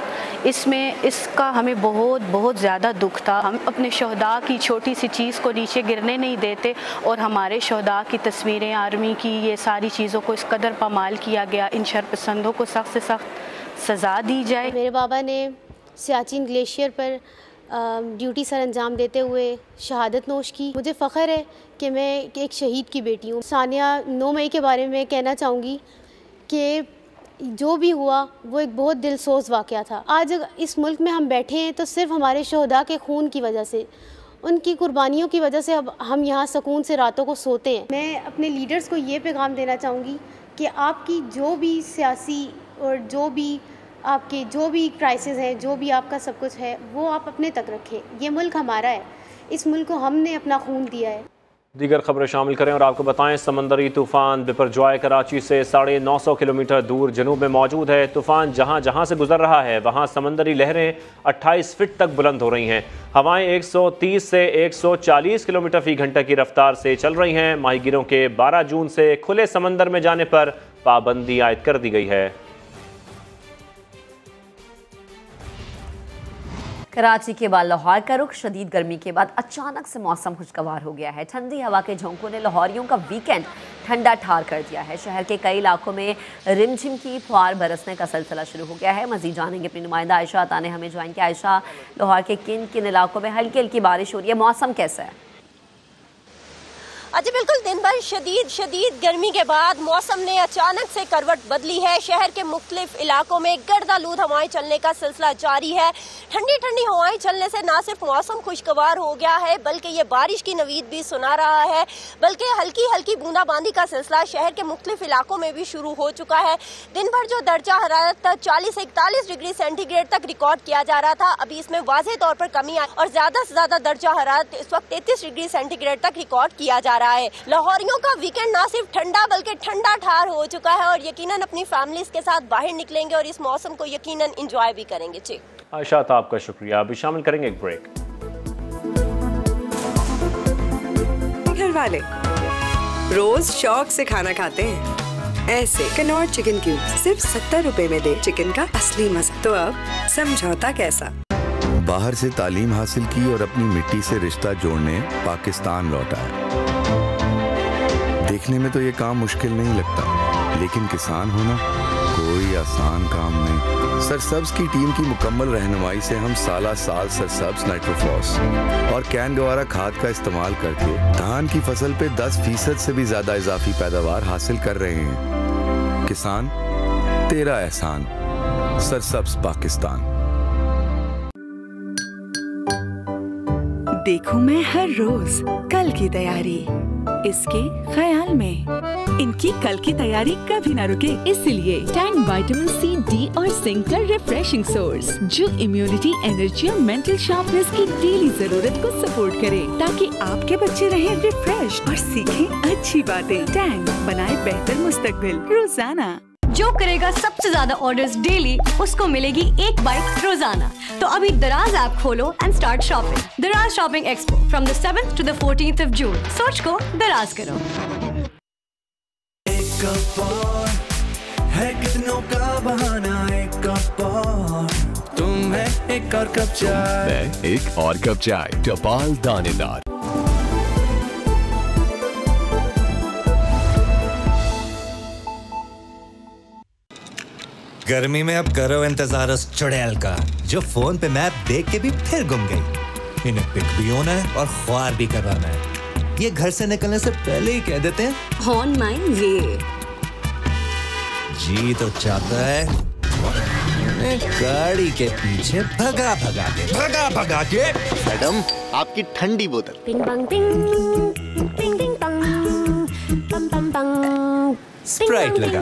इसका हमें बहुत ज़्यादा दुख था। हम अपने शहदा की छोटी सी चीज़ को नीचे गिरने नहीं देते और हमारे शहदा की तस्वीरें, आर्मी की, ये सारी चीज़ों को इस कदर पामाल किया गया। इन शरपसंदों को सख्त से सख्त सज़ा दी जाए। मेरे बाबा ने सियाचिन ग्लेशियर पर ड्यूटी सर अंजाम देते हुए शहादत नोश की। मुझे फ़ख्र है कि मैं एक शहीद की बेटी हूँ। सानिया 9 मई के बारे में कहना चाहूँगी कि जो भी हुआ वो एक बहुत दिलसोज वाक़या था। आज इस मुल्क में हम बैठे हैं तो सिर्फ हमारे शहदा के खून की वजह से, उनकी कुर्बानियों की वजह से अब हम यहाँ सुकून से रातों को सोते हैं। मैं अपने लीडर्स को ये पैगाम देना चाहूँगी कि आपकी जो भी सियासी और जो भी क्राइसिस है, जो भी आपका सब कुछ है, वो आप अपने तक रखें। ये मुल्क हमारा है, इस मुल्क को हमने अपना खून दिया है। दीगर खबरें शामिल करें और आपको बताएं, समंदरी तूफान बिपरजॉय कराची से 950 किलोमीटर दूर जनूब में मौजूद है। तूफान जहां जहां से गुजर रहा है वहां समंदरी लहरें 28 फीट तक बुलंद हो रही हैं। हवाएं 130 से 140 किलोमीटर फी घंटे की रफ्तार से चल रही हैं। माहीगीरों के 12 जून से खुले समंदर में जाने पर पाबंदी आयद कर दी गई है। कराची के बाद लाहौर का रुख। शदीद गर्मी के बाद अचानक से मौसम खुशगवार हो गया है। ठंडी हवा के झोंकों ने लाहौरियों का वीकेंड ठंडा ठार कर दिया है। शहर के कई इलाकों में रिमझिम की फुहार बरसने का सिलसिला शुरू हो गया है। मजीद जानेंगे अपनी नुमाइंदा आयशा अता ने हमें ज्वाइन किया। आयशा, लाहौर के किन किन इलाकों में हल्की हल्की बारिश हो रही है, मौसम कैसा है? अच्छा, बिल्कुल दिन भर शदीद गर्मी के बाद मौसम ने अचानक से करवट बदली है। शहर के मुख्तलिफ इलाकों में गर्दालूद हवाएं चलने का सिलसिला जारी है। ठंडी ठंडी हवाएं चलने से न सिर्फ मौसम खुशगवार हो गया है, बल्कि ये बारिश की नवीद भी सुना रहा है। बल्कि हल्की हल्की बूंदाबांदी का सिलसिला शहर के मुख्तलिफ इलाकों में भी शुरू हो चुका है। दिन भर जो दर्जा हरारत 40 से 41 डिग्री सेंटीग्रेड तक रिकॉर्ड किया जा रहा था, अभी इसमें वाज़ेह तौर पर कमी आई और ज्यादा से ज्यादा दर्जा हरारत इस वक्त 33 डिग्री सेंटीग्रेड तक रिकॉर्ड किया जा रहा है। लाहौरियों का वीकेंड ना सिर्फ ठंडा बल्कि ठंडा ठार हो चुका है और यकीनन अपनी फैमिलीज के साथ बाहर निकलेंगे और इस मौसम को यकीनन एंजॉय भी करेंगे। जी आयशा, तो आपका शुक्रिया। अभी शामिल करेंगे एक ब्रेक। घर वाले रोज शौक से खाना खाते हैं ऐसे कनौर चिकन क्यूब सिर्फ 70 रुपए में दे चिकन का असली मजा। तो अब समझौता कैसा? बाहर से तालीम हासिल की और अपनी मिट्टी से रिश्ता जोड़ने पाकिस्तान लौटा है। देखने में तो ये काम मुश्किल नहीं लगता, लेकिन किसान होना कोई आसान काम नहीं। सरसब्ज की टीम की मुकम्मल रहनुमाई से हम साल सरसब्ज नाइट्रोफॉस और कैन गवारा खाद का इस्तेमाल करके धान की फसल पे 10% से भी ज्यादा इजाफी पैदावार हासिल कर रहे हैं। किसान, तेरा एहसान। सरसब्ज पाकिस्तान। देखूं मैं हर रोज कल की तैयारी, इसके ख्याल में इनकी कल की तैयारी कभी ना रुके। इसलिए टैंक विटामिन सी, डी और जिंक का रिफ्रेशिंग सोर्स जो इम्यूनिटी, एनर्जी और मेंटल शार्पनेस की डेली जरूरत को सपोर्ट करे, ताकि आपके बच्चे रहें रिफ्रेश और सीखें अच्छी बातें। टैंक बनाए बेहतर मुस्तकबिल रोजाना। जो करेगा सबसे ज्यादा ऑर्डर्स डेली, उसको मिलेगी एक बाइक रोजाना। तो अभी दराज ऐप खोलो एंड स्टार्ट शॉपिंग। दराज shopping expo from the 7th to the 14th of June। सोच को दराज करो। एक कप और है कितनों का बहाना, एक कप और तुम है एक और कप चाय, एक और कप चाय टपाल दानेदार। गर्मी में अब करो इंतजार उस चुड़ैल का जो फोन पे मैप देख के भी फिर गुम गई। इन्हें पिक भी होना है और ख्वार भी करवाना है। ये घर से निकलने से पहले ही कह देते हैं ऑन माय वे। जी तो चाहता है गाड़ी के पीछे भगा भगा के। मैडम, आपकी ठंडी बोतल। पिंग पंग पिंग पिंग पिंग पंग पम पम पंग। स्प्राइट लगा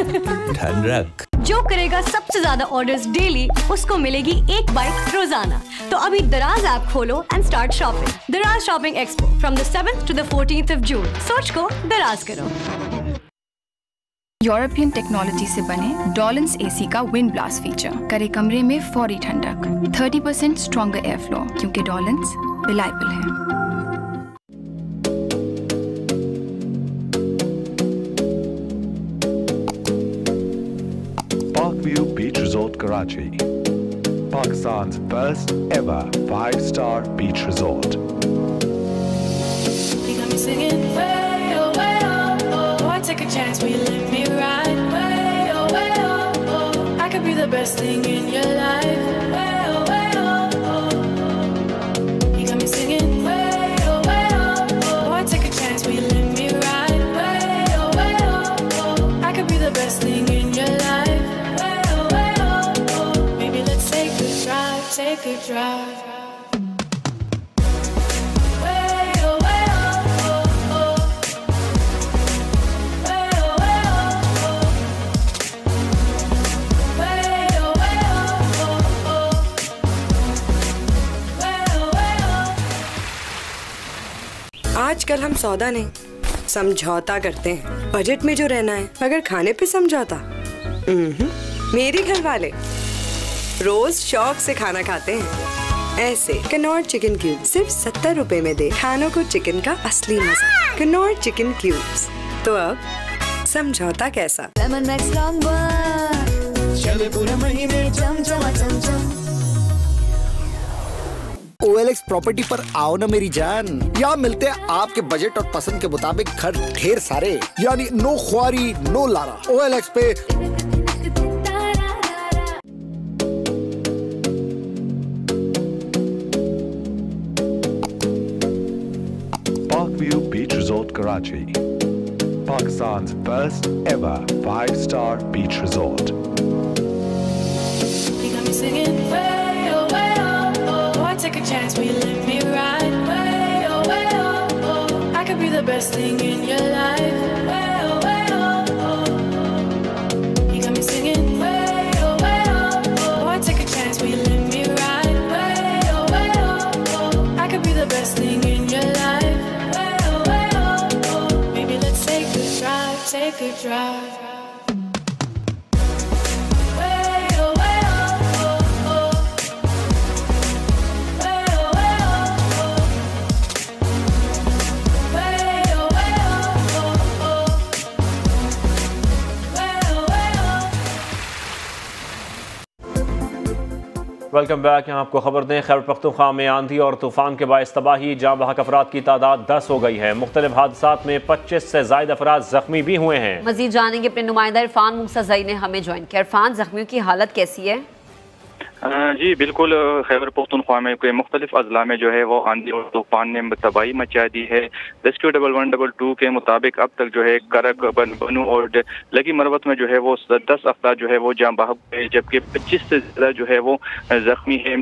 ठंड रख। जो करेगा सबसे ज्यादा ऑर्डर्स डेली, उसको मिलेगी एक बाइक रोजाना। तो अभी दराज ऐप खोलो एंड स्टार्ट शॉपिंग। दराज shopping expo from the 7th to the 14th of June। सोच को दराज करो। यूरोपियन टेक्नोलॉजी से बने डॉलन्स एसी का विंड ब्लास्ट फीचर करे कमरे में फौरी ठंडक। 30% स्ट्रॉन्गर एयर फ्लो, क्योंकि डॉलन्स रिलायबल है। Parkview Beach Resort Karachi, Pakistan's first ever 5-star beach resort. You got me singing way oh way oh oh. Boy, take a chance, will you let me ride? Way oh way oh oh. I could be the best thing in your life. Way oh way oh oh. You got me singing way oh way oh oh. Boy, take a chance, will you let me ride? Way oh way oh oh. I could be the best thing in your life. Take a drive. Way oh way oh oh. Way oh way oh oh. Way oh way oh oh. Way oh way oh. आजकल हम सौदा नहीं समझौता करते हैं। Budget में जो रहना है, मगर खाने पे समझौता। मेरे घर वाले रोज शौक से खाना खाते हैं ऐसे कनौर चिकन क्यूब सिर्फ 70 रुपए में दे खानों को चिकन का असली मजा। Knorr chicken cubes. तो अब समझौता कैसा? चले पूरे महीने चम। OLX प्रॉपर्टी पर आओ ना मेरी जान। यहाँ मिलते हैं आपके बजट और पसंद के मुताबिक घर ढेर सारे, यानी नो ख्वारी नो लारा। OLX पे Parkview Beach Resort Resort Karachi, Pakistan's first ever 5-star beach resort. You got me singing way oh, oh. Boy, take a chance, will you let me ride? Way oh, oh. I could be the best thing in your life. Way oh, oh. You got me singing way oh, oh. Boy, take a chance, will you let me ride? Way oh, oh. I could be the best thing in your life. Way oh, oh. Maybe let's take a drive, take a drive. Welcome back. यहाँ आपको खबर दें, खैबर पख्तूनख्वा में आंधी और तूफान के बायस तबाही, जाँ बहक अफराद की तादाद 10 हो गई है। मुख्तलिफ हादसात में 25 से ज़ायद अफराद जख्मी भी हुए हैं। मजीद जानेंगे अपने नुमाइंदा इरफान मुसज़ई ने हमें ज्वाइन किया। इरफान, जख्मियों की हालत कैसी है? जी बिल्कुल, खैबर पख्तूनख्वा में मुख्तलिफ अजला में जो है वो आंधी और तूफान ने तबाही मचा दी है। रेस्क्यू 11122 के मुताबिक अब तक जो है करक, बनू और लगी मरवत में जो है वो 10 अफराद जो है वो जाँ बहक हुए, जबकि 25 से ज़्यादा जो है वो जख्मी है।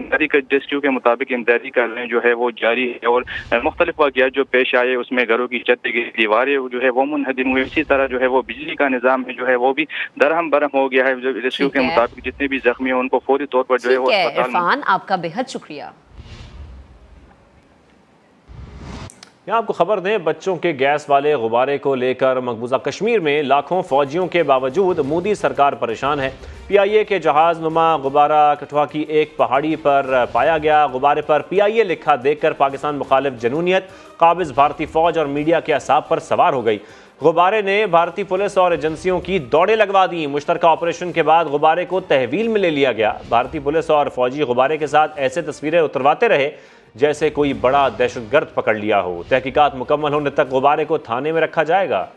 रेस्क्यू के मुताबिक इमदादी कार्रवाई जो है वो जारी है और मुख्तलिफ वाक़यात जो पेश आए उसमें घरों की छत गिरी, दीवारें जो है वो मुनहदिम हुई। इसी तरह जो है वो बिजली का निज़ाम जो है वो भी दरहम बरहम हो गया है। रेस्क्यू के मुताबिक जितने भी जख्मी हैं उनको फौरी तौर पर ठीक है इरफान, आपका बेहद शुक्रिया। यहाँ आपको खबर दें, बच्चों के गैस वाले गुब्बारे को लेकर मकबूजा कश्मीर में लाखों फौजियों के बावजूद मोदी सरकार परेशान है। PIA के जहाज नुमा गुब्बारा कठुआ की एक पहाड़ी पर पाया गया। गुब्बारे पर PIA लिखा देखकर पाकिस्तान मुखालिफ जनूनियत काबिज भारतीय फौज और मीडिया के असाब पर सवार हो गई। गुब्बारे ने भारतीय पुलिस और एजेंसियों की दौड़ें लगवा दी। मुश्तरका ऑपरेशन के बाद गुब्बारे को तहवील में ले लिया गया। भारतीय पुलिस और फौजी गुब्बारे के साथ ऐसे तस्वीरें उतरवाते रहे जैसे कोई बड़ा दहशतगर्द पकड़ लिया हो। तहकीकात मुकम्मल होने तक गुब्बारे को थाने में रखा जाएगा।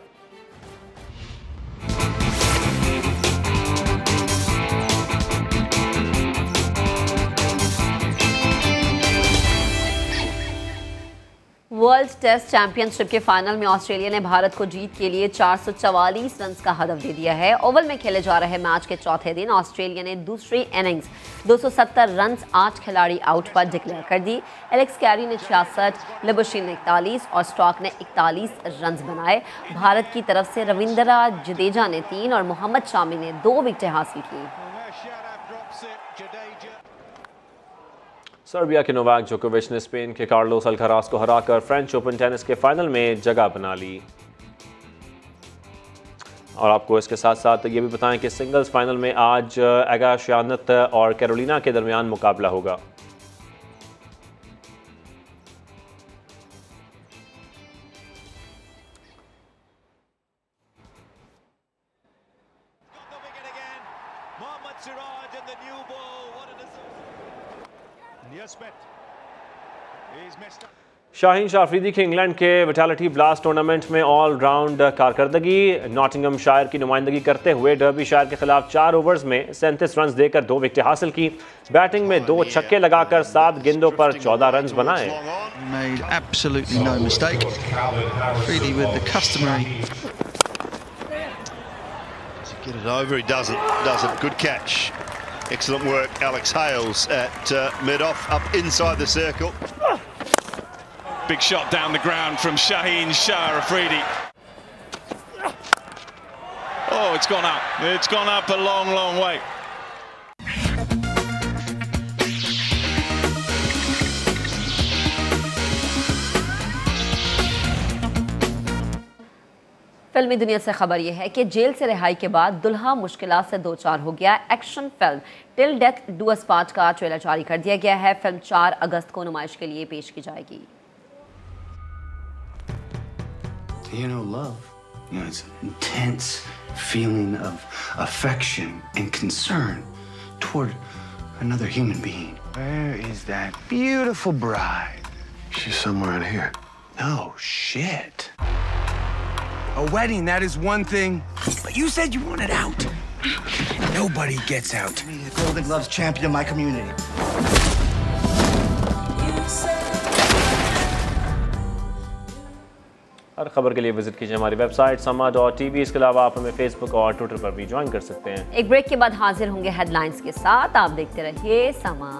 वर्ल्ड टेस्ट चैंपियनशिप के फाइनल में ऑस्ट्रेलिया ने भारत को जीत के लिए 444 रन का हदफ दे दिया है। ओवल में खेले जा रहे मैच के चौथे दिन ऑस्ट्रेलिया ने दूसरी इनिंग्स 270 रन 8 खिलाड़ी आउट पर डिक्लेयर कर दी। एलेक्स कैरी ने 66, लिबुशिन ने 41 और स्टॉक ने 41 रन बनाए। भारत की तरफ से रविंद्रा जडेजा ने 3 और मोहम्मद शामी ने 2 विकेटें हासिल की। सर्बिया के नोवाक जोकोविच ने स्पेन के कार्लोस अल्काराज को हराकर फ्रेंच ओपन टेनिस के फाइनल में जगह बना ली। और आपको इसके साथ साथ ये भी बताएं कि सिंगल्स फाइनल में आज एगा श्यानत और कैरोलिना के दरमियान मुकाबला होगा। शाहीन शाफरीदी की इंग्लैंड के विटालिटी ब्लास्ट टूर्नामेंट में ऑल राउंड कारकर्दगी। नॉटिंघम शायर की नुमाइंदगी करते हुए डर्बी शायर के खिलाफ 4 ओवर्स में 37 रन देकर 2 विकेटें हासिल की। बैटिंग में 2 छक्के लगाकर 7 गेंदों पर 14 रन बनाए। Excellent work, Alex Hales at mid-off, up inside the circle. Big shot down the ground from Shaheen Shah Afridi. Oh, it's gone up. It's gone up a long, long way. फिल्मी दुनिया से खबर यह है कि jail से रिहाई के बाद दुल्हा मुश्किलात से दो चार हो गया। Action film till death do part का ट्रेलर जारी कर दिया गया है। फिल्म 4 अगस्त को नुमाइश के लिए पेश की जाएगी। You know, love, it's an intense feeling of affection and concern toward another human being. Where is that beautiful bride? She's somewhere in here. No shit. A wedding, that is one thing, but you said you wanted out. Nobody gets out. I'm the Golden Gloves champion of my community. हर खबर के लिए visit कीजिए हमारी website SAMAA.TV। इसके अलावा आप हमें Facebook और ट्विटर पर भी ज्वाइन कर सकते हैं। एक ब्रेक के बाद हाजिर होंगे हेडलाइंस के साथ। आप देखते रहिए समा।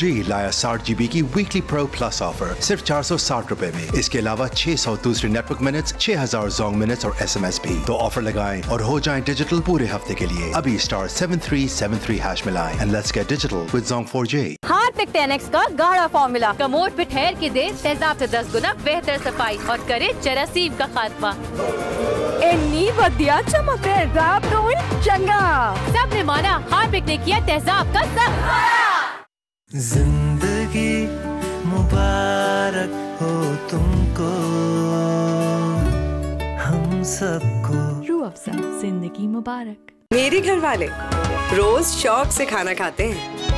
जी लाया 60 GB की वीकली प्रो प्लस ऑफर सिर्फ 460 रुपए में। इसके अलावा 600 दूसरे नेटवर्क मिनट्स, 6000 जोंग मिनट्स और SMS भी। तो ऑफर लगाएं और हो जाएं डिजिटल पूरे हफ्ते के लिए। अभी *7373# मिलाएं and let's get digital with Zong 4G। Harpic 10X का गाढ़ा फॉर्मूला कमोड पे ठहर के दे तेजाब से 10 गुना बेहतर सफाई और करे जरासीम का खात्मा। इन्नी वधिया चमक तेजाब तो चंगा सबने माना हार्पिक ने किया तेजाब का सफा। जिंदगी मुबारक हो तुमको, हम सबको। रूह अफ़ज़ा जिंदगी मुबारक। मेरे घर वाले रोज शौक से खाना खाते हैं।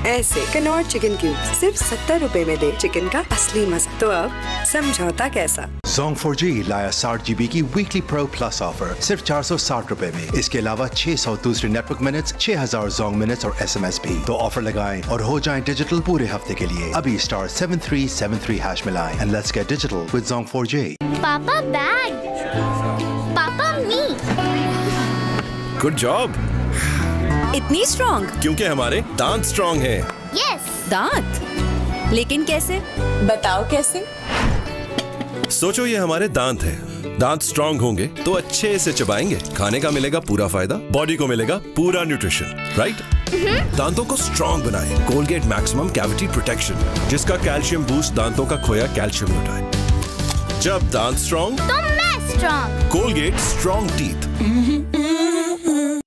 ऐसे कनौर चिकन क्यूब सिर्फ 70 रुपए में दे चिकन का असली मजा। तो अब समझौता कैसा? जोंग 4G लाया 60 GB की वीकली प्रो प्लस ऑफर सिर्फ 460 रुपए में। इसके अलावा 600 दूसरे नेटवर्क मिनट्स, 6000 जोंग मिनट्स और SMS भी। तो ऑफर लगाएं और हो जाएं डिजिटल पूरे हफ्ते के लिए। अभी *7373# मिलाएं and let's get digital with Zong 4G। Papa bag, papa me. Good job. इतनी स्ट्रॉन्ग क्योंकि हमारे दांत स्ट्रॉन्ग हैं। यस। दांत? लेकिन कैसे? बताओ कैसे? सोचो ये हमारे दांत हैं। दांत स्ट्रॉन्ग होंगे तो अच्छे से चबाएंगे, खाने का मिलेगा पूरा फायदा, बॉडी को मिलेगा पूरा न्यूट्रिशन, राइट? दांतों को स्ट्रॉन्ग बनाए कोलगेट मैक्सिमम कैविटी प्रोटेक्शन, जिसका कैल्शियम बूस्ट दांतों का खोया कैल्शियम लौटाए। जब दांत स्ट्रॉन्ग तो मैं strong. Colgate strong teeth.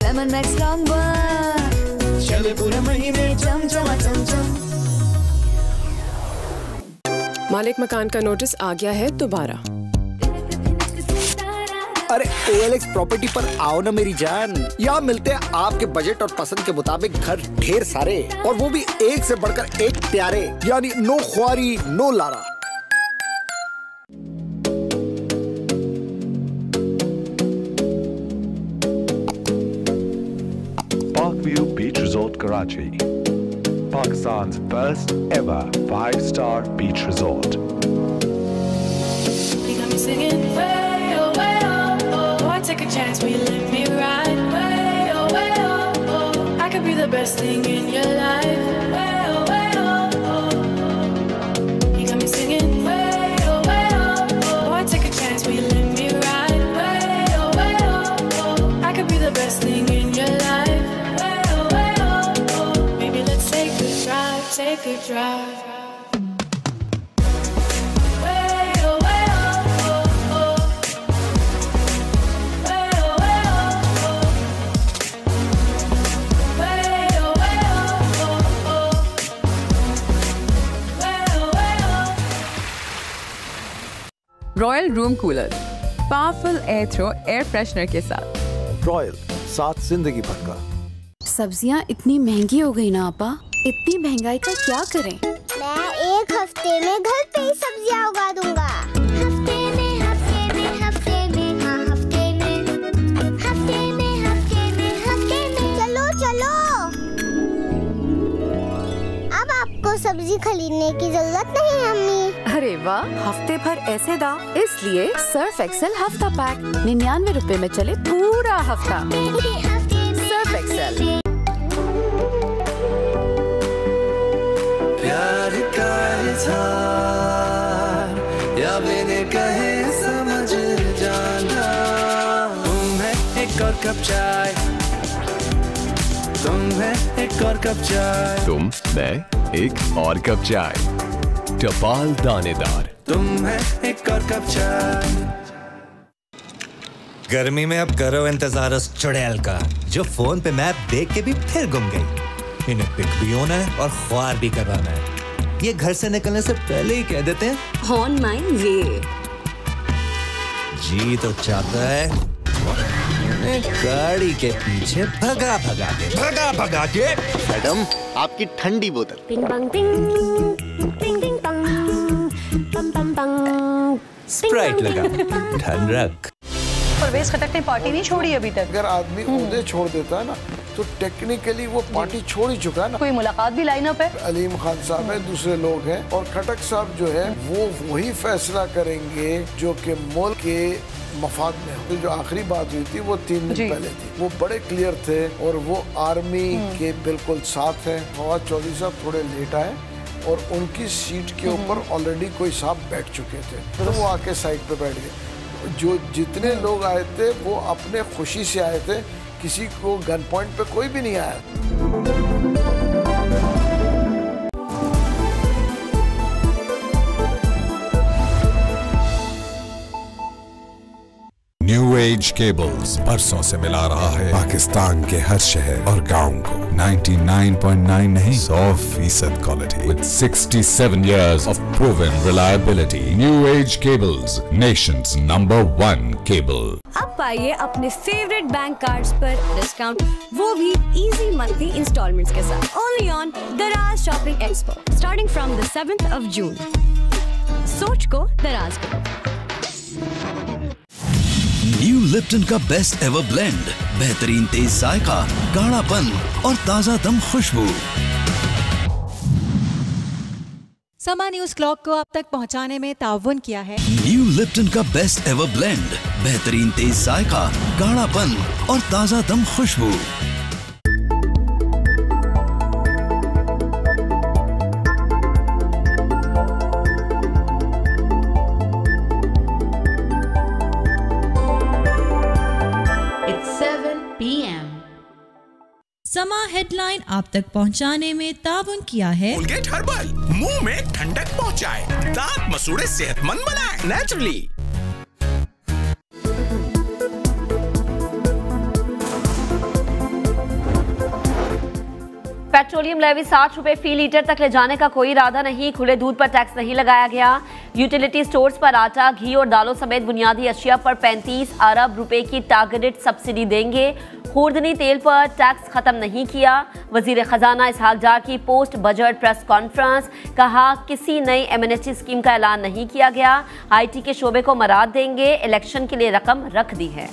Lemon max strong one, चले पूरे महीने चमचमा चमचम। मालिक मकान का नोटिस आ गया है दोबारा। अरे OLX प्रॉपर्टी पर आओ ना मेरी जान। यहाँ मिलते हैं आपके बजट और पसंद के मुताबिक घर ढेर सारे, और वो भी एक से बढ़कर एक प्यारे, यानी नो ख्वारी नो लारा। Parkview Beach Resort Karachi, Pakistan's first ever 5-star beach resort. You got me singing way oh way oh oh. Boy, take a chance, will you let me ride? Way oh way oh oh. I could be the best thing in your life. Way oh way oh oh. You got me singing way oh way oh oh. Boy, take a chance, will you let me ride? Way oh way oh oh. I could be the best thing in your life. Way oh way oh oh. Maybe let's take a drive, take a drive. Royal room cooler powerful air throw air freshener के साथ। Royal, साथ जिंदगी भर का। सब्जियां इतनी महंगी हो गई ना आपा, इतनी महंगाई का क्या करें? मैं एक हफ्ते में घर पे ही सब्जियां उगा दूंगा। हफ्ते में हफ्ते में हफ्ते में हाँ हफ्ते में हफ्ते में हफ्ते में हफ्ते में। चलो चलो, अब आपको सब्जी खरीदने की जरूरत नहीं है अम्मी। अरे वाह, हफ्ते भर ऐसे दाम, इसलिए सर्फ एक्सेल हफ्ता पैक 99 रुपए में चले पूरा हफ्ता। Surf Excel. प्यार का इज़हार या बिन कहे समझ जाना। तुम है एक और कप चाय, तुम है एक और कप चाय, तुम मैं एक और कप चाय, टपाल दानेदार। तुम है एक और कप चाय। गर्मी में अब करो इंतजार उस चुड़ैल का, जो फोन पे मैप देख के भी फिर गुम गई। इन्हें पिक भी होना है और ख्वार भी करवाना है। ये घर से निकलने से पहले ही कह देते हैं ऑन माय वे। जी तो चाहता है गाड़ी के पीछे भगा भगा के। मैडम, आपकी ठंडी बोतल। पिंग पंग पिंग पिंग पिंग पंग। स्प्राइट लगा, ठंड रख। परवेज खटक ने पार्टी नहीं छोड़ी अभी तक। अगर आदमी ओहदे छोड़ देता है ना तो टेक्निकली वो पार्टी छोड़ ही चुका है ना। कोई मुलाकात भी लाइनअप है? अलीम खान साहब है, दूसरे लोग हैं और खटक साहब जो है वो वही फैसला करेंगे जो कि मुल्क के मफाद में हो। जो आखिरी बात हुई थी वो 3 दिन पहले थी, वो बड़े क्लियर थे और वो आर्मी के बिल्कुल साथ हैं। फवाद चौधरी साहब थोड़े लेट आए और उनकी सीट के ऊपर ऑलरेडी कोई साहब बैठ चुके थे, तो वो आके साइड पे बैठ गए। जो जितने लोग आए थे वो अपने खुशी से आए थे, किसी को गन पॉइंट पे कोई भी नहीं आया। न्यू एज केबल्स बरसों से मिला रहा है पाकिस्तान के हर शहर और गांव को 99.9 नहीं 100% quality with 67 years of proven reliability. New Age Cables, nation's #1 cable. अब पाइए अपने फेवरेट बैंक कार्ड्स पर डिस्काउंट, वो भी इजी मंथली इंस्टॉलमेंट्स के साथ। Only on दराज shopping expo, starting from the 7th of June. सोच को दराज करो। न्यू लिप्टन का बेस्ट एवर ब्लेंड, बेहतरीन तेज जायका, गाढ़ापन और ताजा दम खुशबू। समा न्यूज क्लॉक को आप तक पहुंचाने में ताउन किया है न्यू लिप्टन का बेस्ट एवर ब्लेंड, बेहतरीन तेज जायका, गाढ़ापन और ताजा दम खुशबू। समा हेडलाइन आप तक पहुंचाने में ताउन किया है कोलगेट हर्बल, मुंह में ठंडक पहुंचाए, दांत मसूड़े सेहतमंद बनाए नेचुरली। पेट्रोलियम लेवी 60 रुपए फी लीटर तक ले जाने का कोई इरादा नहीं, खुले दूध पर टैक्स नहीं लगाया गया। यूटिलिटी स्टोर्स पर आटा, घी और दालों समेत बुनियादी अशिया पर 35 अरब रुपए की टारगेटेड सब्सिडी देंगे। खुर्दनी तेल पर टैक्स खत्म नहीं किया। वजीर खजाना इसहाक डार की पोस्ट बजट प्रेस कॉन्फ्रेंस, कहा किसी नई एमएनएसटी स्कीम का ऐलान नहीं किया गया, IT के शोबे को मराद देंगे, इलेक्शन के लिए रकम रख दी है।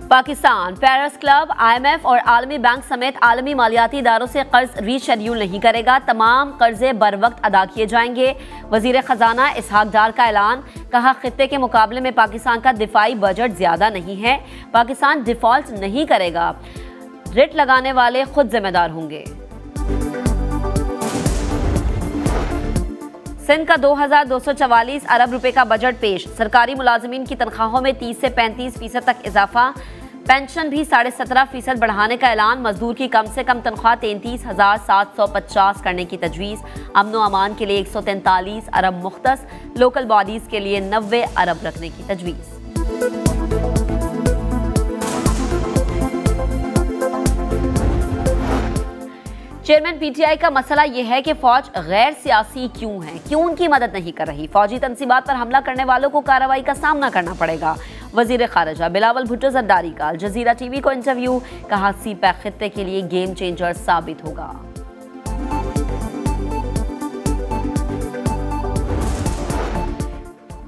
पाकिस्तान पेरिस क्लब, IMF और आलमी बैंक समेत आलमी मालियाती इदारों से कर्ज रीशेड्यूल नहीं करेगा, तमाम कर्जे बर वक्त अदा किए जाएंगे। वजीर खजाना इसहाक डार का ऐलान, कहा खित्ते के मुकाबले में पाकिस्तान का दिफाई बजट ज्यादा नहीं है, पाकिस्तान डिफॉल्ट नहीं करेगा, रिट लगाने वाले खुद जिम्मेदार होंगे। सिंध का 2244 अरब रुपए का बजट पेश, सरकारी मुलाजमीन की तनख्वाहों में 30 से 35% तक इजाफा, पेंशन भी 17.5% बढ़ाने का ऐलान, मजदूर की कम से कम तनख्वाह 33,750 करने की तजवीज़, अमन व अमान के लिए 143 अरब मुख्तस, लोकल बॉडीज के लिए 90 अरब रखने की तजवीज़। चेयरमैन PTI का मसला यह है कि फौज गैर सियासी क्यों है, क्यों उनकी मदद नहीं कर रही, फौजी तंसीबात पर हमला करने वालों को कार्रवाई का सामना करना पड़ेगा। वजीर खारजा बिलावल भुट्टो जरदारी का अल जजीरा TV को इंटरव्यू, कहा CPAC खित्ते के लिए गेम चेंजर साबित होगा।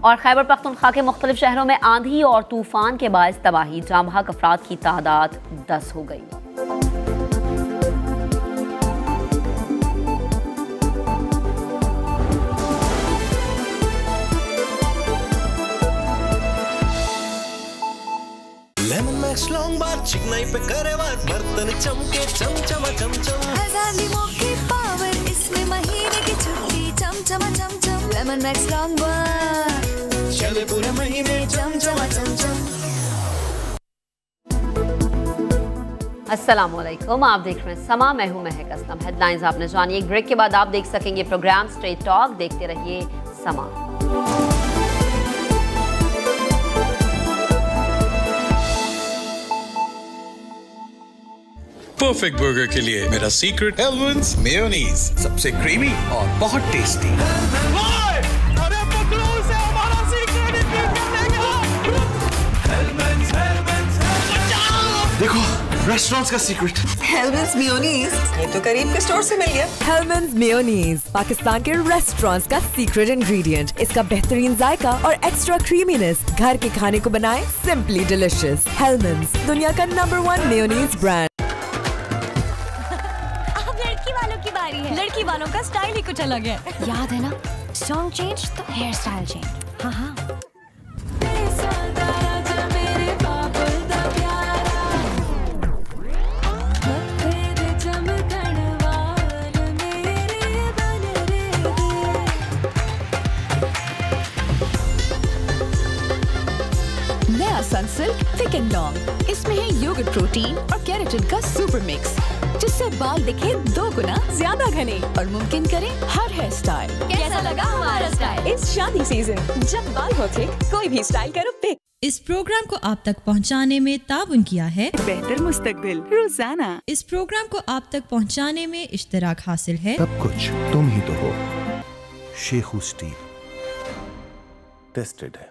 और खैबर पख्तूनख्वा के मुख्तलिफ शहरों में आंधी और तूफान के बायस तबाही, जाम बहक अफराद की तादाद 10 हो गई। लॉन्ग बार चिकनाई पे करे वार, बर्तन चमके चमचमा चमचम, हजार लीमों की पावर, इसमें महीने की छुट्टी चमचमा चमचम, लेमन मैक्स लॉन्ग बार, चले पूरे महीने चमचमा चमचम। अस्सलाम वालेकुम, आप देख रहे हैं समा, मैं हूं महक असलम। हेडलाइंस आपने जानी, एक ब्रेक के बाद आप देख सकेंगे प्रोग्राम स्ट्रेट टॉक, देखते रहिए समा। परफेक्ट बर्गर के लिए मेरा सीक्रेट हेलमेंस मेयोनीज, सबसे क्रीमी और बहुत टेस्टी। अरे पकड़ो उसे, हमारा सीक्रेट देखो रेस्टोरेंट्स का सीक्रेट। हेलमन्स मेयोनीज, ये तो करीब के स्टोर से मिल गया। हेलमन्स मेयोनीज पाकिस्तान के रेस्टोरेंट्स का सीक्रेट इंग्रेडिएंट। इसका बेहतरीन जायका और एक्स्ट्रा क्रीमीनेस घर के खाने को बनाए सिंपली डिलिशियस। हेलमन्स, दुनिया का नंबर 1 मेयोनीज ब्रांड। अब लड़की वालों की बारी है। लड़की वालों का स्टाइल ही कुछ अलग है। याद है ना, सॉन्ग चेंज तो हेयर स्टाइल चेंज। हाँ हाँ। सनसिल्क थिक एंड लॉन्ग, इसमें है योगर्ट प्रोटीन और केराटिन का सुपर मिक्स, जिससे बाल दिखे 2 गुना ज्यादा घने और मुमकिन करे हर हेयर स्टाइल। कैसा लगा हमारा स्टाइल? इस शादी सीजन जब बाल हो थिक, कोई भी स्टाइल करो पिक। इस प्रोग्राम को आप तक पहुंचाने में ताउन किया है बेहतर मुस्तकबिल रोजाना। इस प्रोग्राम को आप तक पहुंचाने में इश्तराक हासिल है सब कुछ तुम ही तो हो। शेखू स्टील टेस्टेड है।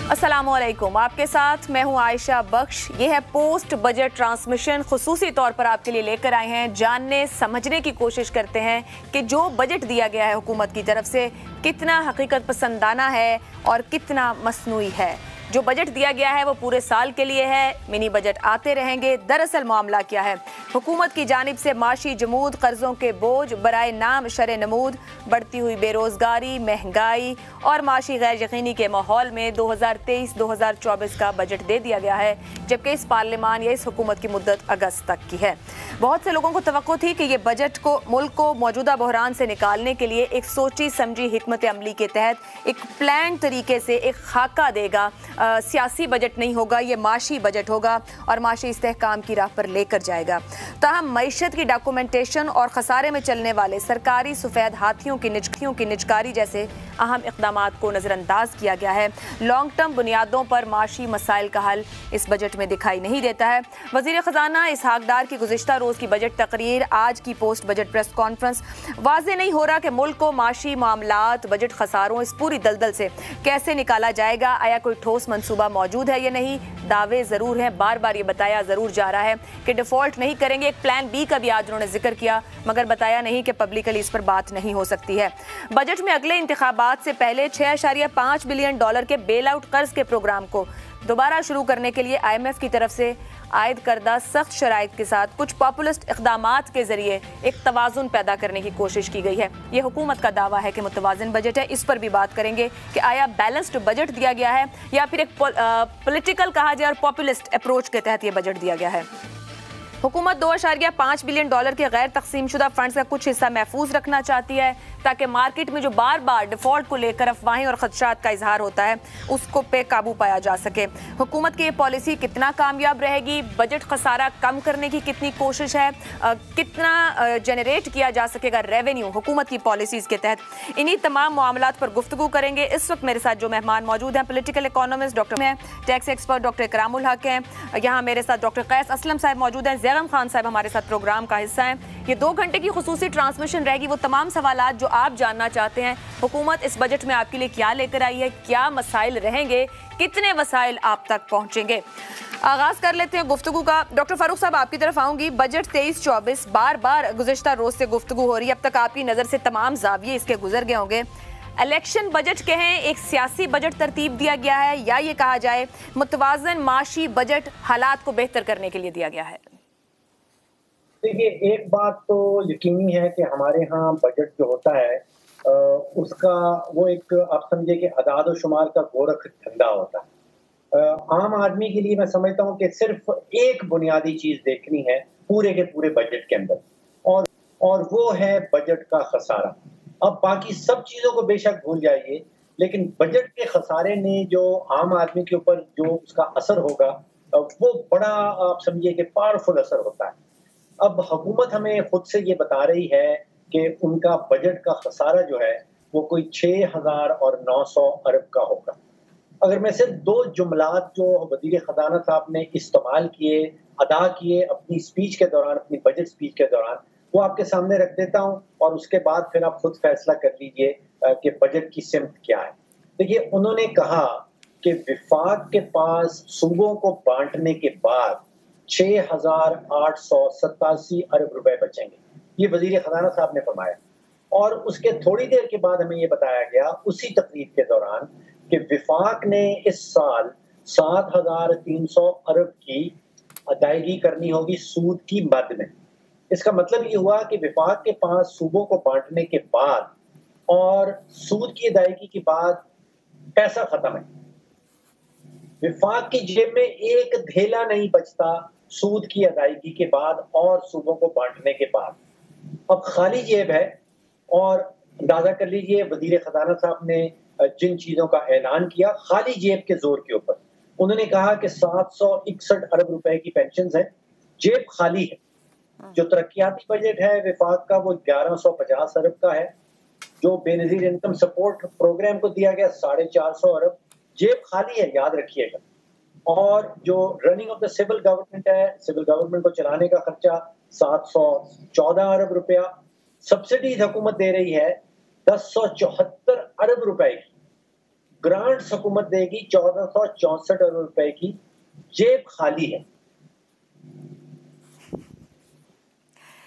अस्सलामुअलैकुम, आपके साथ मैं हूं आयशा बख्श। ये है पोस्ट बजट ट्रांसमिशन। खुसूसी तौर पर आपके लिए लेकर आए हैं, जानने समझने की कोशिश करते हैं कि जो बजट दिया गया है हुकूमत की तरफ से कितना हकीकत पसंदाना है और कितना मसनूई है। जो बजट दिया गया है वो पूरे साल के लिए है, मिनी बजट आते रहेंगे। दरअसल मामला क्या है? हुकूमत की जानिब से माशी जमूद, कर्जों के बोझ, बराए नाम शर नमूद, बढ़ती हुई बेरोजगारी, महंगाई और माशी गैर यकीनी के माहौल में 2023-2024 का बजट दे दिया गया है, जबकि इस पार्लियामान या इस हुकूमत की मुद्दत अगस्त तक की है। बहुत से लोगों को तवक्को थी कि ये बजट को मुल्क को मौजूदा बहरान से निकालने के लिए एक सोची समझी हिकमत अमली के तहत एक प्लान तरीके से एक खाका देगा। सियासी बजट नहीं होगा, ये माशी बजट होगा और माशी इस्तेहकाम की राह पर लेकर जाएगा। ताहम मईशत की डॉक्यूमेंटेशन और खसारे में चलने वाले सरकारी सफ़ेद हाथियों की निजकारी जैसे अहम इक़दामात को नज़रअंदाज किया गया है। लॉन्ग टर्म बुनियादों पर माशी मसाइल का हल इस बजट में दिखाई नहीं देता है। वज़ीर ख़ज़ाना इसहाक डार की गुज़िश्ता रोज़ की बजट तकरीर, आज की पोस्ट बजट प्रेस कॉन्फ्रेंस, वाज़ेह नहीं हो रहा कि मुल्क को माशी मामलात, बजट खसारों, इस पूरी दलदल से कैसे निकाला जाएगा। आया कोई ठोस मंसूबा मौजूद है या नहीं? दावे ज़रूर हैं, बार बार ये बताया ज़रूर जा रहा है कि डिफ़ॉल्ट नहीं करेंगे। एक प्लान बी का भी आज उन्होंने जिक्र किया, मगर बताया नहीं कि पब्लिकली इस पर बात नहीं हो सकती है। बजट में अगले इंतखाबात से पहले $6.5 बिलियन के बेल आउट कर्ज के प्रोग्राम को दोबारा शुरू करने के लिए IMF की तरफ से आयद करदा सख्त शराइत के साथ कुछ पॉपुलिस्ट इक़दामात के जरिए एक तवाज़ुन पैदा करने की कोशिश की गई है। ये हुकूमत का दावा है कि मुतवाज़िन बजट है। इस पर भी बात करेंगे कि आया बैलेंस्ड बजट दिया गया है या फिर एक पॉलिटिकल कहा जाए और पॉपुलिस्ट अप्रोच के तहत ये बजट दिया गया है। हुकूमत $2.5 बिलियन के गैर तकसीम शुदा फंड्स का कुछ हिस्सा महफूज रखना चाहती है ताकि मार्केट में जो बार बार डिफॉल्ट को लेकर अफवाहें और खदशात का इजहार होता है उसको पे काबू पाया जा सके। हुकूमत की ये पॉलिसी कितना कामयाब रहेगी? बजट खसारा कम करने की कितनी कोशिश है? कितना जनरेट किया जा सकेगा रेवेन्यू हुकूमत की पॉलिसीज़ के तहत? इन्हीं तमाम मामलात पर गुफ्तगू करेंगे। इस वक्त मेरे साथ जो मेहमान मौजूद हैं, पोलिटिकल इकोनॉमिस्ट डॉक्टर हैं, टैक्स एक्सपर्ट डॉक्टर इकरामुल हक हैं, यहाँ मेरे साथ डॉक्टर कैस असलम साहब मौजूद हैं, ज़ैगम खान साहब हमारे साथ प्रोग्राम का हिस्सा हैं। ये 2 घंटे की खुसूसी ट्रांसमिशन रहेगी। वो तमाम सवालात जो आप जानना चाहते हैं, हुकूमत इस बजट में आपके लिए क्या लेकर आई है, क्या मसाइल रहेंगे, कितने वसाइल आप तक पहुंचेंगे। आगाज कर लेते हैं गुफ्तगू का। डॉक्टर फारूक साहब आपकी तरफ आऊंगी। बजट 23-24 बार बार गुज़िश्ता रोज से गुफ्तगू हो रही है, अब तक आपकी नज़र से तमाम जाविये इसके गुजर गए होंगे। इलेक्शन बजट कहें, एक सियासी बजट तरतीब दिया गया है, या ये कहा जाए मुतवाज़न माशी बजट हालात को बेहतर करने के लिए दिया गया है? देखिए, एक बात तो यकीनी है कि हमारे यहाँ बजट जो होता है उसका वो एक आप समझे कि अदाद और शुमार का गोरख धंधा होता है। आम आदमी के लिए मैं समझता हूँ कि सिर्फ एक बुनियादी चीज देखनी है पूरे के पूरे बजट के अंदर, और वो है बजट का खसारा। अब बाकी सब चीजों को बेशक भूल जाइए, लेकिन बजट के खसारे ने जो आम आदमी के ऊपर जो उसका असर होगा वो बड़ा आप समझिए कि पावरफुल असर होता है। अब हुकूमत हमें खुद से ये बता रही है कि उनका बजट का खसारा जो है वो कोई 6,900 अरब का होगा। अगर मैं सिर्फ 2 जुमलात जो वज़ीर ख़ज़ाना साहब ने इस्तेमाल किए, अदा किए अपनी स्पीच के दौरान, अपनी बजट स्पीच के दौरान, वो आपके सामने रख देता हूँ और उसके बाद फिर आप खुद फैसला कर लीजिए कि बजट की सिमत क्या है। देखिए, उन्होंने कहा कि विफाक के पास सूबों को बांटने के बाद 6,887 अरब रुपए बचेंगे, ये वज़ीर ख़ज़ाना साहब ने फरमाया। और उसके थोड़ी देर के बाद हमें ये बताया गया उसी तकरीब के दौरान कि विफाक ने इस साल 7,300 अरब की अदायगी करनी होगी सूद की मद में। इसका मतलब ये हुआ कि विफाक के पास सूबों को बांटने के बाद और सूद की अदायगी के बाद पैसा खत्म है। विफाक की जेब में एक धेला नहीं बचता सूद की अदायगी के बाद और सूबों को बांटने के बाद। अब खाली जेब है और अंदाजा कर लीजिए वज़ीर ख़ज़ाना साहब ने जिन चीजों का ऐलान किया खाली जेब के जोर के ऊपर। उन्होंने कहा कि 761 अरब रुपए की पेंशन है, जेब खाली है। जो तरक्याती बजट है विफाक का वो 1150 अरब का है। जो बेनजीर इनकम सपोर्ट प्रोग्राम को दिया गया 450 अरब, जेब खाली है, याद रखिएगा। और जो running of the civil government है, सिविल गवर्नमेंट को चलाने का खर्चा 714 अरब रुपया। सब्सिडीज हुकूमत दे रही है 1074 अरब रुपए की, ग्रांट्स हुकूमत देगी 1464 अरब रुपए की, जेब खाली है।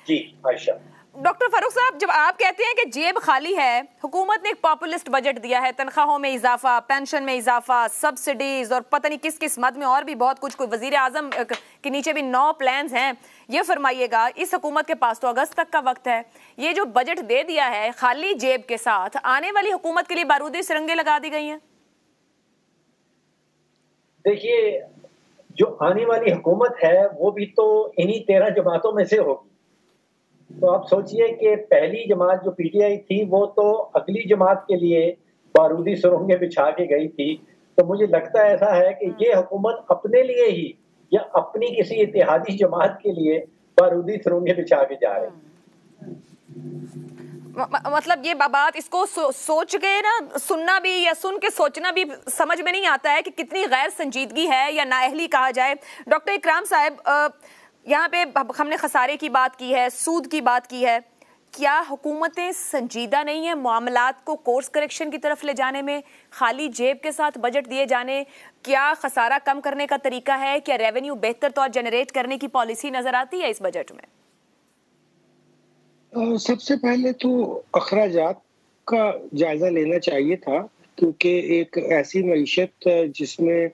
जी आयशा। डॉक्टर फारूक साहब, जब आप कहते हैं कि जेब खाली है, हुकूमत ने एक पॉपुलिस्ट बजट दिया है, तनख्वाहों में इजाफा, पेंशन में इजाफा, सब्सिडीज और पता नहीं किस किस मद में और भी बहुत कुछ, कोई वजीर आजम के नीचे भी 9 प्लान्स हैं। ये फरमाइएगा, इस हुकूमत के पास तो अगस्त तक का वक्त है, ये जो बजट दे दिया है खाली जेब के साथ, आने वाली हुकूमत के लिए बारूदी सुरंगें लगा दी गई हैं। देखिए, जो आने वाली हुकूमत है वो भी तो इन्हीं 13 जमातों में से होगी। तो आप सोचिए कि पहली जमात जो पीटीआई थी वो तो अगली जमात के लिए बारूदी सुरंगें बिछा के गई थी। तो मुझे लगता है ऐसा है कि ये हुकूमत अपने लिए ही या अपनी किसी इत्तेहादी जमात के लिए बारूदी सुरंगें बिछा के जा रही। मतलब ये बात इसको सोच के ना सुनना भी या सुन के सोचना भी समझ में नहीं आता है कि कितनी गैर संजीदगी है या नाअहली कहा जाए। डॉक्टर इकराम साहब, यहाँ पे हमने खसारे की बात की है, सूद की बात की है, क्या हुकूमतें संजीदा नहीं है मामलात को कोर्स करेक्शन की तरफ ले जाने में? खाली जेब के साथ बजट दिए जाने क्या खसारा कम करने का तरीका है? क्या रेवेन्यू बेहतर तौर जनरेट करने की पॉलिसी नजर आती है इस बजट में? सबसे पहले तो अखराजात का जायजा लेना चाहिए था, क्योंकि एक ऐसी मईशत जिसमें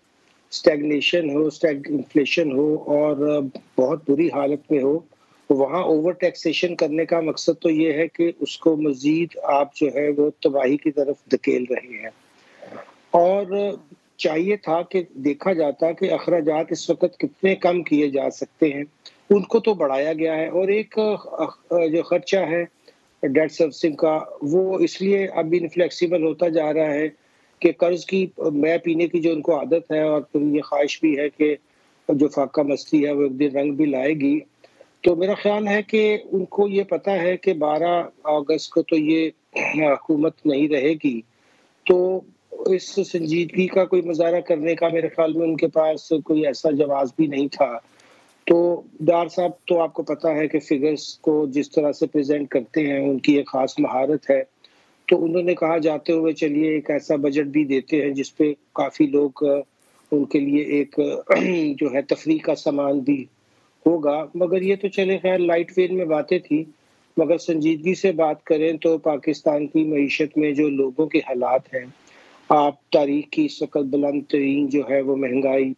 स्टैग्नेशन हो, इन्फ्लेशन हो और बहुत बुरी हालत में हो, वहाँ ओवर टैक्सेशन करने का मकसद तो ये है कि उसको मजीद आप जो है वो तबाही की तरफ धकेल रहे हैं। और चाहिए था कि देखा जाता कि अखराजात इस वक्त कितने कम किए जा सकते हैं, उनको तो बढ़ाया गया है। और एक जो खर्चा है डेट सर्विसिंग का, वो इसलिए अब इनफ्लेक्सिबल होता जा रहा है कि कर्ज की मैं पीने की जो उनको आदत है और फिर ये ख्वाहिश भी है कि जो फाका मस्ती है वो एक दिन रंग भी लाएगी। तो मेरा ख्याल है कि उनको ये पता है कि 12 अगस्त को तो ये हुकूमत नहीं रहेगी, तो इस संजीदगी का कोई मुजाहरा करने का मेरे ख्याल में उनके पास कोई ऐसा जवाब भी नहीं था। तो डार साहब तो आपको पता है कि फिगर्स को जिस तरह से प्रेजेंट करते हैं उनकी एक खास महारत है। तो उन्होंने कहा जाते हुए चलिए एक ऐसा बजट भी देते हैं जिसपे काफ़ी लोग उनके लिए एक जो है तफरीह का सामान भी होगा। मगर ये तो चले खैर लाइट वेट में बातें थी, मगर संजीदगी से बात करें तो पाकिस्तान की मईशत में जो लोगों के हालात हैं, आप तारीख की इस वक्त बुलंद तरीन जो है वो महंगाई,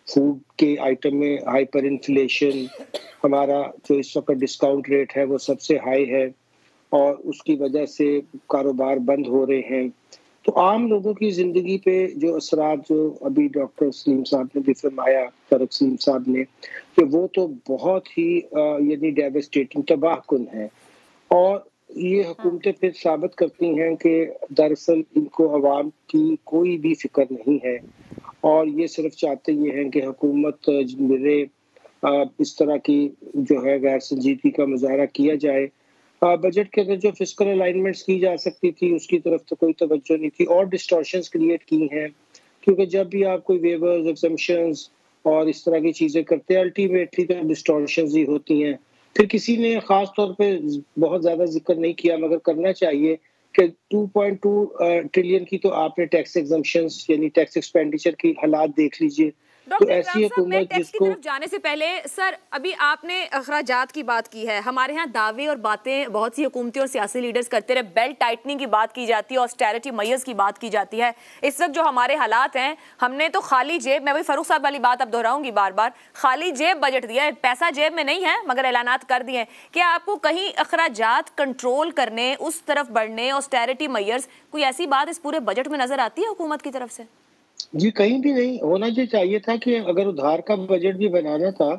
फूड के आइटम में हाइपर इन्फ्लेशन, हमारा जो इस वक्त डिस्काउंट रेट है वो सबसे हाई है और उसकी वजह से कारोबार बंद हो रहे हैं। तो आम लोगों की ज़िंदगी पे जो असरात जो अभी डॉक्टर सलीम साहब ने भी फरमाया, फरूक सलीम साहब ने, कि वो तो बहुत ही यानी डेवस्टेटिंग, तबाहकुन है। और ये हुकूमतें फिर साबित करती हैं कि दरअसल इनको अवाम की कोई भी फिक्र नहीं है और ये सिर्फ चाहते ये हैं कि हुकूमत मेरे इस तरह की जो है गैर संजीदगी का मुजाहरा किया जाए बजट के अंदर जो फिस्कल अलाइनमेंट्स की जा सकती थी उसकी तरफ तो कोई तवज्जो नहीं थी, और डिस्टॉर्शंस क्रिएट की हैं, क्योंकि जब भी आप कोई वेवर्स, एग्जम्पशंस और इस तरह की चीज़ें करते हैं अल्टीमेटली तो डिस्टॉर्शंस ही होती हैं। फिर किसी ने ख़ास तौर पे बहुत ज़्यादा जिक्र नहीं किया, मगर करना चाहिए कि 2.2 ट्रिलियन की तो आपने टैक्स एग्जम्पशंस यानी टैक्स एक्सपेंडिचर की हालात देख लीजिए। तो ऐसी हुकूमत जिसको जाने से पहले सर, अभी आपने अखराजात की बात की है, हमारे यहाँ दावे और बातें बहुत सी हुकूमती और सियासी लीडर्स करते रहे, बेल्ट टाइटनिंग की बात की जाती है, ऑस्टेरिटी मेजर्स की बात की जाती है। इस वक्त जो हमारे हालात हैं, हमने तो खाली जेब, मैं वही फारूक साहब वाली बात अब दोहराऊंगी बार बार, खाली जेब बजट दिया है, पैसा जेब में नहीं है मगर ऐलानात कर दिए हैं। क्या आपको कहीं अखराजात कंट्रोल करने, उस तरफ बढ़ने, ऑस्टेरिटी मेजर्स, कोई ऐसी बात इस पूरे बजट में नजर आती है हुकूमत की तरफ से? जी कहीं भी नहीं होना जो चाहिए था कि अगर उधार का बजट भी बनाना था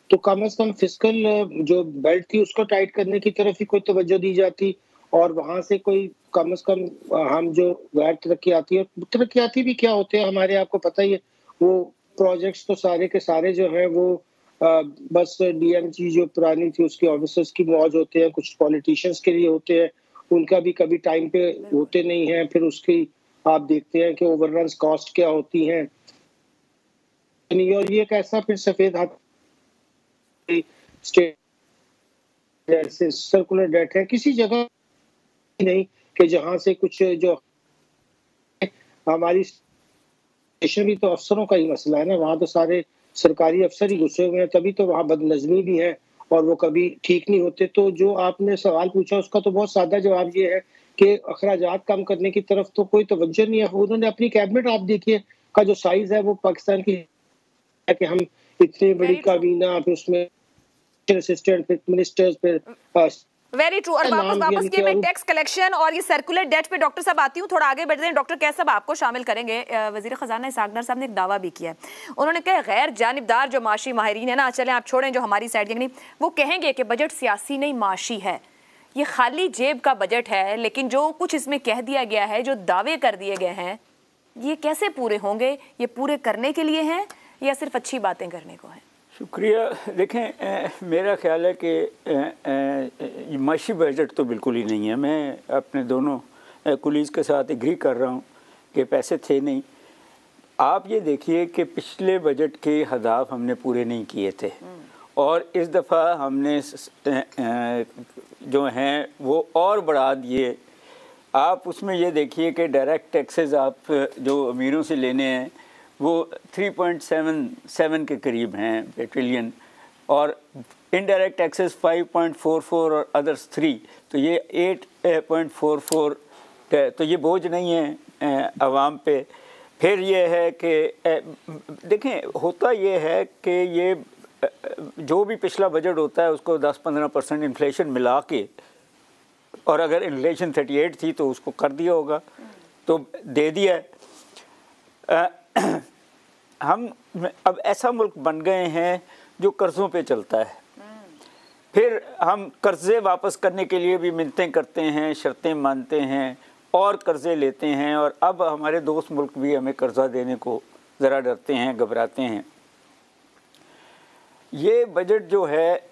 तो कम से कम फिस्कल जो बेल्ट थी उसको टाइट करने की तरफ ही कोई तवज्जो दी जाती, और वहां से कोई कम से कम हम जो गैर तरक्याती भी क्या होते हैं हमारे, आपको पता ही है, वो प्रोजेक्ट्स तो सारे के सारे जो है वो बस डीएमजी जो पुरानी थी उसके ऑफिसर्स की मौज होते हैं, कुछ पॉलिटिशियंस के लिए होते हैं, उनका भी कभी टाइम पे होते नहीं है, फिर उसकी आप देखते हैं कि ओवररन्स कॉस्ट क्या होती हैं, और ये एक ऐसा फिर सफेद हाथ स्टेट जैसे सर्कुलर डेट है, किसी जगह नहीं कि जहां से कुछ जो हमारी भी तो अफसरों का ही मसला है ना, वहां तो सारे सरकारी अफसर ही घुसे हुए हैं, तभी तो वहां बदनज़मी भी है और वो कभी ठीक नहीं होते। तो जो आपने सवाल पूछा उसका तो बहुत सादा जवाब ये है कि अखराजात कम करने की तरफ तो कोई तवज्जो नहीं है। उन्होंने अपनी कैबिनेट आप देखिए का जो साइज है वो पाकिस्तान की है कि हम इतनी बड़ी काबीना, फिर उसमें असिस्टेंट, फिर मिनिस्टर्स, फिर वेरी ट्रू। और वापस के मैं टैक्स कलेक्शन और ये सर्कुलर डेट पे डॉक्टर साहब आती हूँ, थोड़ा आगे बढ़ते हैं। डॉक्टर कैस साहब आपको शामिल करेंगे। वजीर खजाना इसाकदार साहब ने एक दावा भी किया है, उन्होंने कहा गैर जानिबदार जो माशी माहिरीन है ना, चलें आप छोड़ें जो हमारी साइड नहीं, वो कहेंगे कि बजट सियासी नहीं माशी है, ये खाली जेब का बजट है, लेकिन जो कुछ इसमें कह दिया गया है, जो दावे कर दिए गए हैं, ये कैसे पूरे होंगे? ये पूरे करने के लिए हैं या सिर्फ अच्छी बातें करने को है? शुक्रिया। देखें, मेरा ख्याल है कि माशी बजट तो बिल्कुल ही नहीं है। मैं अपने दोनों कुलीज के साथ एग्री कर रहा हूँ कि पैसे थे नहीं। आप ये देखिए कि पिछले बजट के हदाफ हमने पूरे नहीं किए थे और इस दफ़ा हमने जो हैं वो और बढ़ा दिए। आप उसमें ये देखिए कि डायरेक्ट टैक्सेस आप जो अमीरों से लेने हैं वो 3.77 के करीब हैं ट्रिलियन, और इनडायरेक्ट टैक्सेस 5.44 और अदर्स 3, तो ये 8.44, तो ये बोझ नहीं है आवाम पे। फिर ये है कि देखें, होता ये है कि ये जो भी पिछला बजट होता है उसको 10-15% इन्फ्लेशन मिला के, और अगर इन्फ्लेशन 38 थी तो उसको कर दिया होगा, तो दे दिया है। हम अब ऐसा मुल्क बन गए हैं जो कर्ज़ों पे चलता है, फिर हम कर्ज़े वापस करने के लिए भी मिन्नतें करते हैं, शर्तें मानते हैं और कर्ज़े लेते हैं, और अब हमारे दोस्त मुल्क भी हमें कर्ज़ा देने को ज़रा डरते हैं, घबराते हैं। ये बजट जो है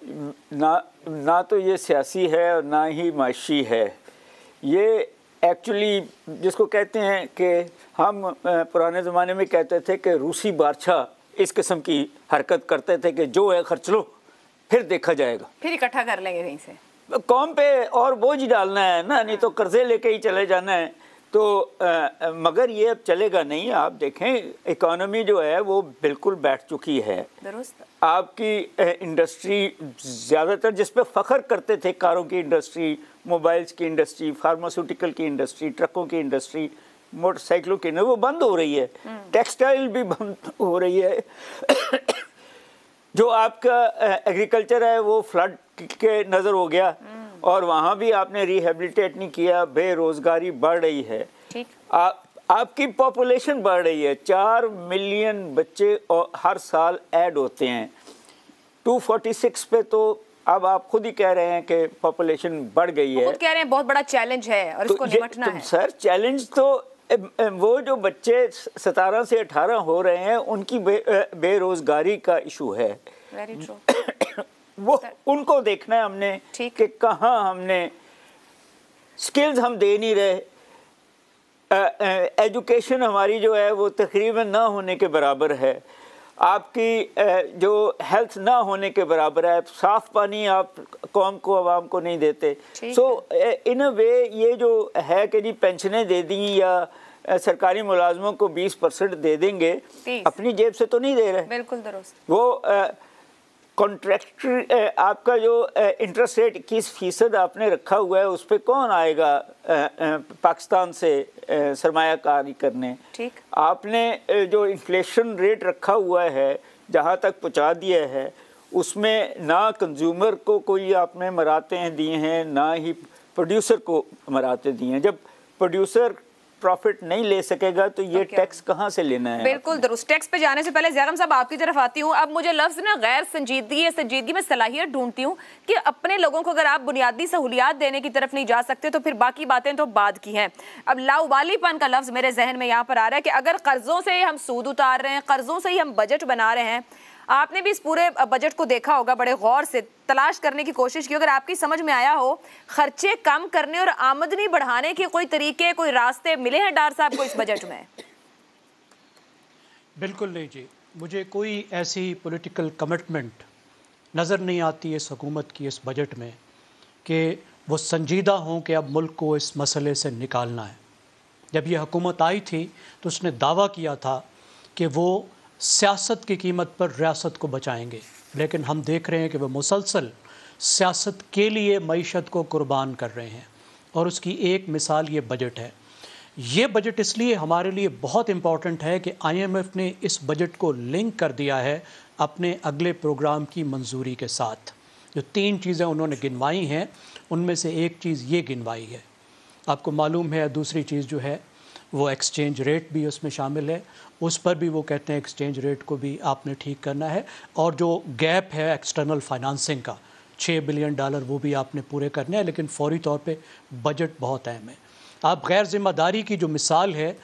ना तो ये सियासी है और ना ही माशी है। ये एक्चुअली जिसको कहते हैं कि हम पुराने ज़माने में कहते थे कि रूसी बादशाह इस किस्म की हरकत करते थे कि जो है खर्च लो फिर देखा जाएगा, फिर इकट्ठा कर लेंगे कहीं से। कौम पे और बोझ डालना है ना, नहीं तो कर्जे लेके ही चले जाना है। तो मगर ये अब चलेगा नहीं। आप देखें इकोनॉमी जो है वो बिल्कुल बैठ चुकी है। आपकी इंडस्ट्री ज़्यादातर जिस पे फ़ख्र करते थे, कारों की इंडस्ट्री, मोबाइल्स की इंडस्ट्री, फार्मास्यूटिकल की इंडस्ट्री, ट्रकों की इंडस्ट्री, मोटरसाइकिलों की, वो बंद हो रही है। टेक्सटाइल भी बंद हो रही है। जो आपका एग्रीकल्चर है वो फ्लड के नज़र हो गया और वहाँ भी आपने रिहेबिलिटेट नहीं किया। बेरोज़गारी बढ़ रही है, आपकी पॉपुलेशन बढ़ रही है। 4 मिलियन बच्चे हर साल ऐड होते हैं। 246 पे तो अब आप खुद ही कह रहे हैं कि पॉपुलेशन बढ़ गई है। खुद कह रहे हैं बहुत बड़ा चैलेंज है और इसको निपटना है। सर चैलेंज तो वो जो बच्चे 17 से 18 हो रहे हैं उनकी बेरोज़गारी का इशू है। वो उनको देखना है हमने कि कहाँ हमने स्किल्स हम दे नहीं रहे। एजुकेशन हमारी जो है वो तकरीबन ना होने के बराबर है, आपकी जो हेल्थ ना होने के बराबर है, साफ़ पानी आप कौम को आवाम को नहीं देते। सो इन अ वे ये जो है कि जी पेंशनें दे दी या सरकारी मुलाजमों को 20% दे देंगे, अपनी जेब से तो नहीं दे रहे। बिल्कुल दुरुस्त। वो कॉन्ट्रैक्ट आपका जो इंटरेस्ट रेट 21% आपने रखा हुआ है, उस पर कौन आएगा पाकिस्तान से सरमायाकारी करने। ठीक, आपने जो इन्फ्लेशन रेट रखा हुआ है जहाँ तक पहुँचा दिया है, उसमें ना कंज्यूमर को कोई आपने मराते दिए हैं, ना ही प्रोड्यूसर को मराते दिए हैं। जब प्रोड्यूसर प्रॉफिट नहीं ले सकेगा तो ये टैक्स कहाँ से लेना है। बिल्कुल दुरुस्त। टैक्स पे जाने से पहले ज़ैगम साहब आपकी तरफ आती हूँ। अब मुझे लफ्ज़ ना गैर संजीदगी या संजीदगी में सलाहियत ढूंढती हूँ कि अपने लोगों को अगर आप बुनियादी सहूलियात देने की तरफ नहीं जा सकते तो फिर बाकी बातें तो बाद की हैं। अब लाउबालीपन का लफ्ज़ मेरे जहन में यहाँ पर आ रहा है कि अगर कर्ज़ों से हम सूद उतार रहे हैं, कर्ज़ों से ही हम बजट बना रहे हैं। आपने भी इस पूरे बजट को देखा होगा, बड़े गौर से तलाश करने की कोशिश की। अगर आपकी समझ में आया हो खर्चे कम करने और आमदनी बढ़ाने के कोई तरीके, कोई रास्ते मिले हैं डार साहब को इस बजट में? बिल्कुल नहीं जी, मुझे कोई ऐसी पॉलिटिकल कमिटमेंट नज़र नहीं आती इस हुकूमत की इस बजट में कि वो संजीदा हों कि अब मुल्क को इस मसले से निकालना है। जब ये हुकूमत आई थी तो उसने दावा किया था कि वो सियासत की कीमत पर रियासत को बचाएंगे, लेकिन हम देख रहे हैं कि वह मुसलसल सियासत के लिए मईशत को कुर्बान कर रहे हैं। और उसकी एक मिसाल ये बजट है। ये बजट इसलिए हमारे लिए बहुत इम्पॉर्टेंट है कि IMF ने इस बजट को लिंक कर दिया है अपने अगले प्रोग्राम की मंजूरी के साथ। जो 3 चीज़ें उन्होंने गिनवाई हैं, उनमें से एक चीज़ ये गिनवाई है। आपको मालूम है दूसरी चीज़ जो है वो एक्सचेंज रेट भी उसमें शामिल है। उस पर भी वो कहते हैं एक्सचेंज रेट को भी आपने ठीक करना है। और जो गैप है एक्सटर्नल फाइनेंसिंग का $6 बिलियन वो भी आपने पूरे करने हैं। लेकिन फौरी तौर पे बजट बहुत अहम है। आप गैर जिम्मेदारी की जो मिसाल है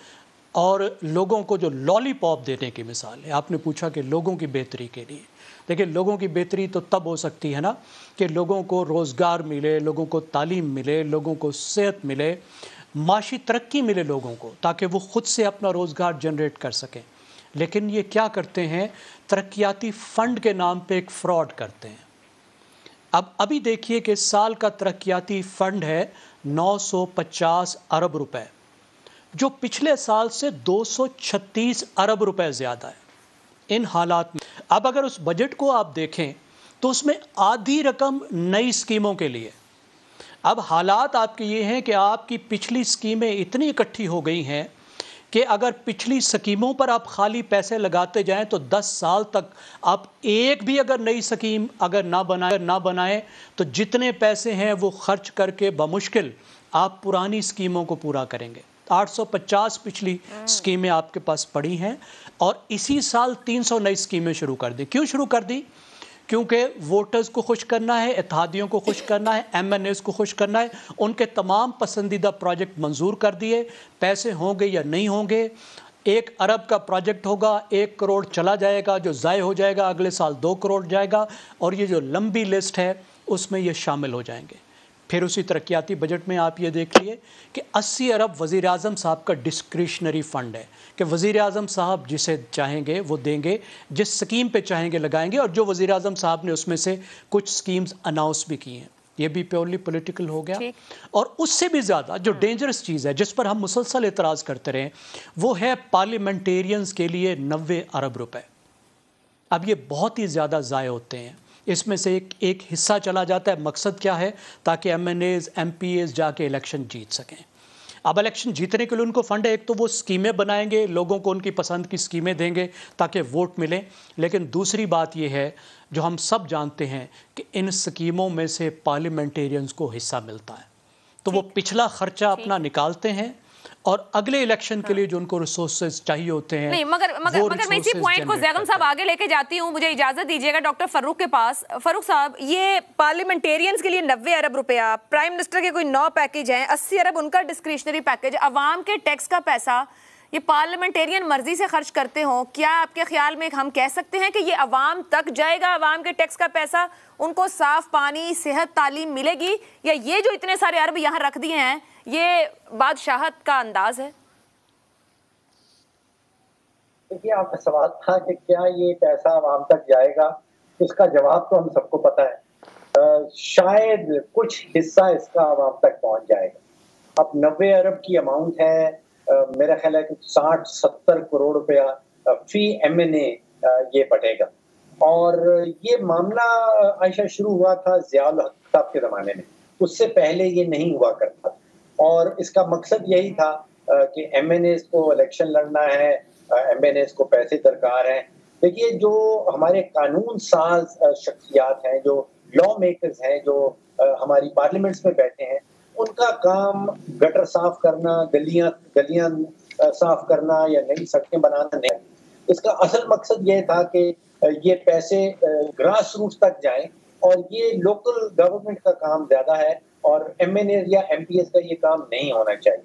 और लोगों को जो लॉलीपॉप देने की मिसाल है, आपने पूछा कि लोगों की बेहतरी के लिए। देखिए, लोगों की बेहतरी तो तब हो सकती है ना कि लोगों को रोज़गार मिले, लोगों को तालीम मिले, लोगों को सेहत मिले, माशी तरक्की मिले लोगों को, ताकि वो ख़ुद से अपना रोज़गार जनरेट कर सकें। लेकिन ये क्या करते हैं, तरक्याती फ़ंड के नाम पे एक फ़्रॉड करते हैं। अब अभी देखिए कि इस साल का तरक्याती फ़ंड है 950 अरब रुपए, जो पिछले साल से 236 अरब रुपए ज़्यादा है। इन हालात में अब अगर उस बजट को आप देखें तो उसमें आधी रकम नई स्कीमों के लिए। अब हालात आपके ये हैं कि आपकी पिछली स्कीमें इतनी इकट्ठी हो गई हैं कि अगर पिछली स्कीमों पर आप खाली पैसे लगाते जाएं तो 10 साल तक आप एक भी अगर नई स्कीम अगर ना बनाएं तो जितने पैसे हैं वो खर्च करके बमुश्किल आप पुरानी स्कीमों को पूरा करेंगे। 850 पिछली स्कीमें आपके पास पड़ी हैं और इसी साल 300 नई स्कीमें शुरू कर दी। क्यों शुरू कर दी? क्योंकि वोटर्स को खुश करना है, इत्तेहादियों को खुश करना है, MNAs को खुश करना है। उनके तमाम पसंदीदा प्रोजेक्ट मंजूर कर दिए। पैसे होंगे या नहीं होंगे, 1 अरब का प्रोजेक्ट होगा, 1 करोड़ चला जाएगा, जो ज़ाय हो जाएगा अगले साल 2 करोड़ जाएगा, और ये जो लंबी लिस्ट है उसमें ये शामिल हो जाएंगे। फिर उसी तरक्याती बजट में आप ये देख लिए कि 80 अरब वज़ीर आज़म साहब का डिस्क्रिशनरी फ़ंड है कि वज़ीर आज़म साहब जिसे चाहेंगे वो देंगे, जिस स्कीम पे चाहेंगे लगाएंगे। और जो वज़ीर आज़म साहब ने उसमें से कुछ स्कीम्स अनाउंस भी की हैं। ये भी प्योरली पॉलिटिकल हो गया। और उससे भी ज़्यादा जो डेंजरस चीज़ है जिस पर हम मुसलसल एतराज़ करते रहे, वो है पार्लियामेंटेरियंस के लिए 90 अरब रुपए। अब ये बहुत ही ज़्यादा ज़ाय होते हैं। इसमें से एक हिस्सा चला जाता है, मकसद क्या है? ताकि MNAs MPAs जाके इलेक्शन जीत सकें। अब इलेक्शन जीतने के लिए उनको फ़ंड है, एक तो वो स्कीमें बनाएंगे, लोगों को उनकी पसंद की स्कीमें देंगे ताकि वोट मिले। लेकिन दूसरी बात ये है जो हम सब जानते हैं कि इन स्कीमों में से पार्लियामेंटेरियंस को हिस्सा मिलता है, तो वो पिछला खर्चा अपना निकालते हैं और अगले इलेक्शन के लिए जो उनको रिसोर्सेज चाहिए होते हैं। नहीं, मगर मैं इसी पॉइंट को ज़ैगम साहब आगे लेके जाती हूँ। मुझे इजाजत दीजिएगा डॉक्टर फरूक के पास। फरूक साहब, ये पार्लियामेंटेरियंस के लिए 90 अरब रुपया, प्राइम मिनिस्टर के कोई 9 पैकेज हैं, 80 अरब उनका डिस्क्रिशनरी पैकेज, अवाम के टैक्स का पैसा ये पार्लियामेंटेरियन मर्जी से खर्च करते हो, क्या आपके ख्याल में हम कह सकते हैं कि ये अवाम तक जाएगा, अवाम के टैक्स का पैसा, उनको साफ पानी, सेहत, तालीम मिलेगी, या ये जो इतने सारे अरब यहाँ रख दिए हैं ये बादशाहत का अंदाज है? देखिए, आपका सवाल था कि क्या ये पैसा अवाम तक जाएगा, इसका जवाब तो हम सबको पता है। शायद कुछ हिस्सा इसका अवाम तक पहुंच जाएगा। अब 90 अरब की अमाउंट है, मेरा ख्याल है कि 60-70 करोड़ रुपया फी MNA ये बटेगा। और ये मामला आयशा शुरू हुआ था ज़ियाउल हक साहब के ज़माने में, उससे पहले ये नहीं हुआ करता। और इसका मकसद यही था कि MNAs को इलेक्शन लड़ना है, MNAs को पैसे दरकार हैं। देखिए, जो हमारे कानून साज शख्सियात हैं, जो लॉ मेकर्स हैं, जो हमारी पार्लियामेंट्स में बैठे हैं, उनका काम गटर साफ करना, गलियां साफ करना या नई सड़कें बनाना नहीं। इसका असल मकसद ये था कि ये पैसे ग्रास रूट्स तक जाएं, और ये लोकल गवर्नमेंट का काम ज्यादा है और MNA या MPs का ये काम नहीं होना चाहिए।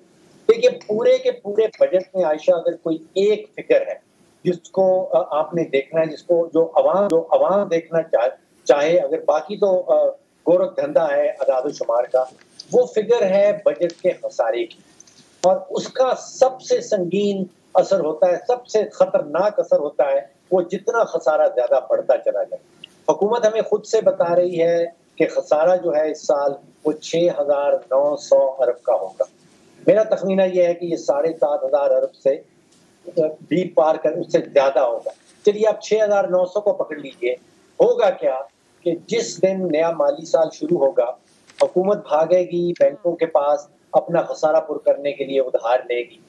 देखिए, पूरे के पूरे बजट में आयशा अगर कोई एक फिगर है जिसको आपने देखना है, जिसको जो अवाम देखना चाहे, अगर बाकी तो गोरख धंधा है अदाद शुमार का, वो फिगर है बजट के खसारे की। और उसका सबसे संगीन असर होता है, सबसे खतरनाक असर होता है वो जितना खसारा ज्यादा बढ़ता चला जाए। हुकूमत हमें खुद से बता रही है कि खसारा जो है इस साल वो 6,900 अरब का होगा। मेरा तखमीना यह है कि ये 7,500 अरब से भी पार कर, उससे ज्यादा होगा। चलिए, आप 6,900 को पकड़ लीजिए। होगा क्या कि जिस दिन नया माली साल शुरू होगा, हुकूमत भागेगी बैंकों के पास, अपना खसारा पुर करने के लिए उधार लेगी।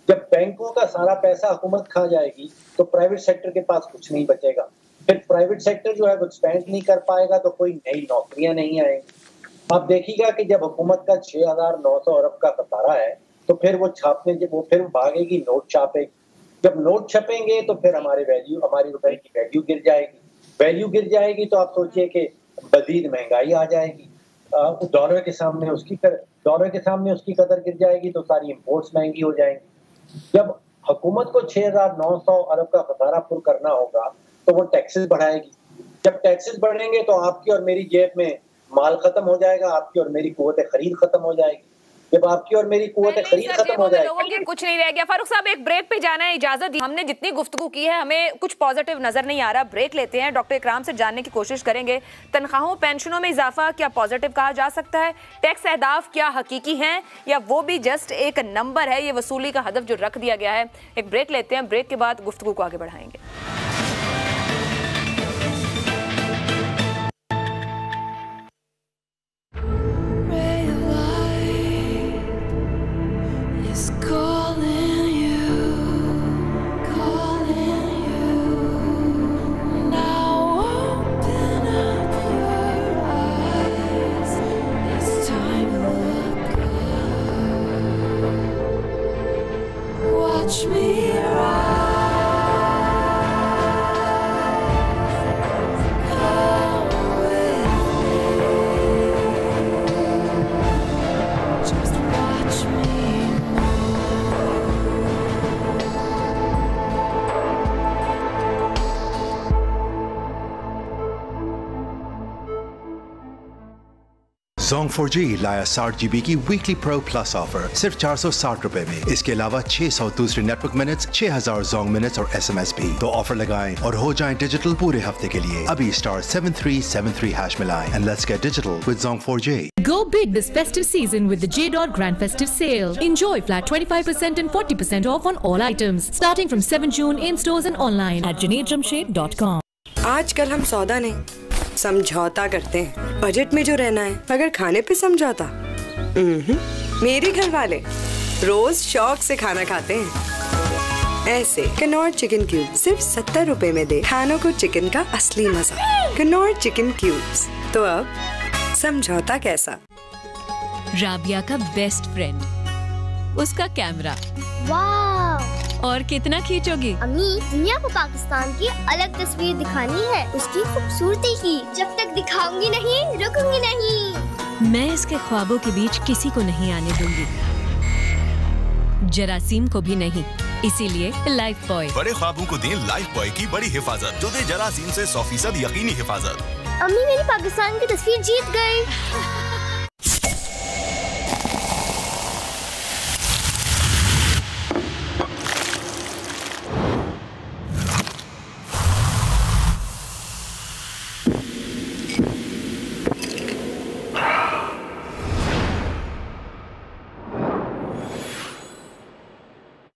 जब बैंकों का सारा पैसा हुकूमत खा जाएगी तो प्राइवेट सेक्टर के पास कुछ नहीं बचेगा। फिर प्राइवेट सेक्टर जो है वो एक्सपेंड नहीं कर पाएगा, तो कोई नई नौकरियां नहीं आएंगी। आप देखिएगा कि जब हुकूमत का 6,900 अरब का खसारा है तो फिर वो फिर भागेगी, नोट छापेगी। जब नोट छपेंगे तो फिर हमारी रुपए की वैल्यू गिर जाएगी। तो आप सोचिए कि मजीद महंगाई आ जाएगी, डॉलर के सामने उसकी कदर गिर जाएगी, तो सारी इंपोर्ट्स महंगी हो जाएंगी। जब हुकूमत को 6,900 अरब का खसारा पुर करना होगा तो वो टैक्सेस बढ़ाएगी। जब टैक्सेस बढ़ेंगे तो आपकी और मेरी जेब में माल खत्म हो जाएगा, आपकी और मेरी कुव्वत खरीद खत्म हो जाएगी। जब आपकी और मेरी कुव्वत खरीद खत्म हो जाएगी, कुछ नहीं रह गया। फारूक साहब, एक ब्रेक पे जाना है, इजाजत दी। हमने जितनी गुफ्तगू की है हमें कुछ पॉजिटिव नजर नहीं आ रहा। ब्रेक लेते हैं, डॉक्टर इकराम से जानने की कोशिश करेंगे तनख्वाहों पेंशनों में इजाफा क्या पॉजिटिव कहा जा सकता है, टैक्स अहदाफ क्या हकीकी हैं या वो भी जस्ट एक नंबर है, ये वसूली का हदफ जो रख दिया गया है। एक ब्रेक लेते हैं, ब्रेक के बाद गुफ्तगू को आगे बढ़ाएंगे। Watch me Zong 4G लाया 60 GB की वीकली प्रो प्लस ऑफर सिर्फ 460 रुपए में। इसके अलावा 600 दूसरे नेटवर्क मिनट्स, 6,000 Zong मिनट्स और SMS भी। तो ऑफर लगाएं और हो जाएं डिजिटल पूरे हफ्ते के लिए। अभी *7373# मिलाएं and let's get digital with Zong 4G. Go big this festive season with the J. Grand Festive Sale. Enjoy flat 25% and 40% off on all items starting from 7 June in stores and online at JunaidJamshed.com. आजकल हम सौदा नहीं समझौता करते हैं, budget में जो रहना है, मगर खाने पे समझौता। मेरे घर वाले रोज शौक से खाना खाते हैं। ऐसे कनौर चिकन क्यूब सिर्फ 70 रुपए में दे खानों को चिकन का असली मजा। Knorr chicken cubes. तो अब समझौता कैसा? राबिया का बेस्ट फ्रेंड, उसका कैमरा। वाव! और कितना खींचोगी? अम्मी, दुनिया को पाकिस्तान की अलग तस्वीर दिखानी है, उसकी खूबसूरती की। जब तक दिखाऊंगी नहीं, रुकूंगी नहीं। मैं इसके ख्वाबों के बीच किसी को नहीं आने दूंगी, जरासीम को भी नहीं। इसीलिए लाइफ बॉय। बड़े ख्वाबों को दें लाइफ बॉय की बड़ी हिफाजत, जो दे जरासीम से 100% यकीनी हिफाजत। अम्मी मेरी पाकिस्तान की तस्वीर जीत गई।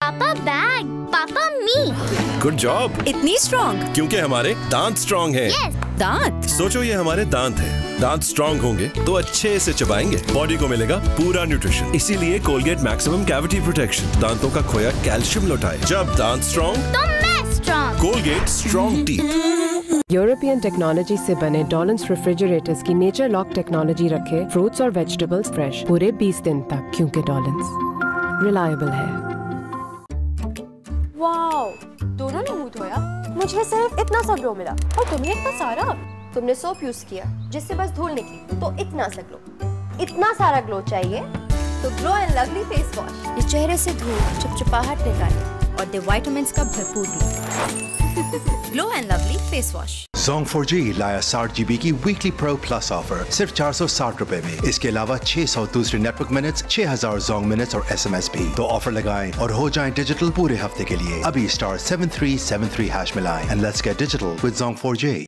Papa bag, papa me. Good job. इतनी स्ट्रॉन्ग क्योंकि हमारे दांत स्ट्रॉन्ग हैं। Yes. दांत। सोचो ये हमारे दांत हैं। दांत स्ट्रॉन्ग होंगे तो अच्छे से चबाएंगे, बॉडी को मिलेगा पूरा न्यूट्रिशन। इसीलिए कोलगेट मैक्सिमम कैविटी प्रोटेक्शन दांतों का खोया कैल्शियम लौटाए। जब दांत स्ट्रॉन्ग तो मैं strong. Colgate strong teeth. European technology से बने डॉलन्स रेफ्रिजरेटर्स की नेचर लॉक टेक्नोलॉजी रखे फ्रूट्स और वेजिटेबल्स फ्रेश पूरे 20 दिन तक, क्योंकि डॉलन्स रिलायबल है। वाओ, दोनों ने मुंह धोया, मुझे सिर्फ इतना सा ग्लो मिला और तुम्हें इतना सारा। तुमने सोप यूज किया जिससे बस धूल निकली, तो इतना सा ग्लो। इतना सारा ग्लो चाहिए तो glow and lovely face wash. ये चेहरे से धूल चिपचिपाहट निकाले और दे विटामिन्स का भरपूर glow and lovely face wash. Zong 4G लाया 60 GB की वीकली प्रो प्लस ऑफर सिर्फ 460 रुपए में। इसके अलावा 600 दूसरे नेटवर्क मिनट्स, 6000 Zong मिनट्स और SMS भी। तो ऑफर लगाएं और हो जाएं डिजिटल पूरे हफ्ते के लिए। अभी *7373# मिलाएं and let's get digital with Zong 4G।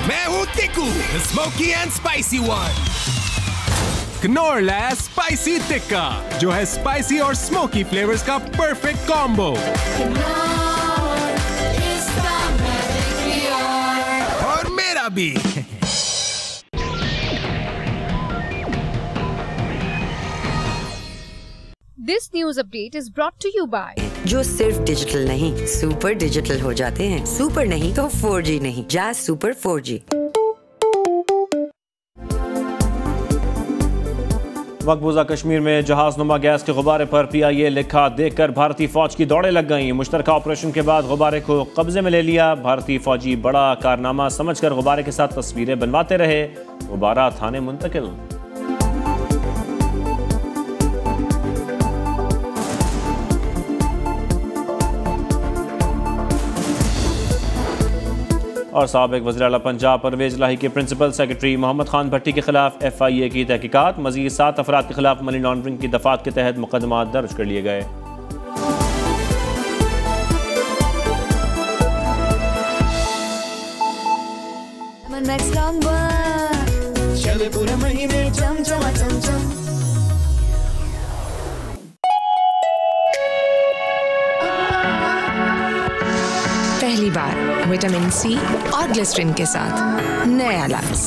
मैं हूँ Tikku, the smoky and spicy one। Knorr spicy tikka, जो है स्पाइसी और स्मोकी फ्लेवर्स का परफेक्ट कॉम्बो। और मेरा भी। This news update is brought to you by जो सिर्फ डिजिटल नहीं सुपर डिजिटल हो जाते हैं। सुपर नहीं तो 4G नहीं, जैज़ सुपर 4G। मकबूजा कश्मीर में जहाज़नुमा गैस के गुब्बारे पर PIA लिखा देखकर भारतीय फौज की दौड़े लग गईं। मुश्तरका ऑपरेशन के बाद गुब्बारे को कब्जे में ले लिया। भारतीय फौजी बड़ा कारनामा समझकर गुब्बारे के साथ तस्वीरें बनवाते रहे। गुब्बारा थाने मुंतकिल। और साबिक वज़ीर आला पंजाब परवेज इलाही के प्रिंसिपल सेक्रेटरी मोहम्मद खान भट्टी के खिलाफ FIA की तहकीकात। मज़ीद 7 अफराद के खिलाफ मनी लॉन्ड्रिंग की दफ़ात के तहत मुकदमा दर्ज कर लिए गए। चले पूरे महीने चम चम चम चम। पहली बार विटामिन C और ग्लिसरीन के साथ नया लक्स,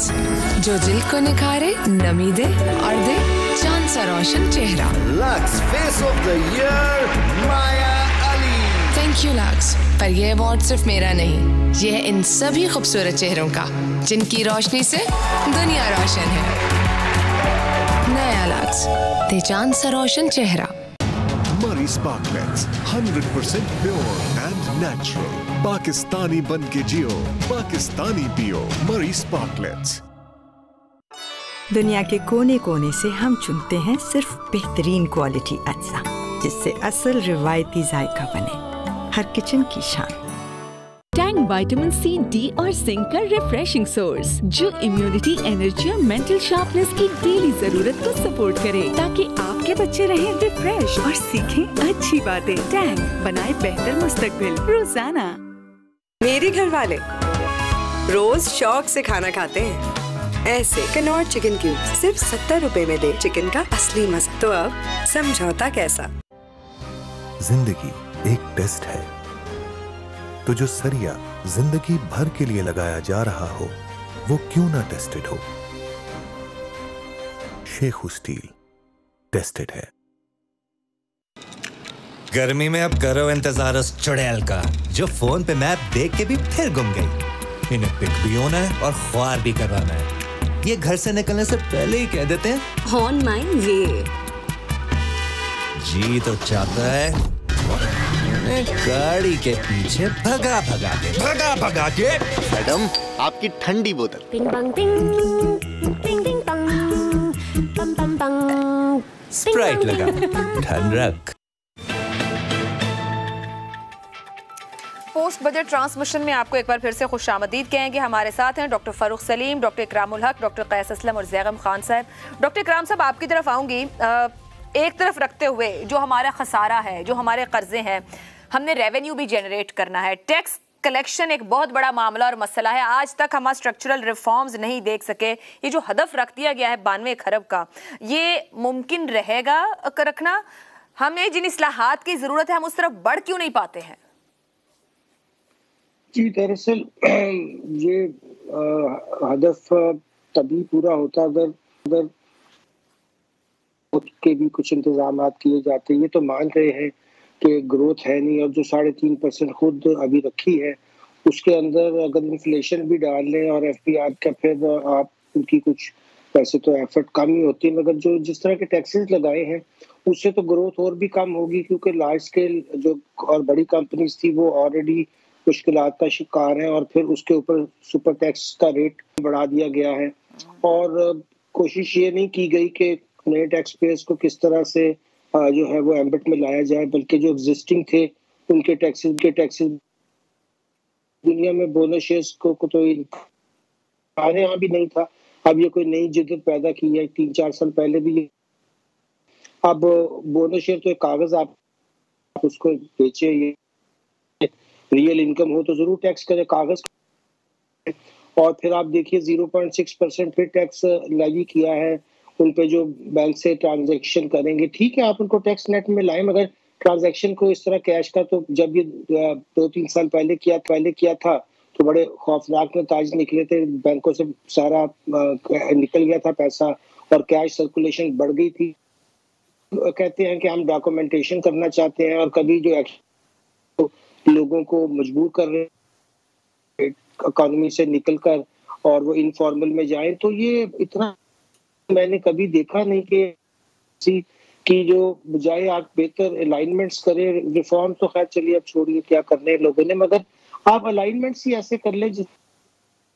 जो दिल को निखारे, नमी दे और दे चांद सा रोशन चेहरा। Lux face of the year Maya Ali. Thank you lux, पर ये अवार्ड सिर्फ मेरा नहीं, ये है इन सभी खूबसूरत चेहरों का जिनकी रोशनी से दुनिया रोशन है। नया लक्स, दे चांद सा रोशन चेहरा। मरी स्पार्कलेट्स 100% प्योर एंड नेचुरल। पाकिस्तानी बन के जियो, पाकिस्तानी पियो। मरी स्पार्कलेट्स। दुनिया के कोने कोने से हम चुनते हैं सिर्फ बेहतरीन क्वालिटी अज्जा, जिससे असल रिवायती जायका बने। हर किचन की शान। टैंग विटामिन C, D और जिंक का रिफ्रेशिंग सोर्स, जो इम्यूनिटी, एनर्जी और मेंटल शार्पनेस की डेली जरूरत को सपोर्ट करे, ताकि आपके बच्चे रहें रिफ्रेश और सीखें अच्छी बातें। टैंग बनाए बेहतर मुस्तकबिल रोजाना। मेरे घर वाले रोज शौक से खाना खाते हैं। ऐसे कनौर चिकन क्यूब्स सिर्फ 70 रुपए में दे चिकन का असली मजा। तो अब समझौता कैसा? जिंदगी एक टेस्ट है, तो जो सरिया जिंदगी भर के लिए लगाया जा रहा हो, वो क्यों ना टेस्टेड हो। शेखू स्टील टेस्टेड है। गर्मी में अब करो इंतजार उस चुड़ैल का, जो फोन पे मैप देख के भी फिर गुम गई। इन्हें पिक भी होना है और ख्वार भी करवाना है। ये घर से निकलने से पहले ही कह देते हैं ऑन माय वे। जी तो चाहता है हैं गाड़ी के पीछे भगा भगा के मैडम आपकी ठंडी बोतल। पिंग बंग पिंग पिंग पिंग पंग पम पम पंग स्प्राइट लगा ठंड रख। पोस्ट बजट ट्रांसमिशन में आपको एक बार फिर से खुशामदीद कहेंगे। हमारे साथ हैं डॉक्टर फारूक सलीम, डॉक्टर इकरामुल हक, डॉक्टर कैस असलम और जैगम खान साहब। डॉक्टर इकराम साहब, आपकी तरफ आऊँगी। एक तरफ रखते हुए जो हमारा खसारा है, जो हमारे कर्जे हैं, हमने रेवेन्यू भी जनरेट करना है। टैक्स कलेक्शन एक बहुत बड़ा मामला और मसला है। आज तक हम स्ट्रक्चरल रिफॉर्म्स नहीं देख सके। ये जो हदफ रख दिया गया है 92 खरब का, ये मुमकिन रहेगा रखना? हमें जिन इस्लाहात की ज़रूरत है, हम उस तरफ बढ़ क्यों नहीं पाते हैं? जी, दरअसल ये हदफ तभी पूरा होता अगर के भी कुछ इंतजाम किए जाते। ये तो मान रहे हैं कि ग्रोथ है नहीं, और जो 3.5% खुद अभी रखी है उसके अंदर अगर इन्फ्लेशन भी डाल लें और FPR का फिर आप उनकी कुछ पैसे तो एफर्ट कम ही होती है, मगर जो जिस तरह के टैक्सेस लगाए हैं उससे तो ग्रोथ और भी कम होगी, क्योंकि लार्ज स्केल जो और बड़ी कंपनीज थी वो ऑलरेडी मुश्किलात का शिकार हैं, और फिर उसके ऊपर सुपर टैक्स का रेट बढ़ा दिया गया है। और कोशिश ये नहीं की गई कि नए टैक्स पेयर्स को किस तरह से जो है वो एम्बेट में लाया जाए, बल्कि जो एग्जिस्टिंग थे उनके टैक्सेस दुनिया में बोनस शेयर्स को तो हमारे यहाँ भी नहीं था। अब ये कोई नई जिद्दत पैदा की है, 3-4 साल पहले भी। अब बोनस शेयर तो एक कागज, आप उसको बेचे, ये रियल इनकम हो तो जरूर टैक्स करे, कागज। और फिर आप देखिए 0.6% फिर टैक्स लेवी किया है उन पे जो बैंक से ट्रांजैक्शन करेंगे। ठीक है, आप उनको टैक्स नेट में लाएं, मगर ट्रांजैक्शन को इस तरह कैश का तो जब ये 2-3 साल पहले किया था तो बड़े खौफनाक नताज निकले थे। बैंकों से सारा निकल गया था पैसा और कैश सर्कुलेशन बढ़ गई थी। कहते हैं कि हम डॉक्यूमेंटेशन करना चाहते हैं, और कभी जो तो लोगों को मजबूर कर रहे हैं इकोनॉमी से निकलकर और वो इनफॉर्मल में जाएं, तो ये इतना मैंने कभी देखा नहीं कि जो बजाय आप बेहतर अलाइनमेंट्स करें। रिफॉर्म तो खैर चलिए अब छोड़िए क्या करने लोगों ने, मगर आप अलाइनमेंट्स ही ऐसे कर ले जिस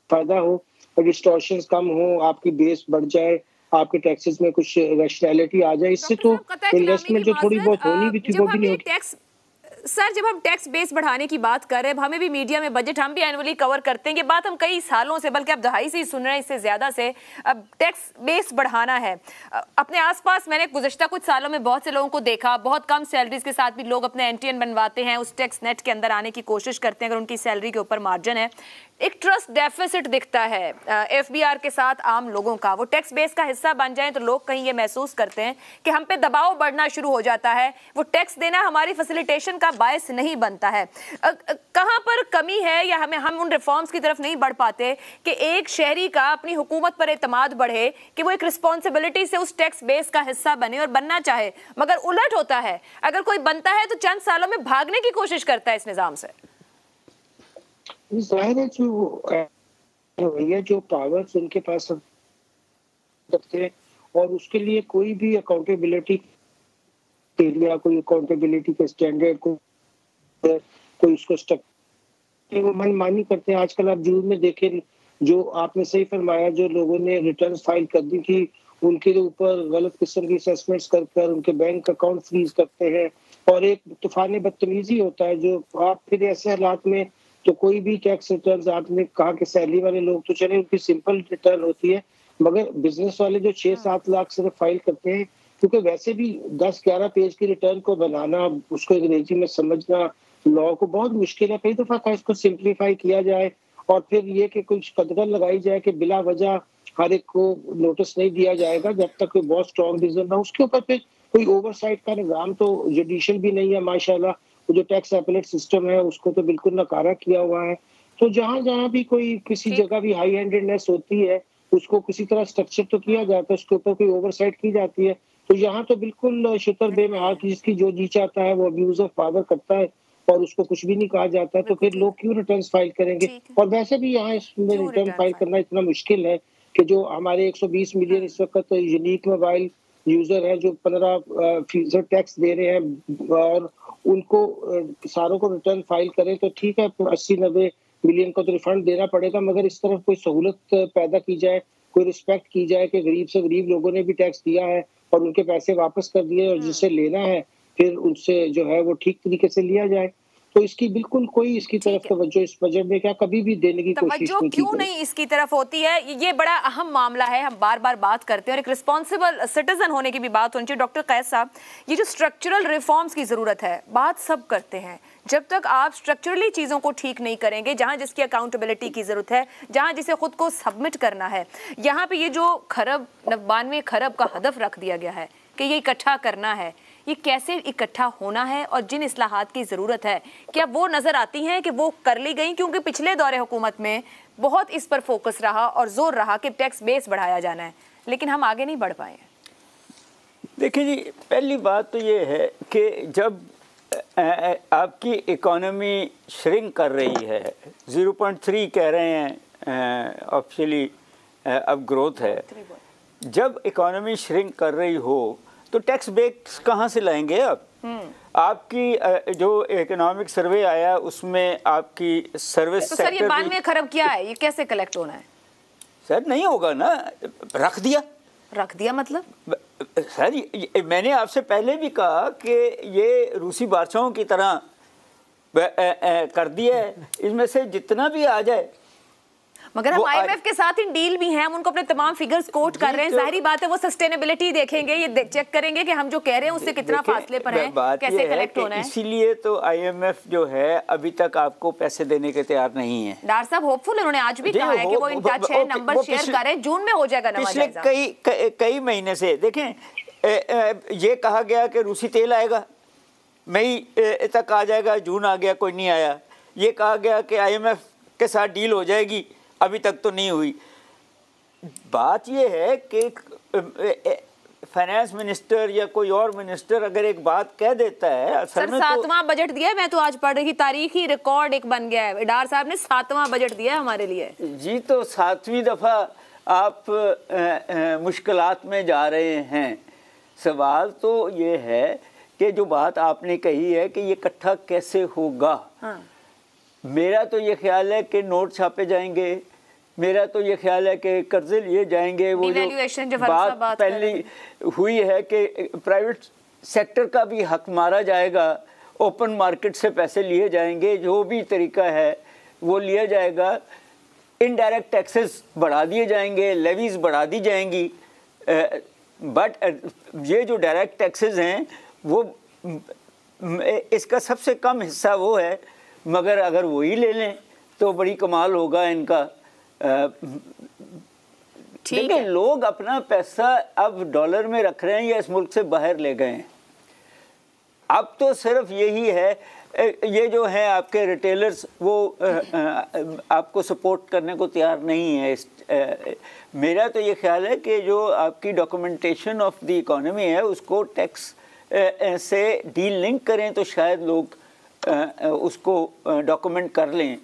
फायदा हो और डिस्टॉर्शंस कम हो, आपकी बेस बढ़ जाए, आपके टैक्सेस में कुछ रैशनैलिटी आ जाए। इससे तो इन्वेस्टमेंट जो थोड़ी बहुत होनी भी थी वो भी नहीं होती। सर, जब हम टैक्स बेस बढ़ाने की बात कर रहे हैं, हमें भी मीडिया में बजट हम भी एनुअली कवर करते हैं, ये बात हम कई सालों से, बल्कि अब दहाई से ही सुन रहे हैं, इससे ज्यादा से। अब टैक्स बेस बढ़ाना है। अपने आसपास मैंने गुज़श्ता कुछ सालों में बहुत से लोगों को देखा, बहुत कम सैलरीज के साथ भी लोग अपने NTN बनवाते हैं, उस टैक्स नेट के अंदर आने की कोशिश करते हैं अगर उनकी सैलरी के ऊपर मार्जिन है। एक ट्रस्ट डेफिसिट दिखता है FBR के साथ आम लोगों का। वो टैक्स बेस का हिस्सा बन जाए तो लोग कहीं ये महसूस करते हैं कि हम पे दबाव बढ़ना शुरू हो जाता है, वो टैक्स देना हमारी फैसिलिटेशन का बायस नहीं बनता है। कहां पर कमी है, या हम उन रिफॉर्म्स की तरफ नहीं बढ़ पाते कि एक शहरी का अपनी हुकूमत पर एतमाद बढ़े, कि वो एक रिस्पॉन्सिबिलिटी से उस टैक्स बेस का हिस्सा बने और बनना चाहे, मगर उलट होता है। अगर कोई बनता है तो चंद सालों में भागने की कोशिश करता है इस निजाम से। जाहिर है जो पावर्स उनके पास रखते हैं, और उसके लिए कोई भी अकाउंटेबिलिटी एरिया, कोई अकाउंटेबिलिटी के स्टैंडर्ड कोई उसको स्ट्रक्चर वो मनमानी करते हैं। आजकल आप जून में देखें, जो आपने सही फरमाया, जो लोगों ने रिटर्न फाइल कर दी थी उनके ऊपर गलत किस्म की असेसमेंट्स कर उनके बैंक अकाउंट फ्रीज करते हैं, और एक तूफान बदतमीजी होता है। जो आप फिर ऐसे हालात में तो कोई भी टैक्स रिटर्न, आपने कहा कि सैलरी वाले लोग तो चले उनकी सिंपल रिटर्न होती है, मगर बिजनेस वाले जो 6-7 लाख सिर्फ फाइल करते हैं, क्योंकि वैसे भी 10-11 पेज की रिटर्न को बनाना, उसको अंग्रेजी में समझना लॉ को बहुत मुश्किल है। कई दफा था इसको सिंप्लीफाई किया जाए, और फिर ये कि कुछ कदगन लगाई जाए कि बिला वजह हर एक को नोटिस नहीं दिया जाएगा जब तक कोई बहुत स्ट्रॉन्ग रीजन ना। उसके ऊपर फिर कोई ओवरसाइट का निजाम तो जुडिशियल भी नहीं है माशाल्लाह। जो टैक्स अपीलेट सिस्टम है उसको तो बिल्कुल नकारा किया हुआ है। तो जहाँ जहाँ भी कोई किसी जगह भी हाई हैंडेडनेस होती है उसको किसी तरह स्ट्रक्चर तो किया जाता है, उसके ऊपर कोई ओवरसाइट की जाती है। तो यहाँ तो बिल्कुल शुतर बेमहाल, जिसकी जो जी चाहता है वो अब्यूज ऑफ पावर करता है और उसको कुछ भी नहीं कहा जाता है। तो फिर लोग क्यों रिटर्न फाइल करेंगे? और वैसे भी यहाँ इसमें रिटर्न फाइल करना इतना मुश्किल है कि जो हमारे 120 मिलियन इस वक्त यूनिक मोबाइल यूजर है जो 15% टैक्स दे रहे हैं, और उनको सारों को रिटर्न फाइल करें तो ठीक है, 80-90 मिलियन का तो रिफंड देना पड़ेगा, मगर इस तरफ कोई सहूलत पैदा की जाए, कोई रिस्पेक्ट की जाए कि गरीब से गरीब लोगों ने भी टैक्स दिया है और उनके पैसे वापस कर दिए, और जिससे लेना है फिर उनसे जो है वो ठीक तरीके से लिया जाए। तो इसकी बिल्कुल कोई इसकी तरफ तवज्जो इस बजट में क्या कभी भी देने की कोशिश नहीं की। क्यों नहीं इसकी तरफ होती है? ये बड़ा अहम मामला है, हम बार बार बात करते हैं और एक रिस्पॉन्सिबल सिटीजन होने की भी बात होनी चाहिए। डॉक्टर कैद साहब, ये जो स्ट्रक्चरल रिफॉर्म्स की जरूरत है, बात सब करते हैं, जब तक आप स्ट्रक्चरली चीजों को ठीक नहीं करेंगे, जहां जिसकी अकाउंटेबिलिटी की जरूरत है, जहां जिसे खुद को सबमिट करना है, यहाँ पे ये जो 92 खरब का हदफ रख दिया गया है कि ये इकट्ठा करना है, ये कैसे इकट्ठा होना है और जिन इस्लाहात की ज़रूरत है, क्या वो नज़र आती हैं कि वो कर ली गई? क्योंकि पिछले दौरे हुकूमत में बहुत इस पर फोकस रहा और जोर रहा कि टैक्स बेस बढ़ाया जाना है, लेकिन हम आगे नहीं बढ़ पाए। देखिए जी, पहली बात तो ये है कि जब आपकी इकोनॉमी श्रिंक कर रही है, 0.3 कह रहे हैं ऑफिशियली अब ग्रोथ है, जब इकोनॉमी श्रिंक कर रही हो तो टैक्स बेस कहाँ से लाएंगे आप? आपकी जो इकोनॉमिक सर्वे आया उसमें आपकी सर्विस तो सर ये 92 खरब क्या है, ये कैसे कलेक्ट होना है? सर नहीं होगा ना, रख दिया मतलब सर मैंने आपसे पहले भी कहा कि ये रूसी बादशाहों की तरह कर दिया है, इसमें से जितना भी आ जाए। मगर हम IMF के साथ ही डील भी हैं, हम उनको अपने तमाम फिगर्स कोट कर रहे हैं, जाहिर बात है वो सस्टेनेबिलिटी देखेंगे, ये चेक करेंगे कि हम जो कह रहे हैं उससे कितना फासले पर है, कैसे कलेक्ट होना है। इसीलिए तो IMF जो है अभी तक आपको पैसे देने के तैयार नहीं है। डॉक्टर साहब होपफुल उन्होंने आज भी कहा है कि वो इन टच है, नंबर शेयर करें, जून में हो जाएगा नवा जायजा। पिछले कई महीने से देखें, ये कहा गया कि रूसी तेल आएगा, मई तक आ जाएगा, जून आ गया, कोई नहीं आया। ये कहा गया कि IMF के साथ डील हो जाएगी, अभी तक तो नहीं हुई। बात यह है कि फाइनेंस मिनिस्टर या कोई और मिनिस्टर अगर एक बात कह देता है, सर 7वां बजट दिया है, मैं तो आज पढ़ रही, तारीखी रिकॉर्ड एक बन गया है, इडार साहब ने 7वां बजट दिया है हमारे लिए। जी, तो 7वीं दफा आप मुश्किलात में जा रहे हैं। सवाल तो ये है कि जो बात आपने कही है कि ये इकट्ठा कैसे होगा। हाँ। मेरा तो ये ख्याल है कि नोट छापे जाएंगे, मेरा तो ये ख्याल है कि कर्जे लिए जाएंगे। वो जो बात पहले हुई है कि प्राइवेट सेक्टर का भी हक मारा जाएगा, ओपन मार्केट से पैसे लिए जाएंगे, जो भी तरीका है वो लिया जाएगा। इनडायरेक्ट टैक्सेस बढ़ा दिए जाएंगे, लेवीज बढ़ा दी जाएंगी, बट ये जो डायरेक्ट टैक्सेस हैं वो इसका सबसे कम हिस्सा वो है, मगर अगर वही ले लें तो बड़ी कमाल होगा इनका। ठीक है, लोग अपना पैसा अब डॉलर में रख रहे हैं या इस मुल्क से बाहर ले गए हैं। अब तो सिर्फ यही है, ये जो है आपके रिटेलर्स वो आपको सपोर्ट करने को तैयार नहीं है। मेरा तो ये ख्याल है कि जो आपकी डॉक्यूमेंटेशन ऑफ द इकोनॉमी है उसको टैक्स से डील लिंक करें तो शायद लोग उसको डॉक्यूमेंट कर लें।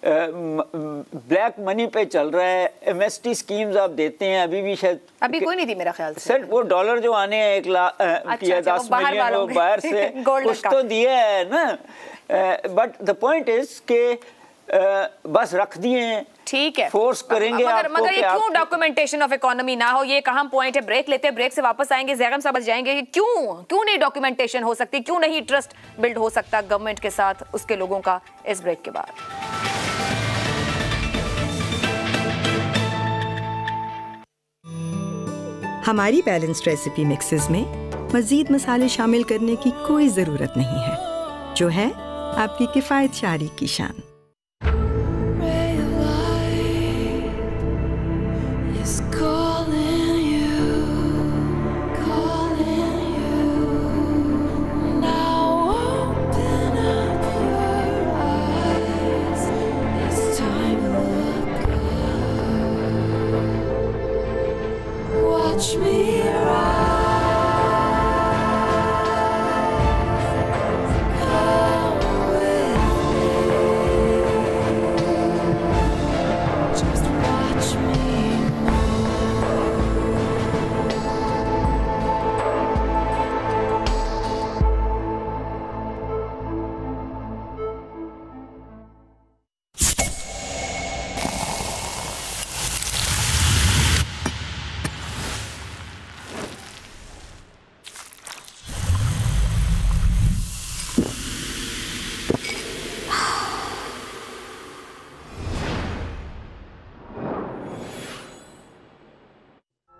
ब्लैक मनी पे चल रहा है, MST स्कीम्स आप देते हैं, अभी भी शायद अभी कोई नहीं थी मेरा ख्याल से। सर वो डॉलर जो आने हैं 1 लाख या 10 मिलियन वो बाहर से कुछ तो दिया है ना, बट द पॉइंट इज के बस रख दिए हैं। ठीक है, फोर्स करेंगे मगर ये क्यों डॉक्यूमेंटेशन ऑफ इकोनॉमी ना हो, ये एक अहम पॉइंट है। ब्रेक लेते हैं, ब्रेक से वापस आएंगे, जैगम समझ जाएंगे क्यों नहीं डॉक्यूमेंटेशन हो सकती, क्यों नहीं ट्रस्ट बिल्ड हो सकता गवर्नमेंट के साथ उसके लोगों का, इस ब्रेक के बाद। हमारी बैलेंस्ड रेसिपी मिक्सेस में मजीद मसाले शामिल करने की कोई ज़रूरत नहीं है, जो है आपकी किफ़ायतशारी की शान। Watch me rise, come with me.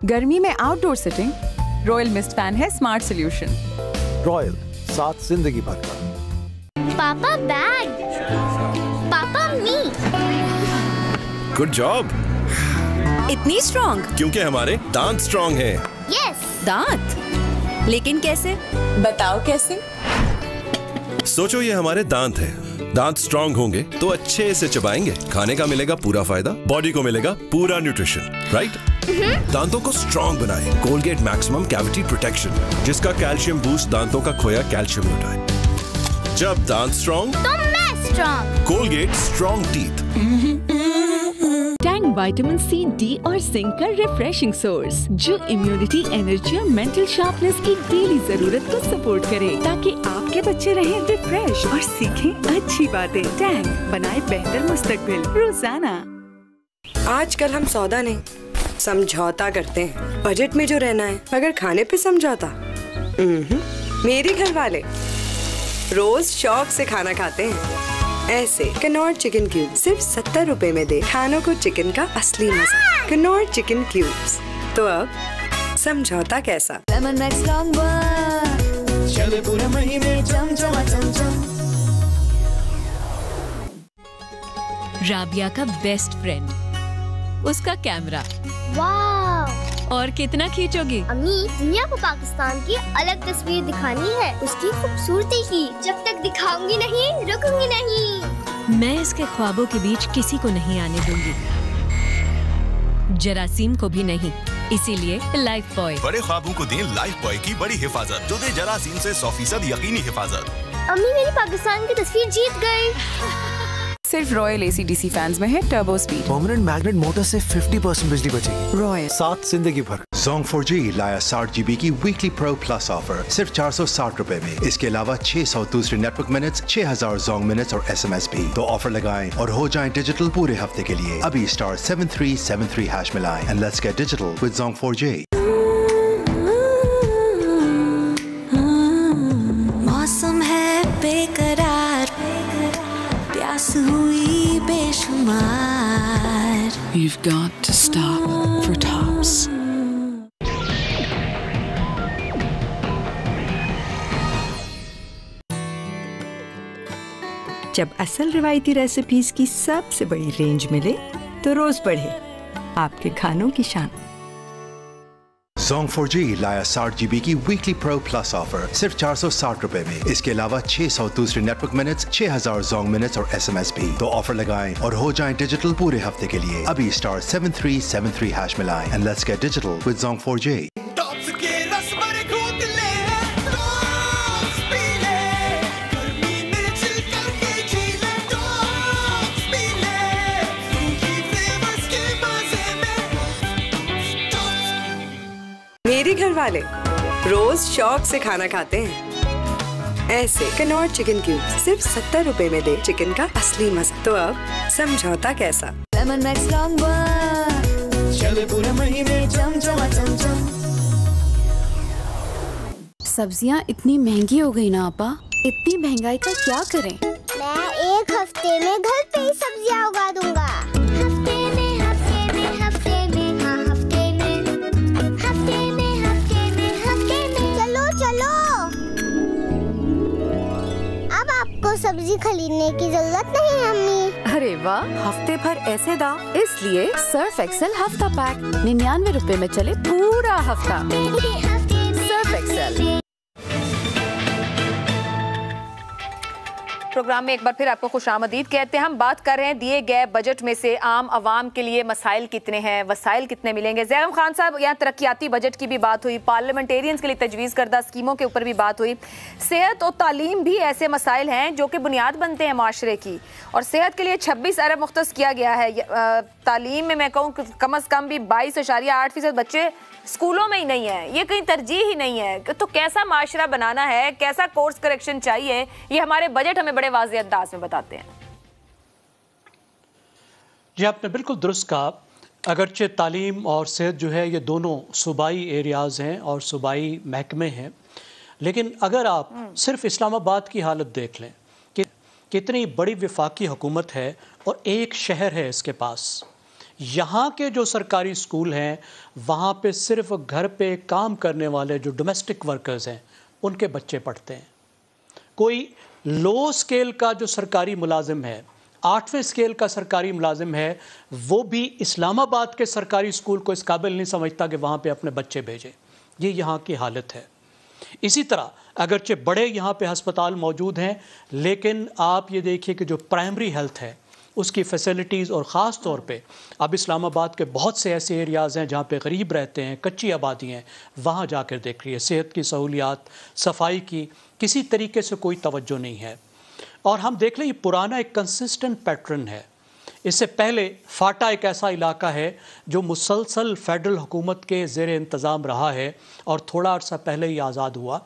गर्मी में outdoor sitting royal mist fan है स्मार्ट सॉल्यूशन। रॉयल, साथ जिंदगी भर का। Papa bag, papa me. Good job. इतनी स्ट्रॉन्ग क्योंकि हमारे दांत स्ट्रॉन्ग हैं। यस। दांत? लेकिन कैसे? बताओ कैसे? सोचो ये हमारे दांत हैं। दांत स्ट्रॉन्ग होंगे तो अच्छे से चबाएंगे, खाने का मिलेगा पूरा फायदा, बॉडी को मिलेगा पूरा न्यूट्रिशन, राइट? दांतों को स्ट्रॉन्ग बनाए कोलगेट मैक्सिमम कैविटी प्रोटेक्शन, जिसका कैल्शियम बूस्ट दांतों का खोया कैल्शियम लौटाए। जब दांत स्ट्रॉन्ग तो मैं strong. Colgate strong teeth. Tang vitamin C, D और जिंक का रिफ्रेशिंग सोर्स, जो इम्यूनिटी, एनर्जी और मेंटल शार्पनेस की डेली जरूरत को सपोर्ट करे, ताकि आपके बच्चे रहें रिफ्रेश और सीखें अच्छी बातें। टैंग बनाए बेहतर मुस्तकबिल रोजाना। आजकल हम सौदा नहीं समझौता करते हैं, बजट में जो रहना है, मगर खाने पे समझौता। मेरे घर वाले रोज शौक से खाना खाते हैं। ऐसे कनौर चिकन क्यूब सिर्फ 70 रुपए में दे खानों को चिकन का असली मजा। Knorr chicken cubes. तो अब समझौता कैसा? लेमन मैक्स लॉन्ग वन, चले पूरे महीने चम चमा चम चम। राबिया का बेस्ट फ्रेंड, उसका कैमरा। वाव! और कितना खींचोगी? अम्मी, दुनिया को पाकिस्तान की अलग तस्वीर दिखानी है, उसकी खूबसूरती की। जब तक दिखाऊंगी नहीं, रुकूंगी नहीं। मैं इसके ख्वाबों के बीच किसी को नहीं आने दूंगी, जरासीम को भी नहीं। इसीलिए लाइफ बॉय। बड़े ख्वाबों को दें लाइफ बॉय की बड़ी हिफाजत, जो दे जरासीम से 100% यकीनी हिफाजत। अम्मी, मेरी पाकिस्तान की तस्वीर जीत गई। सिर्फ रॉयल AC/DC फैंस में है turbo speed. Permanent magnet motor से 50% बिजली बचेगी। रॉयल, साथ जिंदगी भर। Song 4G लाया 60 GB की वीकली प्रो प्लस ऑफर सिर्फ 460 रुपए में। इसके अलावा 600 दूसरे नेटवर्क मिनट्स, 6000 जोंग मिनट्स और SMS भी। तो ऑफर लगाएं और हो जाएं डिजिटल पूरे हफ्ते के लिए। अभी *7373# मिलाएं and let's get digital with Song 4G। मौसम है बेकरार, प्यास हुई बेशुमार। You've got to stop for tops. जब असल रिवायती रेसिपीज की सबसे बड़ी रेंज मिले तो रोज बढ़े आपके खानों की शान। Song 4G लाया 60 GB की वीकली प्रो प्लस ऑफर सिर्फ 460 रुपए में। इसके अलावा 600 दूसरे नेटवर्क मिनट्स, 6000 जोंग मिनट्स और SMS भी। तो ऑफर लगाएं और हो जाएं डिजिटल पूरे हफ्ते के लिए। अभी *7373# मिलाएं and let's get digital with Song 4G। मेरे घर वाले रोज शौक से खाना खाते हैं। ऐसे कनौर चिकन क्यूब सिर्फ 70 रुपए में दे चिकन का असली मजा। तो अब समझौता कैसा? लेमन मैक्स लॉन्ग वन, चले पूरे महीने चम चमा चम चम। सब्जियां इतनी महंगी हो गई ना आपा, इतनी महंगाई का क्या करें? मैं एक हफ्ते में घर पे ही सब्जियां उगा दूंगा। हफ्ते में आपको सब्जी खरीदने की जरूरत नहीं है अम्मी। अरे वाह, हफ्ते भर ऐसे दाम, इसलिए सर्फ एक्सेल हफ्ता पैक 99 रुपए में चले पूरा हफ्ता। Surf Excel. प्रोग्राम में एक बार फिर आपको खुशामदीद कहते हैं। हम बात कर रहे हैं दिए गए बजट में से आम आवाम के लिए मसाइल कितने हैं, वसाइल कितने मिलेंगे। ज़ैरम खान साहब, यहाँ तरक्याती बजट की भी बात हुई, पार्लियामेंटेरियंस के लिए तजवीज़ करदा स्कीमों के ऊपर भी बात हुई। सेहत और तालीम भी ऐसे मसाइल हैं जो कि बुनियाद बनते हैं माशरे की, और सेहत के लिए 26 अरब मुख्तस किया गया है। तालीम में मैं कहूँ कम अज़ कम भी 22.8% बच्चे स्कूलों में ही नहीं है, ये कहीं तरजीह ही नहीं है। तो कैसा माशरा बनाना है, कैसा कोर्स करेक्शन चाहिए, ये हमारे बजट हमें बड़े वाज़ेह अंदाज में बताते हैं। जी, आपने बिल्कुल दुरुस्त कहा। अगरचे तालीम और सेहत जो है ये दोनों सूबाई एरियाज़ हैं और सूबाई महकमे हैं, लेकिन अगर आप सिर्फ इस्लामाबाद की हालत देख लें कि कितनी बड़ी वफाकी हुकूमत है और एक शहर है इसके पास। यहाँ के जो सरकारी स्कूल हैं वहाँ पे सिर्फ घर पे काम करने वाले जो डोमेस्टिक वर्कर्स हैं उनके बच्चे पढ़ते हैं। कोई लो स्केल का जो सरकारी मुलाजिम है, 8वें स्केल का सरकारी मुलाजिम है, वो भी इस्लामाबाद के सरकारी स्कूल को इस काबिल नहीं समझता कि वहाँ पे अपने बच्चे भेजे। ये यहाँ की हालत है। इसी तरह अगरचे बड़े यहाँ पे अस्पताल मौजूद हैं, लेकिन आप ये देखिए कि जो प्राइमरी हेल्थ है उसकी फैसिलिटीज़, और ख़ास तौर पे अब इस्लामाबाद के बहुत से ऐसे एरियाज़ हैं जहाँ पे गरीब रहते हैं, कच्ची आबादी हैं, वहाँ जाकर देख रही है सेहत की सहूलियात, सफाई की किसी तरीके से कोई तवज्जो नहीं है। और हम देख लें ये पुराना एक कंसिस्टेंट पैटर्न है। इससे पहले फाटा एक ऐसा इलाका है जो मुसलसल फेडरल हुकूमत के ज़ेर इंतज़ाम रहा है और थोड़ा अर्सा पहले ही आज़ाद हुआ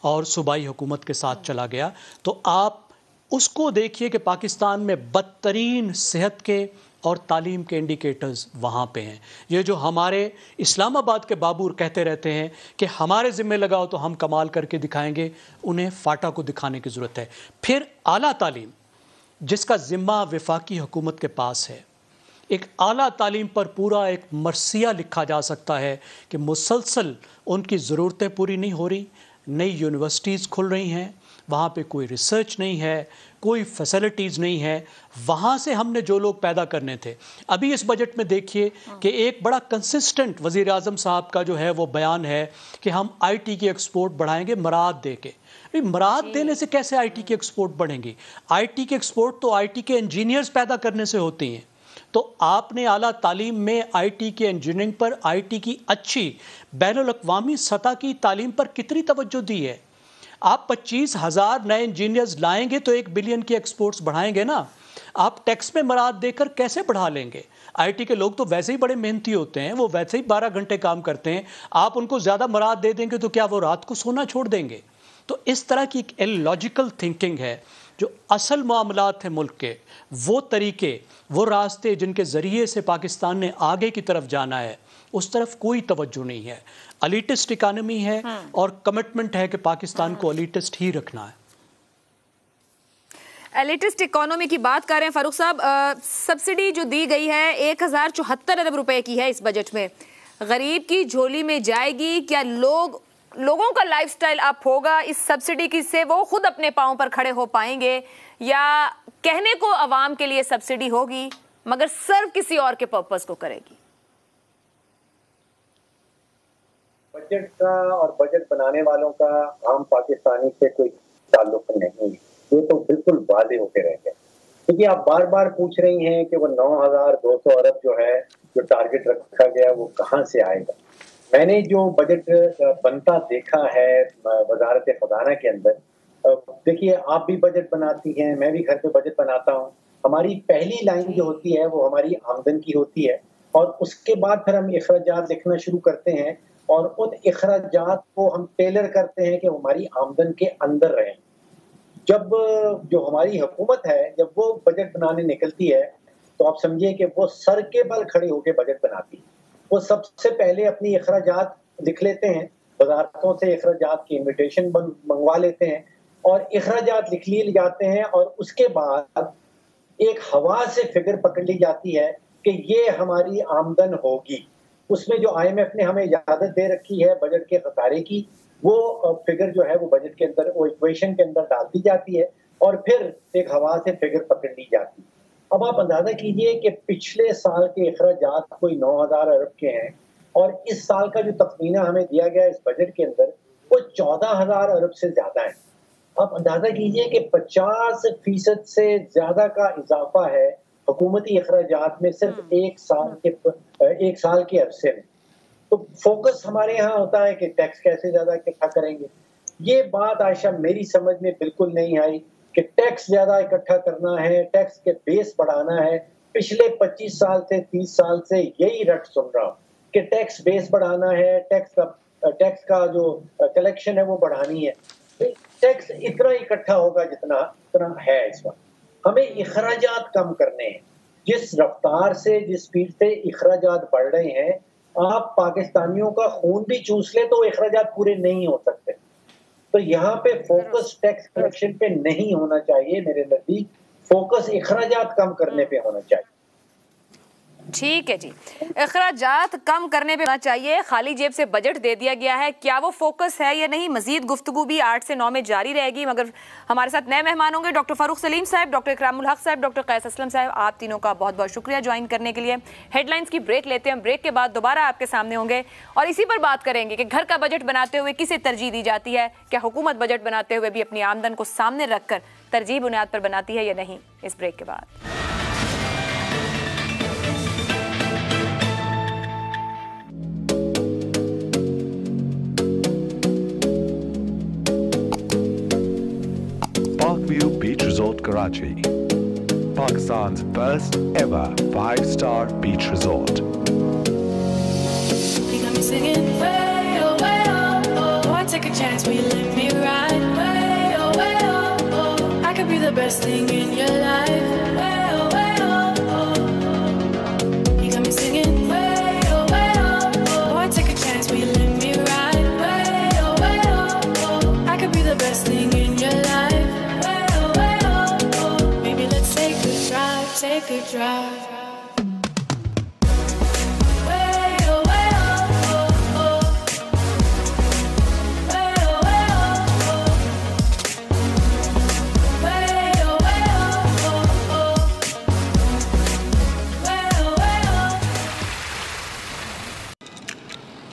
और सूबाई हुकूमत के साथ चला गया। तो आप उसको देखिए कि पाकिस्तान में बदतरीन सेहत के और तालीम के इंडिकेटर्स वहाँ पे हैं। ये जो हमारे इस्लामाबाद के बाबूर कहते रहते हैं कि हमारे ज़िम्मे लगाओ तो हम कमाल करके दिखाएंगे, उन्हें फाटा को दिखाने की ज़रूरत है। फिर आला तालीम जिसका ज़िम्मा वफाकी हुकूमत के पास है, एक आला तालीम पर पूरा एक मरसिया लिखा जा सकता है कि मुसलसल उनकी ज़रूरतें पूरी नहीं हो रही, नई यूनिवर्सिटीज़ खुल रही हैं, वहाँ पे कोई रिसर्च नहीं है, कोई फैसिलिटीज़ नहीं है। वहाँ से हमने जो लोग पैदा करने थे, अभी इस बजट में देखिए कि एक बड़ा कंसिस्टेंट वज़ीर आज़म साहब का जो है वो बयान है कि हम आईटी की एक्सपोर्ट बढ़ाएंगे मराद दे के। मराद देने से कैसे आईटी की एक्सपोर्ट बढ़ेंगी? आईटी की एक्सपोर्ट तो आईटी के इंजीनियर्स पैदा करने से होती हैं। तो आपने आला तालीम में आईटी की इंजीनियरिंग पर, आईटी की अच्छी बैनुल अक़वामी सतह की तालीम पर कितनी तवज्जो दी है? आप 25,000 नए इंजीनियर्स लाएंगे तो 1 बिलियन की एक्सपोर्ट्स बढ़ाएंगे ना। आप टैक्स में मराद देकर कैसे बढ़ा लेंगे? आईटी के लोग तो वैसे ही बड़े मेहनती होते हैं, वो वैसे ही 12 घंटे काम करते हैं। आप उनको ज़्यादा मराद दे देंगे तो क्या वो रात को सोना छोड़ देंगे? तो इस तरह की एक इलॉजिकल थिंकिंग है। जो असल मामलात हैं मुल्क के, वो तरीके, वो रास्ते जिनके ज़रिए से पाकिस्तान ने आगे की तरफ जाना है, उस तरफ कोई तवज्जो नहीं है। एलिटिस्ट इकानमी है और कमिटमेंट है कि पाकिस्तान को एलिटिस्ट ही रखना है। एलिटिस्ट इकोनॉमी की बात कर रहे हैं फारूक साहब, सब्सिडी जो दी गई है 1074 अरब रुपए की है इस बजट में, गरीब की झोली में जाएगी क्या? लोगों का लाइफस्टाइल अप होगा इस सब्सिडी की से? वो खुद अपने पांव पर खड़े हो पाएंगे या कहने को अवाम के लिए सब्सिडी होगी मगर सर्व किसी और के पर्पस को करेगी? बजट का और बजट बनाने वालों का आम पाकिस्तानी से कोई ताल्लुक नहीं है, ये तो बिल्कुल वाज़ेह होके रह गए। क्योंकि आप बार बार पूछ रही हैं कि वो 9,200 अरब जो है, जो टारगेट रखा गया, वो कहाँ से आएगा। मैंने जो बजट बनता देखा है वजारत खजाना के अंदर, देखिए आप भी बजट बनाती हैं, मैं भी घर पे बजट बनाता हूँ। हमारी पहली लाइन जो होती है वो हमारी आमदन की होती है और उसके बाद फिर हम अखराजात लिखना शुरू करते हैं और उन अखराजात को हम टेलर करते हैं कि हमारी आमदन के अंदर रहें। जब जो हमारी हुकूमत है, जब वो बजट बनाने निकलती है तो आप समझिए कि वो सर के बल खड़े होकर बजट बनाती है। वो सबसे पहले अपनी अखराजात लिख लेते हैं, वजारतों से अखराजात की इन्विटेशन मंगवा लेते हैं और अखराजात लिख लिए जाते हैं और उसके बाद एक हवा से फिगर पकड़ ली जाती है कि ये हमारी आमदन होगी। उसमें जो IMF ने हमें इजाजत दे रखी है बजट के खसारे की, वो फिगर जो है वो बजट के अंदर, वो इक्वेशन के अंदर डाल दी जाती है और फिर एक हवा से फिगर पकड़ ली जाती है। अब आप अंदाजा कीजिए कि पिछले साल के अखराजात कोई 9,000 अरब के हैं और इस साल का जो तखमीना हमें दिया गया इस बजट के अंदर वो 14,000 अरब से ज्यादा है। आप अंदाजा कीजिए कि 50% से ज्यादा का इजाफा है हुकूमती अखराजात में सिर्फ एक साल के अरसे में। तो फोकस हमारे यहाँ होता है कि टैक्स कैसे ज्यादा इकट्ठा करेंगे। ये बात आयशा मेरी समझ में बिल्कुल नहीं आई कि टैक्स ज्यादा इकट्ठा करना है, टैक्स के बेस बढ़ाना है। पिछले 25 साल से 30 साल से यही रट सुन रहा हूँ कि टैक्स बेस बढ़ाना है, टैक्स का जो कलेक्शन है वो बढ़ानी है। टैक्स इतना इकट्ठा होगा जितना है इस वक्त। हमें इखराजात कम करने हैं। जिस रफ्तार से, जिस स्पीड से इखराजात बढ़ रहे हैं, आप पाकिस्तानियों का खून भी चूस ले तो इखराजात पूरे नहीं हो सकते। तो यहाँ पे फोकस टैक्स कलेक्शन पे नहीं होना चाहिए, मेरे नजदीक फोकस अखराजात कम करने पे होना चाहिए। ठीक है जी, अखराजात कम करने पे होना चाहिए। खाली जेब से बजट दे दिया गया है, क्या वो फोकस है या नहीं? मजीद गुफ्तगू भी 8 से 9 में जारी रहेगी, मगर हमारे साथ नए मेहमान होंगे, डॉक्टर फारूक सलीम साहब, डॉक्टर इकरामुल हक साहब, डॉक्टर कैस असलम साहब। आप तीनों का बहुत बहुत शुक्रिया ज्वाइन करने के लिए। हेडलाइंस की ब्रेक लेते हैं, ब्रेक के बाद दोबारा आपके सामने होंगे और इसी पर बात करेंगे कि घर का बजट बनाते हुए किसे तरजीह दी जाती है, क्या हुकूमत बजट बनाते हुए भी अपनी आमदन को सामने रखकर तरजीह बुनियाद पर बनाती है या नहीं। इस ब्रेक के बाद Parkview Beach Resort Karachi, Pakistan's first ever 5-star beach resort. You got me singing way oh, oh. I take a chance, will you let me ride? Way oh, oh. I could be the best thing in your life. Way oh. You got me singing way oh. I take a chance, will you let me ride? Way oh. I could be the best thing in your life. Take a drive.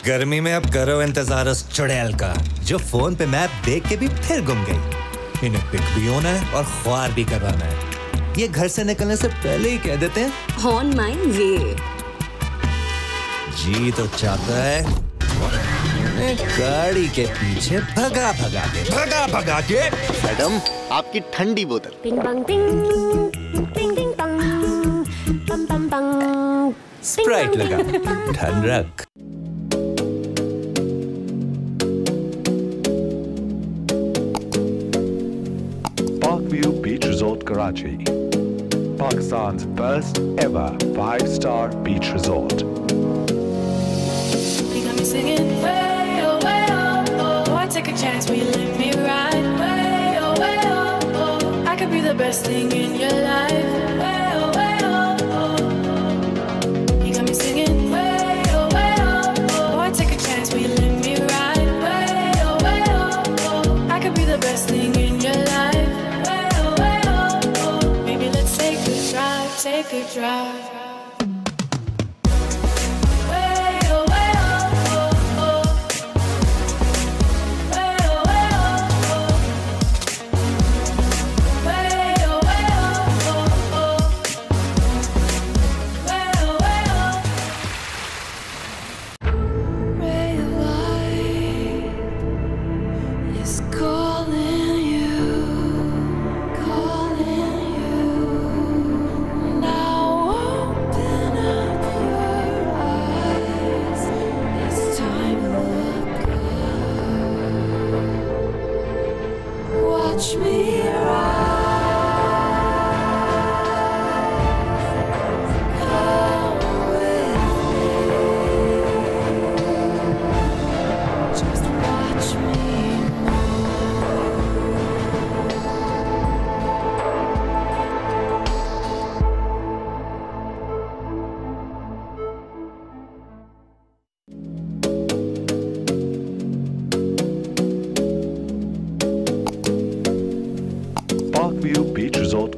गर्मी में अब करो इंतजार उस चुड़ैल का जो phone पे मैप देख के भी फिर गुम गई। इन्हें पिक भी होना है और ख्वार भी करवाना है। ये घर से निकलने से पहले ही कह देते हैं ऑन माय वे। जी तो चाहता है गाड़ी के पीछे भगा भगा के मैडम आपकी ठंडी बोतल। पिंग बंग पिंग पिंग पिंग पंग पम पम पंग। स्प्राइट लगा ठंड रख। Parkview Beach Resort Karachi, Pakistan's first ever 5-star beach resort. You got me singing way oh. I take a chance, will you let me ride? Way oh. I could be the best thing in your life. Way oh. You got me singing way oh. I take a chance, will you let me ride? Way oh. I could be the best thing in your life. Take a drive.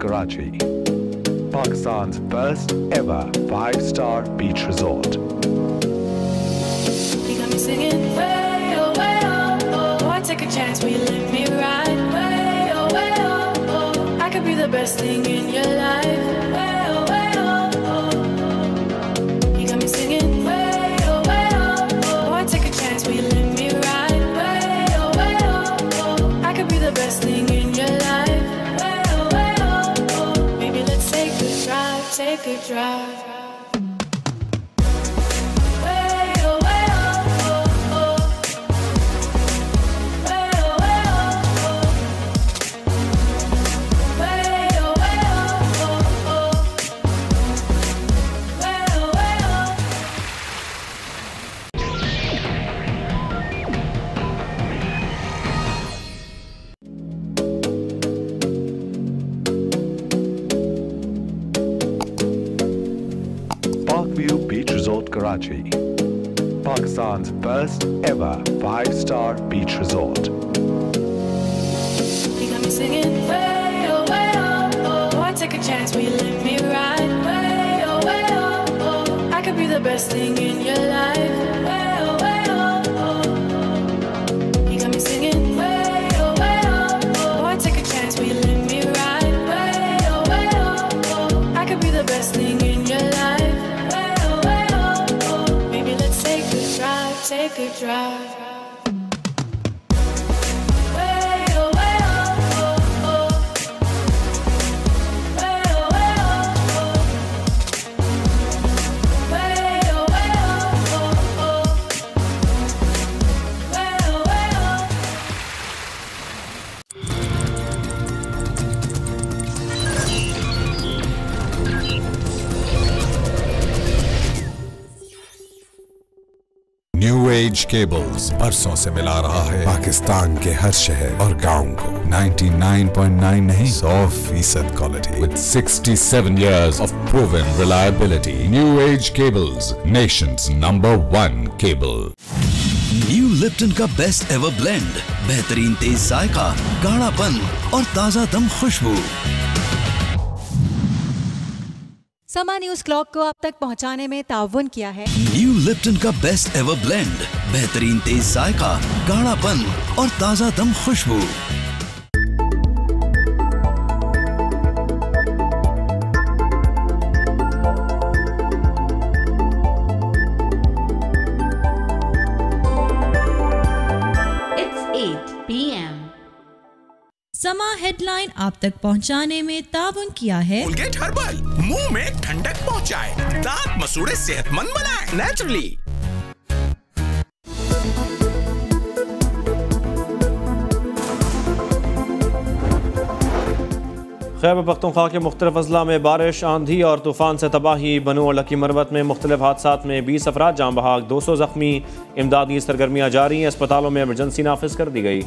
Karachi, Pakistan's first ever 5-star beach resort. You got me singing way oh. I take a chance, will you let me ride? Way oh. I could be the best thing in your life. Way oh. You got me singing way oh. I take a chance, will you let me ride? Way oh. I could be the best thing in your life. Take a drive. Karachi, Pakistan's first ever 5-star beach resort. You got me singing way oh, oh. I take a chance, will you let me ride? Way oh, oh. I could be the best thing in your life. Way oh, oh. You got me singing way oh, oh. I take a chance, will you let me ride? Way oh, oh. I could be the best thing in your life. Way oh, oh. Maybe let's take a drive, take a drive. New Age Cables बरसों से मिला रहा है पाकिस्तान के हर शहर और गांव को 99.9 नहीं 100% quality with 67 years of proven reliability. New Age Cables, nation's #1 cable. New Lipton का बेस्ट एवर ब्लेंड, बेहतरीन तेज जायका, गाढ़ापन और ताजा दम खुशबू। समा न्यूज क्लॉक को आप तक पहुंचाने में ताउन किया है न्यू लिप्टन का बेस्ट एवर ब्लेंड, बेहतरीन तेज जायका, गाढ़ापन और ताजा दम खुशबू। समा हेडलाइन आप तक पहुंचाने में ताउन किया है कोलगेट हर्बल, मुंह में ठंडक पहुंचाए, दांत मसूड़े सेहतमंद बनाए नेचुरली। खैबर पख्तूनख्वा के मुख्तलिफ अजला में बारिश, आंधी और तूफान से तबाही। बनू और लकी मरवत में मुख्तलिफ हादसात में 20 अफराद जाँ बहाक, 200 जख्मी। इमदादी सरगर्मियाँ जारी हैं, अस्पतालों में इमरजेंसी नाफिज कर दी गई।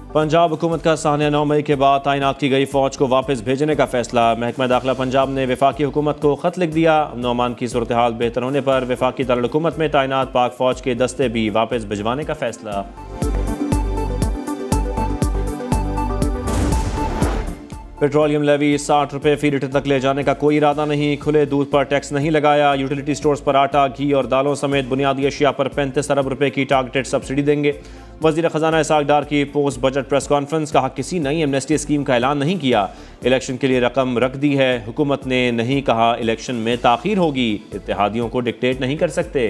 पंजाब हुकूमत का सानिया 9 मई के बाद तैनात की गई फौज को वापस भेजने का फैसला। महकमा दाखिला पंजाब ने वफाकी हुकूमत को खत लिख दिया। अमन की सूरत हाल बेहतर होने पर वफाकी दारुल-हुकूमत में तैनात पाक फौज के दस्ते भी वापस भिजवाने का फैसला। पेट्रोलियम लेवी 60 रुपये फी लीटर तक ले जाने का कोई इरादा नहीं। खुले दूध पर टैक्स नहीं लगाया। यूटिलिटी स्टोर्स पर आटा, घी और दालों समेत बुनियादी अशिया पर 35 अरब रुपये की टारगेटेड सब्सिडी देंगे। वज़ीर ख़जाना इसाक डार की पोस्ट बजट प्रेस कॉन्फ्रेंस, कहा किसी नई एमनेस्टी स्कीम का ऐलान नहीं किया, इलेक्शन के लिए रकम रख दी है। हुकूमत ने नहीं कहा इलेक्शन में ताख़ीर होगी, इत्तेहादियों को डिक्टेट नहीं कर सकते।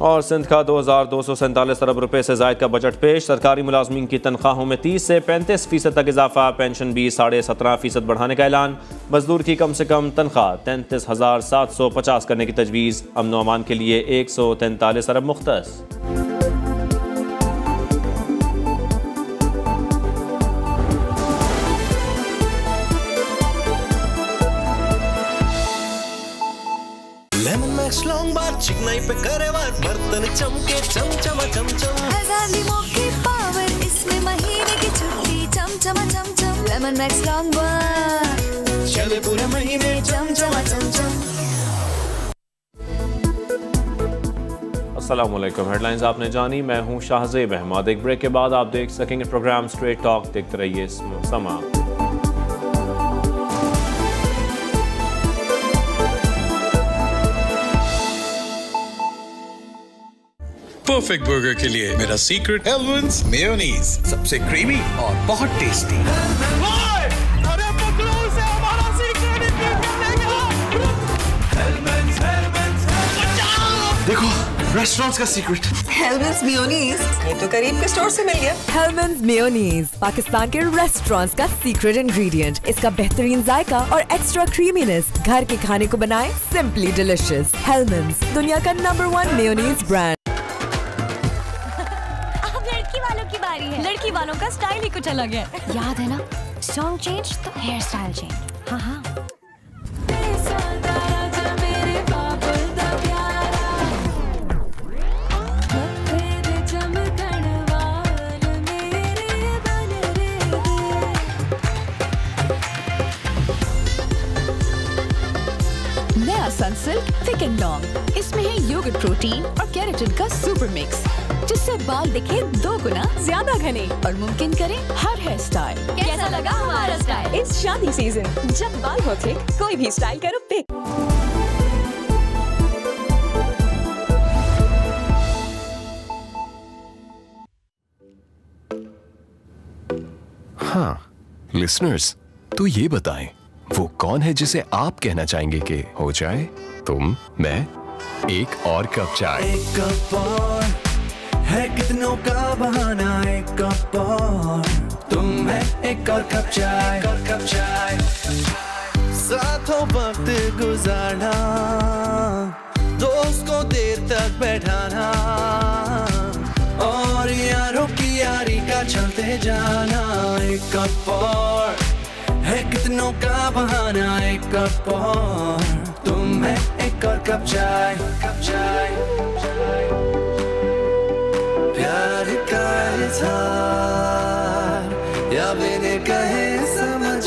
और सिंध का 2247 अरब रुपये से ज़ायद का बजट पेश। सरकारी मुलाजमीन की तनख्वाहों में 30 से 35% तक इजाफा। पेंशन भी 17.5% बढ़ाने का ऐलान। मजदूर की कम से कम तनख्वाह 33,750 करने की तजवीज़। अमन व अमान के लिए 143 अरब मुख्तस। लॉन्ग बार चिकनाई पे करे वार, बर्तन चमके चमचमा चमचम। हजाली मौके पावर, इसमें महीने की छुट्टी चमचमा चमचम। लेमन मैक्स लॉन्ग बार, चले पूरे महीने चमचमा चमचम। अस्सलाम वालेकुम। हेडलाइंस आपने जानी, मैं हूं शाहजेब अहमद। एक ब्रेक के बाद आप देख सकेंगे प्रोग्राम स्ट्रेट टॉक। देखते रहिए समा। परफेक्ट बर्गर के लिए मेरा सीक्रेट हेलमेंस मेयोनीज, सबसे क्रीमी और बहुत टेस्टी। अरे पकड़ो उसे, हमारा सीक्रेट देखो रेस्टोरेंट्स का सीक्रेट हेलमेंस मेयोनीज, ये तो करीब के स्टोर से मिल गया। हेलमेंस मेयोनीज पाकिस्तान के रेस्टोरेंट्स का सीक्रेट इंग्रेडिएंट। इसका बेहतरीन जायका और एक्स्ट्रा क्रीमीनेस घर के खाने को बनाए सिंपली डिलिशियस। हेलमेंस, दुनिया का #1 मेयोनीज ब्रांड। लड़की वालों का स्टाइल ही कुछ अलग है। याद है ना, सॉन्ग चेंज तो हेयर स्टाइल चेंज। हाँ हाँ। नया सनसिल्क थिक एंड लॉन्ग, इसमें है योगर्ट प्रोटीन और केराटिन का सुपर मिक्स, जिससे बाल दिखे 2 गुना ज्यादा घने और मुमकिन करे हर हेयर स्टाइल। कैसा लगा हमारा स्टाइल इस शादी सीजन? जब बाल हो थिक, कोई भी स्टाइल करो पिक। हाँ लिसनर्स, तो ये बताएं वो कौन है जिसे आप कहना चाहेंगे कि हो जाए तुम, मैं, एक और कप चाय। एक कप और है कितनों का बहाना, एक कप और तुम है एक और कप चाय, एक और कप चाय। साथों वक्त गुजारना, दोस्त को देर तक बैठाना और यारों की यारी का चलते जाना। एक कप और है कितनों का बहाना, एक कप और तुम है एक और कप चाय, कप चाय। प्यार का इज़हार या बिन कहे समझ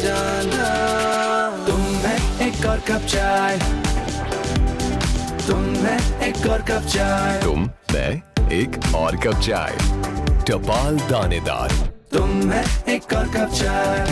जाना, तुम है एक और कप चाय, तुम है एक और कप चाय, तुम, मैं, एक और कप चाय। टपाल दानेदार, तुम है एक और कप चाय।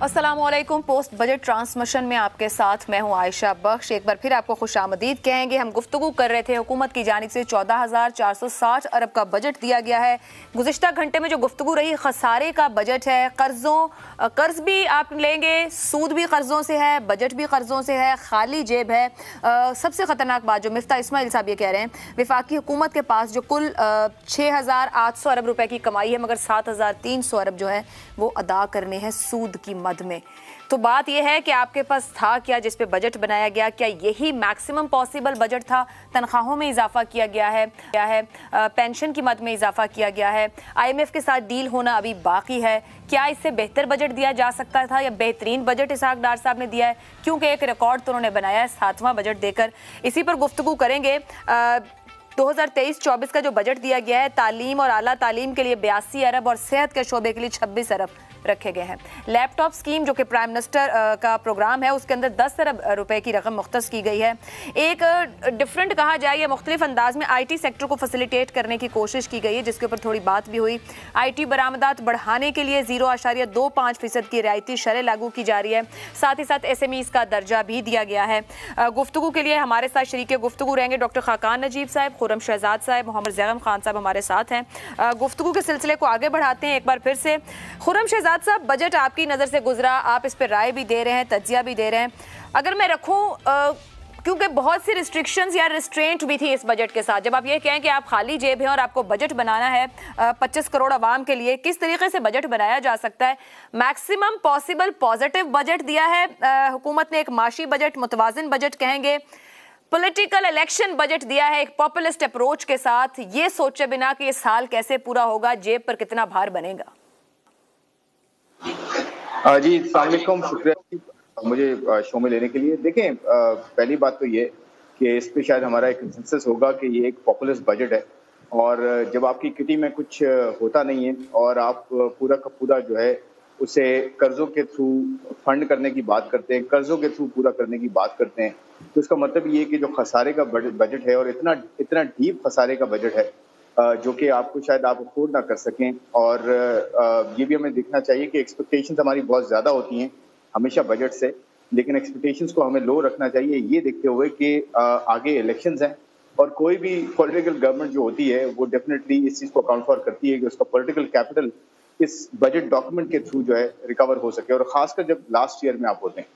अस्सलामुअलैकुम। पोस्ट बजट ट्रांसमिशन में आपके साथ मैं हूं आयशा बख्श। एक बार फिर आपको खुशामदीद कहेंगे। हम गुफ्तगू कर रहे थे, हुकूमत की जानिब से 14,460 अरब का बजट दिया गया है। गुज़िश्ता घंटे में जो गुफ्तगू रही खसारे का बजट है। कर्ज भी आप लेंगे, सूद भी कर्जों से है, बजट भी कर्जों से है, खाली जेब है। सबसे ख़तरनाक बात जो मिफ्ता इस्माइल साहब ये कह रहे हैं, वफाकी हुकूमत के पास जो कुल 6,800 अरब रुपए की कमाई है, मगर 7,300 अरब जो है वो अदा करने हैं सूद की मद में। तो बात यह है कि आपके पास था क्या जिस पे बजट बनाया गया? क्या यही मैक्सिमम पॉसिबल बजट था? तनख्वाहों में इजाफा किया गया है, पेंशन की मद में इजाफा किया गया है, IMF के साथ डील होना अभी बाकी है। क्या इससे बेहतर बजट दिया जा सकता था या बेहतरीन बजट इसहाक डार साहब ने दिया है? क्योंकि एक रिकॉर्ड तो उन्होंने बनाया है 7वां बजट देकर। इसी पर गुफ्तगू करेंगे। 2023-24 का जो बजट दिया गया है, तालीम और आला तालीम के लिए 82 अरब और सेहत के शोबे के लिए 26 अरब रखे गए हैं। लैपटॉप स्कीम जो कि प्राइम मिनिस्टर का प्रोग्राम है, उसके अंदर 10 अरब रुपए की रकम मुख्तस की गई है। एक डिफरेंट कहा जाए या मुख्तलिफ अंदाज में IT सेक्टर को फैसिलिटेट करने की कोशिश की गई है, जिसके ऊपर थोड़ी बात भी हुई। IT बरामदात बढ़ाने के लिए 0.25% की रियायती शरह लागू की जा रही है। साथ ही साथ SMEs का दर्जा भी दिया गया है। गुफ्तगू के लिए हमारे साथ शरीक गुफ्तगू रहेंगे डॉक्टर खाकान नजीब साहब, खुरम शहजाद साहब, मोहम्मद जैगम खान साहब हमारे साथ हैं। गुफ्तगू के सिलसिले को आगे बढ़ाते हैं। एक बार फिर से खुरम शहजाद साहब, बजट आपकी नज़र से गुजरा, आप इस पर राय भी दे रहे हैं, तज्जिया भी दे रहे हैं। अगर मैं रखूं, क्योंकि बहुत सी रिस्ट्रिक्शंस या रिस्ट्रेंट भी थी इस बजट के साथ, जब आप ये कहें कि आप खाली जेब हैं और आपको बजट बनाना है 25 करोड़ आवाम के लिए, किस तरीके से बजट बनाया जा सकता है? मैक्सिमम पॉसिबल पॉजिटिव बजट दिया है हुकूमत ने, एक माशी बजट, मुतवाजिन बजट कहेंगे, पॉलिटिकल इलेक्शन बजट दिया है एक पॉपुलिस्ट अप्रोच के साथ, ये सोचे बिना कि ये साल कैसे पूरा होगा, जेब पर कितना भार बनेगा। जी अस्सलाम वालेकुम, शुक्रिया मुझे शो में लेने के लिए। देखें, पहली बात तो ये कि इस पे शायद हमारा एक कंसेंसस होगा कि ये एक पॉपुलिस्ट बजट है, और जब आपकी किटी में कुछ होता नहीं है और आप पूरा का पूरा जो है उसे कर्जों के थ्रू फंड करने की बात करते हैं, कर्जों के थ्रू पूरा करने की बात करते हैं, तो इसका मतलब ये कि जो खसारे का बजट है और इतना डीप खसारे का बजट है जो कि आपको शायद आप अफोर्ड ना कर सकें। और ये भी हमें देखना चाहिए कि एक्सपेक्टेशंस हमारी बहुत ज़्यादा होती हैं हमेशा बजट से, लेकिन एक्सपेक्टेशंस को हमें लो रखना चाहिए, ये देखते हुए कि आगे इलेक्शंस हैं और कोई भी पॉलिटिकल गवर्नमेंट जो होती है वो डेफिनेटली इस चीज़ को अकाउंट फॉर करती है कि उसका पॉलिटिकल कैपिटल इस बजट डॉक्यूमेंट के थ्रू जो है रिकवर हो सके। और ख़ासकर जब लास्ट ईयर में आप होते हैं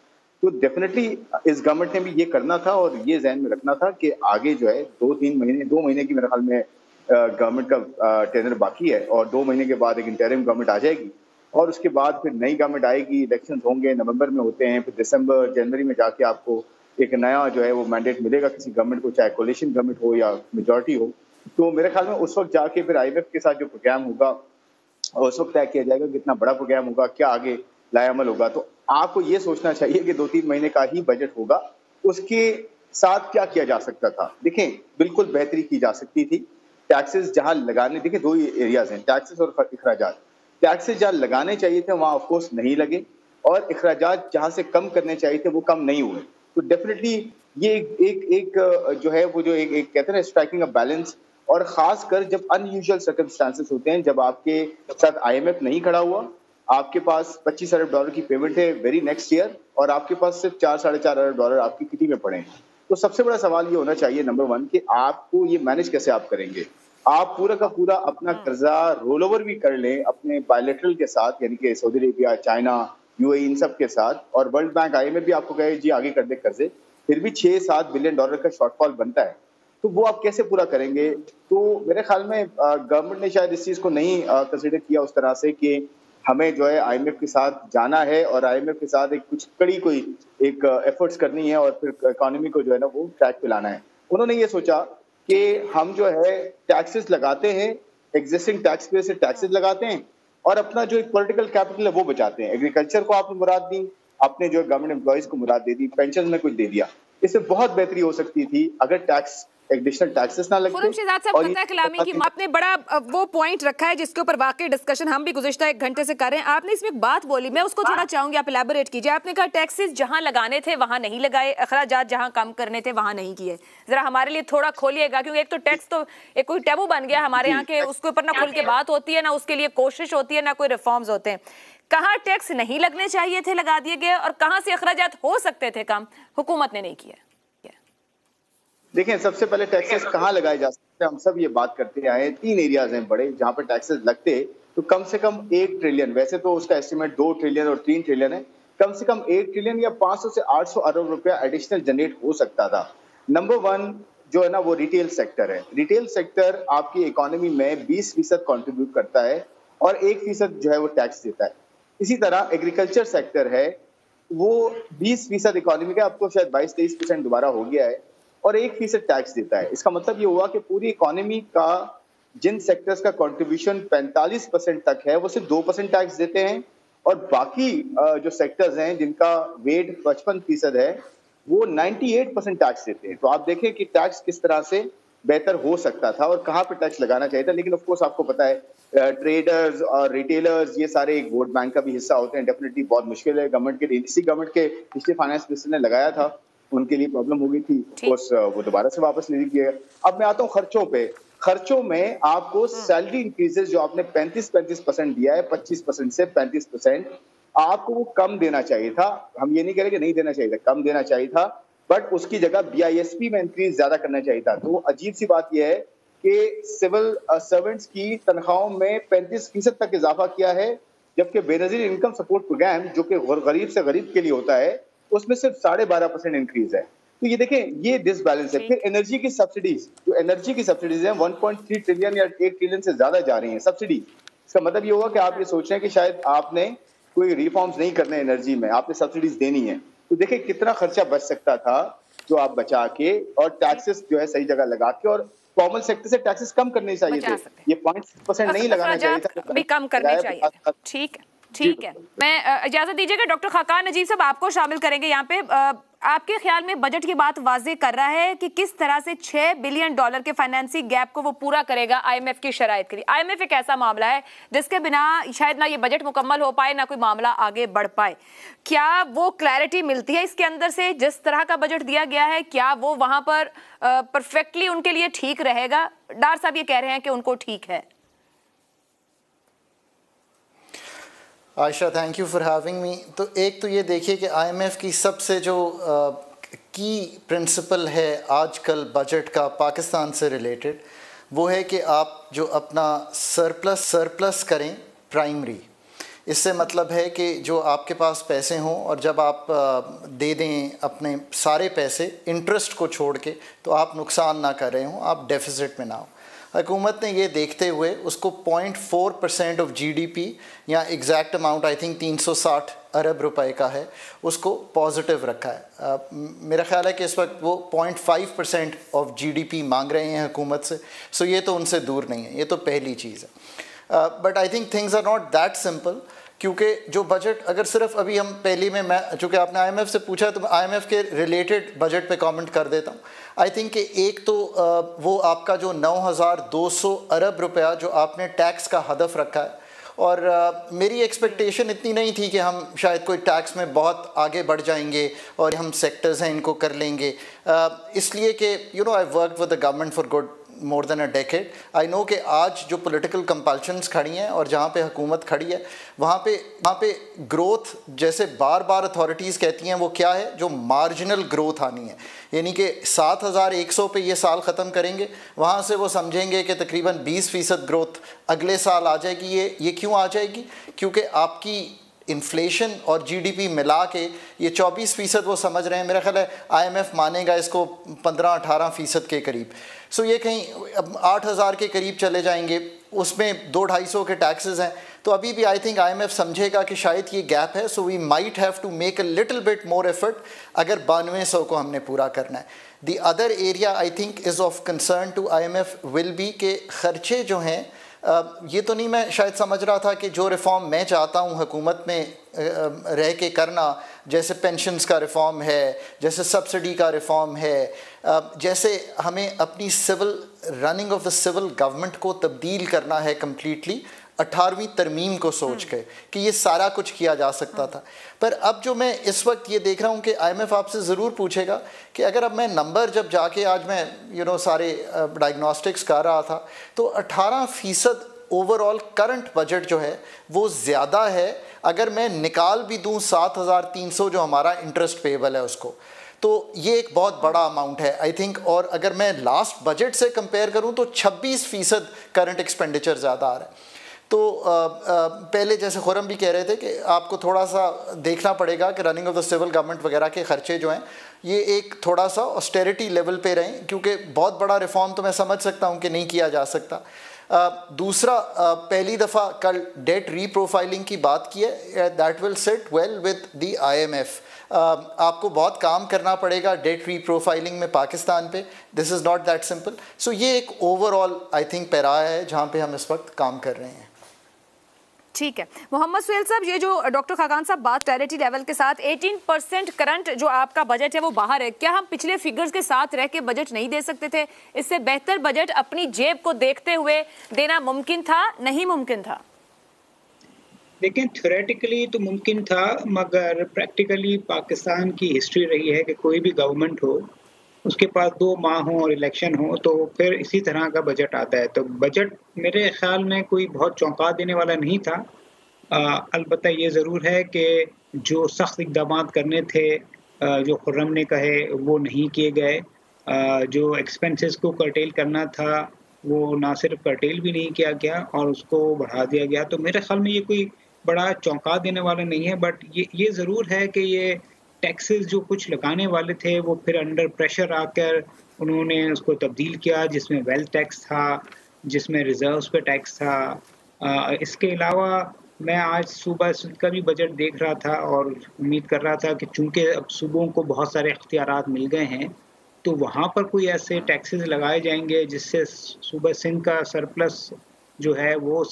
तो डेफिनेटली इस गवर्नमेंट ने भी ये करना था और ये जहन में रखना था कि आगे जो है 2 महीने की मेरे ख्याल में गवर्नमेंट का टेनर बाकी है और 2 महीने के बाद एक इंटरिम गवर्नमेंट आ जाएगी और उसके बाद फिर नई गवर्नमेंट आएगी, इलेक्शंस होंगे, नवंबर में होते हैं, फिर दिसंबर जनवरी में जाके आपको एक नया जो है वो मैंडेट मिलेगा किसी गवर्नमेंट को, चाहे कोलिशन गवर्नमेंट हो या मेजॉरिटी हो। तो मेरे ख्याल में उस वक्त जाके फिर IMF के साथ जो प्रोग्राम होगा और उस वक्त तय किया जाएगा कितना बड़ा प्रोग्राम होगा, क्या आगे लाएअमल होगा। तो आपको ये सोचना चाहिए कि 2-3 महीने का ही बजट होगा, उसके साथ क्या किया जा सकता था। देखें, बिल्कुल बेहतरी की जा सकती थी। टैक्सेस जहां लगाने, देखिए 2 एरियाज हैं, टैक्सेस और अखराजात। टैक्सेस जहां लगाने चाहिए थे वहां ऑफकोर्स नहीं लगे, और अखराजात जहां से कम करने चाहिए थे वो कम नहीं हुए। तो डेफिनेटली ये एक जो है वो जो एक कहते हैं ना स्ट्राइकिंग अ बैलेंस, और खासकर जब अनयूजुअल सर्कमस्टांसेस होते हैं, जब आपके साथ IMF नहीं खड़ा हुआ, आपके पास $25 अरब की पेमेंट है वेरी नेक्स्ट ईयर, और आपके पास सिर्फ $4-4.5 अरब आपकी किटी में पड़े हैं। तो सबसे बड़ा सवाल ये होना चाहिए नंबर 1 कि आपको ये मैनेज कैसे आप करेंगे। आप पूरा का पूरा अपना कर्जा रोल ओवर भी कर लें अपने बायलैटरल के साथ, यानी कि सऊदी अरेबिया, चाइना, UAE इन सब के साथ, और वर्ल्ड बैंक IMF भी आपको कहे जी आगे कर दे कर्जे, फिर भी $6-7 बिलियन का शॉर्टफॉल बनता है। तो वो आप कैसे पूरा करेंगे? तो मेरे ख्याल में गवर्नमेंट ने शायद इस चीज़ को नहीं कंसिडर किया उस तरह से कि हमें जो है IMF के साथ जाना है और IMF के साथ एक कुछ कड़ी कोई एक एफर्ट्स करनी है और फिर इकोनॉमी को जो है ना वो ट्रैक पे लाना है। उन्होंने ये सोचा कि हम जो है टैक्सेस लगाते हैं, एग्जिस्टिंग टैक्स पे से टैक्सेस लगाते हैं, और अपना जो एक पॉलिटिकल कैपिटल है वो बचाते हैं। एग्रीकल्चर को आपने मुराद दी, आपने जो गवर्नमेंट एम्प्लॉइज को मुराद दे दी, पेंशन में कुछ दे दिया। इससे बहुत बेहतरी हो सकती थी अगर टैक्स एडिशनल टैक्सेस ना लगते। शहजाद साहब, पता है कलामी की आपने बड़ा वो पॉइंट रखा है जिसके ऊपर वाकई डिस्कशन हम भी गुज़िश्ता 1 घंटे से कर रहे हैं। आपने इसमें एक बात बोली, मैं उसको थोड़ा चाहूंगी आप इलैबोरेट कीजिए। आपने कहा टैक्सेस जहां लगाने थे वहां नहीं लगाए, अखराजात जहां कम करने थे वहां नहीं किए। जरा हमारे लिए थोड़ा खोलिएगा, क्योंकि एक तो टैक्स तो एक कोई टैबू बन गया हमारे यहाँ के, उसके ऊपर ना खुल के बात होती है, ना उसके लिए कोशिश होती है, ना कोई रिफॉर्म्स होते हैं। कहाँ टैक्स नहीं लगने चाहिए थे, लगा दिए गए, और कहाँ से अखराजात हो सकते थे कम, हुकूमत ने नहीं किया। देखें, सबसे पहले टैक्सेस कहाँ लगाए जा सकते हैं, हम सब ये बात करते आए हैं। 3 एरियाज हैं बड़े जहाँ पर टैक्सेस लगते, तो कम से कम 1 ट्रिलियन, वैसे तो उसका एस्टिमेट 2 ट्रिलियन और 3 ट्रिलियन है, कम से कम 1 ट्रिलियन या 500 से 800 अरब रुपया एडिशनल जनरेट हो सकता था। नंबर 1 जो है ना वो रिटेल सेक्टर है। रिटेल सेक्टर आपकी इकोनॉमी में 20% कॉन्ट्रीब्यूट करता है और 1% जो है वो टैक्स देता है। इसी तरह एग्रीकल्चर सेक्टर है, वो 20% इकोनॉमी का, अब तो शायद 22-23% दोबारा हो गया है, और 1% टैक्स देता है। इसका मतलब ये हुआ कि पूरी इकोनॉमी का जिन सेक्टर्स का कंट्रीब्यूशन 45% तक है वो सिर्फ 2% टैक्स देते हैं, और बाकी जो सेक्टर्स हैं जिनका वेट 55% है वो 98% टैक्स देते हैं। तो आप देखें कि टैक्स किस तरह से बेहतर हो सकता था और कहाँ पे टैक्स लगाना चाहिए था। लेकिन ऑफ कोर्स आपको पता है ट्रेडर्स और रिटेलर्स ये सारे एक वोट बैंक का भी हिस्सा होते हैं। डेफिनेटली बहुत मुश्किल है। गवर्नमेंट के इसी गवर्नमेंट के पिछले फाइनेंस मिनिस्टर ने लगाया था, उनके लिए प्रॉब्लम हो गई थी, वो दोबारा से वापस ले लिया। अब मैं आता हूँ खर्चों पे। खर्चों में आपको सैलरी इंक्रीजेस जो आपने 35% दिया है, 25% से 35%, आपको वो कम देना चाहिए था। हम ये नहीं कह रहे कि नहीं देना चाहिए था, कम देना चाहिए था, बट उसकी जगह BISP में इंक्रीज ज्यादा करना चाहिए था। तो अजीब सी बात यह है कि सिविल सर्वेंट्स की तनख्वाहों में 35% तक इजाफा किया है, जबकि बेनजीर इनकम सपोर्ट प्रोग्राम जो कि गरीब से गरीब के लिए होता है उसमें सिर्फ 12.5% इंक्रीज है। तो ये देखें, ये डिसबैलेंस है। फिर एनर्जी की सब्सिडीज, जो एनर्जी की सब्सिडीज हैं 1.3 ट्रिलियन या 1 ट्रिलियन से ज्यादा जा रही हैं सब्सिडी। इसका मतलब ये होगा कि आप ये सोच रहे हैं कि शायद आपने कोई रिफॉर्म्स नहीं करने एनर्जी में, आपने सब्सिडीज देनी है। तो देखिए कितना खर्चा बच सकता था जो आप बचा के, और टैक्सेस जो है सही जगह लगा के, और फॉर्मल सेक्टर से टैक्सेस कम करने चाहिए थे। ये 0.6% नहीं लगाना चाहिए था, भी कम करने चाहिए। ठीक है, ठीक है। मैं इजाजत दीजिएगा, डॉक्टर खाकान नजीब साहब आपको शामिल करेंगे यहाँ पे। आपके ख्याल में बजट की बात वाज़ेह कर रहा है कि किस तरह से $6 बिलियन के फाइनेंसिंग गैप को वो पूरा करेगा IMF की शराइत के लिए। IMF एक ऐसा मामला है जिसके बिना शायद ना ये बजट मुकम्मल हो पाए, ना कोई मामला आगे बढ़ पाए। क्या वो क्लैरिटी मिलती है इसके अंदर से, जिस तरह का बजट दिया गया है, क्या वो वहां पर परफेक्टली उनके लिए ठीक रहेगा? डार साहब ये कह रहे हैं कि उनको ठीक है। Ayesha, thank you for having me. तो एक तो ये देखिए कि IMF की सबसे जो की प्रिंसिपल है आजकल बजट का पाकिस्तान से रिलेटेड, वो है कि आप जो अपना सरप्लस करें प्राइमरी। इससे मतलब है कि जो आपके पास पैसे हों और जब आप दे दें अपने सारे पैसे इंटरेस्ट को छोड़ के, तो आप नुकसान ना कर रहे हों, आप डेफिसिट में ना हो। हुकूमत ने ये देखते हुए उसको 0.4% ऑफ GDP या एग्जैक्ट अमाउंट आई थिंक 360 अरब रुपए का है, उसको पॉजिटिव रखा है। मेरा ख्याल है कि इस वक्त वो 0.5% ऑफ GDP मांग रहे हैं हुकूमत से। सो ये तो उनसे दूर नहीं है, ये तो पहली चीज़ है। But I think things are not that simple क्योंकि जो बजट अगर सिर्फ अभी हम पहली में मैं चूँकि आपने IMF से पूछा तो IMF के रिलेटेड बजट पे कमेंट कर देता हूँ। आई थिंक कि एक तो वो आपका जो 9,200 अरब रुपया जो आपने टैक्स का हदफ रखा है, और मेरी एक्सपेक्टेशन इतनी नहीं थी कि हम शायद कोई टैक्स में बहुत आगे बढ़ जाएंगे और हम सेक्टर्स हैं इनको कर लेंगे, इसलिए कि I work with the government for good more than a decade. I know कि आज जो पॉलिटिकल कंपल्शंस खड़ी हैं और जहाँ पे हुकूमत खड़ी है वहाँ पे ग्रोथ जैसे बार बार अथॉरिटीज़ कहती हैं वो क्या है, जो मार्जिनल ग्रोथ आनी है, यानी कि 7,100 पे ये साल ख़त्म करेंगे, वहाँ से वो समझेंगे कि तकरीबन 20% ग्रोथ अगले साल आ जाएगी। ये क्यों आ जाएगी? क्योंकि आपकी इन्फ्लेशन और GDP मिला के ये 24% वो समझ रहे हैं। मेरा ख्याल है IMF मानेगा इसको 15-18% के करीब। सो ये कहीं 8,000 के करीब चले जाएंगे, उसमें 200-250 के टैक्सेस हैं, तो अभी भी आई थिंक IMF समझेगा कि शायद ये गैप है। So we might have to make a little bit more effort अगर 9200 को हमने पूरा करना है। The other area I think is of concern to IMF will be के ख़र्चे जो हैं, ये तो नहीं मैं शायद समझ रहा था कि जो रिफ़ॉर्म मैं चाहता हूँ हुकूमत में रह के करना, जैसे पेंशन्स का रिफ़ॉर्म है, जैसे सब्सिडी का रिफ़ॉर्म है, जैसे हमें अपनी civil running of the civil government को तब्दील करना है कम्प्लीटली 18वीं तरमीम को सोच के कि ये सारा कुछ किया जा सकता था। पर अब जो मैं इस वक्त ये देख रहा हूँ कि IMF आपसे ज़रूर पूछेगा कि अगर अब मैं नंबर जब जाके आज मैं सारे डायग्नोस्टिक्स कर रहा था तो 18% ओवरऑल करंट बजट जो है वो ज़्यादा है। अगर मैं निकाल भी दूँ 7,300 जो हमारा इंटरेस्ट पेबल है उसको, तो ये एक बहुत बड़ा अमाउंट है आई थिंक। और अगर मैं लास्ट बजट से कंपेयर करूँ तो 26% करंट एक्सपेंडिचर ज़्यादा आ रहा है। तो पहले जैसे खुरम भी कह रहे थे कि आपको थोड़ा सा देखना पड़ेगा कि running of the civil government वगैरह के खर्चे जो हैं ये एक थोड़ा सा ऑस्टेरिटी लेवल पे रहें, क्योंकि बहुत बड़ा रिफॉर्म तो मैं समझ सकता हूँ कि नहीं किया जा सकता। दूसरा, पहली दफ़ा कल डेट रीप्रोफाइलिंग की की है, that will sit well with the IMF। आपको बहुत काम करना पड़ेगा डेट रीप्रोफाइलिंग में पाकिस्तान पे, this is not that simple. So ये एक ओवरऑल आई थिंक पैरा है जहाँ पे हम इस वक्त काम कर रहे हैं। ठीक है मोहम्मद सुहेल साहब, ये जो डॉक्टर खाकान साहब बात क्लैरिटी लेवल के साथ 18% करंट जो आपका बजट है वो बाहर है, क्या हम पिछले फिगर्स के साथ रह के बजट नहीं दे सकते थे? इससे बेहतर बजट अपनी जेब को देखते हुए देना मुमकिन था, नहीं मुमकिन था? लेकिन थ्योरेटिकली तो मुमकिन था, मगर प्रैक्टिकली पाकिस्तान की हिस्ट्री रही है कि कोई भी गवर्नमेंट हो उसके पास 2 माह हो और इलेक्शन हो तो फिर इसी तरह का बजट आता है। तो बजट मेरे ख्याल में कोई बहुत चौंका देने वाला नहीं था। अलबत्ता ये ज़रूर है कि जो सख्त इक़दाम करने थे जो खुर्रम ने कहे वो नहीं किए गए, जो एक्सपेंसेस को कर्टेल करना था वो ना सिर्फ कर्टेल भी नहीं किया गया और उसको बढ़ा दिया गया। तो मेरे ख्याल में ये कोई बड़ा चौंका देने वाला नहीं है। बट ये ज़रूर है कि ये टैक्सेस जो कुछ लगाने वाले थे वो फिर अंडर प्रेशर आकर उन्होंने उसको तब्दील किया, जिसमें वेल्थ टैक्स था, जिसमें रिजर्व्स पे टैक्स था। इसके अलावा मैं आज सुबह सिंध का भी बजट देख रहा था और उम्मीद कर रहा था कि चूंकि अब सूबों को बहुत सारे इख्तियारात मिल गए हैं तो वहाँ पर कोई ऐसे टैक्सेस लगाए जाएंगे जिससे सूबा सिंध का सरप्लस जो है वो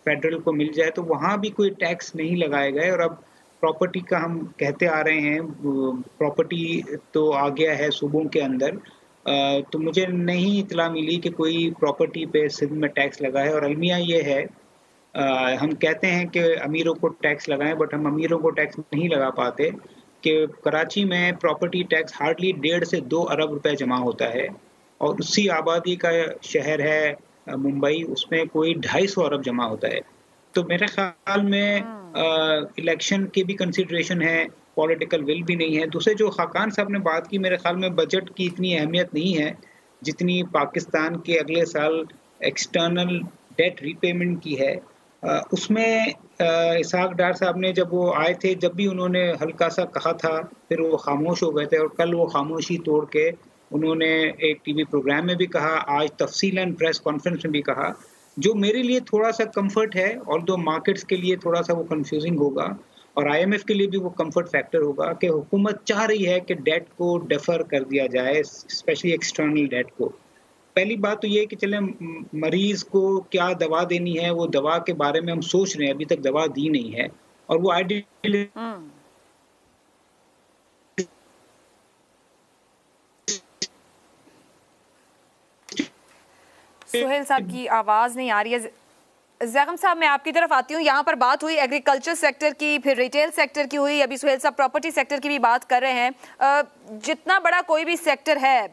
फेडरल को मिल जाए, तो वहाँ भी कोई टैक्स नहीं लगाए गए। और अब प्रॉपर्टी का हम कहते आ रहे हैं, प्रॉपर्टी तो आ गया है सूबों के अंदर, तो मुझे नहीं इतला मिली कि कोई प्रॉपर्टी पे सिंध में टैक्स लगा है। और अलमिया ये है, हम कहते हैं कि अमीरों को टैक्स लगाएं, बट हम अमीरों को टैक्स नहीं लगा पाते कि कराची में प्रॉपर्टी टैक्स हार्डली 1.5 से 2 अरब रुपए जमा होता है और उसी आबादी का शहर है मुंबई, उसमें कोई 250 अरब जमा होता है। तो मेरे ख्याल में इलेक्शन की भी कंसिडरेशन है, पॉलिटिकल विल भी नहीं है। दूसरे जो खाकान साहब ने बात की, मेरे ख्याल में बजट की इतनी अहमियत नहीं है जितनी पाकिस्तान के अगले साल एक्सटर्नल डेट रीपेमेंट की है। उसमें इसाक डार साहब ने जब वो आए थे, जब भी उन्होंने हल्का सा कहा था फिर वो खामोश हो गए थे और कल वो खामोशी तोड़ के उन्होंने एक टीवी प्रोग्राम में भी कहा, आज तफसीलन प्रेस कॉन्फ्रेंस में भी कहा, जो मेरे लिए थोड़ा सा कंफर्ट है। और दो मार्केट्स के लिए थोड़ा सा वो कंफ्यूजिंग होगा और IMF के लिए भी वो कंफर्ट फैक्टर होगा कि हुकूमत चाह रही है कि डेट को डेफर कर दिया जाए, स्पेशली एक्सटर्नल डेट को। पहली बात तो ये है कि चले मरीज को क्या दवा देनी है, वो दवा के बारे में हम सोच रहे हैं, अभी तक दवा दी नहीं है, और वो आइडियली सुहेल साहब की आवाज़ नहीं आ रही है। ज़ैगम साहब मैं आपकी तरफ आती हूँ। यहाँ पर बात हुई एग्रीकल्चर सेक्टर की, फिर रिटेल सेक्टर की हुई, अभी सुहेल साहब प्रॉपर्टी सेक्टर की भी बात कर रहे हैं। जितना बड़ा कोई भी सेक्टर है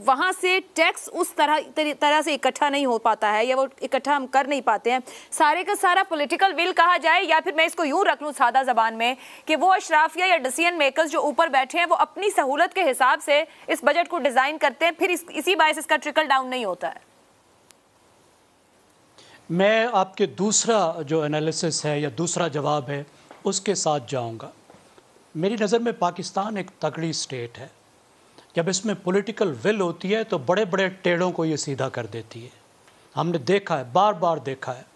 वहाँ से टैक्स उस तरह से इकट्ठा नहीं हो पाता है, या वो इकट्ठा हम कर नहीं पाते हैं। सारे का सारा पॉलिटिकल विल कहा जाए, या फिर मैं इसको यूँ रख लूँ सादा ज़बान में कि वो अशराफिया या डिसीजन मेकर्स जो ऊपर बैठे हैं वो अपनी सहूलत के हिसाब से इस बजट को डिज़ाइन करते हैं, फिर इसी बायस इसका ट्रिकल डाउन नहीं होता है। मैं आपके दूसरा जो एनालिसिस है या दूसरा जवाब है उसके साथ जाऊंगा। मेरी नज़र में पाकिस्तान एक तगड़ी स्टेट है। जब इसमें पॉलिटिकल विल होती है तो बड़े बड़े टेढ़ों को ये सीधा कर देती है। हमने देखा है, बार बार देखा है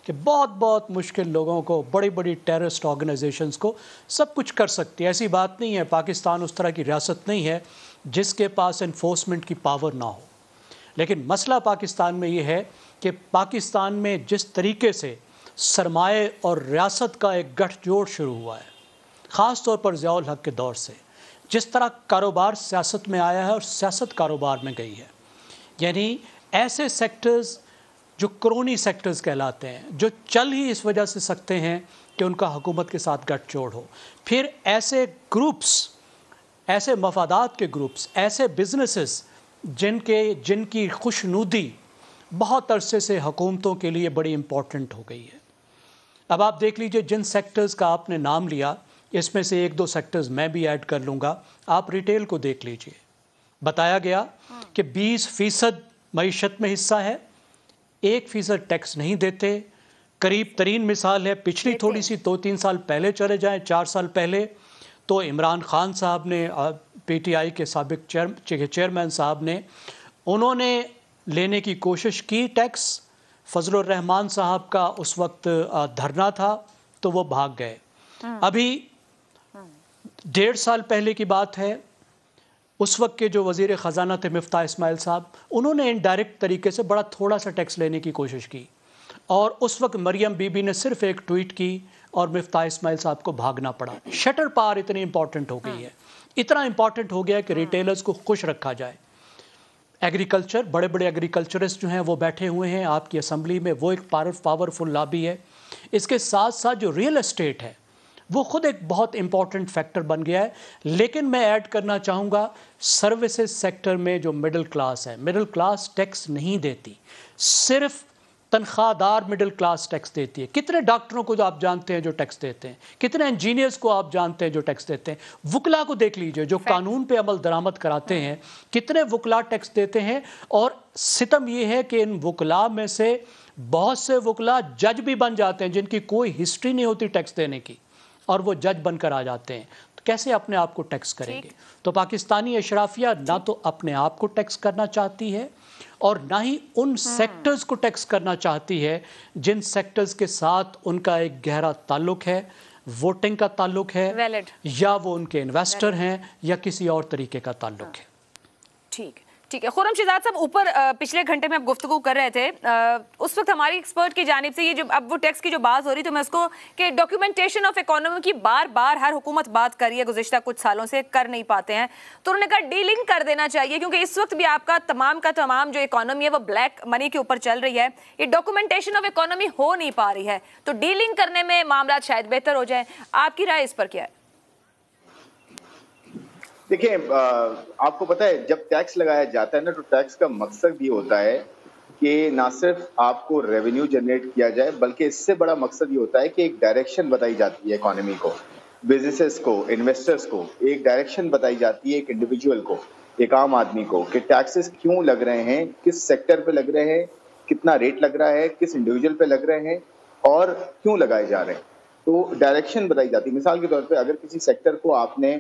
कि बहुत मुश्किल लोगों को, बड़ी बड़ी टेररिस्ट ऑर्गेनाइजेशंस को सब कुछ कर सकती है। ऐसी बात नहीं है, पाकिस्तान उस तरह की रियासत नहीं है जिसके पास इन्फोर्समेंट की पावर ना हो। लेकिन मसला पाकिस्तान में ये है कि पाकिस्तान में जिस तरीके से सरमाए और रियासत का एक गठजोड़ शुरू हुआ है, ख़ास तौर पर ज़ियाउल हक के दौर से, जिस तरह कारोबार सियासत में आया है और सियासत कारोबार में गई है, यानी ऐसे सेक्टर्स जो क्रोनी सेक्टर्स कहलाते हैं, जो चल ही इस वजह से सकते हैं कि उनका हुकूमत के साथ गठजोड़ हो, फिर ऐसे ग्रुप्स, ऐसे मफादात के ग्रुप्स, ऐसे बिजनेसेस जिनकी खुशनुदी बहुत अरसे से हुकूमतों के लिए बड़ी इम्पॉर्टेंट हो गई है। अब आप देख लीजिए जिन सेक्टर्स का आपने नाम लिया, इसमें से एक दो सेक्टर्स मैं भी ऐड कर लूँगा। आप रिटेल को देख लीजिए, बताया गया कि 20% मईशत में हिस्सा है, 1% टैक्स नहीं देते। करीब तरीन मिसाल है, पिछली थोड़ी सी 2-3 साल पहले चले जाएं, 4 साल पहले, तो इमरान खान साहब ने, PTI के साबिक चेयरमैन साहब ने, उन्होंने लेने की कोशिश की टैक्स। फजलुर रहमान साहब का उस वक्त धरना था तो वो भाग गए। अभी 1.5 साल पहले की बात है, उस वक्त के जो वज़ीर ख़जाना थे मिफ्ता इस्माइल साहब, उन्होंने इनडायरेक्ट तरीके से बड़ा थोड़ा सा टैक्स लेने की कोशिश की, और उस वक्त मरियम बीबी ने सिर्फ एक ट्वीट की और मिफ्ता इस्माइल साहब को भागना पड़ा। शटर पार इतनी इंपॉर्टेंट हो गई है, इतना इंपॉर्टेंट हो गया कि रिटेलर्स को खुश रखा जाए। एग्रीकल्चर, बड़े बड़े एग्रीकल्चरिस्ट जो हैं वो बैठे हुए हैं आपकी असम्बली में, वो एक पावरफुल लॉबी है। इसके साथ साथ जो रियल एस्टेट है वो खुद एक बहुत इंपॉर्टेंट फैक्टर बन गया है। लेकिन मैं ऐड करना चाहूँगा, सर्विसेज सेक्टर में जो मिडिल क्लास है, मिडिल क्लास टैक्स नहीं देती, सिर्फ तनख्वाहदार मिडिल क्लास टैक्स देती है। कितने डॉक्टरों को जो आप जानते हैं जो टैक्स देते हैं, कितने इंजीनियर्स को आप जानते हैं जो टैक्स देते हैं, वुकला को देख लीजिए जो कानून पे अमल दरामद कराते हैं, कितने वुकला टैक्स देते हैं। और सितम ये है कि इन वुकला में से बहुत से वुकला जज भी बन जाते हैं जिनकी कोई हिस्ट्री नहीं होती टैक्स देने की, और वो जज बनकर आ जाते हैं। तो कैसे अपने आप को टैक्स करेंगे? तो पाकिस्तानी अशराफिया ना तो अपने आप को टैक्स करना चाहती है और ना ही उन सेक्टर्स को टैक्स करना चाहती है जिन सेक्टर्स के साथ उनका एक गहरा ताल्लुक है, वोटिंग का ताल्लुक है, या वो उनके इन्वेस्टर हैं, या किसी और तरीके का ताल्लुक है। ठीक है। खुर्रम शहजाद साहब, ऊपर पिछले घंटे में आप गुफ्तगू कर रहे थे, उस वक्त हमारी एक्सपर्ट की जानिब से ये जो अब वो टैक्स की जो बात हो रही, तो मैं उसको कि डॉक्यूमेंटेशन ऑफ इकोनॉमी की बार बार हर हुकूमत बात कर रही है, गुज़िश्ता कुछ सालों से कर नहीं पाते हैं, तो उन्होंने कहा डीलिंग कर देना चाहिए, क्योंकि इस वक्त भी आपका तमाम का तमाम जो इकोनॉमी है वो ब्लैक मनी के ऊपर चल रही है, ये डॉक्यूमेंटेशन ऑफ इकोनॉमी हो नहीं पा रही है, तो डीलिंग करने में मामला शायद बेहतर हो जाए। आपकी राय इस पर क्या है? देखिए, आपको पता है जब टैक्स लगाया जाता है ना, तो टैक्स का मकसद भी होता है कि ना सिर्फ आपको रेवेन्यू जनरेट किया जाए, बल्कि इससे बड़ा मकसद ये होता है कि एक डायरेक्शन बताई जाती है इकोनॉमी को, बिजनेसेस को, इन्वेस्टर्स को एक डायरेक्शन बताई जाती है, एक इंडिविजुअल को, एक आम आदमी को, कि टैक्सेस क्यों लग रहे हैं, किस सेक्टर पे लग रहे हैं, कितना रेट लग रहा है, किस इंडिविजुअल पे लग रहे हैं और क्यों लगाए जा रहे हैं। तो डायरेक्शन बताई जाती है। मिसाल के तौर पर अगर किसी सेक्टर को आपने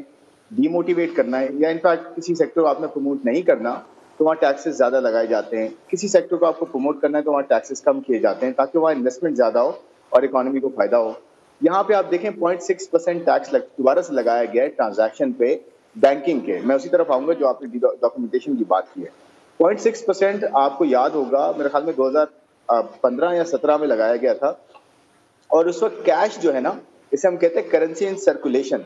डीमोटिवेट करना है, या इनफैक्ट किसी सेक्टर को आपने प्रमोट नहीं करना, तो वहाँ टैक्सेस ज़्यादा लगाए जाते हैं। किसी सेक्टर को आपको प्रमोट करना है तो वहाँ टैक्सेस कम किए जाते हैं, ताकि वहाँ इन्वेस्टमेंट ज़्यादा हो और इकोनॉमी को फायदा हो। यहाँ पे आप देखें 0.6% टैक्स दोबारा से लगाया गया है ट्रांजैक्शन पे बैंकिंग के। मैं उसी तरफ आऊँगा जो आपने डॉक्यूमेंटेशन की बात की है। 0.6% आपको याद होगा, मेरे ख्याल में 2015 या 17 में लगाया गया था। और उस वक्त कैश जो है ना, इसे हम कहते हैं करेंसी इन सर्कुलेशन,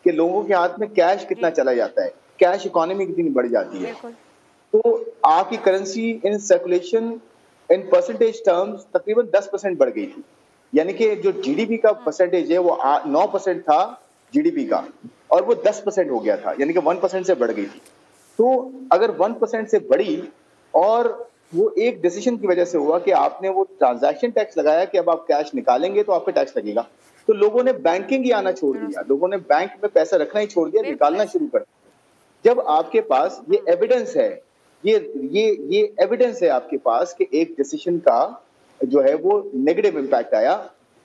कि लोगों के हाथ में कैश कितना चला जाता है, कैश इकोनॉमी कितनी बढ़ जाती है। तो आपकी currency in circulation in percentage terms तकरीबन 10% बढ़ गई थी। यानी कि जो जीडीपी का परसेंटेज है वो 9% था जीडीपी का, और वो 10% हो गया था, यानी कि 1% से बढ़ गई थी। तो अगर 1% से बढ़ी, और वो एक डिसीजन की वजह से हुआ कि आपने वो ट्रांजैक्शन टैक्स लगाया कि अब आप कैश निकालेंगे तो आप पे टैक्स लगेगा, तो लोगों ने बैंकिंग ही आना छोड़ दिया, लोगों ने बैंक में पैसा रखना ही छोड़ दिया, निकालना शुरू कर दिया। जब आपके पास ये एविडेंस है, ये एविडेंस है आपके पास कि एक डिसीजन का जो है वो नेगेटिव इम्पैक्ट आया,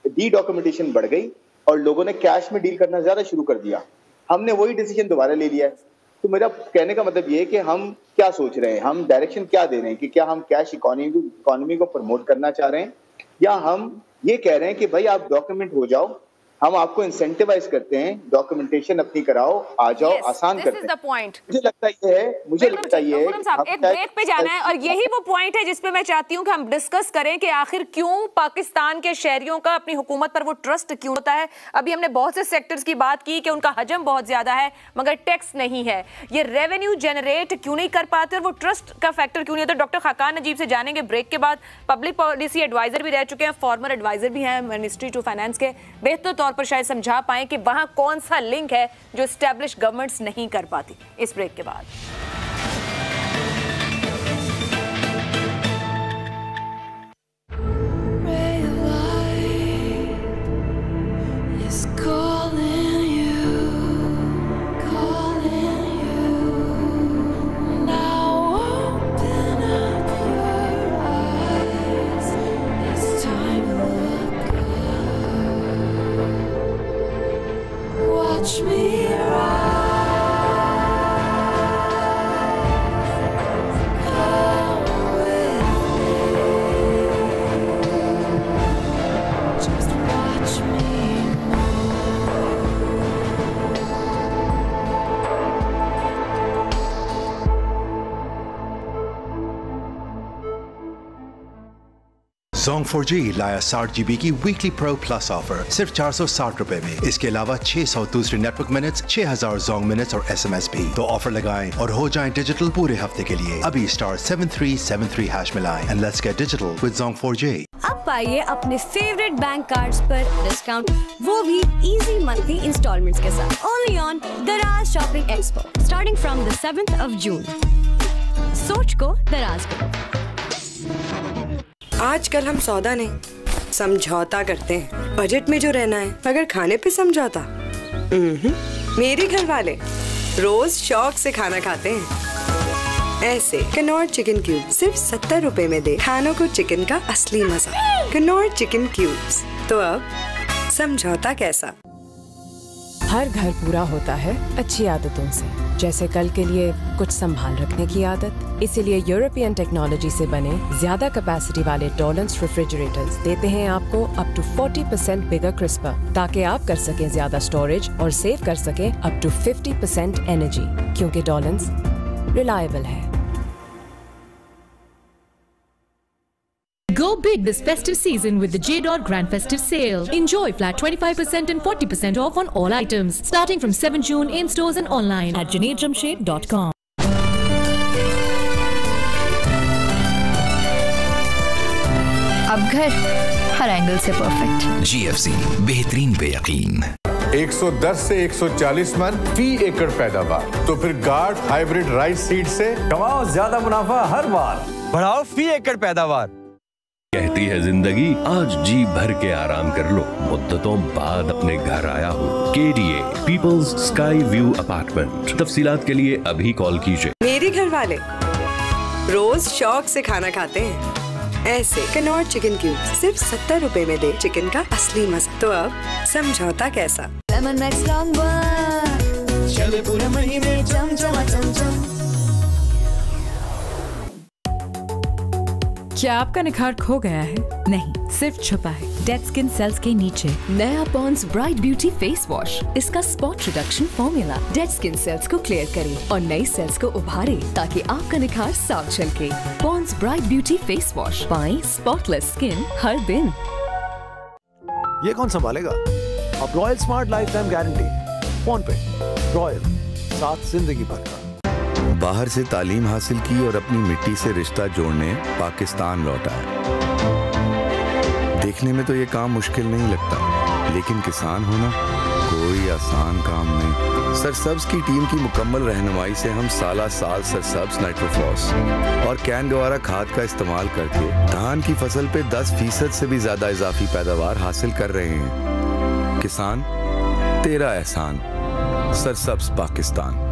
डी डॉक्यूमेंटेशन बढ़ गई और लोगों ने कैश में डील करना ज्यादा शुरू कर दिया, हमने वही डिसीजन दोबारा ले लिया है। तो मेरा कहने का मतलब ये है कि हम क्या सोच रहे हैं, हम डायरेक्शन क्या दे रहे हैं, कि क्या हम कैश इकोनॉमी को प्रमोट करना चाह रहे हैं, या हम ये कह रहे हैं कि भाई आप डॉक्यूमेंट हो जाओ, हम आपको इंसेंटिवाइज करते हैं, डॉक्यूमेंटेशन अपनी कराओ, आ जाओ, आसान करते हैं। मुझे लगता ये है एक ब्रेक पे जाना है, और यही वो पॉइंट है जिसपे मैं चाहती हूँ कि हम डिस्कस करें कि आखिर क्यों पाकिस्तान के शहरियों का अपनी हुकूमत पर वो ट्रस्ट क्यों होता है। अभी हमने बहुत से सेक्टर्स की बात की कि उनका हजम बहुत ज्यादा है मगर टैक्स नहीं है, ये रेवेन्यू जनरेट क्यों नहीं कर पाते और वो ट्रस्ट का फैक्टर क्यों नहीं होता। डॉक्टर खाकान नजीब से जानेंगे ब्रेक के बाद। पब्लिक पॉलिसी एडवाइजर भी रह चुके हैं, फॉर्मर एडवाइजर भी हैं मिनिस्ट्री टू फाइनेंस के, बेहतर तौर पर शायद समझा पाए कि वहां कौन सा लिंक है जो एस्टैब्लिश गवर्नमेंट्स नहीं कर पाती। इस ब्रेक के बाद Watch me Zong 4G लाया 60 GB की वीकली प्रो प्लस ऑफर सिर्फ 460 रुपए में। इसके अलावा 600 दूसरे नेटवर्क मिनट्स, 6000 Zong मिनट्स और SMS भी। तो ऑफर लगाएं और हो जाएं डिजिटल पूरे हफ्ते के लिए। अभी *7373 हैश मिलाएं and let's get digital with Zong 4G। अब पाइए अपने फेवरेट बैंक कार्ड्स पर डिस्काउंट, वो भी इजी मंथली इंस्टॉलमेंट्स के साथ। Only on दराज shopping expo starting from the 7th of June। सोच को दराज करो। आजकल हम सौदा नहीं समझौता करते हैं। बजट में जो रहना है, मगर खाने पे समझौता। मेरे घर वाले रोज शौक से खाना खाते हैं। ऐसे कनौर चिकन क्यूब सिर्फ 70 रुपए में दे खानों को चिकन का असली मजा। Knorr chicken cubes. तो अब समझौता कैसा? हर घर पूरा होता है अच्छी आदतों से, जैसे कल के लिए कुछ संभाल रखने की आदत। इसीलिए यूरोपियन टेक्नोलॉजी से बने ज्यादा कैपेसिटी वाले टॉलरेंस रेफ्रिजरेटर्स देते हैं आपको अप टू 40% बिगर क्रिस्पर, ताकि आप कर सकें ज्यादा स्टोरेज और सेव कर सकें अप टू 50% एनर्जी, क्योंकि टॉलरेंस रिलायबल है। Go big this festive season with the J. Grand Festive Sale. Enjoy flat 25% and 40% off on all items. Starting from 7 June in stores and online at JunaidJamshed.com. अब घर हर angle से perfect. GFC बेहतरीन बेयकीन। 110 से 140 मन फी एकड़ पैदावार। तो फिर गार्ड हाइब्रिड राइस सीड से कमाओ ज्यादा मुनाफा हर बार, बढ़ाओ फी एकड़ पैदावार। कहती है जिंदगी आज जी भर के आराम कर लो, मुद्दतों बाद अपने घर आया हूँ। KDA peoples sky view apartment. तफसीलात के लिए अभी कॉल कीजिए। मेरे घर वाले रोज शौक से खाना खाते हैं। ऐसे कनौर चिकन क्यूब सिर्फ 70 रुपए में दे चिकन का असली मजा। तो अब समझौता कैसा? लेमन मैक्स लॉन्ग वन चले पूरे महीने चमचमा चमचम। क्या आपका निखार खो गया है? नहीं, सिर्फ छुपा है। डेड स्किन सेल्स के नीचे। नया Pond's bright beauty face wash, इसका spot reduction formula dead skin cells को क्लियर करे और नई सेल्स को उभारे ताकि आपका निखार साफ झलके। Pond's bright beauty face wash, पाएं स्पॉटलेस स्किन हर दिन। ये कौन संभालेगा? अब Royal smart lifetime guarantee phone पे। रॉयल, साथ जिंदगी भर का। बाहर से तालीम हासिल की और अपनी मिट्टी से रिश्ता जोड़ने पाकिस्तान लौटा है। देखने में तो ये काम मुश्किल नहीं लगता, लेकिन किसान होना कोई आसान काम नहीं। सरसब्ज की टीम की मुकम्मल रहनुमाई से हम साल सरसब्ज नाइट्रोफ्लॉस और कैन गवारा खाद का इस्तेमाल करके धान की फसल पे 10% से भी ज्यादा इजाफी पैदावार हासिल कर रहे हैं। किसान, तेरा एहसान। सरसब्ज Pakistan.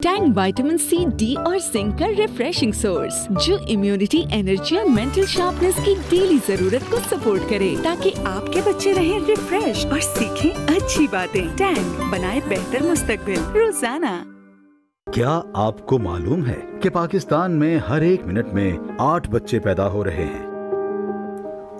Tang vitamin C, D और जिंक का रिफ्रेशिंग सोर्स जो इम्यूनिटी, एनर्जी और मेंटल शार्पनेस की डेली जरूरत को सपोर्ट करे ताकि आपके बच्चे रहें रिफ्रेश और सीखें अच्छी बातें। टैंग बनाए बेहतर मुस्तकबिल रोजाना। क्या आपको मालूम है कि पाकिस्तान में हर 1 मिनट में 8 बच्चे पैदा हो रहे हैं?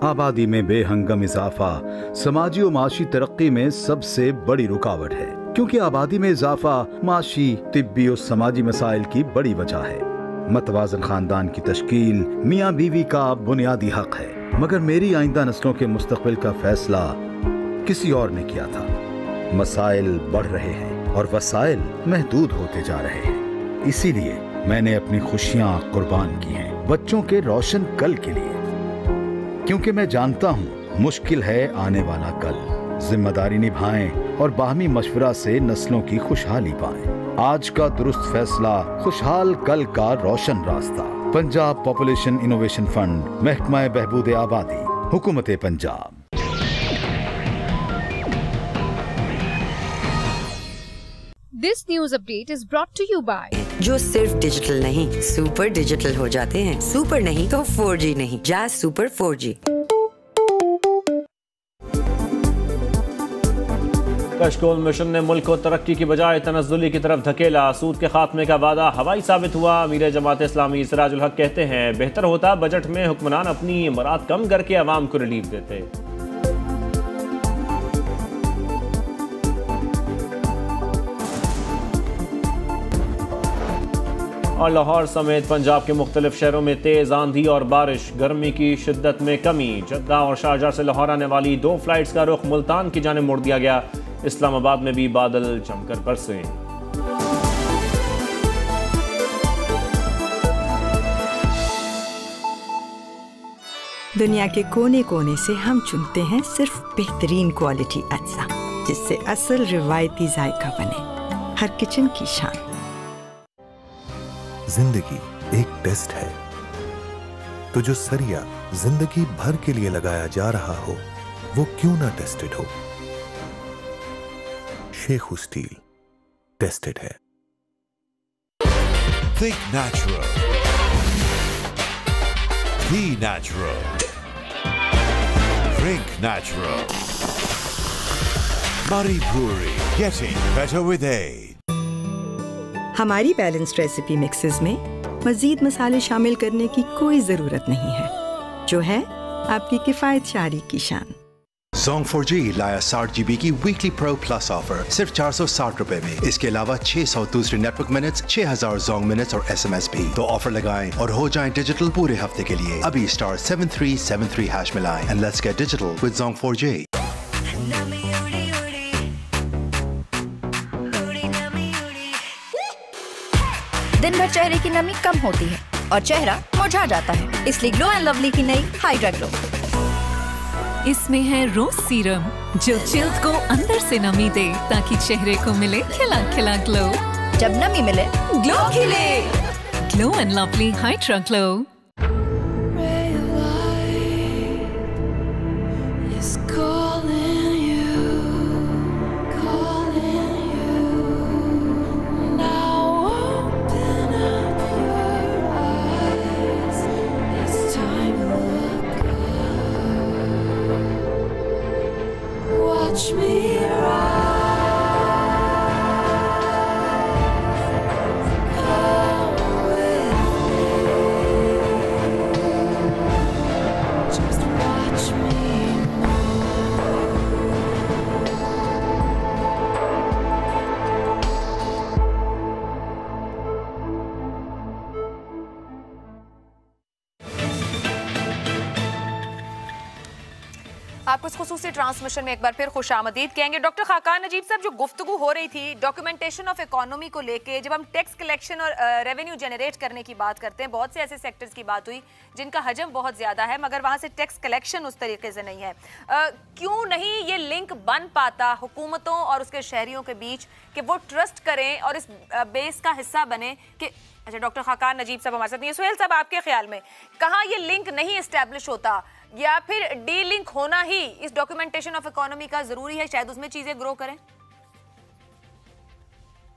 आबादी में बेहंगम इजाफा समाजी और माशी तरक्की में सबसे बड़ी रुकावट है, क्योंकि आबादी में इजाफा माशी, तिब्बी और समाजी मसाइल की बड़ी वजह है। मतवाज़न खानदान की तश्कील मियाँ बीवी का बुनियादी हक है, मगर मेरी आइंदा नस्लों के मुस्तकबिल का फैसला किसी और ने किया था। मसाइल बढ़ रहे हैं और वसाइल महदूद होते जा रहे हैं। इसीलिए मैंने अपनी खुशियाँ कुर्बान की हैं बच्चों के रोशन कल के लिए, क्योंकि मैं जानता हूँ मुश्किल है आने वाला कल। जिम्मेदारी निभाएं और बाहमी मशवरा से नस्लों की खुशहाली पाएं। आज का दुरुस्त फैसला, खुशहाल कल का रोशन रास्ता। पंजाब पॉपुलेशन इनोवेशन फंड, महकमा बहबूद आबादी, हुकूमत Punjab. This news update is brought to you by जो सिर्फ डिजिटल नहीं, सुपर डिजिटल हो जाते हैं। सुपर नहीं तो 4G नहीं, जैज़ सुपर 4G। कशकोल मिशन ने मुल्क को तरक्की की बजाय तनज़्ज़ुली की तरफ धकेला। सूद के खात्मे का वादा हवाई साबित हुआ। अमीर जमात इस्लामी सिराजुल हक कहते हैं बेहतर होता बजट में हुक्मरान अपनी मुराद कम करके अवाम को रिलीफ देते। और लाहौर समेत पंजाब के मुख्तलिफ शहरों में तेज आंधी और बारिश, गर्मी की शिद्दत में कमी। जद्दा और शारजाह से लाहौर आने वाली 2 फ्लाइट्स का रुख मुल्तान की जानिब मोड़ दिया गया। इस्लामाबाद में भी बादल जमकर बरसे। दुनिया के कोने कोने से हम चुनते हैं सिर्फ बेहतरीन क्वालिटी अज्जा, जिससे असल रिवायती जायका बने। हर किचन की शान। जिंदगी एक टेस्ट है, तो जो सरिया जिंदगी भर के लिए लगाया जा रहा हो वो क्यों ना टेस्टेड हो। शेखू स्टील टेस्टेड है। Think natural. Be natural. Drink natural. Mari Puri, getting better with age. हमारी बैलेंस्ड रेसिपी मिक्सेस में मजीद मसाले शामिल करने की कोई जरूरत नहीं है, जो है आपकी किफायत शारी की शान। Zong 4G लाया 60 GB की वीकली प्रो प्लस ऑफर सिर्फ 460 रुपए में। इसके अलावा 600 दूसरे नेटवर्क मिनट्स, 6000 जोंग मिनट्स और SMS भी। तो ऑफर लगाएं और हो जाएं डिजिटल पूरे हफ्ते के लिए। अभी *7373# मिलाएं and let's get digital with Zong 4G। दिन भर चेहरे की नमी कम होती है और चेहरा मुरझा जाता है, इसलिए ग्लो एंड लवली की नई हाइड्रा ग्लो। इसमें है रोज सीरम जो चिल्ड को अंदर से नमी दे ताकि चेहरे को मिले खिला खिला ग्लो। जब नमी मिले ग्लो खिले। Glow and Lovely Hydra glow. आपको इस खुसूसी ट्रांसमिशन में एक बार फिर खुशामदीद कहेंगे। डॉक्टर खाकान नजीब साहब, जो गुफ्तगू हो रही थी डॉक्यूमेंटेशन ऑफ इकोनॉमी को लेके, जब हम टैक्स कलेक्शन और रेवेन्यू जनरेट करने की बात करते हैं, बहुत से ऐसे सेक्टर्स की बात हुई जिनका हजम बहुत ज़्यादा है मगर वहाँ से टैक्स कलेक्शन उस तरीके से नहीं है। क्यों नहीं ये लिंक बन पाता हुकूमतों और उसके शहरियों के बीच कि वो ट्रस्ट करें और इस बेस का हिस्सा बने कि अच्छा, डॉक्टर खाकान नजीब साहब हमारे साथ नहीं है। सुहेल साहब, आपके ख्याल में कहाँ ये लिंक नहीं इस्टेब्लिश होता या फिर डी लिंक होना ही इस डॉक्यूमेंटेशन ऑफ इकोनॉमी का जरूरी है, शायद उसमें चीजें ग्रो करें?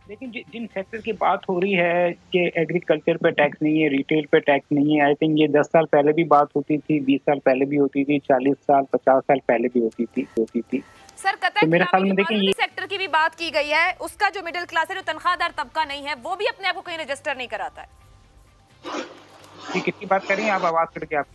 लेकिन जिन सेक्टर की बात हो रही है कि एग्रीकल्चर पे टैक्स नहीं है, रिटेल पे टैक्स नहीं है, आई थिंक ये 10 साल पहले भी बात होती थी, 20 साल पहले भी होती थी, 40 साल 50 साल पहले भी होती थी। सर, तो मेरे ख्याल में देखिए ये सेक्टर की भी बात की गई है, उसका जो मिडिल क्लास है, जो तनख्वाहदार तबका नहीं है, वो भी अपने आप को कहीं रजिस्टर नहीं कराता है। किसकी बात कर रही हैं आप? आवाज करके आप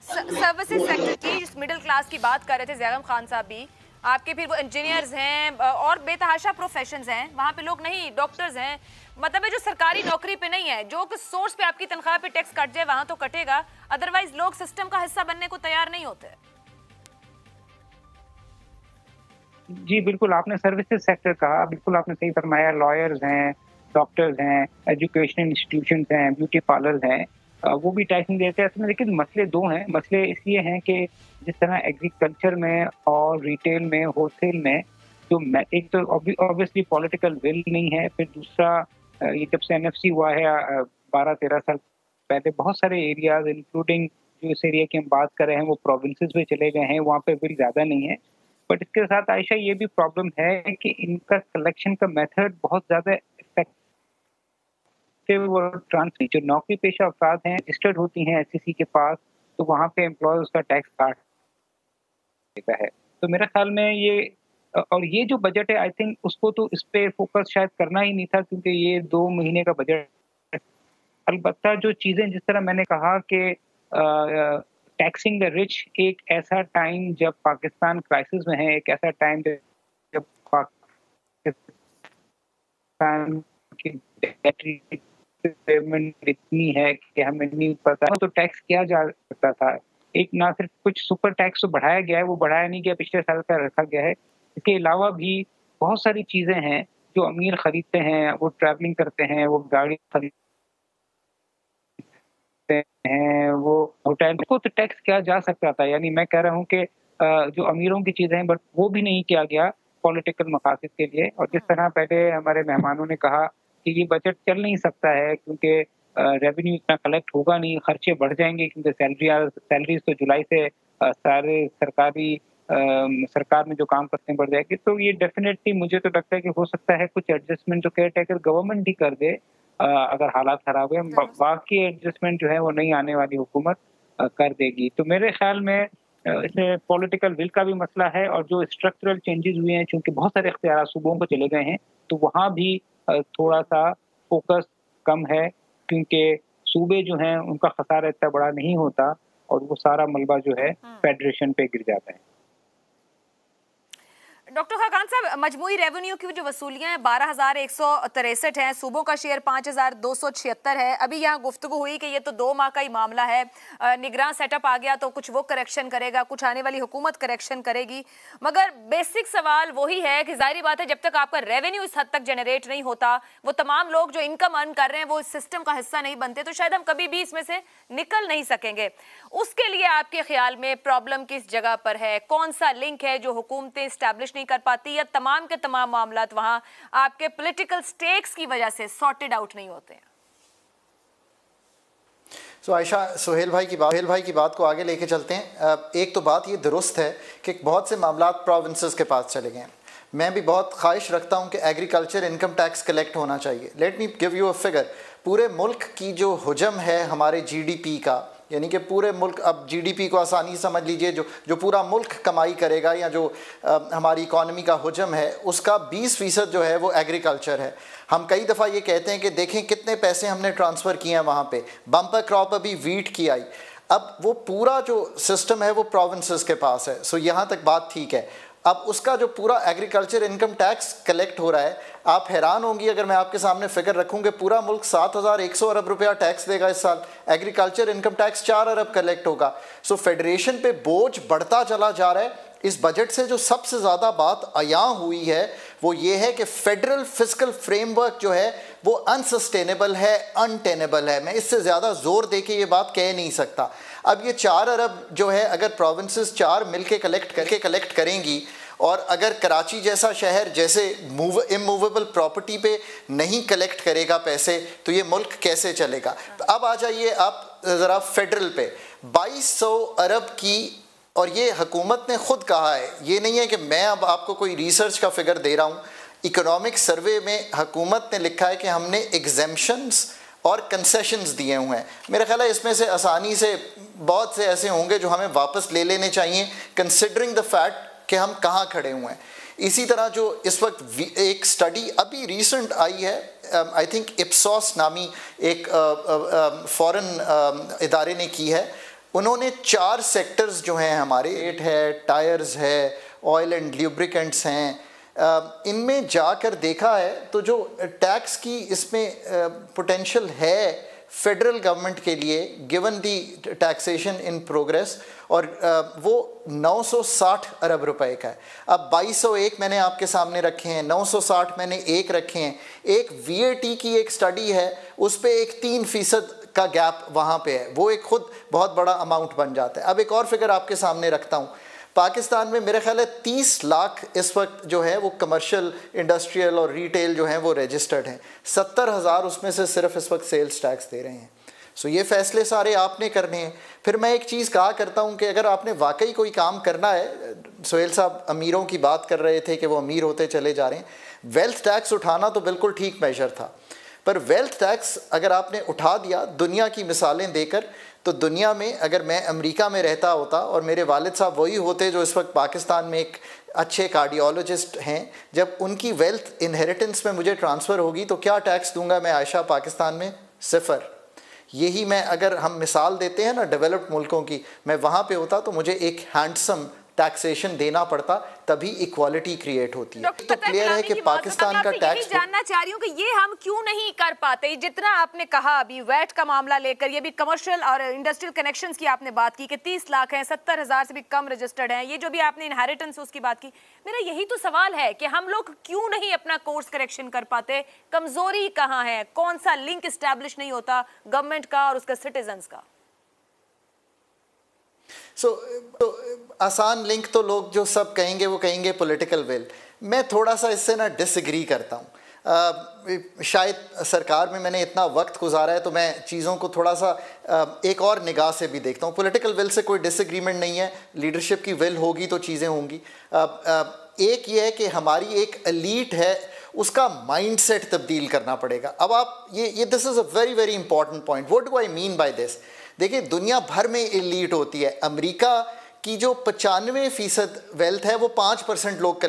सर्विसेज सेक्टर की, जिस मिडिल क्लास की बात कर रहे थे ज़ैगम खान साहब भी, आपके फिर वो इंजीनियर्स हैं और बेतहाशा प्रोफेशंस हैं, वहाँ पे लोग नहीं, डॉक्टर्स हैं, मतलब है जो सरकारी नौकरी पे नहीं है, जो कि सोर्स पे आपकी तनख्वाह पे टैक्स कट जाए वहाँ तो कटेगा, अदरवाइज लोग सिस्टम का हिस्सा बनने को तैयार नहीं होते। जी बिल्कुल, आपने सर्विसेज सेक्टर कहा, बिल्कुल आपने सही फरमाया। लॉयर्स हैं, डॉक्टर्स हैं, एजुकेशनल इंस्टीट्यूशंस हैं, ब्यूटी पार्लर्स हैं, वो भी टैक्स नहीं देते हैं। लेकिन मसले दो हैं। मसले इसलिए हैं कि जिस तरह एग्रीकल्चर में और रिटेल में, होलसेल में, जो एक तो ऑब्वियसली पॉलिटिकल विल नहीं है, फिर दूसरा ये जब से एनएफसी हुआ है 12-13 साल पहले, बहुत सारे एरियाज इंक्लूडिंग जो इस एरिया की हम बात कर रहे हैं वो प्रोविंसेस में चले गए हैं, वहाँ पे विल ज़्यादा नहीं है। बट इसके साथ आयशा ये भी प्रॉब्लम है कि इनका कलेक्शन का मेथड बहुत ज़्यादा इफेक्टिव और ट्रांसफर, जो नौकरी पेशा अफराद हैं रजिस्टर्ड होती हैं एससीसी के पास, तो वहाँ पे एम्प्लॉय उसका टैक्स काट देता है। तो मेरे ख्याल में ये, और ये जो बजट है आई थिंक उसको तो इस पे फोकस शायद करना ही नहीं था, क्योंकि ये 2 महीने का बजट। अलबत्ता जो चीज़ें जिस तरह मैंने कहा कि टैक्सिंग द रिच, एक ऐसा टाइम जब पाकिस्तान क्राइसिस में है, एक ऐसा टाइम जब पाकिस्तान की पेमेंट इतनी है कि हमें नहीं पता तो टैक्स किया जा सकता था। एक ना सिर्फ कुछ सुपर टैक्स तो बढ़ाया गया है, वो बढ़ाया नहीं गया, पिछले साल का रखा गया है। इसके अलावा भी बहुत सारी चीज़ें हैं जो अमीर खरीदते हैं, वो ट्रैवलिंग करते हैं, वो गाड़ी खरीदते हैं, वो होटल को तो टैक्स किया जा सकता था। यानी मैं कह रहा हूँ कि जो अमीरों की चीज़ें हैं, बट वो भी नहीं किया गया पॉलिटिकल मकासद के लिए। और जिस तरह पहले हमारे मेहमानों ने कहा कि ये बजट चल नहीं सकता है क्योंकि रेवेन्यू इतना कलेक्ट होगा नहीं, खर्चे बढ़ जाएंगे, क्योंकि सैलरीज तो जुलाई से सारे सरकार में जो काम करते हैं बढ़ जाएगी। तो ये डेफिनेटली मुझे तो लगता है कि हो सकता है कुछ एडजस्टमेंट जो केयर टेकर गवर्नमेंट ही कर दे अगर हालात खराब है। बाकी एडजस्टमेंट जो है वो नहीं आने वाली हुकूमत कर देगी। तो मेरे ख्याल में इसमें पॉलिटिकल विल का भी मसला है, और जो स्ट्रक्चरल चेंजेस हुए हैं, चूंकि बहुत सारे इख्तियार सूबों को चले गए हैं, तो वहाँ भी थोड़ा सा फोकस कम है, क्योंकि सूबे जो हैं उनका खसारा इतना बड़ा नहीं होता और वो सारा मलबा जो है फेडरेशन पे गिर जाता है। डॉक्टर खाकान साहब, मजमूई रेवेन्यू की जो वसूलियाँ हैं 12,163 हैं, सूबों का शेयर 5,276 है। अभी यहाँ गुफ्तगू हुई कि ये तो 2 माह का ही मामला है, निगरान सेटअप आ गया तो कुछ वो करेक्शन करेगा, कुछ आने वाली हुकूमत करेक्शन करेगी। मगर बेसिक सवाल वही है कि जाहिर बात है जब तक आपका रेवेन्यू इस हद तक जनरेट नहीं होता, वो तमाम लोग जो इनकम अर्न कर रहे हैं वो इस सिस्टम का हिस्सा नहीं बनते, तो शायद हम कभी भी इसमें से निकल नहीं सकेंगे। उसके लिए आपके ख्याल में प्रॉब्लम किस जगह पर है? कौन सा लिंक है जो हुकूमतें इस्टेब्लिश नहीं कर पाती, या तमाम के तमाम मामलात वहां आपके पॉलिटिकल स्टेक्स की वजह से सॉर्टेड आउट नहीं होते हैं? आयशा, सोहेल भाई की बात को आगे लेके चलते हैं। एक तो बात ये दुरुस्त है कि बहुत से मामलात प्रोविंसेस के पास चले गए हैं। मैं भी बहुत ख्वाहिश रखता हूँ कि एग्रीकल्चर इनकम टैक्स कलेक्ट होना चाहिए। Let me give you a figure. पूरे मुल्क की जो हुजम है हमारे जीडीपी का, यानी कि पूरे मुल्क, अब जीडीपी को आसानी समझ लीजिए, जो पूरा मुल्क कमाई करेगा या जो हमारी इकॉनमी का हुजम है उसका 20% जो है वो एग्रीकल्चर है। हम कई दफ़ा ये कहते हैं कि देखें कितने पैसे हमने ट्रांसफ़र किए हैं वहाँ पे। बम्पर क्रॉप अभी वीट की आई, अब वो पूरा जो सिस्टम है वो प्रोविंसेस के पास है। सो यहाँ तक बात ठीक है। अब उसका जो पूरा एग्रीकल्चर इनकम टैक्स कलेक्ट हो रहा है, आप हैरान होंगी अगर मैं आपके सामने फिगर रखूं कि पूरा मुल्क 7,100 अरब रुपया टैक्स देगा इस साल, एग्रीकल्चर इनकम टैक्स 4 अरब कलेक्ट होगा। सो फेडरेशन पे बोझ बढ़ता चला जा रहा है। इस बजट से जो सबसे ज़्यादा बात अयां हुई है वो ये है कि फेडरल फिस्कल फ्रेमवर्क जो है वो अनसस्टेनेबल है, अनटेनेबल है। मैं इससे ज़्यादा जोर दे के ये बात कह नहीं सकता। अब ये 4 अरब जो है अगर प्रोविंसेस 4 मिलके कलेक्ट करेंगी और अगर कराची जैसा शहर जैसे इमूवेबल प्रॉपर्टी पे नहीं कलेक्ट करेगा पैसे तो ये मुल्क कैसे चलेगा। तो अब आ जाइए आप ज़रा फेडरल पे 2200 अरब की, और ये हुकूमत ने खुद कहा है, ये नहीं है कि मैं अब आपको कोई रिसर्च का फिगर दे रहा हूँ। इकोनॉमिक सर्वे में हुकूमत ने लिखा है कि हमने एग्जेम्पशंस और कंसेशंस दिए हुए हैं। मेरा ख्याल है इसमें से आसानी से बहुत से ऐसे होंगे जो हमें वापस ले लेने चाहिए, कंसिडरिंग द फैक्ट कि हम कहाँ खड़े हुए हैं। इसी तरह जो इस वक्त एक स्टडी अभी रीसेंट आई है, आई थिंक इप्सॉस नामी एक फॉरेन इदारे ने की है। उन्होंने 4 सेक्टर्स जो हैं हमारे, एट है, टायर्स है, ऑयल एंड ल्यूब्रिकेंट्स हैं, इनमें जाकर देखा है तो जो टैक्स की इसमें पोटेंशियल है फेडरल गवर्नमेंट के लिए given the taxation in progress, और वो 960 अरब रुपए का है। अब 2201 मैंने आपके सामने रखे हैं, 960 मैंने एक रखे हैं। एक VAT की एक स्टडी है उस पर एक 3% का गैप वहाँ पे है, वो एक खुद बहुत बड़ा अमाउंट बन जाता है। अब एक और फिगर आपके सामने रखता हूँ। पाकिस्तान में मेरे ख्याल है 30 लाख इस वक्त जो है वो कमर्शियल, इंडस्ट्रियल और रिटेल जो हैं वो रजिस्टर्ड हैं। 70,000 उसमें से सिर्फ इस वक्त सेल्स टैक्स दे रहे हैं। सो ये फ़ैसले सारे आपने करने हैं। फिर मैं एक चीज़ कहा करता हूँ कि अगर आपने वाकई कोई काम करना है, सोहेल साहब अमीरों की बात कर रहे थे कि वो अमीर होते चले जा रहे हैं, वेल्थ टैक्स उठाना तो बिल्कुल ठीक मेजर था, पर वेल्थ टैक्स अगर आपने उठा दिया दुनिया की मिसालें देकर, तो दुनिया में अगर मैं अमेरिका में रहता होता और मेरे वालिद साहब वही होते जो इस वक्त पाकिस्तान में एक अच्छे कार्डियोलॉजिस्ट हैं, जब उनकी वेल्थ इनहेरिटेंस में मुझे ट्रांसफ़र होगी तो क्या टैक्स दूंगा मैं आयशा पाकिस्तान में? 0। यही मैं, अगर हम मिसाल देते हैं ना डेवलप्ड मुल्कों की, मैं वहाँ पे होता तो मुझे एक हैंडसम टैक्सेशन देना पड़ता, तभी इक्वालिटी क्रिएट होती है। तो क्लियर है कि पाकिस्तान का टैक्स, जानना चाह रही हूँ कि ये हम क्यों नहीं कर पाते। जितना आपने कहा अभी वैट का मामला लेकर, ये भी कमर्शियल और इंडस्ट्रियल कनेक्शंस की आपने बात की कि 30 लाख हैं, 70,000 से भी कम रजिस्टर्ड हैं, ये जो भी आपने इनहेरिटेंस उसकी बात की, मेरा यही तो सवाल है कि हम लोग क्यों नहीं अपना कोर्स करेक्शन कर पाते। कमजोरी कहाँ है? कौन सा लिंक इस्टेब्लिश नहीं होता गवर्नमेंट का और उसका सिटीजन्स का? तो आसान लिंक तो लोग जो सब कहेंगे वो कहेंगे पॉलिटिकल विल। मैं थोड़ा सा इससे ना डिसएग्री करता हूँ। शायद सरकार में मैंने इतना वक्त गुजारा है तो मैं चीज़ों को थोड़ा सा एक और निगाह से भी देखता हूँ। पॉलिटिकल विल से कोई डिसएग्रीमेंट नहीं है, लीडरशिप की विल होगी तो चीज़ें होंगी। एक ये है कि हमारी एक एलीट है, उसका माइंडसेट तब्दील करना पड़ेगा। अब आप ये this is a very very important point. What do I mean by this? देखिए, दुनिया भर में एलीट होती है। अमेरिका की जो 95% वेल्थ है वो 5% लोग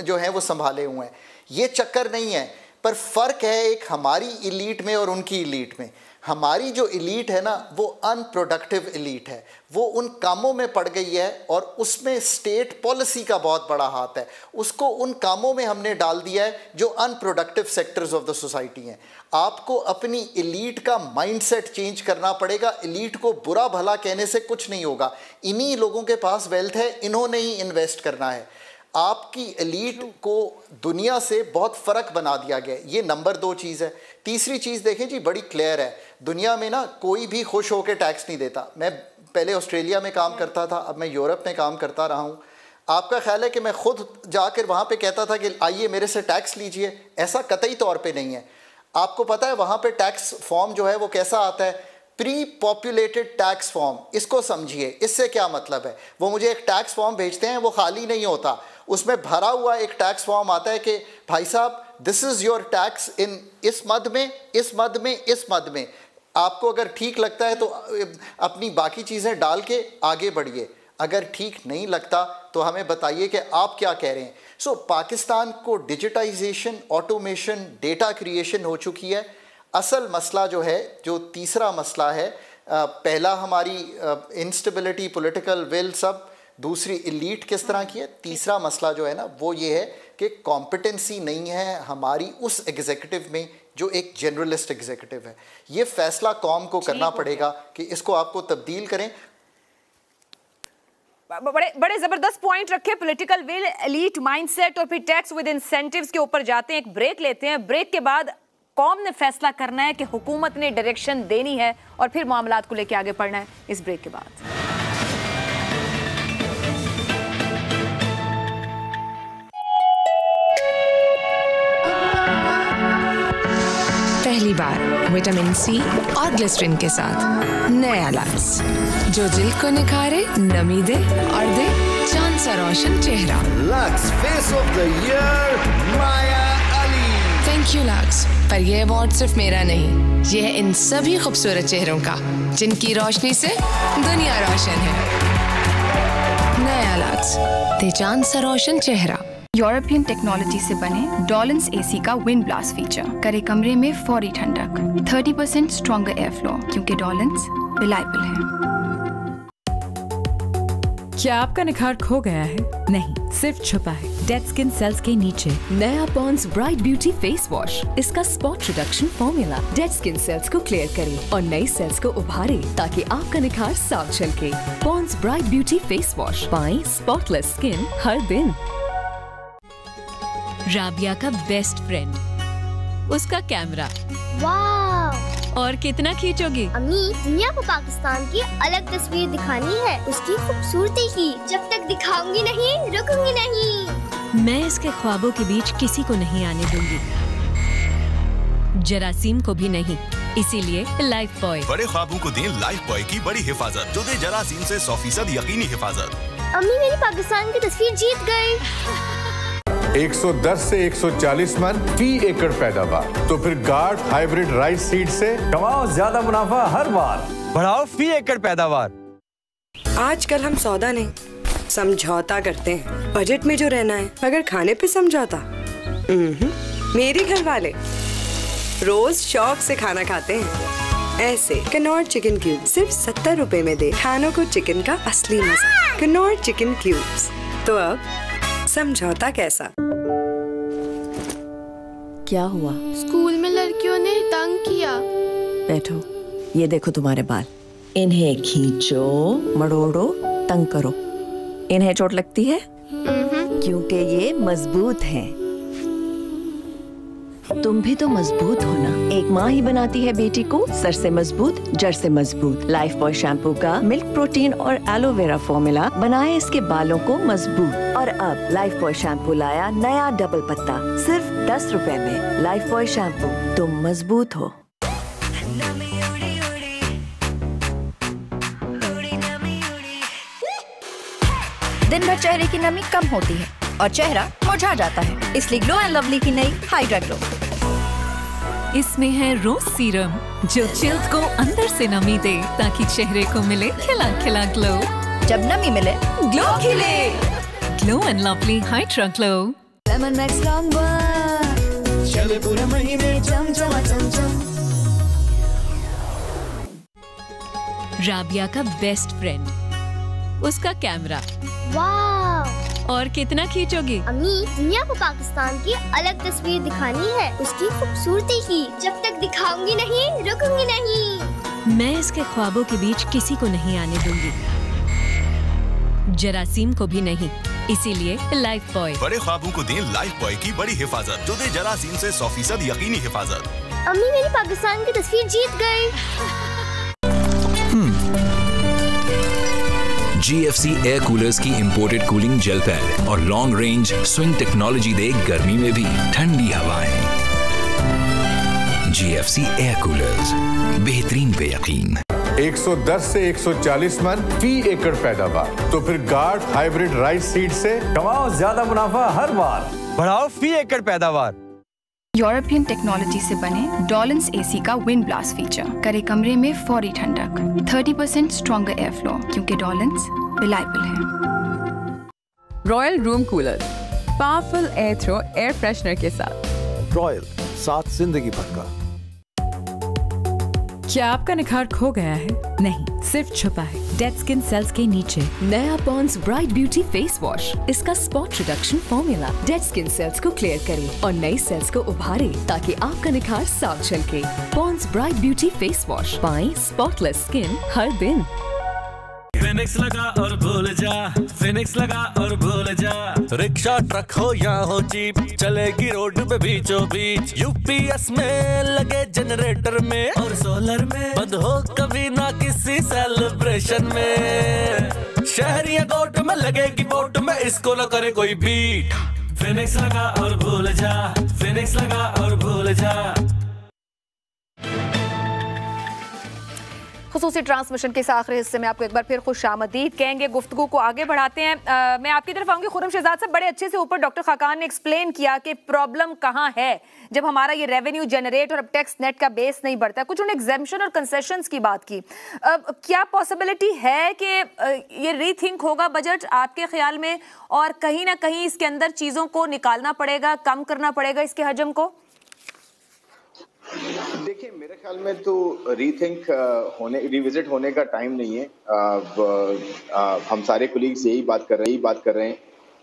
जो हैं वो संभाले हुए हैं। ये चक्कर नहीं है, पर फ़र्क है एक हमारी एलीट में और उनकी एलीट में। हमारी जो एलीट है ना वो अनप्रोडक्टिव एलीट है, वो उन कामों में पड़ गई है और उसमें स्टेट पॉलिसी का बहुत बड़ा हाथ है। उसको उन कामों में हमने डाल दिया है जो unproductive sectors of the society हैं। आपको अपनी एलीट का माइंडसेट चेंज करना पड़ेगा। एलीट को बुरा भला कहने से कुछ नहीं होगा। इन्हीं लोगों के पास वेल्थ है, इन्होंने ही इन्वेस्ट करना है। आपकी एलीट को दुनिया से बहुत फ़र्क बना दिया गया। ये नंबर 2 चीज़ है। तीसरी चीज़ देखें जी, बड़ी क्लियर है। दुनिया में ना कोई भी खुश होकर टैक्स नहीं देता। मैं पहले ऑस्ट्रेलिया में काम करता था, अब मैं यूरोप में काम करता रहा हूँ। आपका ख्याल है कि मैं खुद जाकर वहाँ पे कहता था कि आइए मेरे से टैक्स लीजिए? ऐसा कतई तौर पे नहीं है। आपको पता है वहाँ पे टैक्स फॉर्म जो है वो कैसा आता है? Pre populated tax form. इसको समझिए, इससे क्या मतलब है? वो मुझे एक टैक्स फॉर्म भेजते हैं, वो खाली नहीं होता, उसमें भरा हुआ एक टैक्स फॉर्म आता है कि भाई साहब this is your tax in इस मद में, इस मद में, इस मद में। आपको अगर ठीक लगता है तो अपनी बाकी चीज़ें डाल के आगे बढ़िए, अगर ठीक नहीं लगता तो हमें बताइए कि आप क्या कह रहे हैं। सो पाकिस्तान को डिजिटाइजेशन, ऑटोमेशन, डेटा क्रिएशन हो चुकी है। असल मसला जो है, जो तीसरा मसला है, पहला हमारी इंस्टेबिलिटी, पॉलिटिकल विल, सब दूसरी इलीट किस तरह की है, तीसरा मसला जो है ना वो ये है कि कॉम्पिटेंसी नहीं है हमारी उस एग्जीक्यूटिव में जो एक जनरलिस्ट एग्जीक्यूटिव है। ये फैसला कौम को करना पड़ेगा कि इसको आपको तब्दील करें। बड़े जबरदस्त पॉइंट रखे, पॉलिटिकल विल, एलीट माइंडसेट और फिर टैक्स विद इंसेंटिव्स के ऊपर जाते हैं। एक ब्रेक लेते हैं, ब्रेक के बाद कौम ने फैसला करना है कि हुकूमत ने डायरेक्शन देनी है और फिर मामलात को लेके आगे बढ़ना है। इस ब्रेक के बाद पहली बार विटामिन सी और ग्लिसरीन के साथ नया लक्स जो दिल को निखारे, नमी दे और दे चांद सा रोशन चेहरा। Lux face of the year Maya Ali. Thank you lux, पर ये अवार्ड सिर्फ मेरा नहीं, ये है इन सभी खूबसूरत चेहरों का जिनकी रोशनी से दुनिया रोशन है। नया लक्स दे चांद सा रोशन चेहरा। यूरोपियन टेक्नोलॉजी से बने डॉलन्स एसी का विंड ब्लास्ट फीचर करे कमरे में फौरी ठंडक, 30% स्ट्रॉन्गर एयर फ्लो क्योंकि डॉलन्स रिलायबल है। क्या आपका निखार खो गया है? नहीं, सिर्फ छुपा है डेड स्किन सेल्स के नीचे। नया Pond's bright beauty face wash, इसका spot reduction formula dead skin cells को क्लियर करे और नई सेल्स को उभारे ताकि आपका निखार साफ झलके। Pond's bright beauty face wash, पाएं स्पॉटलेस स्किन हर दिन। राबिया का बेस्ट फ्रेंड, उसका कैमरा। वाव! और कितना खींचोगी? अम्मी, दुनिया को पाकिस्तान की अलग तस्वीर दिखानी है, उसकी खूबसूरती की। जब तक दिखाऊंगी नहीं, रुकूंगी नहीं। मैं इसके ख्वाबों के बीच किसी को नहीं आने दूंगी, जरासीम को भी नहीं। इसीलिए लाइफ बॉय। बड़े ख्वाबों को दें लाइफ बॉय की बड़ी हिफाजत जो दे जरासीम से 100% यकीनी हिफाजत। अम्मी, मेरी पाकिस्तान की तस्वीर जीत गई। 110 से 140 मन फी एकड़ पैदावार, तो फिर गार्ड हाइब्रिड राइस सीड से कमाओ ज्यादा मुनाफा हर बार, बढ़ाओ फी एकड़ पैदावार। आजकल हम सौदा नहीं समझौता करते हैं, बजट में जो रहना है, अगर खाने पे समझौता। मेरे घर वाले रोज शौक से खाना खाते हैं। ऐसे कनौर चिकन क्यूब सिर्फ 70 रुपए में दे खानों को चिकन का असली मजा। Knorr chicken cubes. तो अब समझौता कैसा? क्या हुआ? स्कूल में लड़कियों ने तंग किया। बैठो, ये देखो तुम्हारे बाल, इन्हें खींचो, मड़ोड़ो, तंग करो। इन्हें चोट लगती है? क्योंकि ये मजबूत हैं। तुम भी तो मजबूत हो ना। एक माँ ही बनाती है बेटी को सर से मजबूत, जड़ से मजबूत। लाइफ बॉय शैम्पू का मिल्क प्रोटीन और एलोवेरा फॉर्मूला बनाए इसके बालों को मजबूत। और अब लाइफ बॉय शैम्पू लाया नया डबल पत्ता, सिर्फ 10 रुपए में। लाइफ बॉय शैम्पू, तुम मजबूत हो। दिन भर चेहरे की नमी कम होती है और चेहरा मुरझा जाता है, इसलिए ग्लो एंड लवली की नई हाइड्रा ग्लो। इसमें है रोज सीरम जो चिल्ड को अंदर से नमी दे ताकि चेहरे को मिले खिला खिला ग्लो। जब नमी मिले ग्लो खिले। Glow and Lovely Hydra Glow. Lemon Max long bar चले पूरे महीने चमचमा चमचम। राबिया का बेस्ट फ्रेंड, उसका कैमरा। वाव! और कितना खींचोगी? अम्मी, दुनिया को पाकिस्तान की अलग तस्वीर दिखानी है, उसकी खूबसूरती की। जब तक दिखाऊंगी नहीं, रुकूंगी नहीं। मैं इसके ख्वाबों के बीच किसी को नहीं आने दूंगी, जरासीम को भी नहीं। इसीलिए लाइफ बॉय। बड़े ख्वाबों को दें लाइफ बॉय की बड़ी हिफाजत जो दे जरासीम से 100% यकीनी हिफाजत। अम्मी, मेरी पाकिस्तान की तस्वीर जीत गई। GFC एयर कूलर्स की इंपोर्टेड कूलिंग जेल पैड और लॉन्ग रेंज स्विंग टेक्नोलॉजी दे गर्मी में भी ठंडी हवाएं। GFC एयर कूलर्स, बेहतरीन पे यकीन। 110 से 140 मन फी एकड़ पैदावार, तो फिर गार्ड हाइब्रिड राइस सीड से कमाओ ज्यादा मुनाफा हर बार, बढ़ाओ फी एकड़ पैदावार। यूरोपियन टेक्नोलॉजी से बने डॉलन्स एसी का विंड ब्लास्ट फीचर करे कमरे में फौरी ठंडक, 30% स्ट्रॉन्गर एयर फ्लो क्योंकि डॉलन्स रिलायबल है। Royal room cooler, powerful air throw air freshener के साथ। रॉयल, साथ जिंदगी भर का। क्या आपका निखार खो गया है? नहीं, सिर्फ छुपा है डेड स्किन सेल्स के नीचे। नया Pond's bright beauty face wash, इसका spot reduction formula dead skin cells को क्लियर करे और नई सेल्स को उभारे ताकि आपका निखार साफ झलके। Pond's bright beauty face wash, पाएं स्पॉटलेस स्किन हर दिन। फिनिक्स लगा और भूल जा, फिनिक्स लगा और भूल जा। रिक्शा ट्रक हो या हो जीप, चलेगी रोड पे बीचों बीच। यूपीएस में लगे जनरेटर में और सोलर में, बंद हो कभी ना किसी सेलिब्रेशन में। शहरी गोट में लगेगी बोट में, इसको न करे कोई बीट। फिनिक्स लगा और भूल जा, फिनिक्स लगा और भूल जा। खुसूसी ट्रांसमिशन के इस आखिरी हिस्से में आपको एक बार फिर खुशामदीद कहेंगे। गुफ्तगू को आगे बढ़ाते हैं। मैं आपकी तरफ आऊंगी। खुर्रम शहजाद साहब, बड़े अच्छे से ऊपर डॉक्टर खाकान ने एक्सप्लेन किया कि प्रॉब्लम कहाँ है जब हमारा ये रेवेन्यू जनरेट और अब टैक्स नेट का बेस नहीं बढ़ता है। कुछ उन्होंने एग्जेम्पशन और कंसेशंस की बात की। क्या पॉसिबिलिटी है कि ये रीथिंक होगा बजट आपके ख्याल में, और कहीं ना कहीं इसके अंदर चीज़ों को निकालना पड़ेगा, कम करना पड़ेगा इसके हजम को? देखिए, मेरे ख्याल में तो रीथिंक रिविजिट होने का टाइम नहीं है। हम सारे कोलीग्स यही बात कर रहे हैं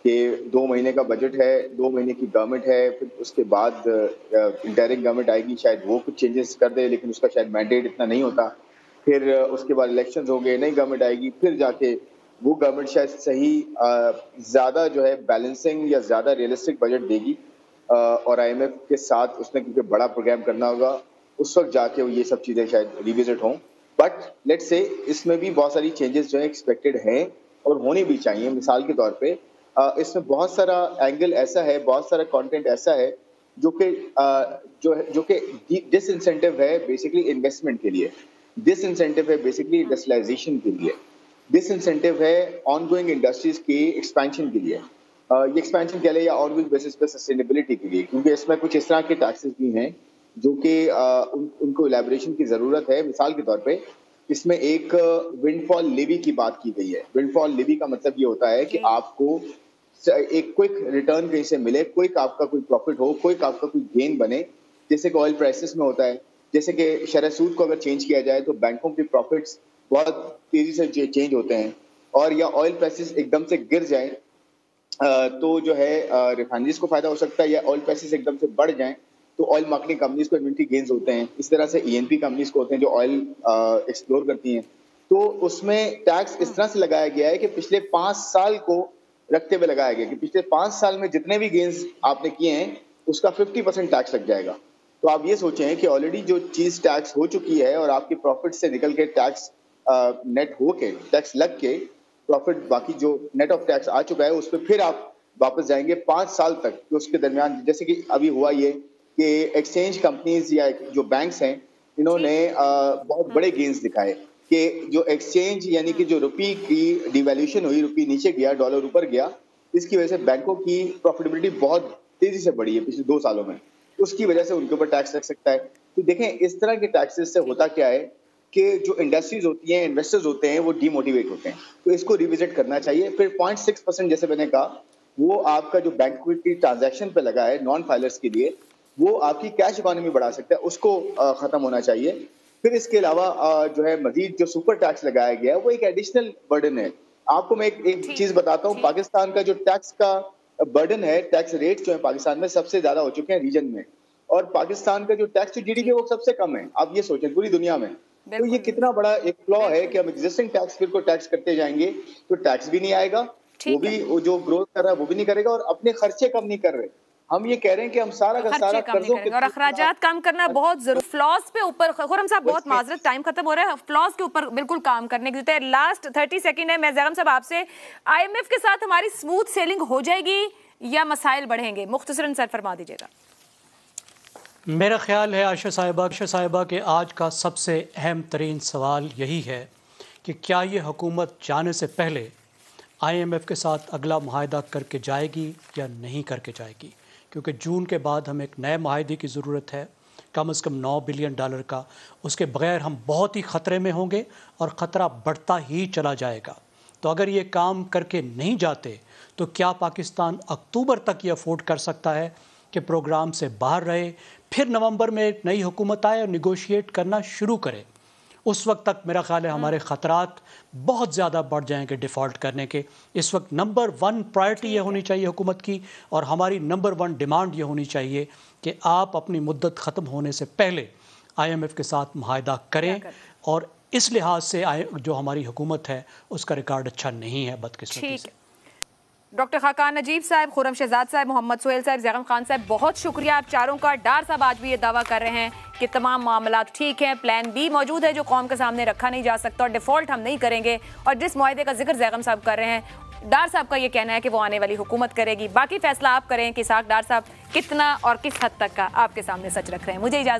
कि 2 महीने का बजट है, 2 महीने की गवर्नमेंट है, फिर उसके बाद इंटरिम गवर्नमेंट आएगी, शायद वो कुछ चेंजेस कर दे, लेकिन उसका शायद मैंडेट इतना नहीं होता। फिर उसके बाद इलेक्शंस हो गए, नई गवर्नमेंट आएगी, फिर जाके वो गवर्नमेंट शायद सही ज़्यादा जो है बैलेंसिंग या ज़्यादा रियलिस्टिक बजट देगी। और IMF के साथ उसने क्योंकि बड़ा प्रोग्राम करना होगा, उस वक्त जाके ये सब चीज़ें शायद रिविजिट हों। बट लेट्स से इसमें भी बहुत सारी चेंजेस जो है एक्सपेक्टेड हैं और होनी भी चाहिए। मिसाल के तौर पे इसमें बहुत सारा एंगल ऐसा है, बहुत सारा कंटेंट ऐसा है जो कि डिसइंसेंटिव है बेसिकली इन्वेस्टमेंट के लिए, डिसइंसेंटिव है बेसिकली इंडस्ट्रियलाइजेशन के लिए, डिसइंसेंटिव है ऑनगोइंग इंडस्ट्रीज के एक्सपेंशन के लिए, ये एक्सपेंशन कह लें या ऑनगोइंग बेसिस पे सस्टेनेबिलिटी के लिए, क्योंकि इसमें कुछ इस तरह के टैक्सेस भी हैं जो कि उनको इलेबोरेशन की ज़रूरत है। मिसाल के तौर पे इसमें एक विंडफॉल लेवी की बात की गई है। विंडफॉल लेवी का मतलब ये होता है कि आपको एक क्विक रिटर्न कहीं से मिले, क्विक आपका कोई प्रॉफिट हो, क्विक आपका कोई गेन बने, जैसे कि ऑयल प्राइसेस में होता है। जैसे कि शरह सूद को अगर चेंज किया जाए तो बैंकों के प्रॉफिट्स बहुत तेज़ी से चेंज होते हैं, और या ऑयल प्राइसेस एकदम से गिर जाए तो जो है रिफाइनरीज को फायदा हो सकता है, या ऑयल प्राइसेस एकदम से बढ़ जाएं तो ऑयल मार्केटिंग कंपनीज को इन्वेंट्री गेन्स होते हैं। इस तरह से E&P कंपनीज को होते हैं जो ऑयल एक्सप्लोर करती हैं। तो उसमें टैक्स इस तरह से लगाया गया है कि पिछले 5 साल को रखते हुए लगाया गया कि पिछले 5 साल में जितने भी गेन्स आपने किए हैं उसका 50% टैक्स लग जाएगा। तो आप ये सोचें कि ऑलरेडी जो चीज़ टैक्स हो चुकी है और आपके प्रॉफिट से निकल के टैक्स नेट हो के टैक्स लग के प्रॉफिट बाकी जो नेट ऑफ टैक्स आ चुका है उस पर फिर आप वापस जाएंगे 5 साल तक। कि उसके दरमियान जैसे कि अभी हुआ ये कि एक्सचेंज कंपनीज या जो बैंक्स हैं इन्होंने बहुत बड़े गेन्स दिखाए कि जो एक्सचेंज यानी कि जो रुपये की डिवैल्यूएशन हुई, रुपये नीचे गया, डॉलर ऊपर गया, इसकी वजह से बैंकों की प्रॉफिटेबिलिटी बहुत तेजी से बढ़ी है पिछले 2 सालों में। उसकी वजह से उनके ऊपर टैक्स लग सकता है। तो देखें इस तरह के टैक्सेस से होता क्या है कि जो इंडस्ट्रीज होती हैं, इन्वेस्टर्स होते हैं, वो डीमोटिवेट होते हैं। तो इसको रिविजिट करना चाहिए। फिर 0.6% जैसे मैंने कहा वो आपका जो बैंक की ट्रांजैक्शन पे लगा है नॉन फाइलर्स के लिए, वो आपकी कैश इकोनॉमी बढ़ा सकता है, उसको खत्म होना चाहिए। फिर इसके अलावा जो है मजीद जो सुपर टैक्स लगाया गया है वो एक एडिशनल बर्डन है। आपको मैं एक चीज बताता हूँ, पाकिस्तान का जो टैक्स का बर्डन है, टैक्स रेट जो है पाकिस्तान में सबसे ज्यादा हो चुके हैं रीजन में, और पाकिस्तान का जो टैक्स टू GDP है वो सबसे कम है। आप ये सोचें पूरी दुनिया में, तो ये कितना बड़ा एक फ्लॉ है कि हम एग्जिस्टिंग टैक्स फिर को टैक्स करते जाएंगे तो टैक्स भी नहीं आएगा, वो जो ग्रोथ कर रहा है वो भी नहीं करेगा, और अपने खर्चे कम नहीं कर रहे। हम ये कह रहे हैं कि हम सारा का सारा कर्जों के और अखराजात कम करना बहुत जरूरी। फ्लॉज पे ऊपर खुर्रम साहब बहुत माजरत, टाइम खत्म हो रहा है, फ्लॉज के ऊपर बिल्कुल काम करने की जरूरत है। लास्ट 30 सेकंड है। मैं जैगम साहब आपसे, IMF के साथ हमारी स्मूथ सेलिंग हो जाएगी या मसाइल बढ़ेंगे? मुख्तसरन सर फरमा दीजिएगा। मेरा ख्याल है आयशा साहिबा के आज का सबसे अहम तरीन सवाल यही है कि क्या ये हुकूमत जाने से पहले IMF के साथ अगला मुआहदा करके जाएगी या नहीं करके जाएगी, क्योंकि जून के बाद हमें एक नए मुआहदे की ज़रूरत है, कम से कम $9 बिलियन का। उसके बगैर हम बहुत ही ख़तरे में होंगे और ख़तरा बढ़ता ही चला जाएगा। तो अगर ये काम करके नहीं जाते तो क्या पाकिस्तान अक्टूबर तक ये अफोर्ड कर सकता है कि प्रोग्राम से बाहर रहे, फिर नवंबर में एक नई हुकूमत आए और निगोशिएट करना शुरू करे? उस वक्त तक मेरा ख्याल है हमारे ख़तरात बहुत ज़्यादा बढ़ जाएंगे डिफ़ॉल्ट करने के। इस वक्त नंबर 1 प्रायोरिटी ये होनी चाहिए हुकूमत की, और हमारी नंबर 1 डिमांड ये होनी चाहिए कि आप अपनी मुद्दत ख़त्म होने से पहले IMF के साथ मुआहदा करें। और इस लिहाज से जो हमारी हुकूमत है उसका रिकॉर्ड अच्छा नहीं है, बदकिस्मती से। डॉक्टर खाकान नजीब साहब, खुरम शहजाद साहब, मोहम्मद सुहेल साहब, जैगम खान साहब, बहुत शुक्रिया आप चारों का। डार साहब आज भी ये दावा कर रहे हैं कि तमाम मामला ठीक हैं, प्लान बी मौजूद है जो कौम के सामने रखा नहीं जा सकता और डिफ़ॉल्ट हम नहीं करेंगे। और जिस मुआहदे का जिक्र जैगम साहब कर रहे हैं, डार साहब का ये कहना है कि वो आने वाली हुकूमत करेगी। बाकी फैसला आप करें कि साथ डार साहब कितना और किस हद तक का आपके सामने सच रख रहे हैं। मुझे इजाज़त